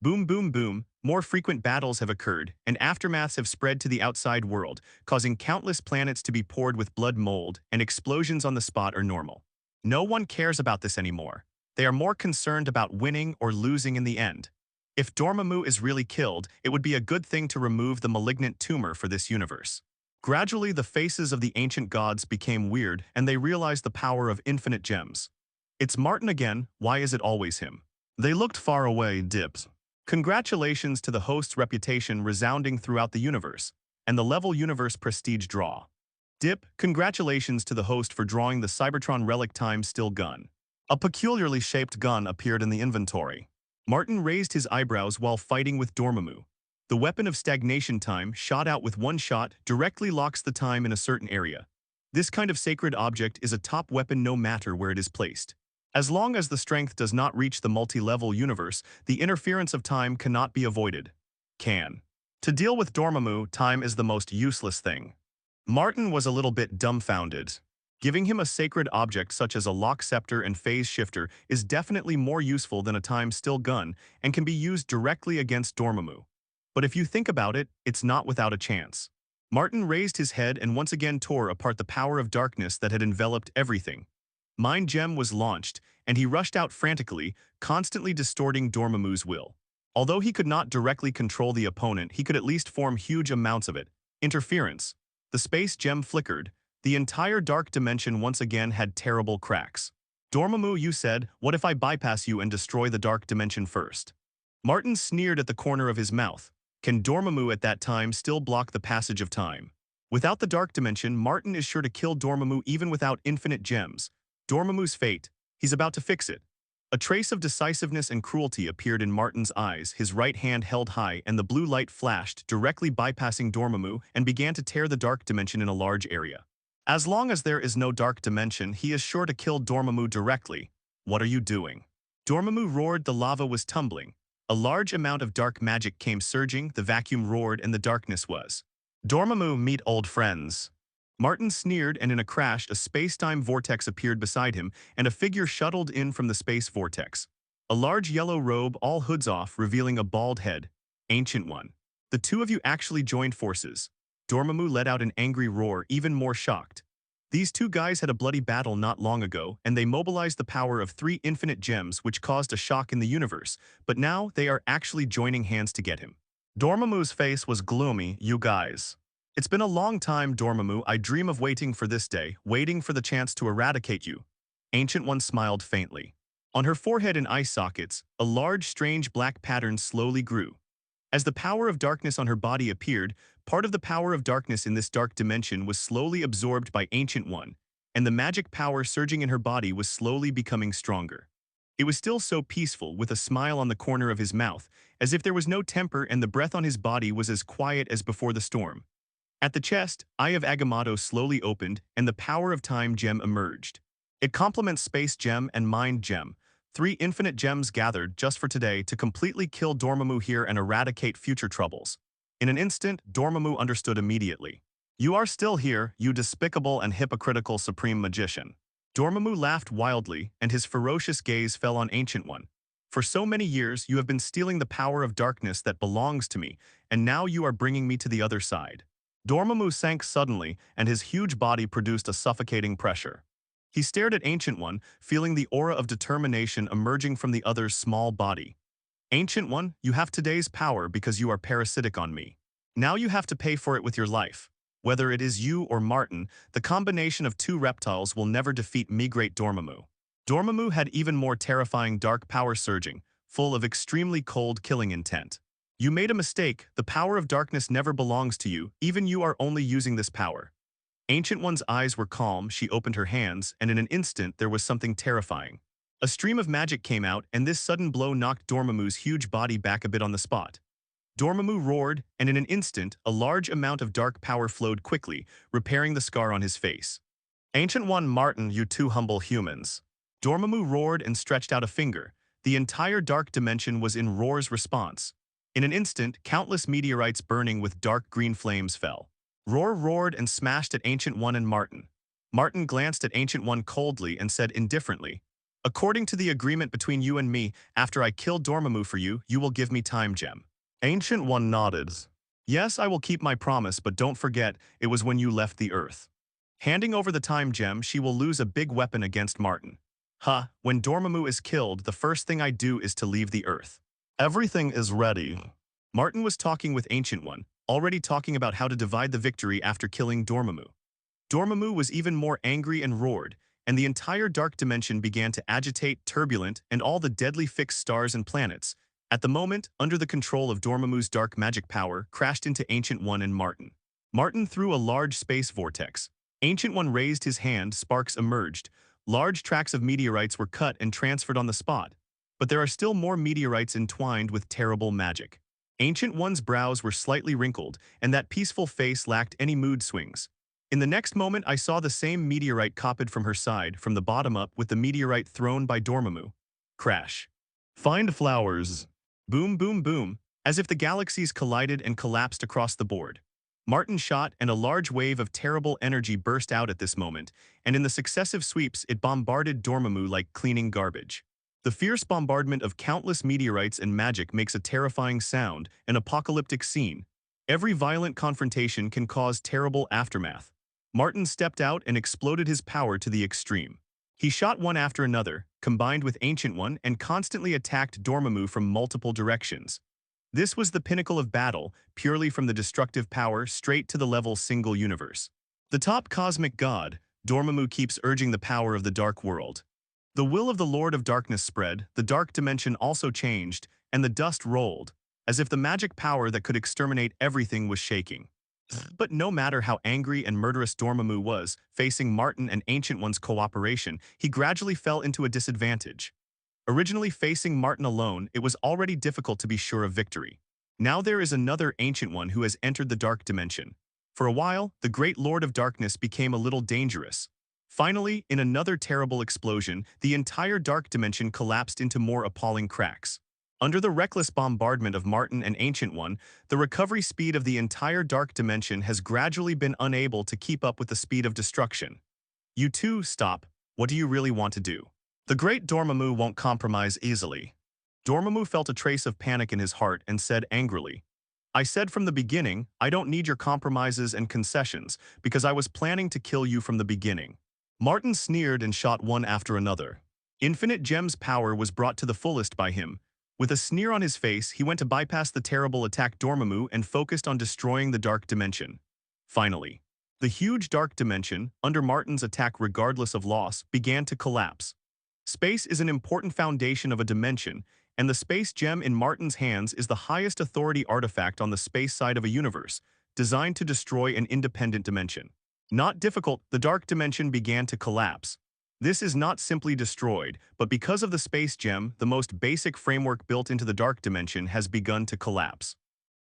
Boom, boom, boom. More frequent battles have occurred, and aftermaths have spread to the outside world, causing countless planets to be poured with blood mold, and explosions on the spot are normal. No one cares about this anymore. They are more concerned about winning or losing in the end. If Dormammu is really killed, it would be a good thing to remove the malignant tumor for this universe. Gradually, the faces of the ancient gods became weird, and they realized the power of infinite gems. It's Martin again, why is it always him? They looked far away, dips. Congratulations to the host's reputation resounding throughout the universe, and the level universe prestige draw. Dip, congratulations to the host for drawing the Cybertron relic time still gun. A peculiarly shaped gun appeared in the inventory. Martin raised his eyebrows while fighting with Dormammu. The weapon of stagnation time, shot out with one shot, directly locks the time in a certain area. This kind of sacred object is a top weapon no matter where it is placed. As long as the strength does not reach the multi-level universe, the interference of time cannot be avoided. To deal with Dormammu, time is the most useless thing. Martin was a little bit dumbfounded. Giving him a sacred object such as a lock scepter and phase shifter is definitely more useful than a time still gun and can be used directly against Dormammu. But if you think about it, it's not without a chance. Martin raised his head and once again tore apart the power of darkness that had enveloped everything. Mind Gem was launched, and he rushed out frantically, constantly distorting Dormammu's will. Although he could not directly control the opponent, he could at least form huge amounts of it. Interference. The space gem flickered. The entire dark dimension once again had terrible cracks. Dormammu, you said, what if I bypass you and destroy the dark dimension first? Martin sneered at the corner of his mouth. Can Dormammu at that time still block the passage of time? Without the dark dimension, Martin is sure to kill Dormammu even without infinite gems. Dormammu's fate. He's about to fix it. A trace of decisiveness and cruelty appeared in Martin's eyes, his right hand held high, and the blue light flashed, directly bypassing Dormammu, and began to tear the dark dimension in a large area. As long as there is no dark dimension, he is sure to kill Dormammu directly. What are you doing? Dormammu roared. The lava was tumbling. A large amount of dark magic came surging, the vacuum roared, and the darkness was. Dormammu, meet old friends. Martin sneered, and in a crash, a space-time vortex appeared beside him, and a figure shuttled in from the space vortex. A large yellow robe, all hoods off, revealing a bald head. Ancient One. The two of you actually joined forces. Dormammu let out an angry roar, even more shocked. These two guys had a bloody battle not long ago, and they mobilized the power of 3 infinite gems, which caused a shock in the universe, but now they are actually joining hands to get him. Dormammu's face was gloomy. You guys. It's been a long time, Dormammu. I dream of waiting for this day, waiting for the chance to eradicate you. Ancient One smiled faintly. On her forehead in eye sockets, a large, strange black pattern slowly grew. As the power of darkness on her body appeared, part of the power of darkness in this dark dimension was slowly absorbed by Ancient One, and the magic power surging in her body was slowly becoming stronger. It was still so peaceful, with a smile on the corner of his mouth, as if there was no temper, and the breath on his body was as quiet as before the storm. At the chest, Eye of Agamotto slowly opened, and the Power of Time gem emerged. It complements Space Gem and Mind Gem, 3 infinite gems gathered just for today to completely kill Dormammu here and eradicate future troubles. In an instant, Dormammu understood immediately. You are still here, you despicable and hypocritical supreme magician. Dormammu laughed wildly, and his ferocious gaze fell on Ancient One. For so many years, you have been stealing the power of darkness that belongs to me, and now you are bringing me to the other side. Dormammu sank suddenly, and his huge body produced a suffocating pressure. He stared at Ancient One, feeling the aura of determination emerging from the other's small body. Ancient One, you have today's power because you are parasitic on me. Now you have to pay for it with your life. Whether it is you or Martin, the combination of 2 reptiles will never defeat me, Great Dormammu. Dormammu had even more terrifying dark power surging, full of extremely cold killing intent. You made a mistake. The power of darkness never belongs to you, even you are only using this power. Ancient One's eyes were calm, she opened her hands, and in an instant there was something terrifying. A stream of magic came out, and this sudden blow knocked Dormammu's huge body back a bit on the spot. Dormammu roared, and in an instant, a large amount of dark power flowed quickly, repairing the scar on his face. Ancient One, Martin, you 2 humble humans. Dormammu roared and stretched out a finger. The entire dark dimension was in Roar's response. In an instant, countless meteorites burning with dark green flames fell. Roar roared and smashed at Ancient One and Martin. Martin glanced at Ancient One coldly and said indifferently, according to the agreement between you and me, after I kill Dormammu for you, you will give me Time Gem. Ancient One nodded. Yes, I will keep my promise, but don't forget, it was when you left the Earth. Handing over the Time Gem, she will lose a big weapon against Martin. When Dormammu is killed, the first thing I do is to leave the Earth. Everything is ready. Martin was talking with Ancient One, already talking about how to divide the victory after killing Dormammu. Dormammu was even more angry and roared, and the entire dark dimension began to agitate, turbulent, and all the deadly fixed stars and planets, at the moment, under the control of Dormammu's dark magic power, crashed into Ancient One and Martin. Martin threw a large space vortex. Ancient One raised his hand, sparks emerged. Large tracts of meteorites were cut and transferred on the spot. But there are still more meteorites entwined with terrible magic. Ancient One's brows were slightly wrinkled, and that peaceful face lacked any mood swings. In the next moment, I saw the same meteorite copied from her side, from the bottom up, with the meteorite thrown by Dormammu. Crash. Find flowers. Boom, boom, boom, as if the galaxies collided and collapsed across the board. Martin shot, and a large wave of terrible energy burst out at this moment, and in the successive sweeps it bombarded Dormammu like cleaning garbage. The fierce bombardment of countless meteorites and magic makes a terrifying sound, an apocalyptic scene. Every violent confrontation can cause terrible aftermath. Martin stepped out and exploded his power to the extreme. He shot one after another, combined with Ancient One, and constantly attacked Dormammu from multiple directions. This was the pinnacle of battle, purely from the destructive power straight to the level single universe. The top cosmic god, Dormammu, keeps urging the power of the dark world. The will of the Lord of Darkness spread, the dark dimension also changed, and the dust rolled, as if the magic power that could exterminate everything was shaking. But no matter how angry and murderous Dormammu was, facing Martin and Ancient One's cooperation, he gradually fell into a disadvantage. Originally facing Martin alone, it was already difficult to be sure of victory. Now there is another Ancient One who has entered the dark dimension. For a while, the great Lord of Darkness became a little dangerous. Finally, in another terrible explosion, the entire dark dimension collapsed into more appalling cracks. Under the reckless bombardment of Martin and Ancient One, the recovery speed of the entire dark dimension has gradually been unable to keep up with the speed of destruction. You two, stop. What do you really want to do? The great Dormammu won't compromise easily. Dormammu felt a trace of panic in his heart and said angrily, I said from the beginning, I don't need your compromises and concessions, because I was planning to kill you from the beginning. Martin sneered and shot one after another. Infinite Gem's power was brought to the fullest by him. With a sneer on his face, he went to bypass the terrible attack Dormammu and focused on destroying the dark dimension. Finally, the huge dark dimension, under Martin's attack regardless of loss, began to collapse. Space is an important foundation of a dimension, and the space gem in Martin's hands is the highest authority artifact on the space side of a universe, designed to destroy an independent dimension. Not difficult, the dark dimension began to collapse. This is not simply destroyed, but because of the space gem, the most basic framework built into the dark dimension has begun to collapse.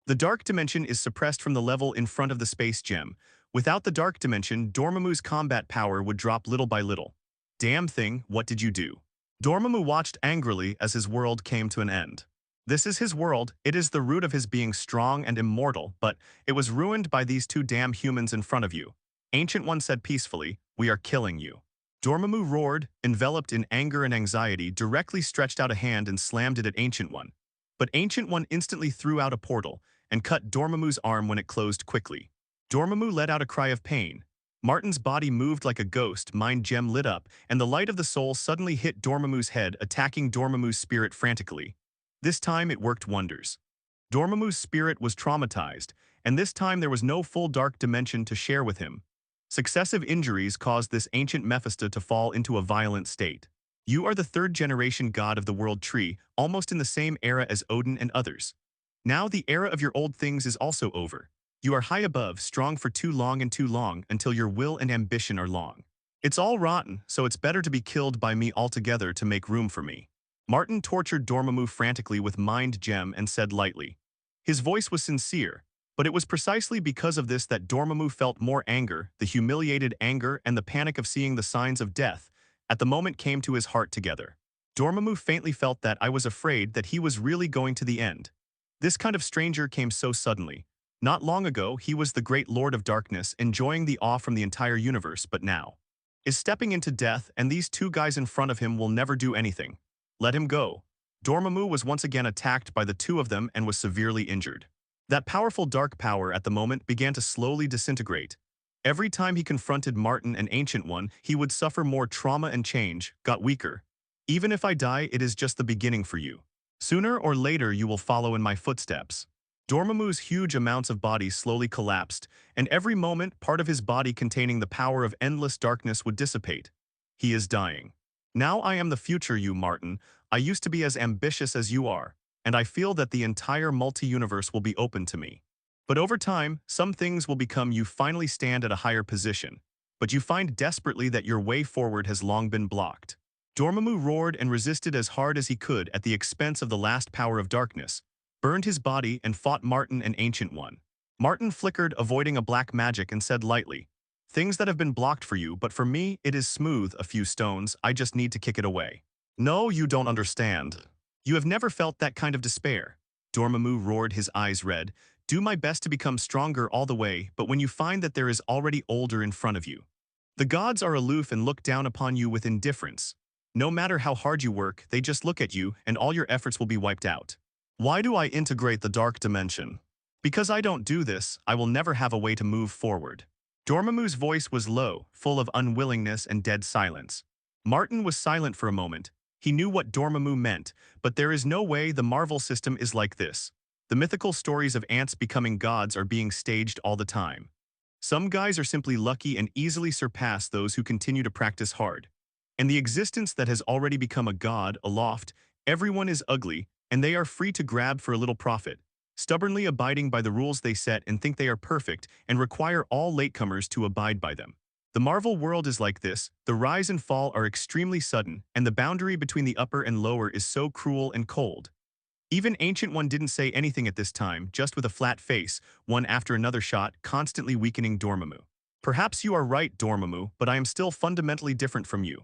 The dark dimension is suppressed from the level in front of the space gem. Without the dark dimension, Dormammu's combat power would drop little by little. Damn thing, what did you do? Dormammu watched angrily as his world came to an end. This is his world, it is the root of his being strong and immortal, but it was ruined by these two damn humans in front of you. Ancient One said peacefully, we are killing you. Dormammu roared, enveloped in anger and anxiety, directly stretched out a hand and slammed it at Ancient One. But Ancient One instantly threw out a portal and cut Dormammu's arm when it closed quickly. Dormammu let out a cry of pain. Martin's body moved like a ghost, mind gem lit up, and the light of the soul suddenly hit Dormammu's head, attacking Dormammu's spirit frantically. This time it worked wonders. Dormammu's spirit was traumatized, and this time there was no full dark dimension to share with him. Successive injuries caused this ancient Mephisto to fall into a violent state. You are the third-generation god of the world tree, almost in the same era as Odin and others. Now the era of your old things is also over. You are high above, strong for too long and too long, until your will and ambition are long. It's all rotten, so it's better to be killed by me altogether to make room for me. Martin tortured Dormammu frantically with Mind Gem and said lightly. His voice was sincere, but it was precisely because of this that Dormammu felt more anger, the humiliated anger and the panic of seeing the signs of death, at the moment came to his heart together. Dormammu faintly felt that I was afraid that he was really going to the end. This kind of stranger came so suddenly. Not long ago, he was the great Lord of Darkness, enjoying the awe from the entire universe, but now is stepping into death, and these two guys in front of him will never do anything. Let him go. Dormammu was once again attacked by the two of them and was severely injured. That powerful dark power at the moment began to slowly disintegrate. Every time he confronted Martin and Ancient One, he would suffer more trauma and change, got weaker. Even if I die, it is just the beginning for you. Sooner or later, you will follow in my footsteps. Dormammu's huge amounts of body slowly collapsed, and every moment part of his body containing the power of endless darkness would dissipate. He is dying. Now I am the future you, Martin. I used to be as ambitious as you are, and I feel that the entire multi-universe will be open to me. But over time, some things will become you finally stand at a higher position, but you find desperately that your way forward has long been blocked. Dormammu roared and resisted as hard as he could at the expense of the last power of darkness, burned his body and fought Martin and Ancient One. Martin flickered, avoiding a black magic, and said lightly, things that have been blocked for you, but for me, it is smooth, a few stones, I just need to kick it away. No, you don't understand. You have never felt that kind of despair. Dormammu roared, his eyes red. Do my best to become stronger all the way, but when you find that there is already older in front of you. The gods are aloof and look down upon you with indifference. No matter how hard you work, they just look at you and all your efforts will be wiped out. Why do I integrate the dark dimension? Because I don't do this, I will never have a way to move forward. Dormammu's voice was low, full of unwillingness and dead silence. Martin was silent for a moment. He knew what Dormammu meant, but there is no way the Marvel system is like this. The mythical stories of ants becoming gods are being staged all the time. Some guys are simply lucky and easily surpass those who continue to practice hard. And the existence that has already become a god aloft, everyone is ugly, and they are free to grab for a little profit, stubbornly abiding by the rules they set and think they are perfect and require all latecomers to abide by them. The Marvel world is like this, the rise and fall are extremely sudden, and the boundary between the upper and lower is so cruel and cold. Even Ancient One didn't say anything at this time, just with a flat face, one after another shot, constantly weakening Dormammu. Perhaps you are right, Dormammu, but I am still fundamentally different from you.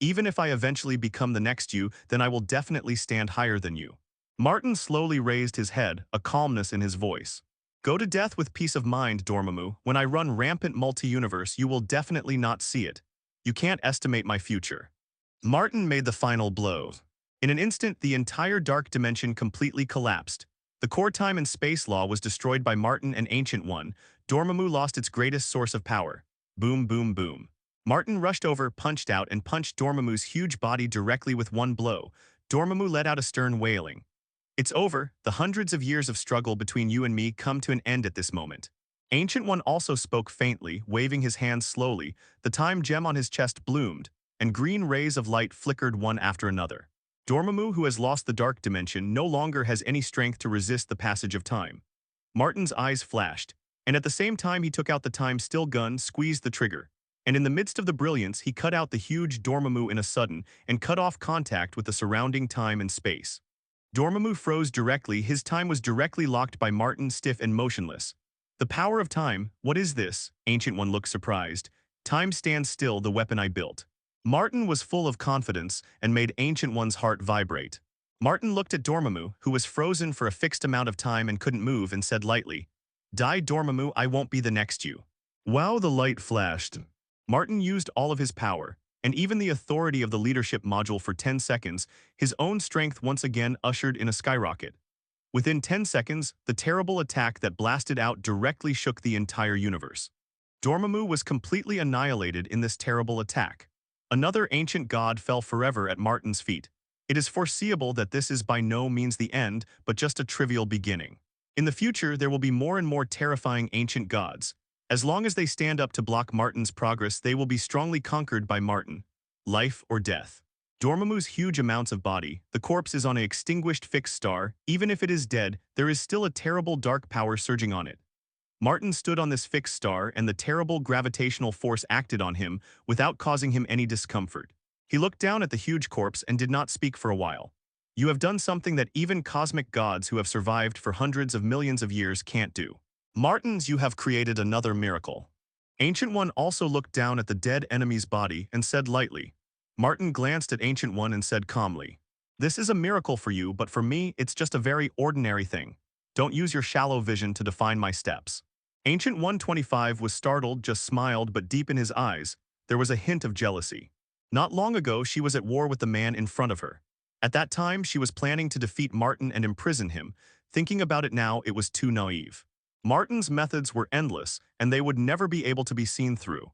Even if I eventually become the next you, then I will definitely stand higher than you. Martin slowly raised his head, a calmness in his voice. Go to death with peace of mind, Dormammu. When I run rampant multi-universe, you will definitely not see it. You can't estimate my future. Martin made the final blow. In an instant, the entire dark dimension completely collapsed. The core time and space law was destroyed by Martin and Ancient One. Dormammu lost its greatest source of power. Boom, boom, boom. Martin rushed over, punched out, and punched Dormammu's huge body directly with one blow. Dormammu let out a stern wailing. It's over. The hundreds of years of struggle between you and me come to an end at this moment. Ancient One also spoke faintly, waving his hands slowly. The time gem on his chest bloomed, and green rays of light flickered one after another. Dormammu, who has lost the dark dimension, no longer has any strength to resist the passage of time. Martin's eyes flashed, and at the same time he took out the time-still gun, squeezed the trigger, and in the midst of the brilliance he cut out the huge Dormammu in a sudden and cut off contact with the surrounding time and space. Dormammu froze directly, his time was directly locked by Martin, stiff and motionless. The power of time, what is this? Ancient One looked surprised. Time stands still, the weapon I built. Martin was full of confidence and made Ancient One's heart vibrate. Martin looked at Dormammu, who was frozen for a fixed amount of time and couldn't move, and said lightly, Die, Dormammu, I won't be the next you. Wow, the light flashed. Martin used all of his power, and even the authority of the leadership module for 10 seconds, his own strength once again ushered in a skyrocket. Within 10 seconds, the terrible attack that blasted out directly shook the entire universe. Dormammu was completely annihilated in this terrible attack. Another ancient god fell forever at Martin's feet. It is foreseeable that this is by no means the end, but just a trivial beginning. In the future, there will be more and more terrifying ancient gods. As long as they stand up to block Martin's progress, they will be strongly conquered by Martin. Life or death. Dormammu's huge amounts of body, the corpse is on an extinguished fixed star. Even if it is dead, there is still a terrible dark power surging on it. Martin stood on this fixed star, and the terrible gravitational force acted on him without causing him any discomfort. He looked down at the huge corpse and did not speak for a while. You have done something that even cosmic gods who have survived for hundreds of millions of years can't do. Martins, you have created another miracle. Ancient One also looked down at the dead enemy's body and said lightly. Martin glanced at Ancient One and said calmly, This is a miracle for you, but for me, it's just a very ordinary thing. Don't use your shallow vision to define my steps. Ancient 125 was startled, just smiled, but deep in his eyes, there was a hint of jealousy. Not long ago, she was at war with the man in front of her. At that time, she was planning to defeat Martin and imprison him. Thinking about it now, it was too naive. Martin's methods were endless, and they would never be able to be seen through.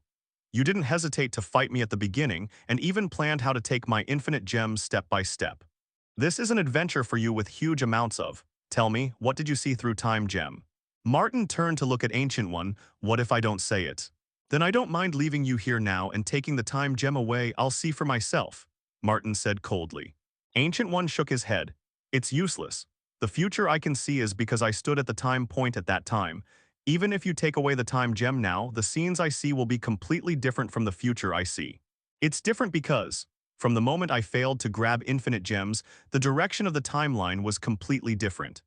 You didn't hesitate to fight me at the beginning, and even planned how to take my infinite gems step by step. This is an adventure for you with huge amounts of. Tell me, what did you see through Time Gem? Martin turned to look at Ancient One. What if I don't say it? Then I don't mind leaving you here now and taking the Time Gem away. I'll see for myself, Martin said coldly. Ancient One shook his head. It's useless. The future I can see is because I stood at the time point at that time. Even if you take away the Time Gem now, the scenes I see will be completely different from the future I see. It's different because, from the moment I failed to grab infinite gems, the direction of the timeline was completely different.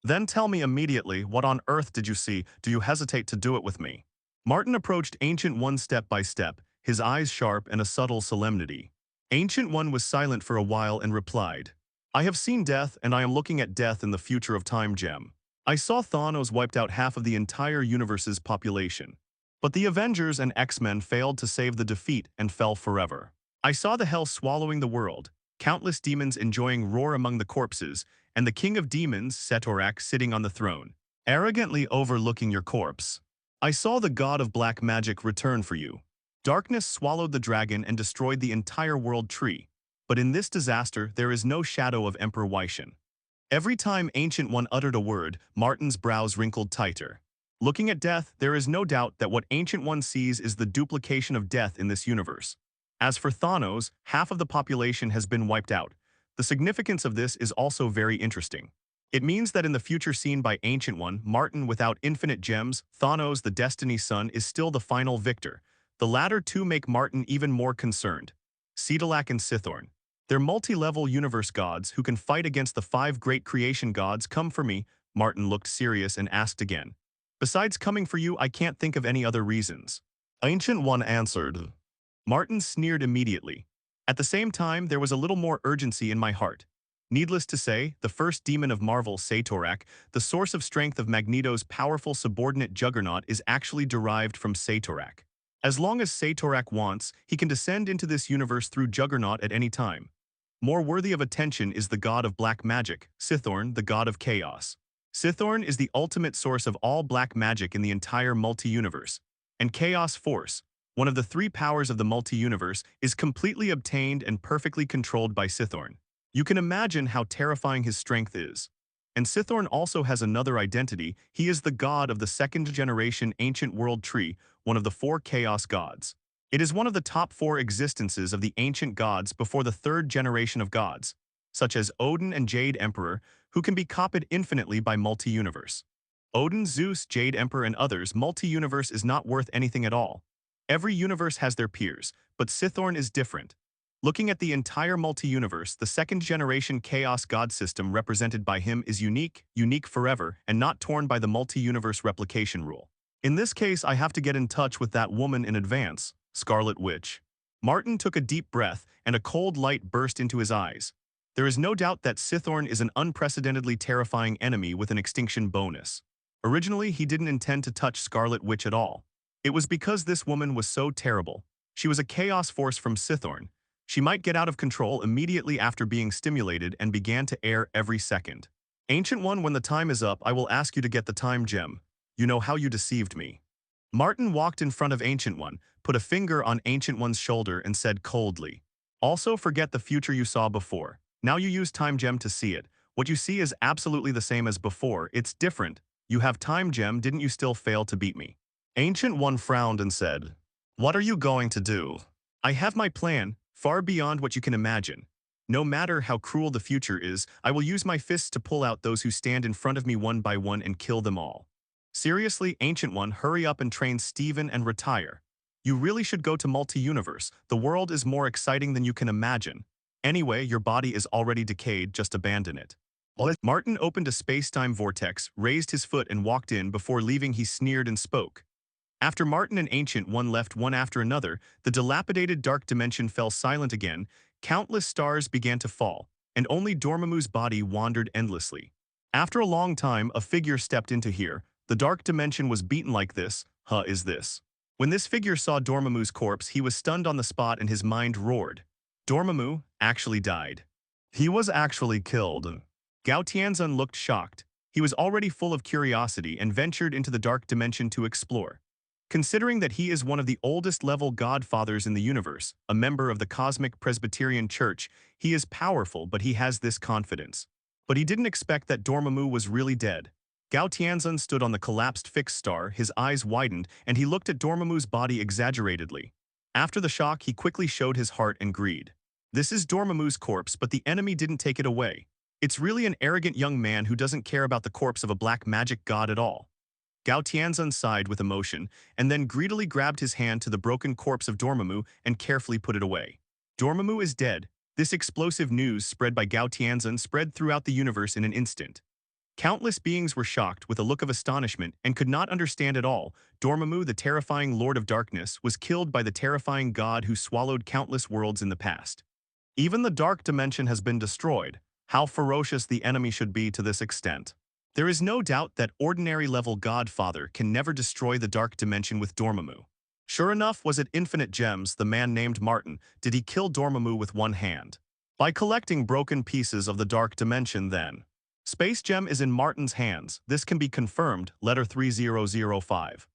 Then tell me immediately, what on earth did you see? Do you hesitate to do it with me? Martin approached Ancient One step by step, his eyes sharp and a subtle solemnity. Ancient One was silent for a while and replied, I have seen death, and I am looking at death in the future of Time Gem. I saw Thanos wiped out half of the entire universe's population. But the Avengers and X-Men failed to save the defeat and fell forever. I saw the hell swallowing the world, countless demons enjoying roar among the corpses, and the king of demons, Setorak, sitting on the throne. arrogantly overlooking your corpse. I saw the god of black magic return for you. Darkness swallowed the dragon and destroyed the entire world tree. But in this disaster, there is no shadow of Emperor Weixin. Every time Ancient One uttered a word, Martin's brows wrinkled tighter. Looking at death, there is no doubt that what Ancient One sees is the duplication of death in this universe. As for Thanos, half of the population has been wiped out. The significance of this is also very interesting. It means that in the future seen by Ancient One, Martin without infinite gems, Thanos, the Destiny Son, is still the final victor. The latter two make Martin even more concerned. Ceadalak and Sithorn. They're multi-level universe gods who can fight against the 5 great creation gods. Come for me, Martin looked serious and asked again. Besides coming for you, I can't think of any other reasons. Ancient One answered. Martin sneered immediately. At the same time, there was a little more urgency in my heart. Needless to say, the first demon of Marvel, Satorak, the source of strength of Magneto's powerful subordinate Juggernaut, is actually derived from Satorak. As long as Satorak wants, he can descend into this universe through Juggernaut at any time. More worthy of attention is the god of black magic, Sithorn, the god of chaos. Sithorn is the ultimate source of all black magic in the entire multi-universe. And Chaos Force, one of the 3 powers of the multi-universe, is completely obtained and perfectly controlled by Sithorn. You can imagine how terrifying his strength is. And Sithorn also has another identity. He is the god of the 2nd generation ancient world tree, one of the 4 chaos gods. It is one of the top 4 existences of the ancient gods before the 3rd generation of gods, such as Odin and Jade Emperor, who can be copied infinitely by multi-universe. Odin, Zeus, Jade Emperor, and others, multi-universe is not worth anything at all. Every universe has their peers, but Sithorn is different. Looking at the entire multi-universe, the 2nd generation chaos god system represented by him is unique forever, and not torn by the multi-universe replication rule. In this case, I have to get in touch with that woman in advance, Scarlet Witch. Martin took a deep breath, and a cold light burst into his eyes. There is no doubt that Sithorn is an unprecedentedly terrifying enemy with an extinction bonus. Originally, he didn't intend to touch Scarlet Witch at all. It was because this woman was so terrible. She was a chaos force from Sithorn. She might get out of control immediately after being stimulated and began to err every second. Ancient One, when the time is up, I will ask you to get the time gem. You know how you deceived me. Martin walked in front of Ancient One, put a finger on Ancient One's shoulder and said coldly, "Also forget the future you saw before. Now you use time gem to see it. What you see is absolutely the same as before. It's different. You have time gem, didn't you still fail to beat me?" Ancient One frowned and said, "What are you going to do?" "I have my plan, far beyond what you can imagine. No matter how cruel the future is, I will use my fists to pull out those who stand in front of me one by one and kill them all." Seriously, Ancient One, hurry up and train Steven and retire. You really should go to multi-universe. The world is more exciting than you can imagine. Anyway, your body is already decayed, just abandon it. Martin opened a space-time vortex, raised his foot and walked in. Before leaving, he sneered and spoke. After Martin and Ancient One left one after another, the dilapidated dark dimension fell silent again, countless stars began to fall, and only Dormammu's body wandered endlessly. After a long time, a figure stepped into here. The dark dimension was beaten like this. Is this? When this figure saw Dormammu's corpse, he was stunned on the spot and his mind roared. Dormammu actually died. He was actually killed. Gao Tianzun looked shocked. He was already full of curiosity and ventured into the dark dimension to explore. Considering that he is one of the oldest level godfathers in the universe, a member of the Cosmic Presbyterian Church, he is powerful, but he has this confidence. But he didn't expect that Dormammu was really dead. Gao Tianzun stood on the collapsed fixed star, his eyes widened, and he looked at Dormammu's body exaggeratedly. After the shock, he quickly showed his heart and greed. This is Dormammu's corpse, but the enemy didn't take it away. It's really an arrogant young man who doesn't care about the corpse of a black magic god at all. Gao Tianzun sighed with emotion, and then greedily grabbed his hand to the broken corpse of Dormammu and carefully put it away. Dormammu is dead. This explosive news, spread by Gao Tianzun, spread throughout the universe in an instant. Countless beings were shocked with a look of astonishment and could not understand at all. Dormammu, the terrifying Lord of Darkness, was killed by the terrifying god who swallowed countless worlds in the past. Even the dark dimension has been destroyed. How ferocious the enemy should be to this extent. There is no doubt that ordinary-level Godfather can never destroy the dark dimension with Dormammu. Sure enough, was it infinite gems, the man named Martin, did he kill Dormammu with one hand? By collecting broken pieces of the dark dimension then. Space Gem is in Martin's hands. This can be confirmed, letter 3005.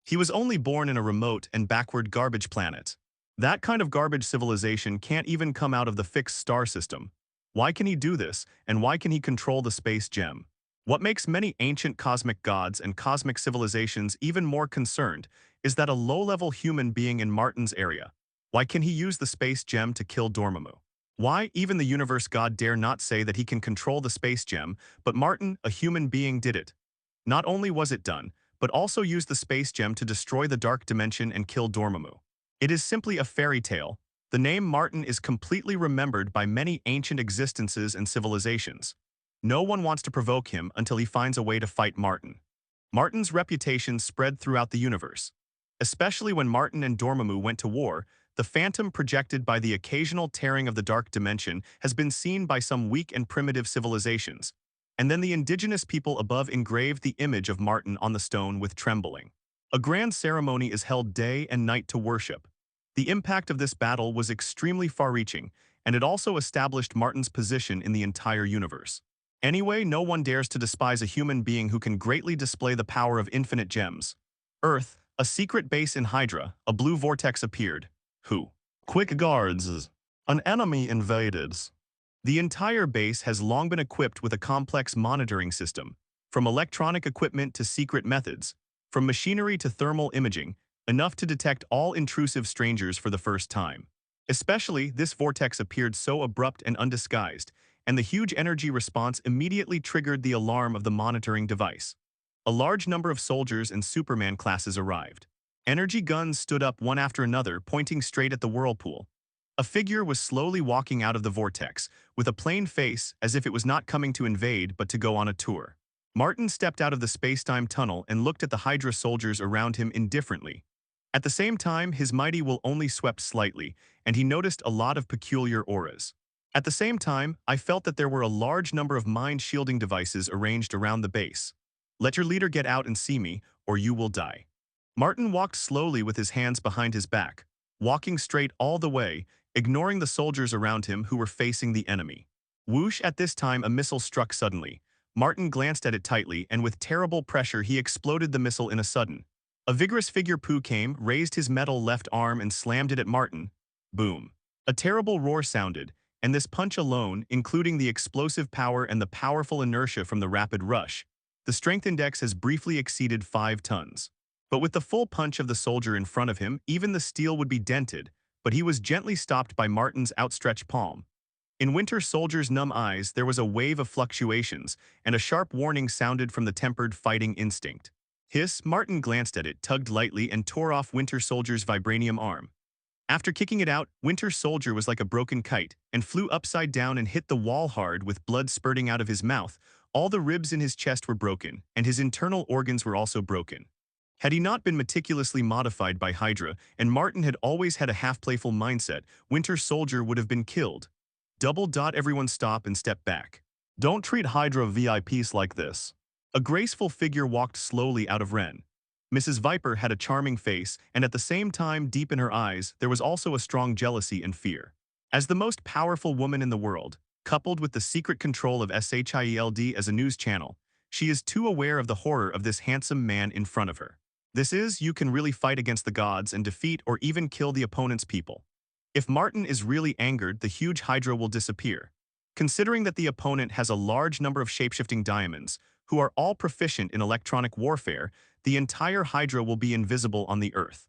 He was only born in a remote and backward garbage planet. That kind of garbage civilization can't even come out of the fixed star system. Why can he do this, and why can he control the Space Gem? What makes many ancient cosmic gods and cosmic civilizations even more concerned is that a low-level human being in Martin's area. Why can he use the Space Gem to kill Dormammu? Why even the universe god dare not say that he can control the Space Gem, but Martin, a human being, did it. Not only was it done, but also used the Space Gem to destroy the Dark Dimension and kill Dormammu. It is simply a fairy tale. The name Martin is completely remembered by many ancient existences and civilizations. No one wants to provoke him until he finds a way to fight Martin. Martin's reputation spread throughout the universe. Especially when Martin and Dormammu went to war, the phantom projected by the occasional tearing of the Dark Dimension has been seen by some weak and primitive civilizations. And then the indigenous people above engraved the image of Martin on the stone with trembling. A grand ceremony is held day and night to worship. The impact of this battle was extremely far-reaching, and it also established Martin's position in the entire universe. Anyway, no one dares to despise a human being who can greatly display the power of infinite gems. Earth, a secret base in Hydra, a blue vortex appeared. Who? Quick guards. An enemy invaded. The entire base has long been equipped with a complex monitoring system, from electronic equipment to secret methods, from machinery to thermal imaging, enough to detect all intrusive strangers for the first time. Especially, this vortex appeared so abrupt and undisguised, and the huge energy response immediately triggered the alarm of the monitoring device. A large number of soldiers and Superman classes arrived. Energy guns stood up one after another, pointing straight at the whirlpool. A figure was slowly walking out of the vortex, with a plain face as if it was not coming to invade but to go on a tour. Martin stepped out of the space-time tunnel and looked at the Hydra soldiers around him indifferently. At the same time, his mighty will only swept slightly, and he noticed a lot of peculiar auras. At the same time, I felt that there were a large number of mind-shielding devices arranged around the base. Let your leader get out and see me, or you will die. Martin walked slowly with his hands behind his back, walking straight all the way, ignoring the soldiers around him who were facing the enemy. Whoosh! At this time a missile struck suddenly. Martin glanced at it tightly, and with terrible pressure he exploded the missile in a sudden. A vigorous figure Pooh came, raised his metal left arm and slammed it at Martin. Boom. A terrible roar sounded, and this punch alone, including the explosive power and the powerful inertia from the rapid rush, the strength index has briefly exceeded 5 tons. But with the full punch of the soldier in front of him, even the steel would be dented, but he was gently stopped by Martin's outstretched palm. In Winter Soldier's numb eyes, there was a wave of fluctuations, and a sharp warning sounded from the tempered fighting instinct. Hiss! Martin glanced at it, tugged lightly, and tore off Winter Soldier's vibranium arm. After kicking it out, Winter Soldier was like a broken kite, and flew upside down and hit the wall hard with blood spurting out of his mouth. All the ribs in his chest were broken, and his internal organs were also broken. Had he not been meticulously modified by Hydra, and Martin had always had a half-playful mindset, Winter Soldier would have been killed. Everyone stop and step back. Don't treat Hydra VIPs like this. A graceful figure walked slowly out of Ren. Mrs. Viper had a charming face, and at the same time, deep in her eyes, there was also a strong jealousy and fear. As the most powerful woman in the world, coupled with the secret control of S.H.I.E.L.D. as a news channel, she is too aware of the horror of this handsome man in front of her. This is, you can really fight against the gods and defeat or even kill the opponent's people. If Martin is really angered, the huge Hydra will disappear. Considering that the opponent has a large number of shapeshifting diamonds, who are all proficient in electronic warfare, the entire Hydra will be invisible on the Earth.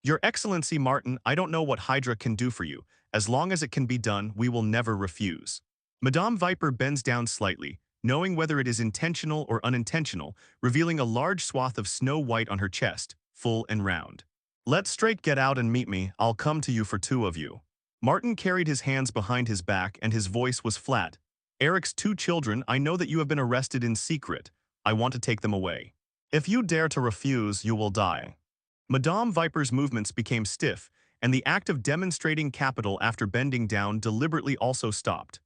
Your Excellency Martin, I don't know what Hydra can do for you. As long as it can be done, we will never refuse. Madame Viper bends down slightly, knowing whether it is intentional or unintentional, revealing a large swath of snow white on her chest, full and round. Let straight get out and meet me, I'll come to you for 2 of you. Martin carried his hands behind his back and his voice was flat. Eric's 2 children, I know that you have been arrested in secret. I want to take them away. If you dare to refuse, you will die. Madame Viper's movements became stiff, and the act of demonstrating capital after bending down deliberately also stopped.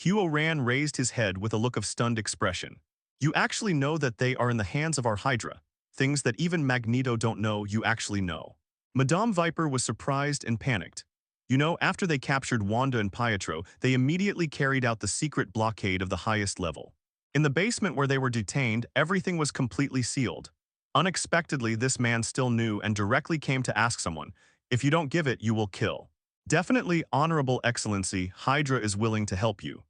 Hugh Oran raised his head with a look of stunned expression. You actually know that they are in the hands of our Hydra. Things that even Magneto don't know, you actually know. Madame Viper was surprised and panicked. You know, after they captured Wanda and Pietro, they immediately carried out the secret blockade of the highest level. In the basement where they were detained, everything was completely sealed. Unexpectedly, this man still knew and directly came to ask someone, "If you don't give it, you will kill." Definitely, Honorable Excellency, Hydra is willing to help you.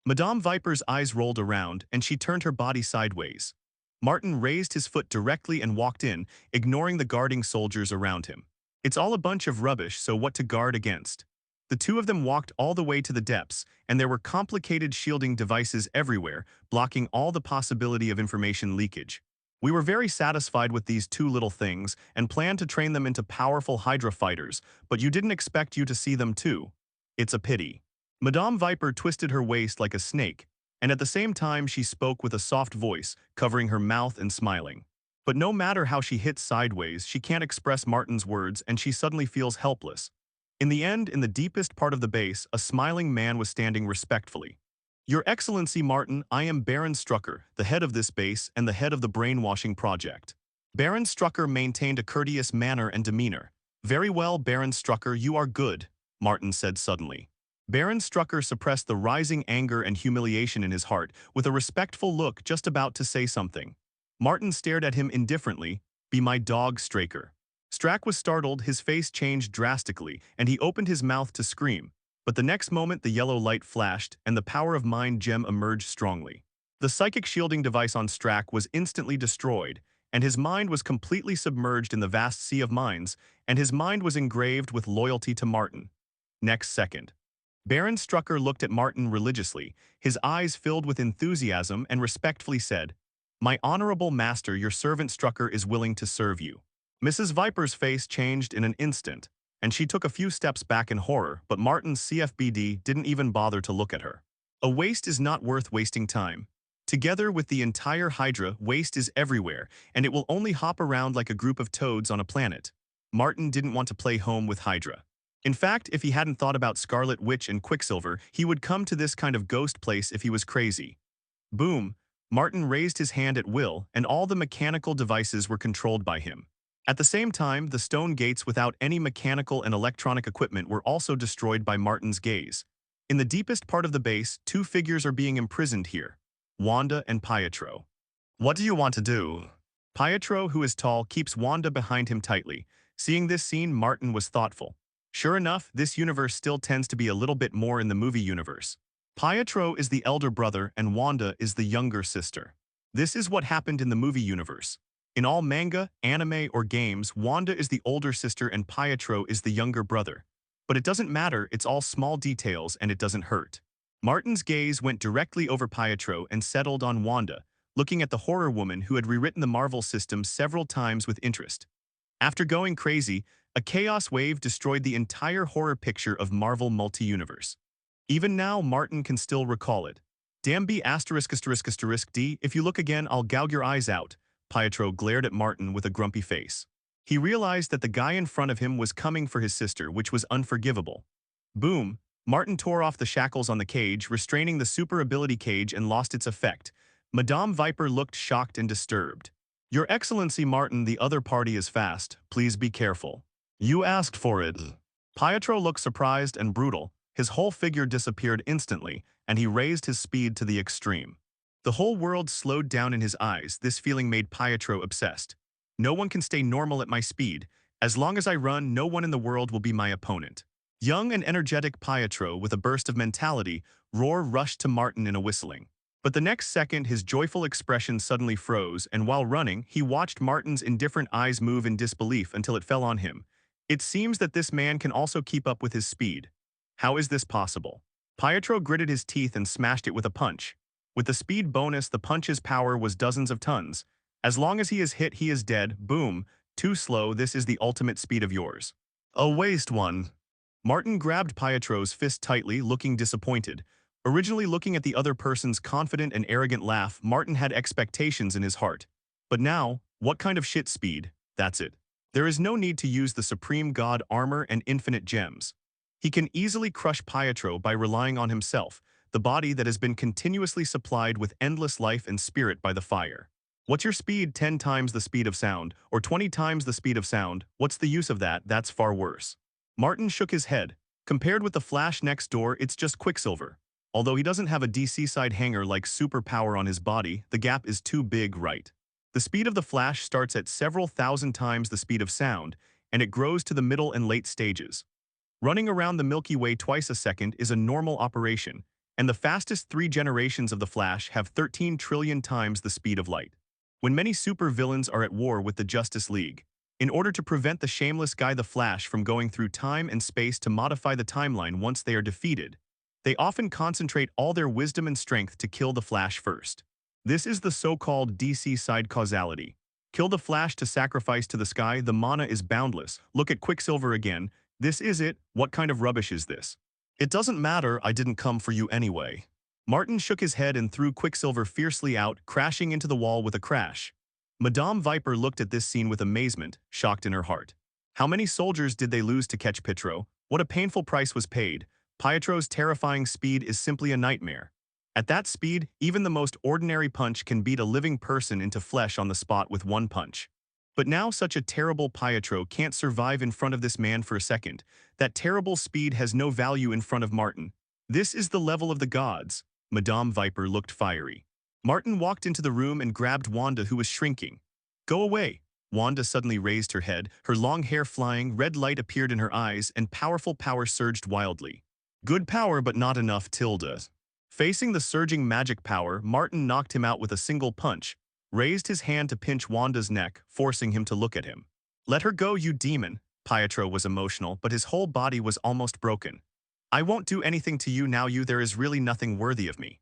Madame Viper's eyes rolled around, and she turned her body sideways. Martin raised his foot directly and walked in, ignoring the guarding soldiers around him. It's all a bunch of rubbish, so what to guard against? The two of them walked all the way to the depths, and there were complicated shielding devices everywhere, blocking all the possibility of information leakage. We were very satisfied with these two little things and planned to train them into powerful Hydra fighters, but you didn't expect you to see them too. It's a pity. Madame Viper twisted her waist like a snake, and at the same time she spoke with a soft voice, covering her mouth and smiling. But no matter how she hits sideways, she can't express Martin's words and she suddenly feels helpless. In the end, in the deepest part of the base, a smiling man was standing respectfully. Your Excellency Martin, I am Baron Strucker, the head of this base and the head of the brainwashing project. Baron Strucker maintained a courteous manner and demeanor. Very well, Baron Strucker, you are good, Martin said suddenly. Baron Strucker suppressed the rising anger and humiliation in his heart with a respectful look, just about to say something. Martin stared at him indifferently. Be my dog, Straker. Strack was startled, his face changed drastically, and he opened his mouth to scream. But the next moment the yellow light flashed, and the power of mind gem emerged strongly. The psychic shielding device on Strack was instantly destroyed, and his mind was completely submerged in the vast sea of minds, and his mind was engraved with loyalty to Martin. Next second. Baron Strucker looked at Martin religiously, his eyes filled with enthusiasm, and respectfully said, My honorable master, your servant Strucker is willing to serve you. Mrs. Viper's face changed in an instant, and she took a few steps back in horror, but Martin's CFBD didn't even bother to look at her. A waste is not worth wasting time. Together with the entire Hydra, waste is everywhere, and it will only hop around like a group of toads on a planet. Martin didn't want to play home with Hydra. In fact, if he hadn't thought about Scarlet Witch and Quicksilver, he would come to this kind of ghost place if he was crazy. Boom! Martin raised his hand at will, and all the mechanical devices were controlled by him. At the same time, the stone gates without any mechanical and electronic equipment were also destroyed by Martin's gaze. In the deepest part of the base, two figures are being imprisoned here. Wanda and Pietro. What do you want to do? Pietro, who is tall, keeps Wanda behind him tightly. Seeing this scene, Martin was thoughtful. Sure enough, this universe still tends to be a little bit more in the movie universe. Pietro is the elder brother and Wanda is the younger sister. This is what happened in the movie universe. In all manga, anime, or games, Wanda is the older sister and Pietro is the younger brother. But it doesn't matter, it's all small details and it doesn't hurt. Martin's gaze went directly over Pietro and settled on Wanda, looking at the horror woman who had rewritten the Marvel system several times with interest. After going crazy, a chaos wave destroyed the entire horror picture of Marvel multi-universe. Even now, Martin can still recall it. Damn B*******D, if you look again, I'll gouge your eyes out. Pietro glared at Martin with a grumpy face. He realized that the guy in front of him was coming for his sister, which was unforgivable. Boom! Martin tore off the shackles on the cage, restraining the super ability cage, and lost its effect. Madame Viper looked shocked and disturbed. Your Excellency Martin, the other party is fast. Please be careful. You asked for it. Pietro looked surprised and brutal. His whole figure disappeared instantly, and he raised his speed to the extreme. The whole world slowed down in his eyes. This feeling made Pietro obsessed. No one can stay normal at my speed. As long as I run, no one in the world will be my opponent. Young and energetic Pietro, with a burst of mentality, rushed to Martin in a whistling. But the next second, his joyful expression suddenly froze, and while running, he watched Martin's indifferent eyes move in disbelief until it fell on him. It seems that this man can also keep up with his speed. How is this possible? Pietro gritted his teeth and smashed it with a punch. With the speed bonus, the punch's power was dozens of tons. As long as he is hit, he is dead. Boom. Too slow, this is the ultimate speed of yours. A waste one. Martin grabbed Pietro's fist tightly, looking disappointed. Originally looking at the other person's confident and arrogant laugh, Martin had expectations in his heart. But now, what kind of shit speed? That's it. There is no need to use the Supreme God armor and infinite gems. He can easily crush Pietro by relying on himself, the body that has been continuously supplied with endless life and spirit by the fire. What's your speed? 10 times the speed of sound, or 20 times the speed of sound? What's the use of that? That's far worse. Martin shook his head. Compared with the Flash next door, it's just Quicksilver. Although he doesn't have a DC side hanger like superpower on his body, the gap is too big, right? The speed of the Flash starts at several thousand times the speed of sound, and it grows to the middle and late stages. Running around the Milky Way twice a second is a normal operation, and the fastest 3 generations of the Flash have 13 trillion times the speed of light. When many supervillains are at war with the Justice League, in order to prevent the shameless guy the Flash from going through time and space to modify the timeline once they are defeated, they often concentrate all their wisdom and strength to kill the Flash first. This is the so-called DC side causality. Kill the Flash to sacrifice to the sky, the mana is boundless. Look at Quicksilver again. This is it. What kind of rubbish is this? It doesn't matter, I didn't come for you anyway. Martin shook his head and threw Quicksilver fiercely out, crashing into the wall with a crash. Madame Viper looked at this scene with amazement, shocked in her heart. How many soldiers did they lose to catch Pietro? What a painful price was paid. Pietro's terrifying speed is simply a nightmare. At that speed, even the most ordinary punch can beat a living person into flesh on the spot with one punch. But now such a terrible Pietro can't survive in front of this man for a second. That terrible speed has no value in front of Martin. This is the level of the gods. Madame Viper looked fiery. Martin walked into the room and grabbed Wanda, who was shrinking. Go away. Wanda suddenly raised her head, her long hair flying, red light appeared in her eyes, and powerful power surged wildly. Good power, but not enough, Tilda. Facing the surging magic power, Martin knocked him out with a single punch, raised his hand to pinch Wanda's neck, forcing him to look at him. Let her go, you demon. Pietro was emotional, but his whole body was almost broken. I won't do anything to you now, there is really nothing worthy of me.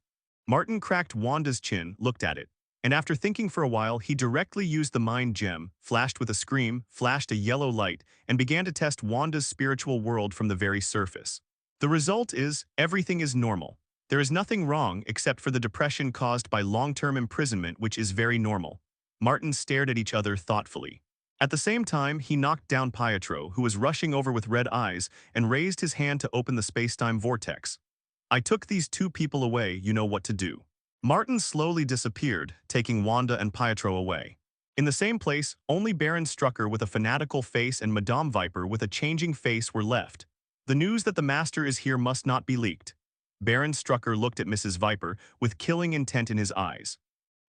Martin cracked Wanda's chin, looked at it, and after thinking for a while, he directly used the mind gem, flashed with a scream, flashed a yellow light, and began to test Wanda's spiritual world from the very surface. The result is, everything is normal. There is nothing wrong except for the depression caused by long-term imprisonment, which is very normal. Martin stared at each other thoughtfully. At the same time, he knocked down Pietro, who was rushing over with red eyes, and raised his hand to open the space-time vortex. I took these 2 people away, you know what to do. Martin slowly disappeared, taking Wanda and Pietro away. In the same place, only Baron Strucker with a fanatical face and Madame Viper with a changing face were left. The news that the Master is here must not be leaked. Baron Strucker looked at Mrs. Viper with killing intent in his eyes.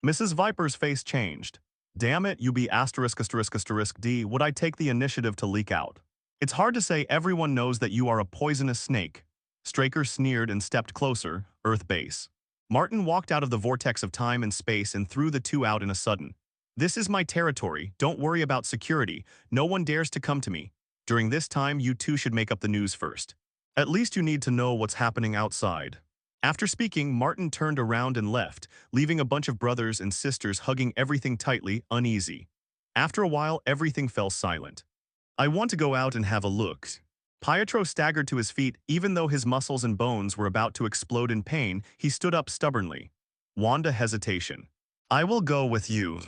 Mrs. Viper's face changed. Damn it, you be *****D, would I take the initiative to leak out? It's hard to say, everyone knows that you are a poisonous snake. Straker sneered and stepped closer, Earth base. Martin walked out of the vortex of time and space and threw the 2 out in a sudden. This is my territory, don't worry about security, no one dares to come to me. During this time, you 2 should make up the news first. At least you need to know what's happening outside. After speaking, Martin turned around and left, leaving a bunch of brothers and sisters hugging everything tightly, uneasy. After a while, everything fell silent. I want to go out and have a look. Pietro staggered to his feet, even though his muscles and bones were about to explode in pain, he stood up stubbornly. Wanda hesitation. I will go with you.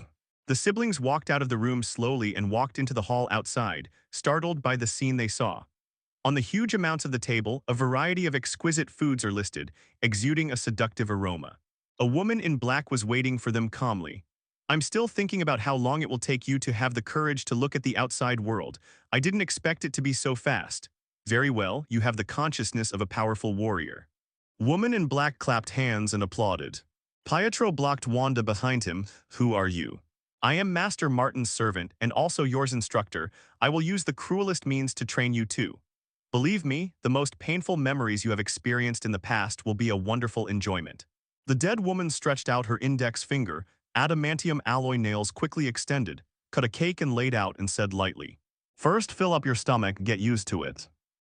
The siblings walked out of the room slowly and walked into the hall outside, startled by the scene they saw. On the huge amounts of the table, a variety of exquisite foods are listed, exuding a seductive aroma. A woman in black was waiting for them calmly. I'm still thinking about how long it will take you to have the courage to look at the outside world. I didn't expect it to be so fast. Very well, you have the consciousness of a powerful warrior. Woman in black clapped hands and applauded. Pietro blocked Wanda behind him. Who are you? I am Master Martin's servant and also yours instructor. I will use the cruelest means to train you too. Believe me, the most painful memories you have experienced in the past will be a wonderful enjoyment. The dead woman stretched out her index finger, adamantium alloy nails quickly extended, cut a cake and laid out and said lightly, First fill up your stomach, get used to it.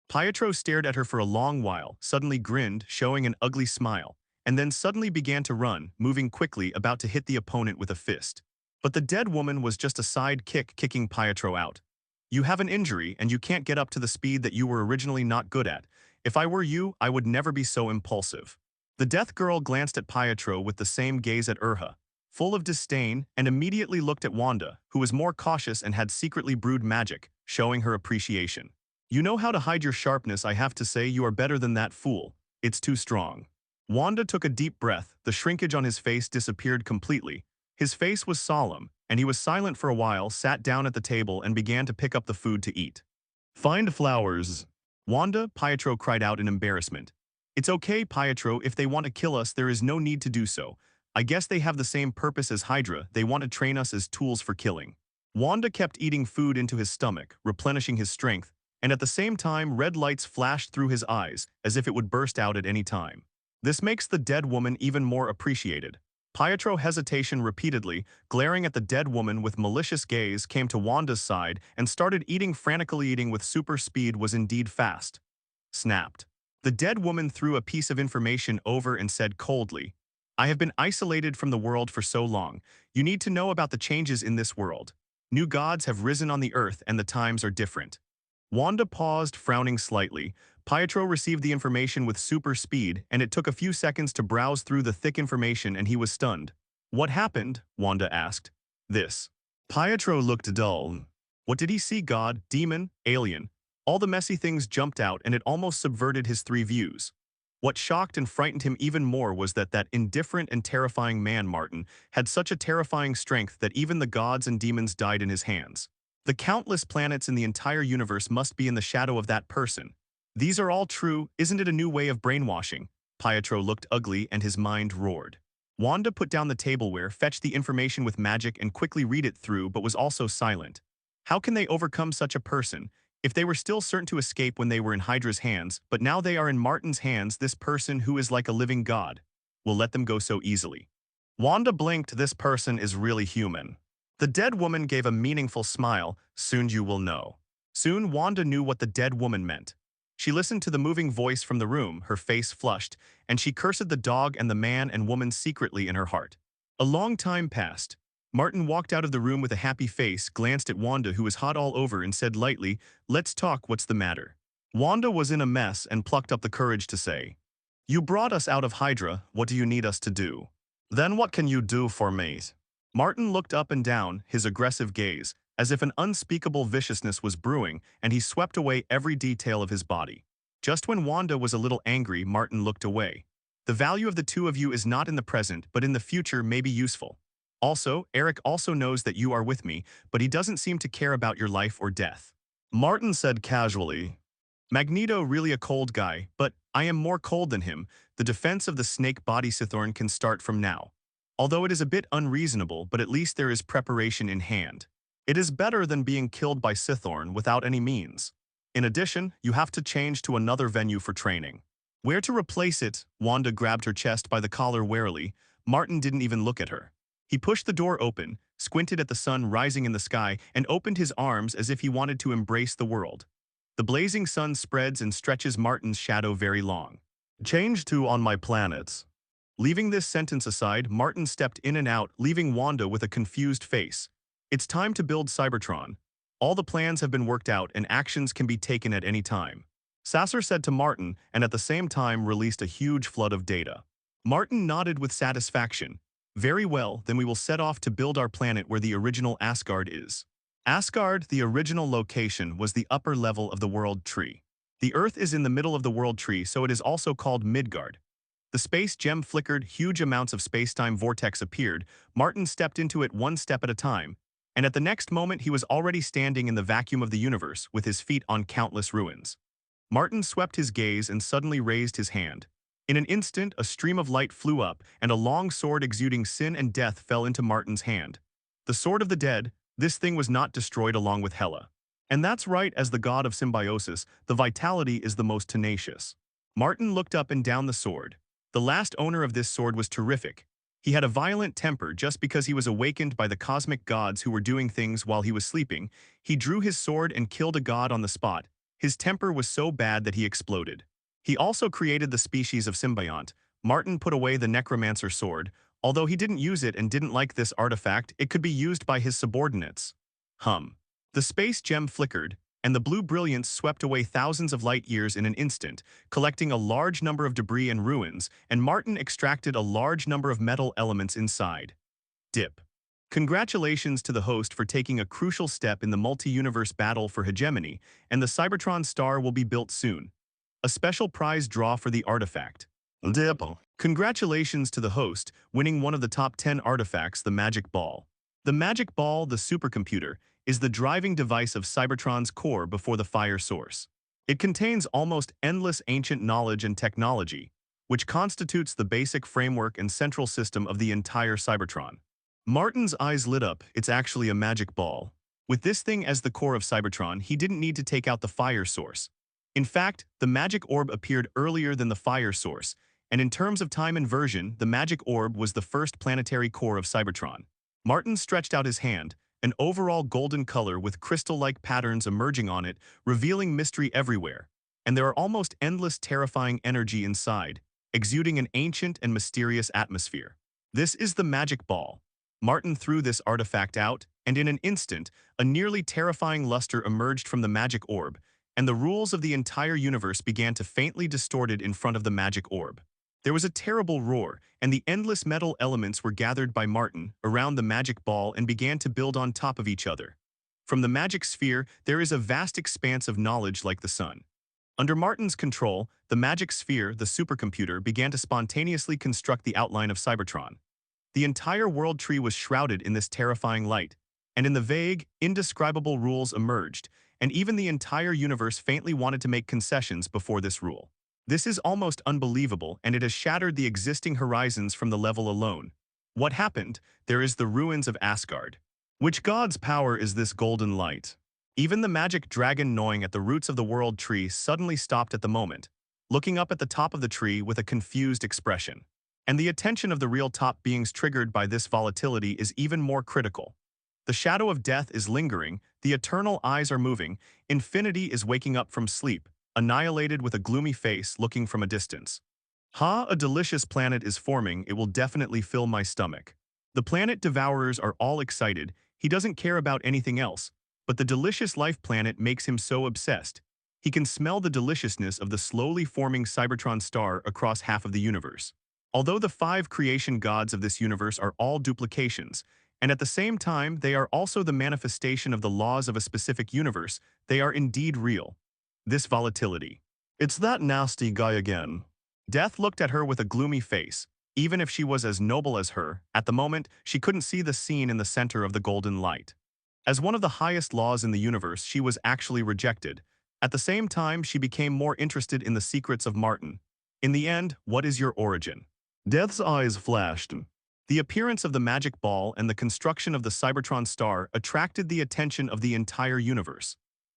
Pietro stared at her for a long while, suddenly grinned, showing an ugly smile, and then suddenly began to run, moving quickly, about to hit the opponent with a fist. But the dead woman was just a side kick, kicking Pietro out. You have an injury and you can't get up to the speed that you were originally not good at. If I were you, I would never be so impulsive. The death girl glanced at Pietro with the same gaze at Urha, full of disdain, and immediately looked at Wanda, who was more cautious and had secretly brewed magic, showing her appreciation. You know how to hide your sharpness, I have to say you are better than that fool. It's too strong. Wanda took a deep breath, the shrinkage on his face disappeared completely. His face was solemn, and he was silent for a while, sat down at the table and began to pick up the food to eat. Find flowers. Wanda, Pietro cried out in embarrassment. It's okay, Pietro, if they want to kill us, there is no need to do so. I guess they have the same purpose as Hydra, they want to train us as tools for killing. Wanda kept eating food into his stomach, replenishing his strength, and at the same time red lights flashed through his eyes, as if it would burst out at any time. This makes the dead woman even more appreciated. Pietro hesitation repeatedly, glaring at the dead woman with malicious gaze, came to Wanda's side and started eating frantically. Eating with super speed was indeed fast. Snapped. The dead woman threw a piece of information over and said coldly, I have been isolated from the world for so long. You need to know about the changes in this world. New gods have risen on the earth and the times are different. Wanda paused, frowning slightly. Pietro received the information with super speed, and it took a few seconds to browse through the thick information, and he was stunned. What happened? Wanda asked. This. Pietro looked dull. What did he see? God, demon, alien? All the messy things jumped out, and it almost subverted his three views. What shocked and frightened him even more was that indifferent and terrifying man Martin had such a terrifying strength that even the gods and demons died in his hands. The countless planets in the entire universe must be in the shadow of that person. These are all true, isn't it a new way of brainwashing? Pietro looked ugly and his mind roared. Wanda put down the tableware, fetched the information with magic and quickly read it through, but was also silent. How can they overcome such a person? If they were still certain to escape when they were in Hydra's hands, but now they are in Martin's hands, this person who is like a living god will let them go so easily. Wanda blinked. This person is really human. The dead woman gave a meaningful smile. Soon you will know. Soon Wanda knew what the dead woman meant. She listened to the moving voice from the room, her face flushed, and she cursed the dog and the man and woman secretly in her heart. A long time passed. Martin walked out of the room with a happy face, glanced at Wanda, who was hot all over, and said lightly, Let's talk, what's the matter? Wanda was in a mess and plucked up the courage to say, You brought us out of Hydra, what do you need us to do? Then what can you do for me? Martin looked up and down, his aggressive gaze, as if an unspeakable viciousness was brewing, and he swept away every detail of his body. Just when Wanda was a little angry, Martin looked away. The value of the two of you is not in the present, but in the future may be useful. Also, Eric also knows that you are with me, but he doesn't seem to care about your life or death. Martin said casually, Magneto really a cold guy, but I am more cold than him. The defense of the snake body Cythorn can start from now. Although it is a bit unreasonable, but at least there is preparation in hand. It is better than being killed by Cythorn without any means. In addition, you have to change to another venue for training. Where to replace it? Wanda grabbed her chest by the collar warily. Martin didn't even look at her. He pushed the door open, squinted at the sun rising in the sky, and opened his arms as if he wanted to embrace the world. The blazing sun spreads and stretches Martin's shadow very long. Change to on my planets. Leaving this sentence aside, Martin stepped in and out, leaving Wanda with a confused face. It's time to build Cybertron. All the plans have been worked out and actions can be taken at any time. Sasser said to Martin, and at the same time released a huge flood of data. Martin nodded with satisfaction. Very well, then we will set off to build our planet where the original Asgard is. Asgard, the original location, was the upper level of the world tree. The Earth is in the middle of the world tree, so it is also called Midgard. The space gem flickered, huge amounts of space-time vortex appeared. Martin stepped into it one step at a time, and at the next moment he was already standing in the vacuum of the universe with his feet on countless ruins. Martin swept his gaze and suddenly raised his hand. In an instant, a stream of light flew up, and a long sword exuding sin and death fell into Martin's hand. The sword of the dead, this thing was not destroyed along with Hela. And that's right, as the god of symbiosis, the vitality is the most tenacious. Martin looked up and down the sword. The last owner of this sword was terrific. He had a violent temper just because he was awakened by the cosmic gods who were doing things while he was sleeping. He drew his sword and killed a god on the spot. His temper was so bad that he exploded. He also created the species of symbiont. Martin put away the necromancer sword. Although he didn't use it and didn't like this artifact, it could be used by his subordinates. The space gem flickered, and the blue brilliance swept away thousands of light years in an instant, collecting a large number of debris and ruins, and Martin extracted a large number of metal elements inside. Dip. Congratulations to the host for taking a crucial step in the multi-universe battle for hegemony, and the Cybertron star will be built soon. A special prize draw for the artifact. Dip. Congratulations to the host, winning one of the top 10 artifacts, the Magic Ball. The Magic Ball, the supercomputer, is the driving device of Cybertron's core before the fire source. It contains almost endless ancient knowledge and technology, which constitutes the basic framework and central system of the entire Cybertron. Martin's eyes lit up. It's actually a magic ball. With this thing as the core of Cybertron, he didn't need to take out the fire source. In fact, the magic orb appeared earlier than the fire source, and in terms of time inversion, the magic orb was the first planetary core of Cybertron. Martin stretched out his hand, an overall golden color with crystal-like patterns emerging on it, revealing mystery everywhere. And there are almost endless terrifying energy inside, exuding an ancient and mysterious atmosphere. This is the magic ball. Martin threw this artifact out, and in an instant, a nearly terrifying luster emerged from the magic orb, and the rules of the entire universe began to faintly distorted in front of the magic orb. There was a terrible roar, and the endless metal elements were gathered by Martin around the magic ball and began to build on top of each other. From the magic sphere, there is a vast expanse of knowledge like the sun. Under Martin's control, the magic sphere, the supercomputer, began to spontaneously construct the outline of Cybertron. The entire world tree was shrouded in this terrifying light, and in the vague, indescribable rules emerged, and even the entire universe faintly wanted to make concessions before this rule. This is almost unbelievable, and it has shattered the existing horizons from the level alone. What happened? There is the ruins of Asgard. Which god's power is this golden light? Even the magic dragon gnawing at the roots of the world tree suddenly stopped at the moment, looking up at the top of the tree with a confused expression. And the attention of the real top beings triggered by this volatility is even more critical. The shadow of death is lingering, the eternal eyes are moving, infinity is waking up from sleep, annihilated with a gloomy face looking from a distance. Ha, a delicious planet is forming, it will definitely fill my stomach. The planet devourers are all excited, he doesn't care about anything else, but the delicious life planet makes him so obsessed. He can smell the deliciousness of the slowly forming Cybertron star across half of the universe. Although the 5 creation gods of this universe are all duplications, and at the same time they are also the manifestation of the laws of a specific universe, they are indeed real. This volatility. It's that nasty guy again. Death looked at her with a gloomy face. Even if she was as noble as her, at the moment, she couldn't see the scene in the center of the golden light. As one of the highest laws in the universe, she was actually rejected. At the same time, she became more interested in the secrets of Martin. In the end, what is your origin? Death's eyes flashed. The appearance of the magic ball and the construction of the Cybertron star attracted the attention of the entire universe.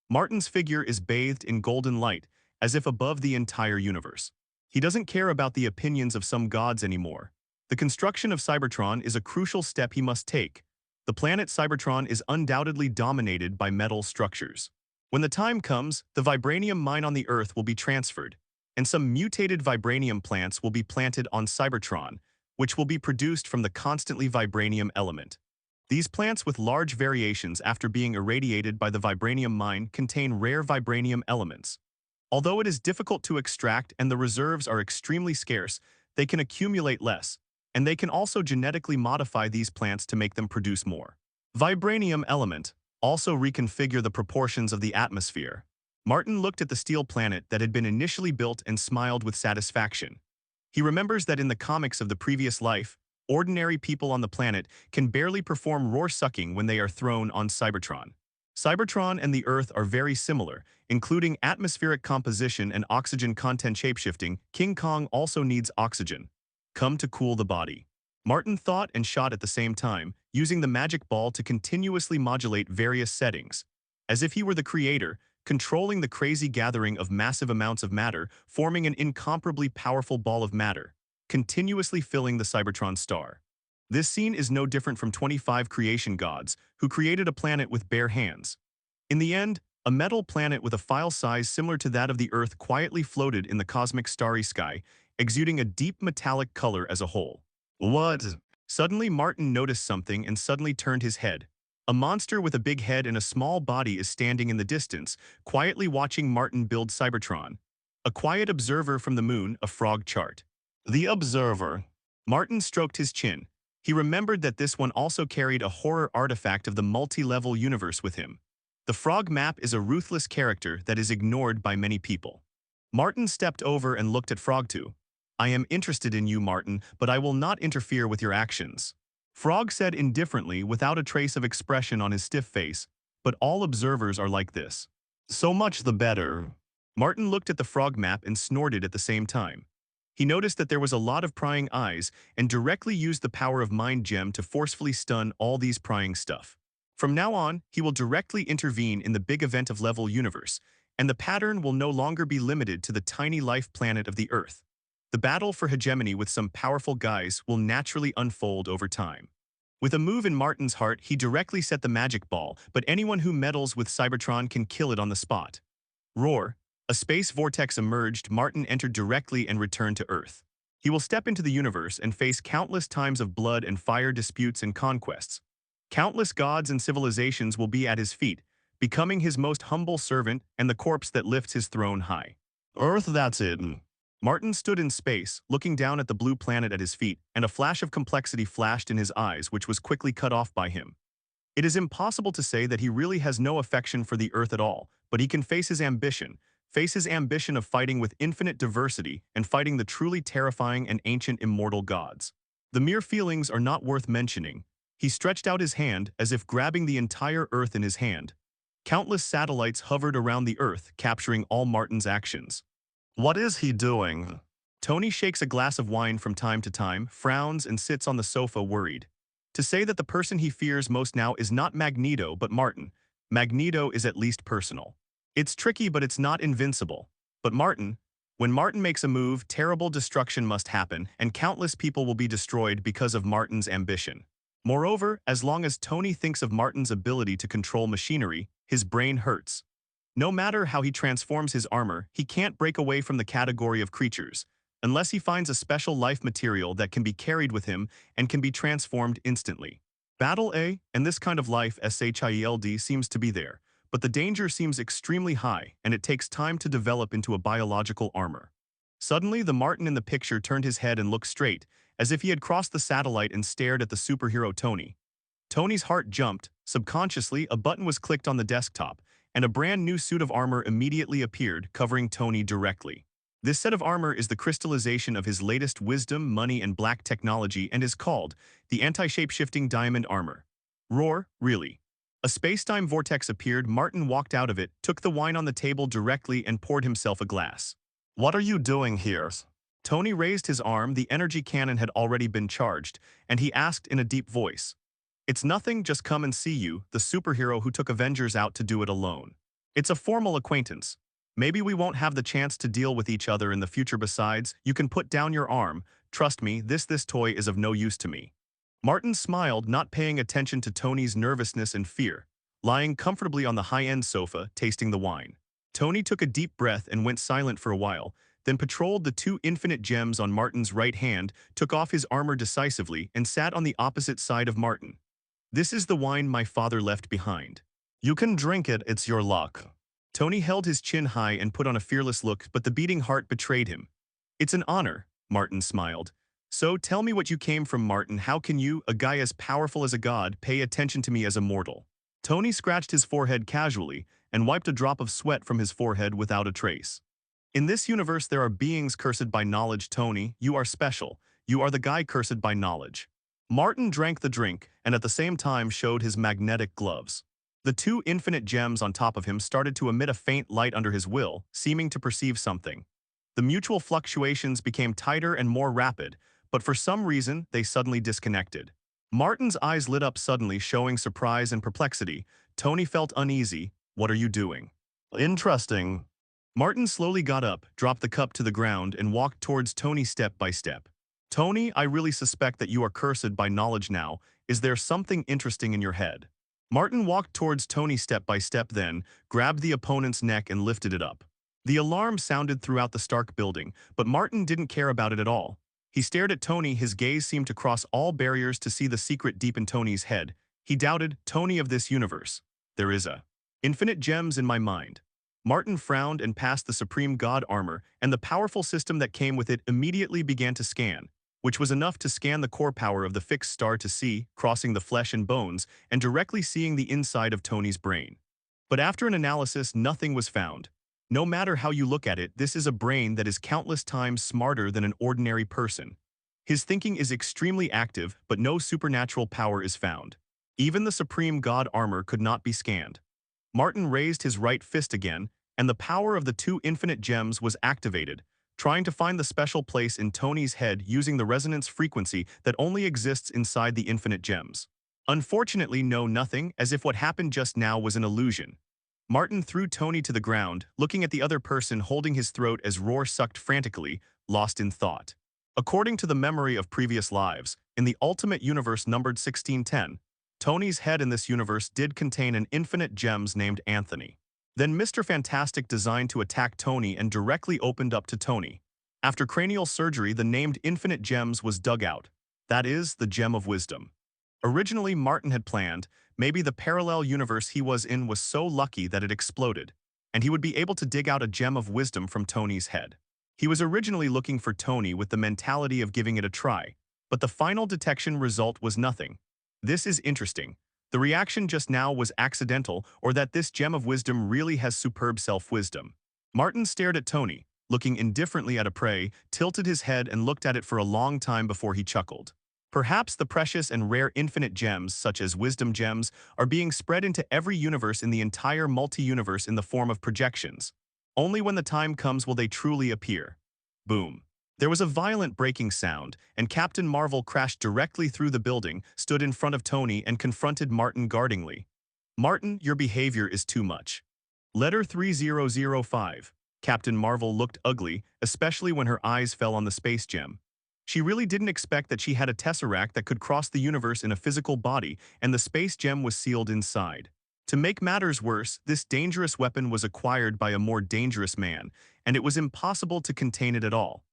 Martin's figure is bathed in golden light, as if above the entire universe. He doesn't care about the opinions of some gods anymore. The construction of Cybertron is a crucial step he must take. The planet Cybertron is undoubtedly dominated by metal structures. When the time comes, the vibranium mine on the Earth will be transferred, and some mutated vibranium plants will be planted on Cybertron, which will be produced from the constantly vibranium element. These plants with large variations after being irradiated by the vibranium mine contain rare vibranium elements. Although it is difficult to extract and the reserves are extremely scarce, they can accumulate less, and they can also genetically modify these plants to make them produce more. Vibranium element also reconfigure the proportions of the atmosphere. Martin looked at the steel planet that had been initially built and smiled with satisfaction. He remembers that in the comics of the previous life, ordinary people on the planet can barely perform roar-sucking when they are thrown on Cybertron. Cybertron and the Earth are very similar, including atmospheric composition and oxygen content shapeshifting. King Kong also needs oxygen. Come to cool the body. Martin thought and shot at the same time, using the magic ball to continuously modulate various settings. As if he were the creator, controlling the crazy gathering of massive amounts of matter, forming an incomparably powerful ball of matter, continuously filling the Cybertron star. This scene is no different from 25 creation gods, who created a planet with bare hands. In the end, a metal planet with a file size similar to that of the Earth quietly floated in the cosmic starry sky, exuding a deep metallic color as a whole. What? Suddenly Martin noticed something and suddenly turned his head. A monster with a big head and a small body is standing in the distance, quietly watching Martin build Cybertron. A quiet observer from the moon, a frog chart. The observer. Martin stroked his chin. He remembered that this one also carried a horror artifact of the multi-level universe with him. The frog map is a ruthless character that is ignored by many people. Martin stepped over and looked at Frog 2. I am interested in you, Martin, but I will not interfere with your actions. Frog said indifferently without a trace of expression on his stiff face, but all observers are like this. So much the better. Martin looked at the frog map and snorted at the same time. He noticed that there was a lot of prying eyes and directly used the power of Mind Gem to forcefully stun all these prying stuff. From now on, he will directly intervene in the big event of level universe, and the pattern will no longer be limited to the tiny life planet of the Earth. The battle for hegemony with some powerful guys will naturally unfold over time. With a move in Martin's heart, he directly set the magic ball, but anyone who meddles with Cybertron can kill it on the spot. Roar. A space vortex emerged. Martin entered directly and returned to Earth. He will step into the universe and face countless times of blood and fire disputes and conquests. Countless gods and civilizations will be at his feet, becoming his most humble servant and the corpse that lifts his throne high. Earth, that's it. Martin stood in space, looking down at the blue planet at his feet, and a flash of complexity flashed in his eyes, which was quickly cut off by him. It is impossible to say that he really has no affection for the Earth at all, but he can face his ambition of fighting with infinite diversity and fighting the truly terrifying and ancient immortal gods. The mere feelings are not worth mentioning. He stretched out his hand as if grabbing the entire Earth in his hand. Countless satellites hovered around the Earth, capturing all Martin's actions. What is he doing? Tony shakes a glass of wine from time to time, frowns, and sits on the sofa worried. To say that the person he fears most now is not Magneto but Martin. Magneto is at least personal. It's tricky, but it's not invincible. But Martin, when Martin makes a move, terrible destruction must happen, and countless people will be destroyed because of Martin's ambition. Moreover, as long as Tony thinks of Martin's ability to control machinery, his brain hurts. No matter how he transforms his armor, he can't break away from the category of creatures, unless he finds a special life material that can be carried with him and can be transformed instantly. Battle A, and this kind of life S.H.I.E.L.D. seems to be there, but the danger seems extremely high and it takes time to develop into a biological armor. Suddenly, the Martin in the picture turned his head and looked straight, as if he had crossed the satellite and stared at the superhero Tony. Tony's heart jumped. Subconsciously, a button was clicked on the desktop, and a brand new suit of armor immediately appeared, covering Tony directly. This set of armor is the crystallization of his latest wisdom, money, and black technology and is called the anti-shapeshifting diamond armor. Roar, really. A space-time vortex appeared. Martin walked out of it, took the wine on the table directly, and poured himself a glass. What are you doing here? Tony raised his arm. The energy cannon had already been charged, and he asked in a deep voice. It's nothing, just come and see you, the superhero who took Avengers out to do it alone. It's a formal acquaintance. Maybe we won't have the chance to deal with each other in the future. Besides, you can put down your arm. Trust me, this toy is of no use to me. Martin smiled, not paying attention to Tony's nervousness and fear, lying comfortably on the high-end sofa, tasting the wine. Tony took a deep breath and went silent for a while, then patrolled the two infinite gems on Martin's right hand, took off his armor decisively, and sat on the opposite side of Martin. This is the wine my father left behind. You can drink it, it's your luck. Tony held his chin high and put on a fearless look, but the beating heart betrayed him. It's an honor, Martin smiled. So tell me what you came from, Martin. How can you, a guy as powerful as a god, pay attention to me as a mortal? Tony scratched his forehead casually and wiped a drop of sweat from his forehead without a trace. In this universe there are beings cursed by knowledge, Tony. You are special. You are the guy cursed by knowledge. Martin drank the drink and at the same time showed his magnetic gloves. The two infinite gems on top of him started to emit a faint light under his will, seeming to perceive something. The mutual fluctuations became tighter and more rapid, but for some reason they suddenly disconnected. Martin's eyes lit up suddenly, showing surprise and perplexity. Tony felt uneasy. What are you doing? Interesting. Martin slowly got up, dropped the cup to the ground, and walked towards Tony step by step. Tony, I really suspect that you are cursed by knowledge now. Is there something interesting in your head? Martin walked towards Tony step by step, then grabbed the opponent's neck and lifted it up. The alarm sounded throughout the Stark building, but Martin didn't care about it at all. He stared at Tony. His gaze seemed to cross all barriers to see the secret deep in Tony's head. He doubted, Tony of this universe. There is a infinite gems in my mind. Martin frowned and passed the Supreme God armor, and the powerful system that came with it immediately began to scan, which was enough to scan the core power of the fixed star to see, crossing the flesh and bones, and directly seeing the inside of Tony's brain. But after an analysis, nothing was found. No matter how you look at it, this is a brain that is countless times smarter than an ordinary person. His thinking is extremely active, but no supernatural power is found. Even the Supreme God armor could not be scanned. Martin raised his right fist again, and the power of the two infinite gems was activated, trying to find the special place in Tony's head using the resonance frequency that only exists inside the infinite gems. Unfortunately, no nothing, as if what happened just now was an illusion. Martin threw Tony to the ground, looking at the other person holding his throat as Roar sucked frantically, lost in thought. According to the memory of previous lives, in the ultimate universe numbered 1610, Tony's head in this universe did contain an infinite gems named Anthony. Then Mr. Fantastic designed to attack Tony and directly opened up to Tony. After cranial surgery, the named infinite gems was dug out. That is, the gem of wisdom. Originally, Martin had planned, maybe the parallel universe he was in was so lucky that it exploded, and he would be able to dig out a gem of wisdom from Tony's head. He was originally looking for Tony with the mentality of giving it a try, but the final detection result was nothing. This is interesting. The reaction just now was accidental, or that this gem of wisdom really has superb self-wisdom. Martin stared at Tony, looking indifferently at a prey, tilted his head and looked at it for a long time before he chuckled. Perhaps the precious and rare infinite gems, such as wisdom gems, are being spread into every universe in the entire multi-universe in the form of projections. Only when the time comes will they truly appear. Boom. There was a violent breaking sound, and Captain Marvel crashed directly through the building, stood in front of Tony, and confronted Martin guardingly. "Martin, your behavior is too much." Letter 3005. Captain Marvel looked ugly, especially when her eyes fell on the space gem. She really didn't expect that she had a tesseract that could cross the universe in a physical body, and the space gem was sealed inside. To make matters worse, this dangerous weapon was acquired by a more dangerous man, and it was impossible to contain it at all.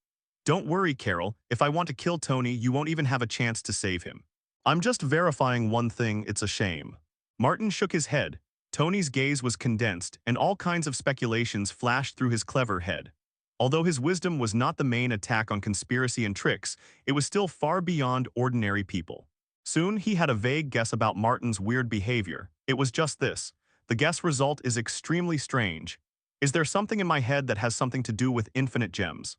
"Don't worry, Carol, if I want to kill Tony, you won't even have a chance to save him. I'm just verifying one thing, it's a shame." Martin shook his head. Tony's gaze was condensed, and all kinds of speculations flashed through his clever head. Although his wisdom was not the main attack on conspiracy and tricks, it was still far beyond ordinary people. Soon he had a vague guess about Martin's weird behavior. It was just this. The guess result is extremely strange. Is there something in my head that has something to do with infinite gems?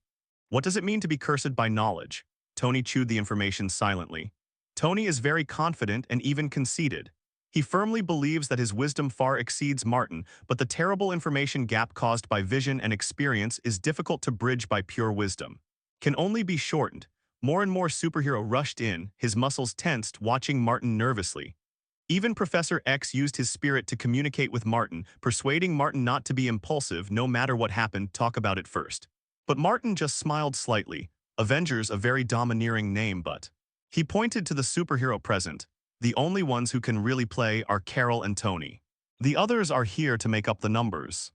What does it mean to be cursed by knowledge? Tony chewed the information silently. Tony is very confident and even conceited. He firmly believes that his wisdom far exceeds Martin, but the terrible information gap caused by vision and experience is difficult to bridge by pure wisdom. Can only be shortened. More and more superhero rushed in, his muscles tensed, watching Martin nervously. Even Professor X used his spirit to communicate with Martin, persuading Martin not to be impulsive no matter what happened, talk about it first. But Martin just smiled slightly. Avengers, a very domineering name, but... He pointed to the superhero present. The only ones who can really play are Carol and Tony. The others are here to make up the numbers.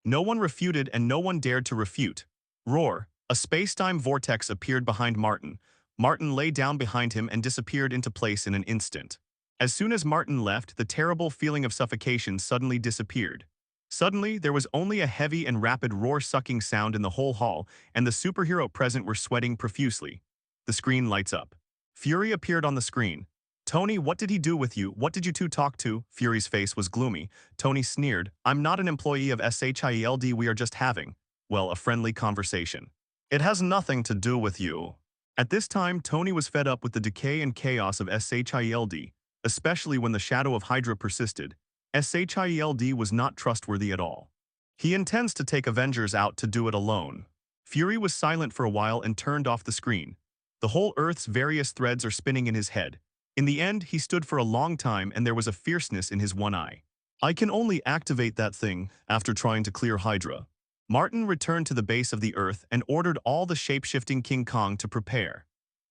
No one refuted and no one dared to refute. Roar. A space-time vortex appeared behind Martin. Martin lay down behind him and disappeared into place in an instant. As soon as Martin left, the terrible feeling of suffocation suddenly disappeared. Suddenly, there was only a heavy and rapid roar-sucking sound in the whole hall, and the superhero present were sweating profusely. The screen lights up. Fury appeared on the screen. "Tony, what did he do with you? What did you two talk to?" Fury's face was gloomy. Tony sneered. "I'm not an employee of S.H.I.E.L.D. We are just having, well, a friendly conversation." "It has nothing to do with you." At this time, Tony was fed up with the decay and chaos of S.H.I.E.L.D., especially when the shadow of Hydra persisted. S.H.I.E.L.D. was not trustworthy at all. He intends to take Avengers out to do it alone. Fury was silent for a while and turned off the screen. The whole Earth's various threads are spinning in his head. In the end, he stood for a long time and there was a fierceness in his one eye. "I can only activate that thing after trying to clear Hydra." Martin returned to the base of the Earth and ordered all the shape-shifting King Kong to prepare.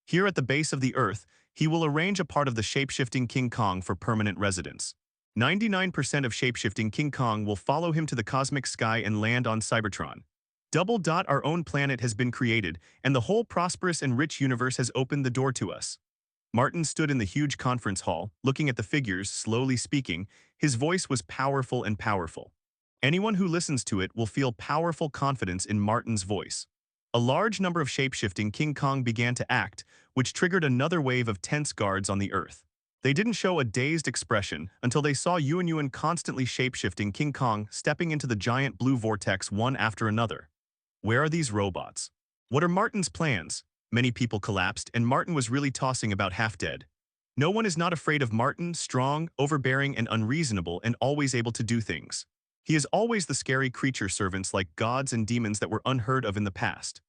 Here at the base of the Earth, he will arrange a part of the shape-shifting King Kong for permanent residence. 99% of shape-shifting King Kong will follow him to the cosmic sky and land on Cybertron. Our own planet has been created, and the whole prosperous and rich universe has opened the door to us. Martin stood in the huge conference hall, looking at the figures, slowly speaking. His voice was powerful and powerful. Anyone who listens to it will feel powerful confidence in Martin's voice. A large number of shape-shifting King Kong began to act, which triggered another wave of tense guards on the Earth. They didn't show a dazed expression until they saw Yuan constantly shape-shifting King Kong stepping into the giant blue vortex one after another. Where are these robots? What are Martin's plans? Many people collapsed, and Martin was really tossing about half dead. No one is not afraid of Martin, strong, overbearing, and unreasonable, and always able to do things. He is always the scary creature servants like gods and demons that were unheard of in the past.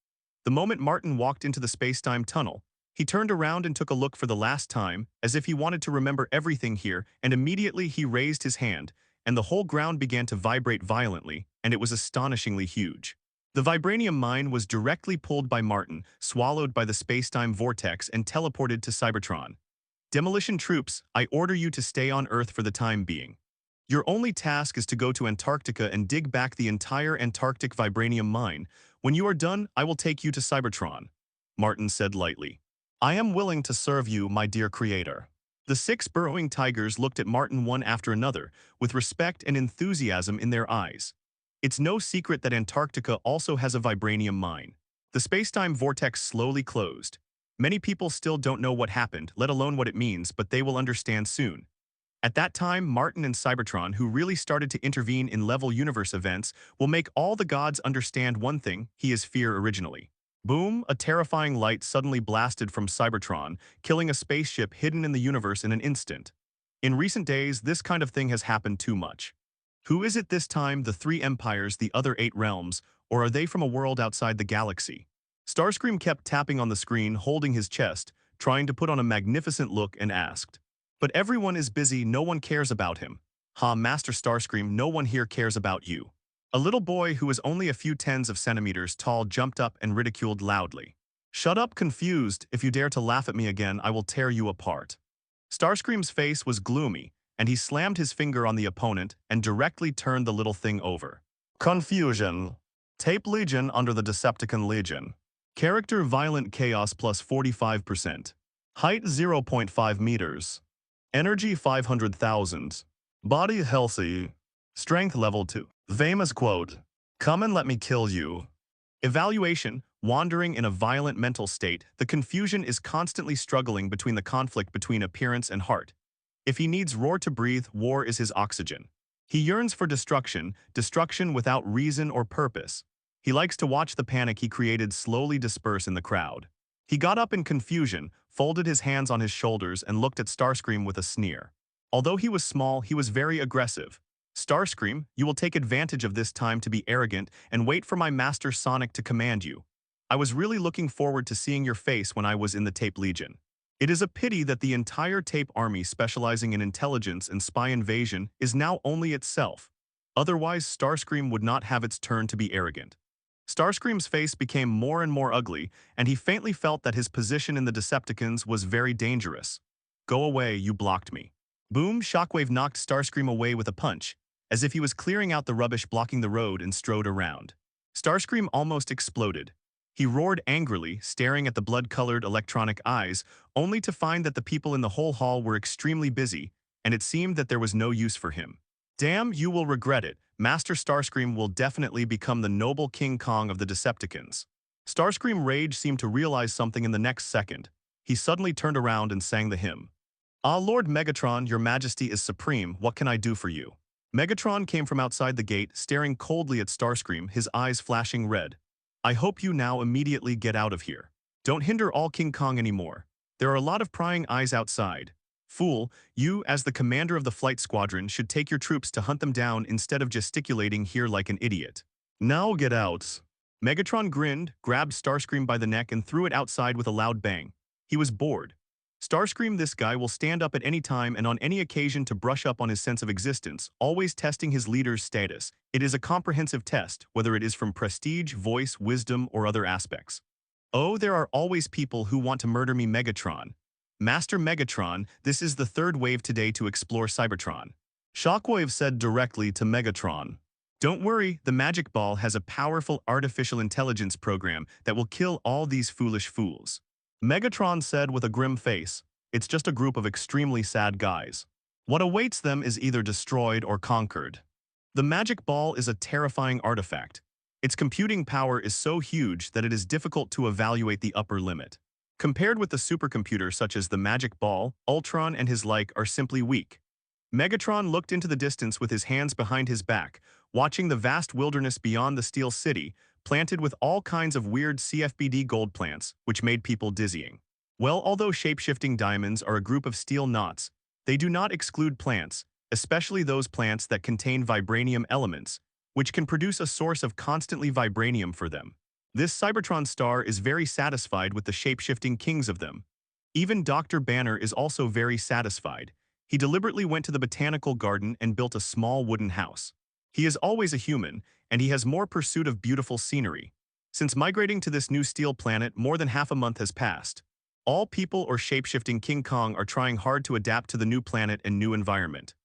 The moment Martin walked into the space-time tunnel, he turned around and took a look for the last time, as if he wanted to remember everything here, and immediately he raised his hand, and the whole ground began to vibrate violently, and it was astonishingly huge. The vibranium mine was directly pulled by Martin, swallowed by the space-time vortex, and teleported to Cybertron. Demolition troops, I order you to stay on Earth for the time being. Your only task is to go to Antarctica and dig back the entire Antarctic vibranium mine. When you are done, I will take you to Cybertron. Martin said lightly. I am willing to serve you, my dear creator. The 6 burrowing tigers looked at Martin one after another, with respect and enthusiasm in their eyes. It's no secret that Antarctica also has a vibranium mine. The space-time vortex slowly closed. Many people still don't know what happened, let alone what it means, but they will understand soon. At that time, Martin and Cybertron, who really started to intervene in level universe events, will make all the gods understand one thing: he is fear originally. Boom, a terrifying light suddenly blasted from Cybertron, killing a spaceship hidden in the universe in an instant. In recent days, this kind of thing has happened too much. Who is it this time, the 3 empires, the other 8 realms, or are they from a world outside the galaxy? Starscream kept tapping on the screen, holding his chest, trying to put on a magnificent look, and asked. But everyone is busy, no one cares about him. Ha, Master Starscream, no one here cares about you. A little boy who was only a few tens of centimeters tall jumped up and ridiculed loudly. Shut up, confused. If you dare to laugh at me again, I will tear you apart. Starscream's face was gloomy, and he slammed his finger on the opponent and directly turned the little thing over. Confusion. Tape Legion under the Decepticon Legion. Character Violent Chaos plus 45%. Height 0.5 meters. Energy 500,000. Body healthy. Strength level 2. Famous quote. Come and let me kill you. Evaluation. Wandering in a violent mental state, the confusion is constantly struggling between the conflict between appearance and heart. If he needs roar to breathe, war is his oxygen. He yearns for destruction, destruction without reason or purpose. He likes to watch the panic he created slowly disperse in the crowd. He got up in confusion, folded his hands on his shoulders, and looked at Starscream with a sneer. Although he was small, he was very aggressive. Starscream, you will take advantage of this time to be arrogant and wait for my Master Sonic to command you. I was really looking forward to seeing your face when I was in the Tape Legion. It is a pity that the entire Tape Army specializing in intelligence and spy invasion is now only itself. Otherwise, Starscream would not have its turn to be arrogant. Starscream's face became more and more ugly, and he faintly felt that his position in the Decepticons was very dangerous. Go away, you blocked me. Boom, Shockwave knocked Starscream away with a punch, as if he was clearing out the rubbish blocking the road and strode around. Starscream almost exploded. He roared angrily, staring at the blood-colored electronic eyes, only to find that the people in the whole hall were extremely busy, and it seemed that there was no use for him. Damn, you will regret it. Master Starscream will definitely become the noble King Kong of the Decepticons. Starscream Rage seemed to realize something in the next second. He suddenly turned around and sang the hymn. Ah, Lord Megatron, your majesty is supreme, what can I do for you? Megatron came from outside the gate, staring coldly at Starscream, his eyes flashing red. I hope you now immediately get out of here. Don't hinder all King Kong anymore. There are a lot of prying eyes outside. Fool, you, as the commander of the flight squadron, should take your troops to hunt them down instead of gesticulating here like an idiot. Now get out. Megatron grinned, grabbed Starscream by the neck and threw it outside with a loud bang. He was bored. Starscream, this guy will stand up at any time and on any occasion to brush up on his sense of existence, always testing his leader's status. It is a comprehensive test, whether it is from prestige, voice, wisdom, or other aspects. Oh, there are always people who want to murder me, Megatron. Master Megatron, this is the 3rd wave today to explore Cybertron. Shockwave said directly to Megatron. Don't worry, the Magic Ball has a powerful artificial intelligence program that will kill all these foolish fools. Megatron said with a grim face, it's just a group of extremely sad guys. What awaits them is either destroyed or conquered. The Magic Ball is a terrifying artifact. Its computing power is so huge that it is difficult to evaluate the upper limit. Compared with the supercomputer such as the Magic Ball, Ultron and his like are simply weak. Megatron looked into the distance with his hands behind his back, watching the vast wilderness beyond the Steel City, planted with all kinds of weird CFBD gold plants, which made people dizzying. Well, although shape-shifting diamonds are a group of steel knots, they do not exclude plants, especially those plants that contain vibranium elements, which can produce a source of constantly vibranium for them. This Cybertron star is very satisfied with the shape-shifting kings of them. Even Dr. Banner is also very satisfied. He deliberately went to the botanical garden and built a small wooden house. He is always a human, and he has more pursuit of beautiful scenery. Since migrating to this new steel planet, more than half a month has passed. All people or shape-shifting King Kong are trying hard to adapt to the new planet and new environment.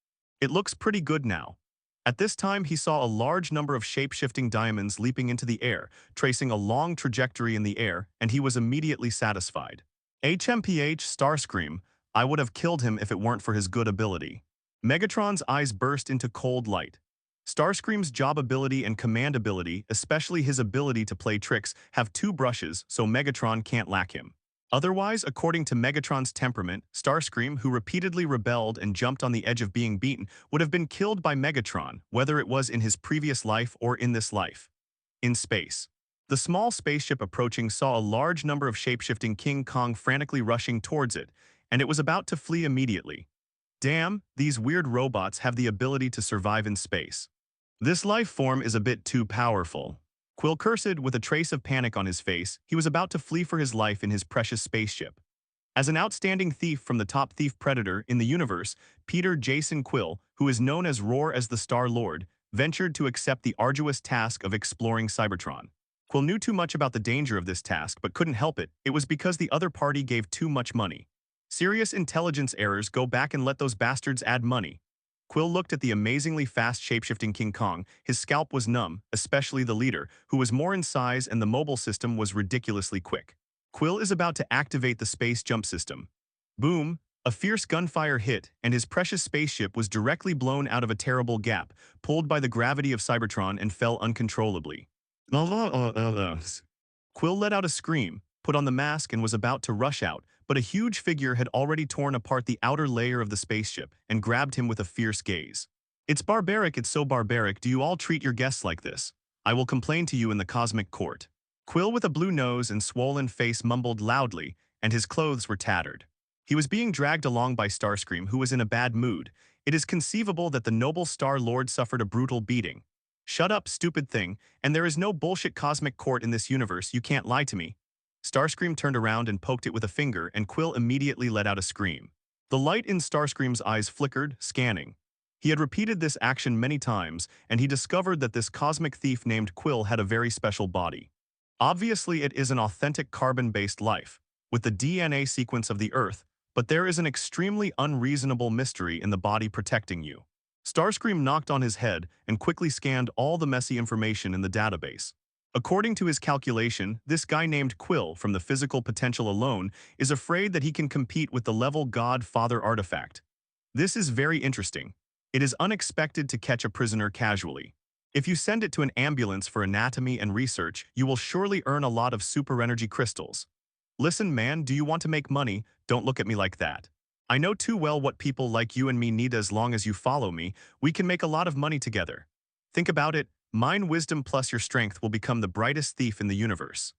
It looks pretty good now. At this time, he saw a large number of shape-shifting diamonds leaping into the air, tracing a long trajectory in the air, and he was immediately satisfied. HMPH Starscream, I would have killed him if it weren't for his good ability. Megatron's eyes burst into cold light. Starscream's job ability and command ability, especially his ability to play tricks, have two brushes, so Megatron can't lack him. Otherwise, according to Megatron's temperament, Starscream, who repeatedly rebelled and jumped on the edge of being beaten, would have been killed by Megatron, whether it was in his previous life or in this life. In space. The small spaceship approaching saw a large number of shape-shifting King Kong frantically rushing towards it, and it was about to flee immediately. Damn, these weird robots have the ability to survive in space. This life form is a bit too powerful. Quill cursed with a trace of panic on his face. He was about to flee for his life in his precious spaceship. As an outstanding thief from the top thief predator in the universe, Peter Jason Quill, who is known as Roar as the Star-Lord, ventured to accept the arduous task of exploring Cybertron. Quill knew too much about the danger of this task but couldn't help it. It was because the other party gave too much money. Serious intelligence errors. Go back and let those bastards add money. Quill looked at the amazingly fast shape-shifting King Kong. His scalp was numb, especially the leader, who was more in size, and the mobile system was ridiculously quick. Quill is about to activate the space jump system. Boom! A fierce gunfire hit, and his precious spaceship was directly blown out of a terrible gap, pulled by the gravity of Cybertron, and fell uncontrollably. Quill let out a scream, put on the mask, and was about to rush out, but a huge figure had already torn apart the outer layer of the spaceship and grabbed him with a fierce gaze. It's barbaric, it's so barbaric. Do you all treat your guests like this? I will complain to you in the cosmic court. Quill with a blue nose and swollen face mumbled loudly, and his clothes were tattered. He was being dragged along by Starscream, who was in a bad mood. It is conceivable that the noble Star-Lord suffered a brutal beating. Shut up, stupid thing, and there is no bullshit cosmic court in this universe. You can't lie to me. Starscream turned around and poked it with a finger, and Quill immediately let out a scream. The light in Starscream's eyes flickered, scanning. He had repeated this action many times, and he discovered that this cosmic thief named Quill had a very special body. Obviously, it is an authentic carbon-based life, with the DNA sequence of the Earth, but there is an extremely unreasonable mystery in the body protecting you. Starscream knocked on his head and quickly scanned all the messy information in the database. According to his calculation, this guy named Quill, from the physical potential alone, is afraid that he can compete with the level God-Father artifact. This is very interesting. It is unexpected to catch a prisoner casually. If you send it to an ambulance for anatomy and research, you will surely earn a lot of super energy crystals. Listen, man, do you want to make money? Don't look at me like that. I know too well what people like you and me need. As long as you follow me, we can make a lot of money together. Think about it. Mine wisdom plus your strength will become the brightest thief in the universe.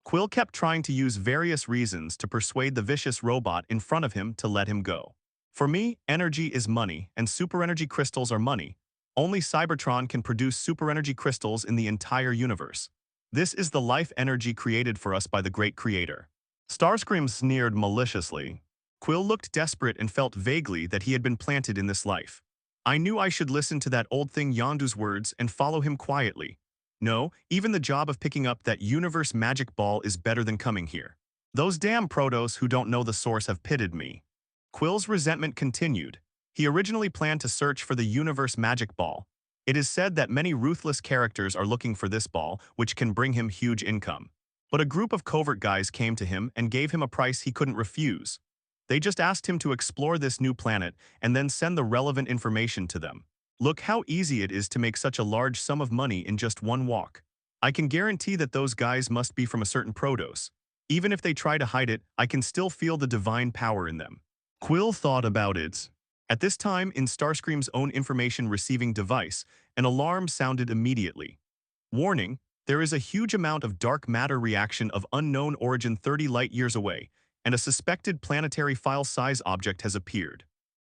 Quill kept trying to use various reasons to persuade the vicious robot in front of him to let him go. For me, energy is money, and super energy crystals are money. Only Cybertron can produce super energy crystals in the entire universe. This is the life energy created for us by the great creator. Starscream sneered maliciously. Quill looked desperate and felt vaguely that he had been planted in this life. I knew I should listen to that old thing Yondu's words and follow him quietly. No, even the job of picking up that universe magic ball is better than coming here. Those damn protos who don't know the source have pitted me. Quill's resentment continued. He originally planned to search for the universe magic ball. It is said that many ruthless characters are looking for this ball, which can bring him huge income. But a group of covert guys came to him and gave him a price he couldn't refuse. They just asked him to explore this new planet and then send the relevant information to them. Look how easy it is to make such a large sum of money in just one walk. I can guarantee that those guys must be from a certain Protoss. Even if they try to hide it, I can still feel the divine power in them. Quill thought about it. At this time, in Starscream's own information receiving device, an alarm sounded immediately. Warning, there is a huge amount of dark matter reaction of unknown origin 30 light-years away, and a suspected planetary file-size object has appeared.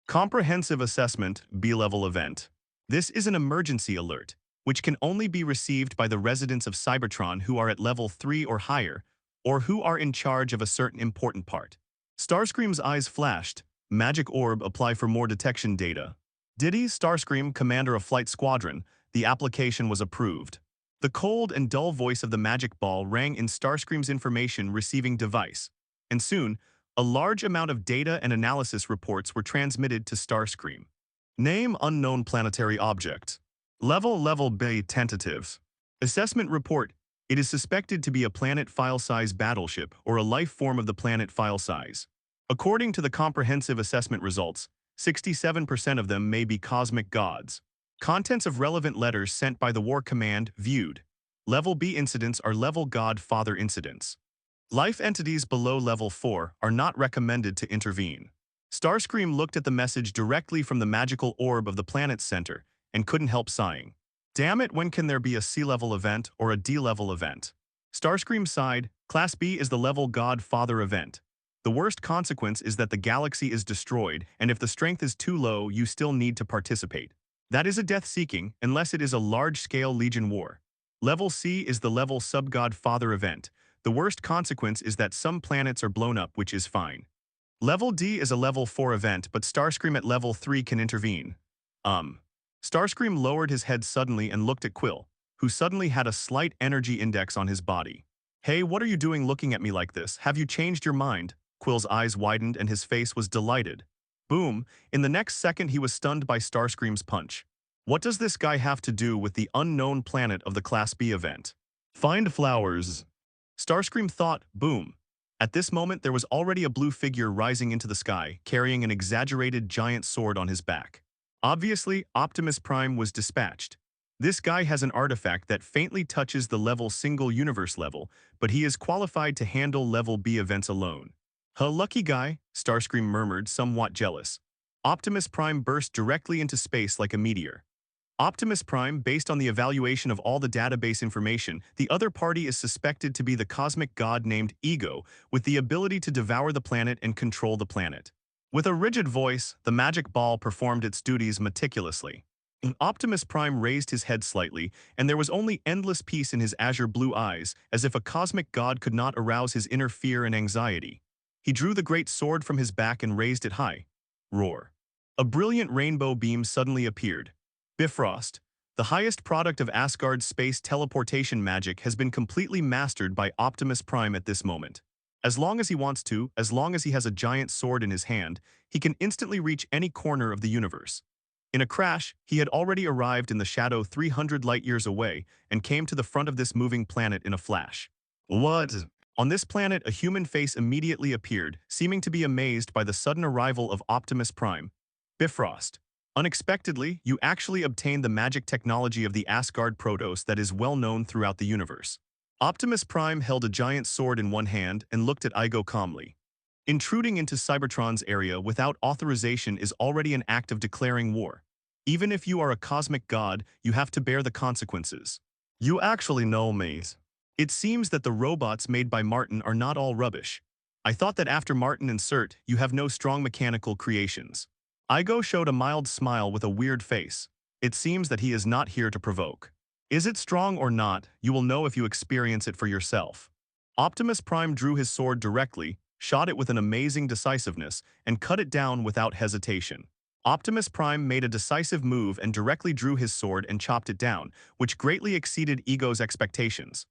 Comprehensive Assessment B-Level Event. This is an emergency alert, which can only be received by the residents of Cybertron who are at level 3 or higher, or who are in charge of a certain important part. Starscream's eyes flashed. Magic orb apply for more detection data. Diddy, Starscream, commander of Flight Squadron, the application was approved. The cold and dull voice of the magic ball rang in Starscream's information receiving device, and soon, a large amount of data and analysis reports were transmitted to Starscream. Name unknown planetary object. Level B tentative. Assessment report. It is suspected to be a planet file size battleship or a life form of the planet file size. According to the comprehensive assessment results, 67% of them may be cosmic gods. Contents of relevant letters sent by the War Command viewed. Level B incidents are level God Father incidents. Life entities below level 4 are not recommended to intervene. Starscream looked at the message directly from the magical orb of the planet's center and couldn't help sighing. Damn it, when can there be a C-level event or a D-level event? Starscream sighed. Class B is the level God Father event. The worst consequence is that the galaxy is destroyed, and if the strength is too low, you still need to participate. That is a death-seeking, unless it is a large-scale Legion war. Level C is the level Sub-God Father event. The worst consequence is that some planets are blown up, which is fine. Level D is a level 4 event, but Starscream at level 3 can intervene. Starscream lowered his head suddenly and looked at Quill, who suddenly had a slight energy index on his body. Hey, what are you doing looking at me like this? Have you changed your mind? Quill's eyes widened and his face was delighted. Boom! In the next second he was stunned by Starscream's punch. What does this guy have to do with the unknown planet of the Class B event? Find flowers. Starscream thought, boom. At this moment there was already a blue figure rising into the sky, carrying an exaggerated giant sword on his back. Obviously, Optimus Prime was dispatched. This guy has an artifact that faintly touches the level single universe level, but he is qualified to handle level B events alone. Huh, lucky guy, Starscream murmured, somewhat jealous. Optimus Prime burst directly into space like a meteor. Optimus Prime, based on the evaluation of all the database information, the other party is suspected to be the cosmic god named Ego, with the ability to devour the planet and control the planet. With a rigid voice, the magic ball performed its duties meticulously. Optimus Prime raised his head slightly, and there was only endless peace in his azure blue eyes, as if a cosmic god could not arouse his inner fear and anxiety. He drew the great sword from his back and raised it high. Roar. A brilliant rainbow beam suddenly appeared. Bifrost, the highest product of Asgard's space teleportation magic, has been completely mastered by Optimus Prime at this moment. As long as he wants to, as long as he has a giant sword in his hand, he can instantly reach any corner of the universe. In a crash, he had already arrived in the shadow 300 light-years away and came to the front of this moving planet in a flash. What? On this planet, a human face immediately appeared, seeming to be amazed by the sudden arrival of Optimus Prime. Bifrost. Unexpectedly, you actually obtained the magic technology of the Asgard Protos that is well known throughout the universe. Optimus Prime held a giant sword in one hand and looked at Igo calmly. Intruding into Cybertron's area without authorization is already an act of declaring war. Even if you are a cosmic god, you have to bear the consequences. You actually know me. It seems that the robots made by Martin are not all rubbish. I thought that after Martin and S.H.I.E.L.D, you have no strong mechanical creations. Igo showed a mild smile with a weird face. It seems that he is not here to provoke. Is it strong or not, you will know if you experience it for yourself. Optimus Prime drew his sword directly, shot it with an amazing decisiveness, and cut it down without hesitation. Optimus Prime made a decisive move and directly drew his sword and chopped it down, which greatly exceeded Ego's expectations.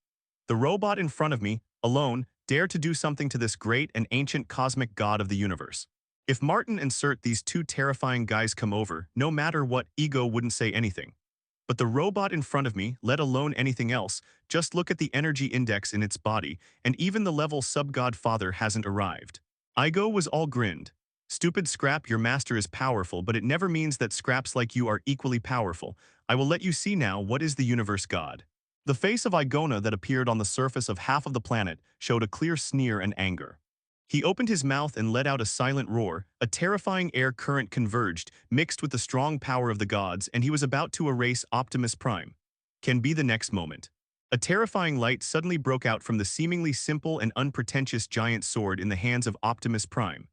The robot in front of me, alone, dared to do something to this great and ancient cosmic god of the universe. If Martin and S.H.I.E.L.D, these two terrifying guys come over, no matter what, Ego wouldn't say anything. But the robot in front of me, let alone anything else, just look at the energy index in its body, and even the level sub-god father hasn't arrived. Igo was all grinned. Stupid Scrap, your master is powerful, but it never means that Scraps like you are equally powerful. I will let you see now what is the universe god. The face of Igona that appeared on the surface of half of the planet showed a clear sneer and anger. He opened his mouth and let out a silent roar. A terrifying air current converged, mixed with the strong power of the gods, and he was about to erase Optimus Prime. Can be the next moment. A terrifying light suddenly broke out from the seemingly simple and unpretentious giant sword in the hands of Optimus Prime.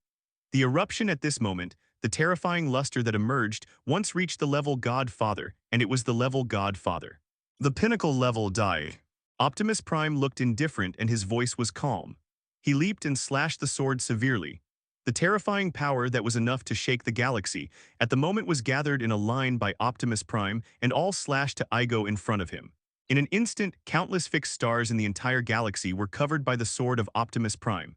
The eruption at this moment, the terrifying luster that emerged once reached the level Godfather, and it was the level Godfather. The pinnacle level died. Optimus Prime looked indifferent and his voice was calm. He leaped and slashed the sword severely. The terrifying power that was enough to shake the galaxy at the moment was gathered in a line by Optimus Prime and all slashed to Igo in front of him. In an instant, countless fixed stars in the entire galaxy were covered by the sword of Optimus Prime.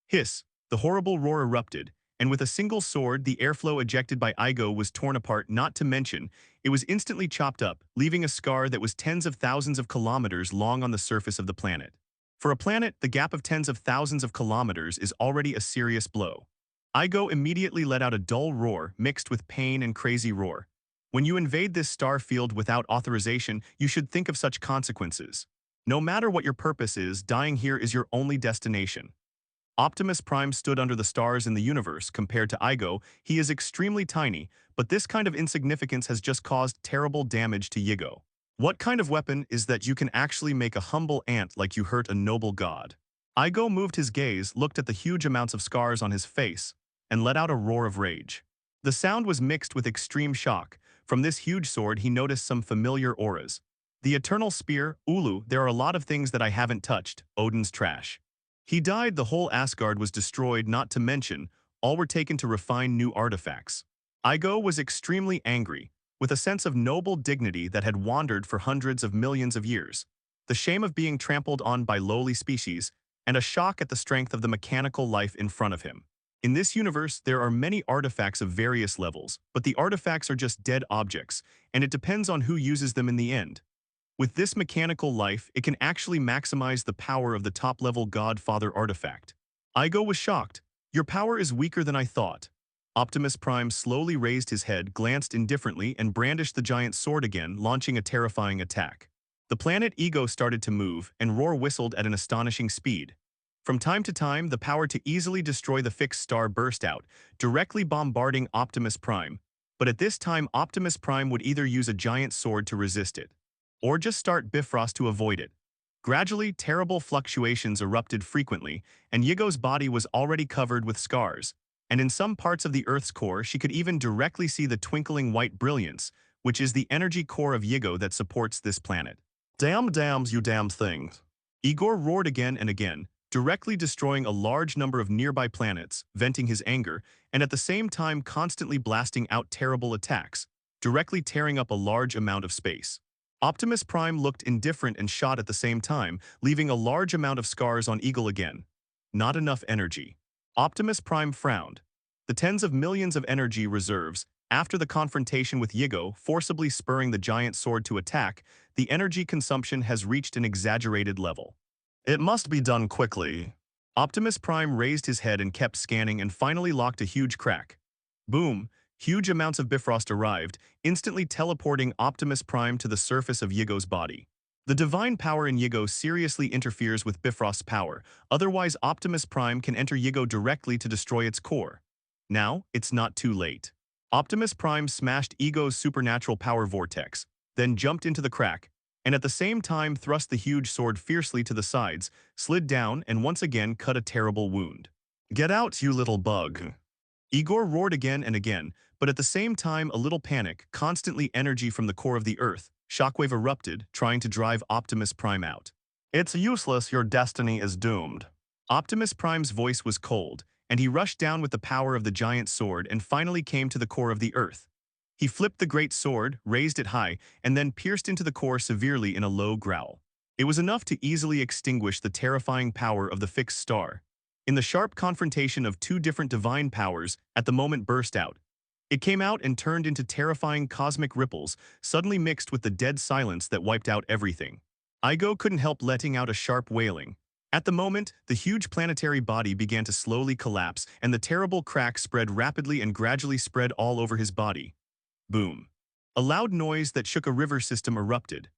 Hiss! The horrible roar erupted, and with a single sword the airflow ejected by Igo was torn apart, not to mention, it was instantly chopped up, leaving a scar that was tens of thousands of kilometers long on the surface of the planet. For a planet, the gap of tens of thousands of kilometers is already a serious blow. Igo immediately let out a dull roar mixed with pain and crazy roar. When you invade this star field without authorization, you should think of such consequences. No matter what your purpose is, dying here is your only destination. Optimus Prime stood under the stars in the universe. Compared to Igo, he is extremely tiny, but this kind of insignificance has just caused terrible damage to Yigo. What kind of weapon is that you can actually make a humble ant like you hurt a noble god? Igo moved his gaze, looked at the huge amounts of scars on his face, and let out a roar of rage. The sound was mixed with extreme shock. From this huge sword he noticed some familiar auras. The Eternal Spear, Ulu, there are a lot of things that I haven't touched, Odin's trash. He died, the whole Asgard was destroyed, not to mention, all were taken to refine new artifacts. Igo was extremely angry, with a sense of noble dignity that had wandered for hundreds of millions of years. The shame of being trampled on by lowly species, and a shock at the strength of the mechanical life in front of him. In this universe, there are many artifacts of various levels, but the artifacts are just dead objects, and it depends on who uses them in the end. With this mechanical life, it can actually maximize the power of the top-level Godfather artifact. Igo was shocked. Your power is weaker than I thought. Optimus Prime slowly raised his head, glanced indifferently, and brandished the giant sword again, launching a terrifying attack. The planet Ego started to move, and Roar whistled at an astonishing speed. From time to time, the power to easily destroy the fixed star burst out, directly bombarding Optimus Prime. But at this time, Optimus Prime would either use a giant sword to resist it, or just start Bifrost to avoid it. Gradually, terrible fluctuations erupted frequently, and Yigo's body was already covered with scars, and in some parts of the Earth's core she could even directly see the twinkling white brilliance, which is the energy core of Yigo that supports this planet. Damns, you damn things! Igor roared again and again, directly destroying a large number of nearby planets, venting his anger, and at the same time constantly blasting out terrible attacks, directly tearing up a large amount of space. Optimus Prime looked indifferent and shot at the same time, leaving a large amount of scars on Eagle again. Not enough energy. Optimus Prime frowned. The tens of millions of energy reserves, after the confrontation with Yigo forcibly spurring the giant sword to attack, the energy consumption has reached an exaggerated level. It must be done quickly. Optimus Prime raised his head and kept scanning and finally locked a huge crack. Boom! Huge amounts of Bifrost arrived, instantly teleporting Optimus Prime to the surface of Yigo's body. The divine power in Yigo seriously interferes with Bifrost's power, otherwise Optimus Prime can enter Yigo directly to destroy its core. Now, it's not too late. Optimus Prime smashed Yigo's supernatural power vortex, then jumped into the crack, and at the same time thrust the huge sword fiercely to the sides, slid down, and once again cut a terrible wound. Get out, you little bug! Igor roared again and again, but at the same time a little panic, constantly energy from the core of the Earth, shockwave erupted, trying to drive Optimus Prime out. It's useless, your destiny is doomed. Optimus Prime's voice was cold, and he rushed down with the power of the giant sword and finally came to the core of the Earth. He flipped the great sword, raised it high, and then pierced into the core severely in a low growl. It was enough to easily extinguish the terrifying power of the fixed star. In the sharp confrontation of two different divine powers, at the moment burst out. It came out and turned into terrifying cosmic ripples, suddenly mixed with the dead silence that wiped out everything. Igo couldn't help letting out a sharp wailing. At the moment, the huge planetary body began to slowly collapse, and the terrible crack spread rapidly and gradually spread all over his body. Boom. A loud noise that shook a river system erupted.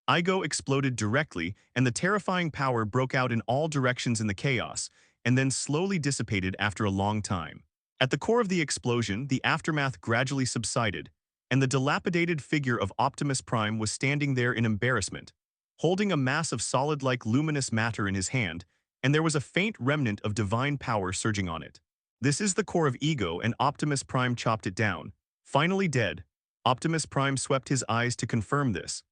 Igo exploded directly, and the terrifying power broke out in all directions in the chaos, and then slowly dissipated after a long time. At the core of the explosion, the aftermath gradually subsided, and the dilapidated figure of Optimus Prime was standing there in embarrassment, holding a mass of solid-like luminous matter in his hand, and there was a faint remnant of divine power surging on it. This is the core of ego, and Optimus Prime chopped it down. Finally dead. Optimus Prime swept his eyes to confirm this.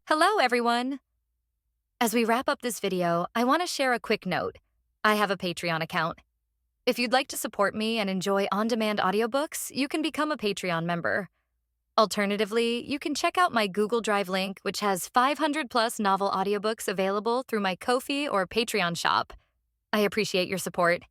Hello, everyone! As we wrap up this video, I want to share a quick note. I have a Patreon account. If you'd like to support me and enjoy on-demand audiobooks, you can become a Patreon member. Alternatively, you can check out my Google Drive link, which has 500-plus novel audiobooks available through my Ko-fi or Patreon shop. I appreciate your support.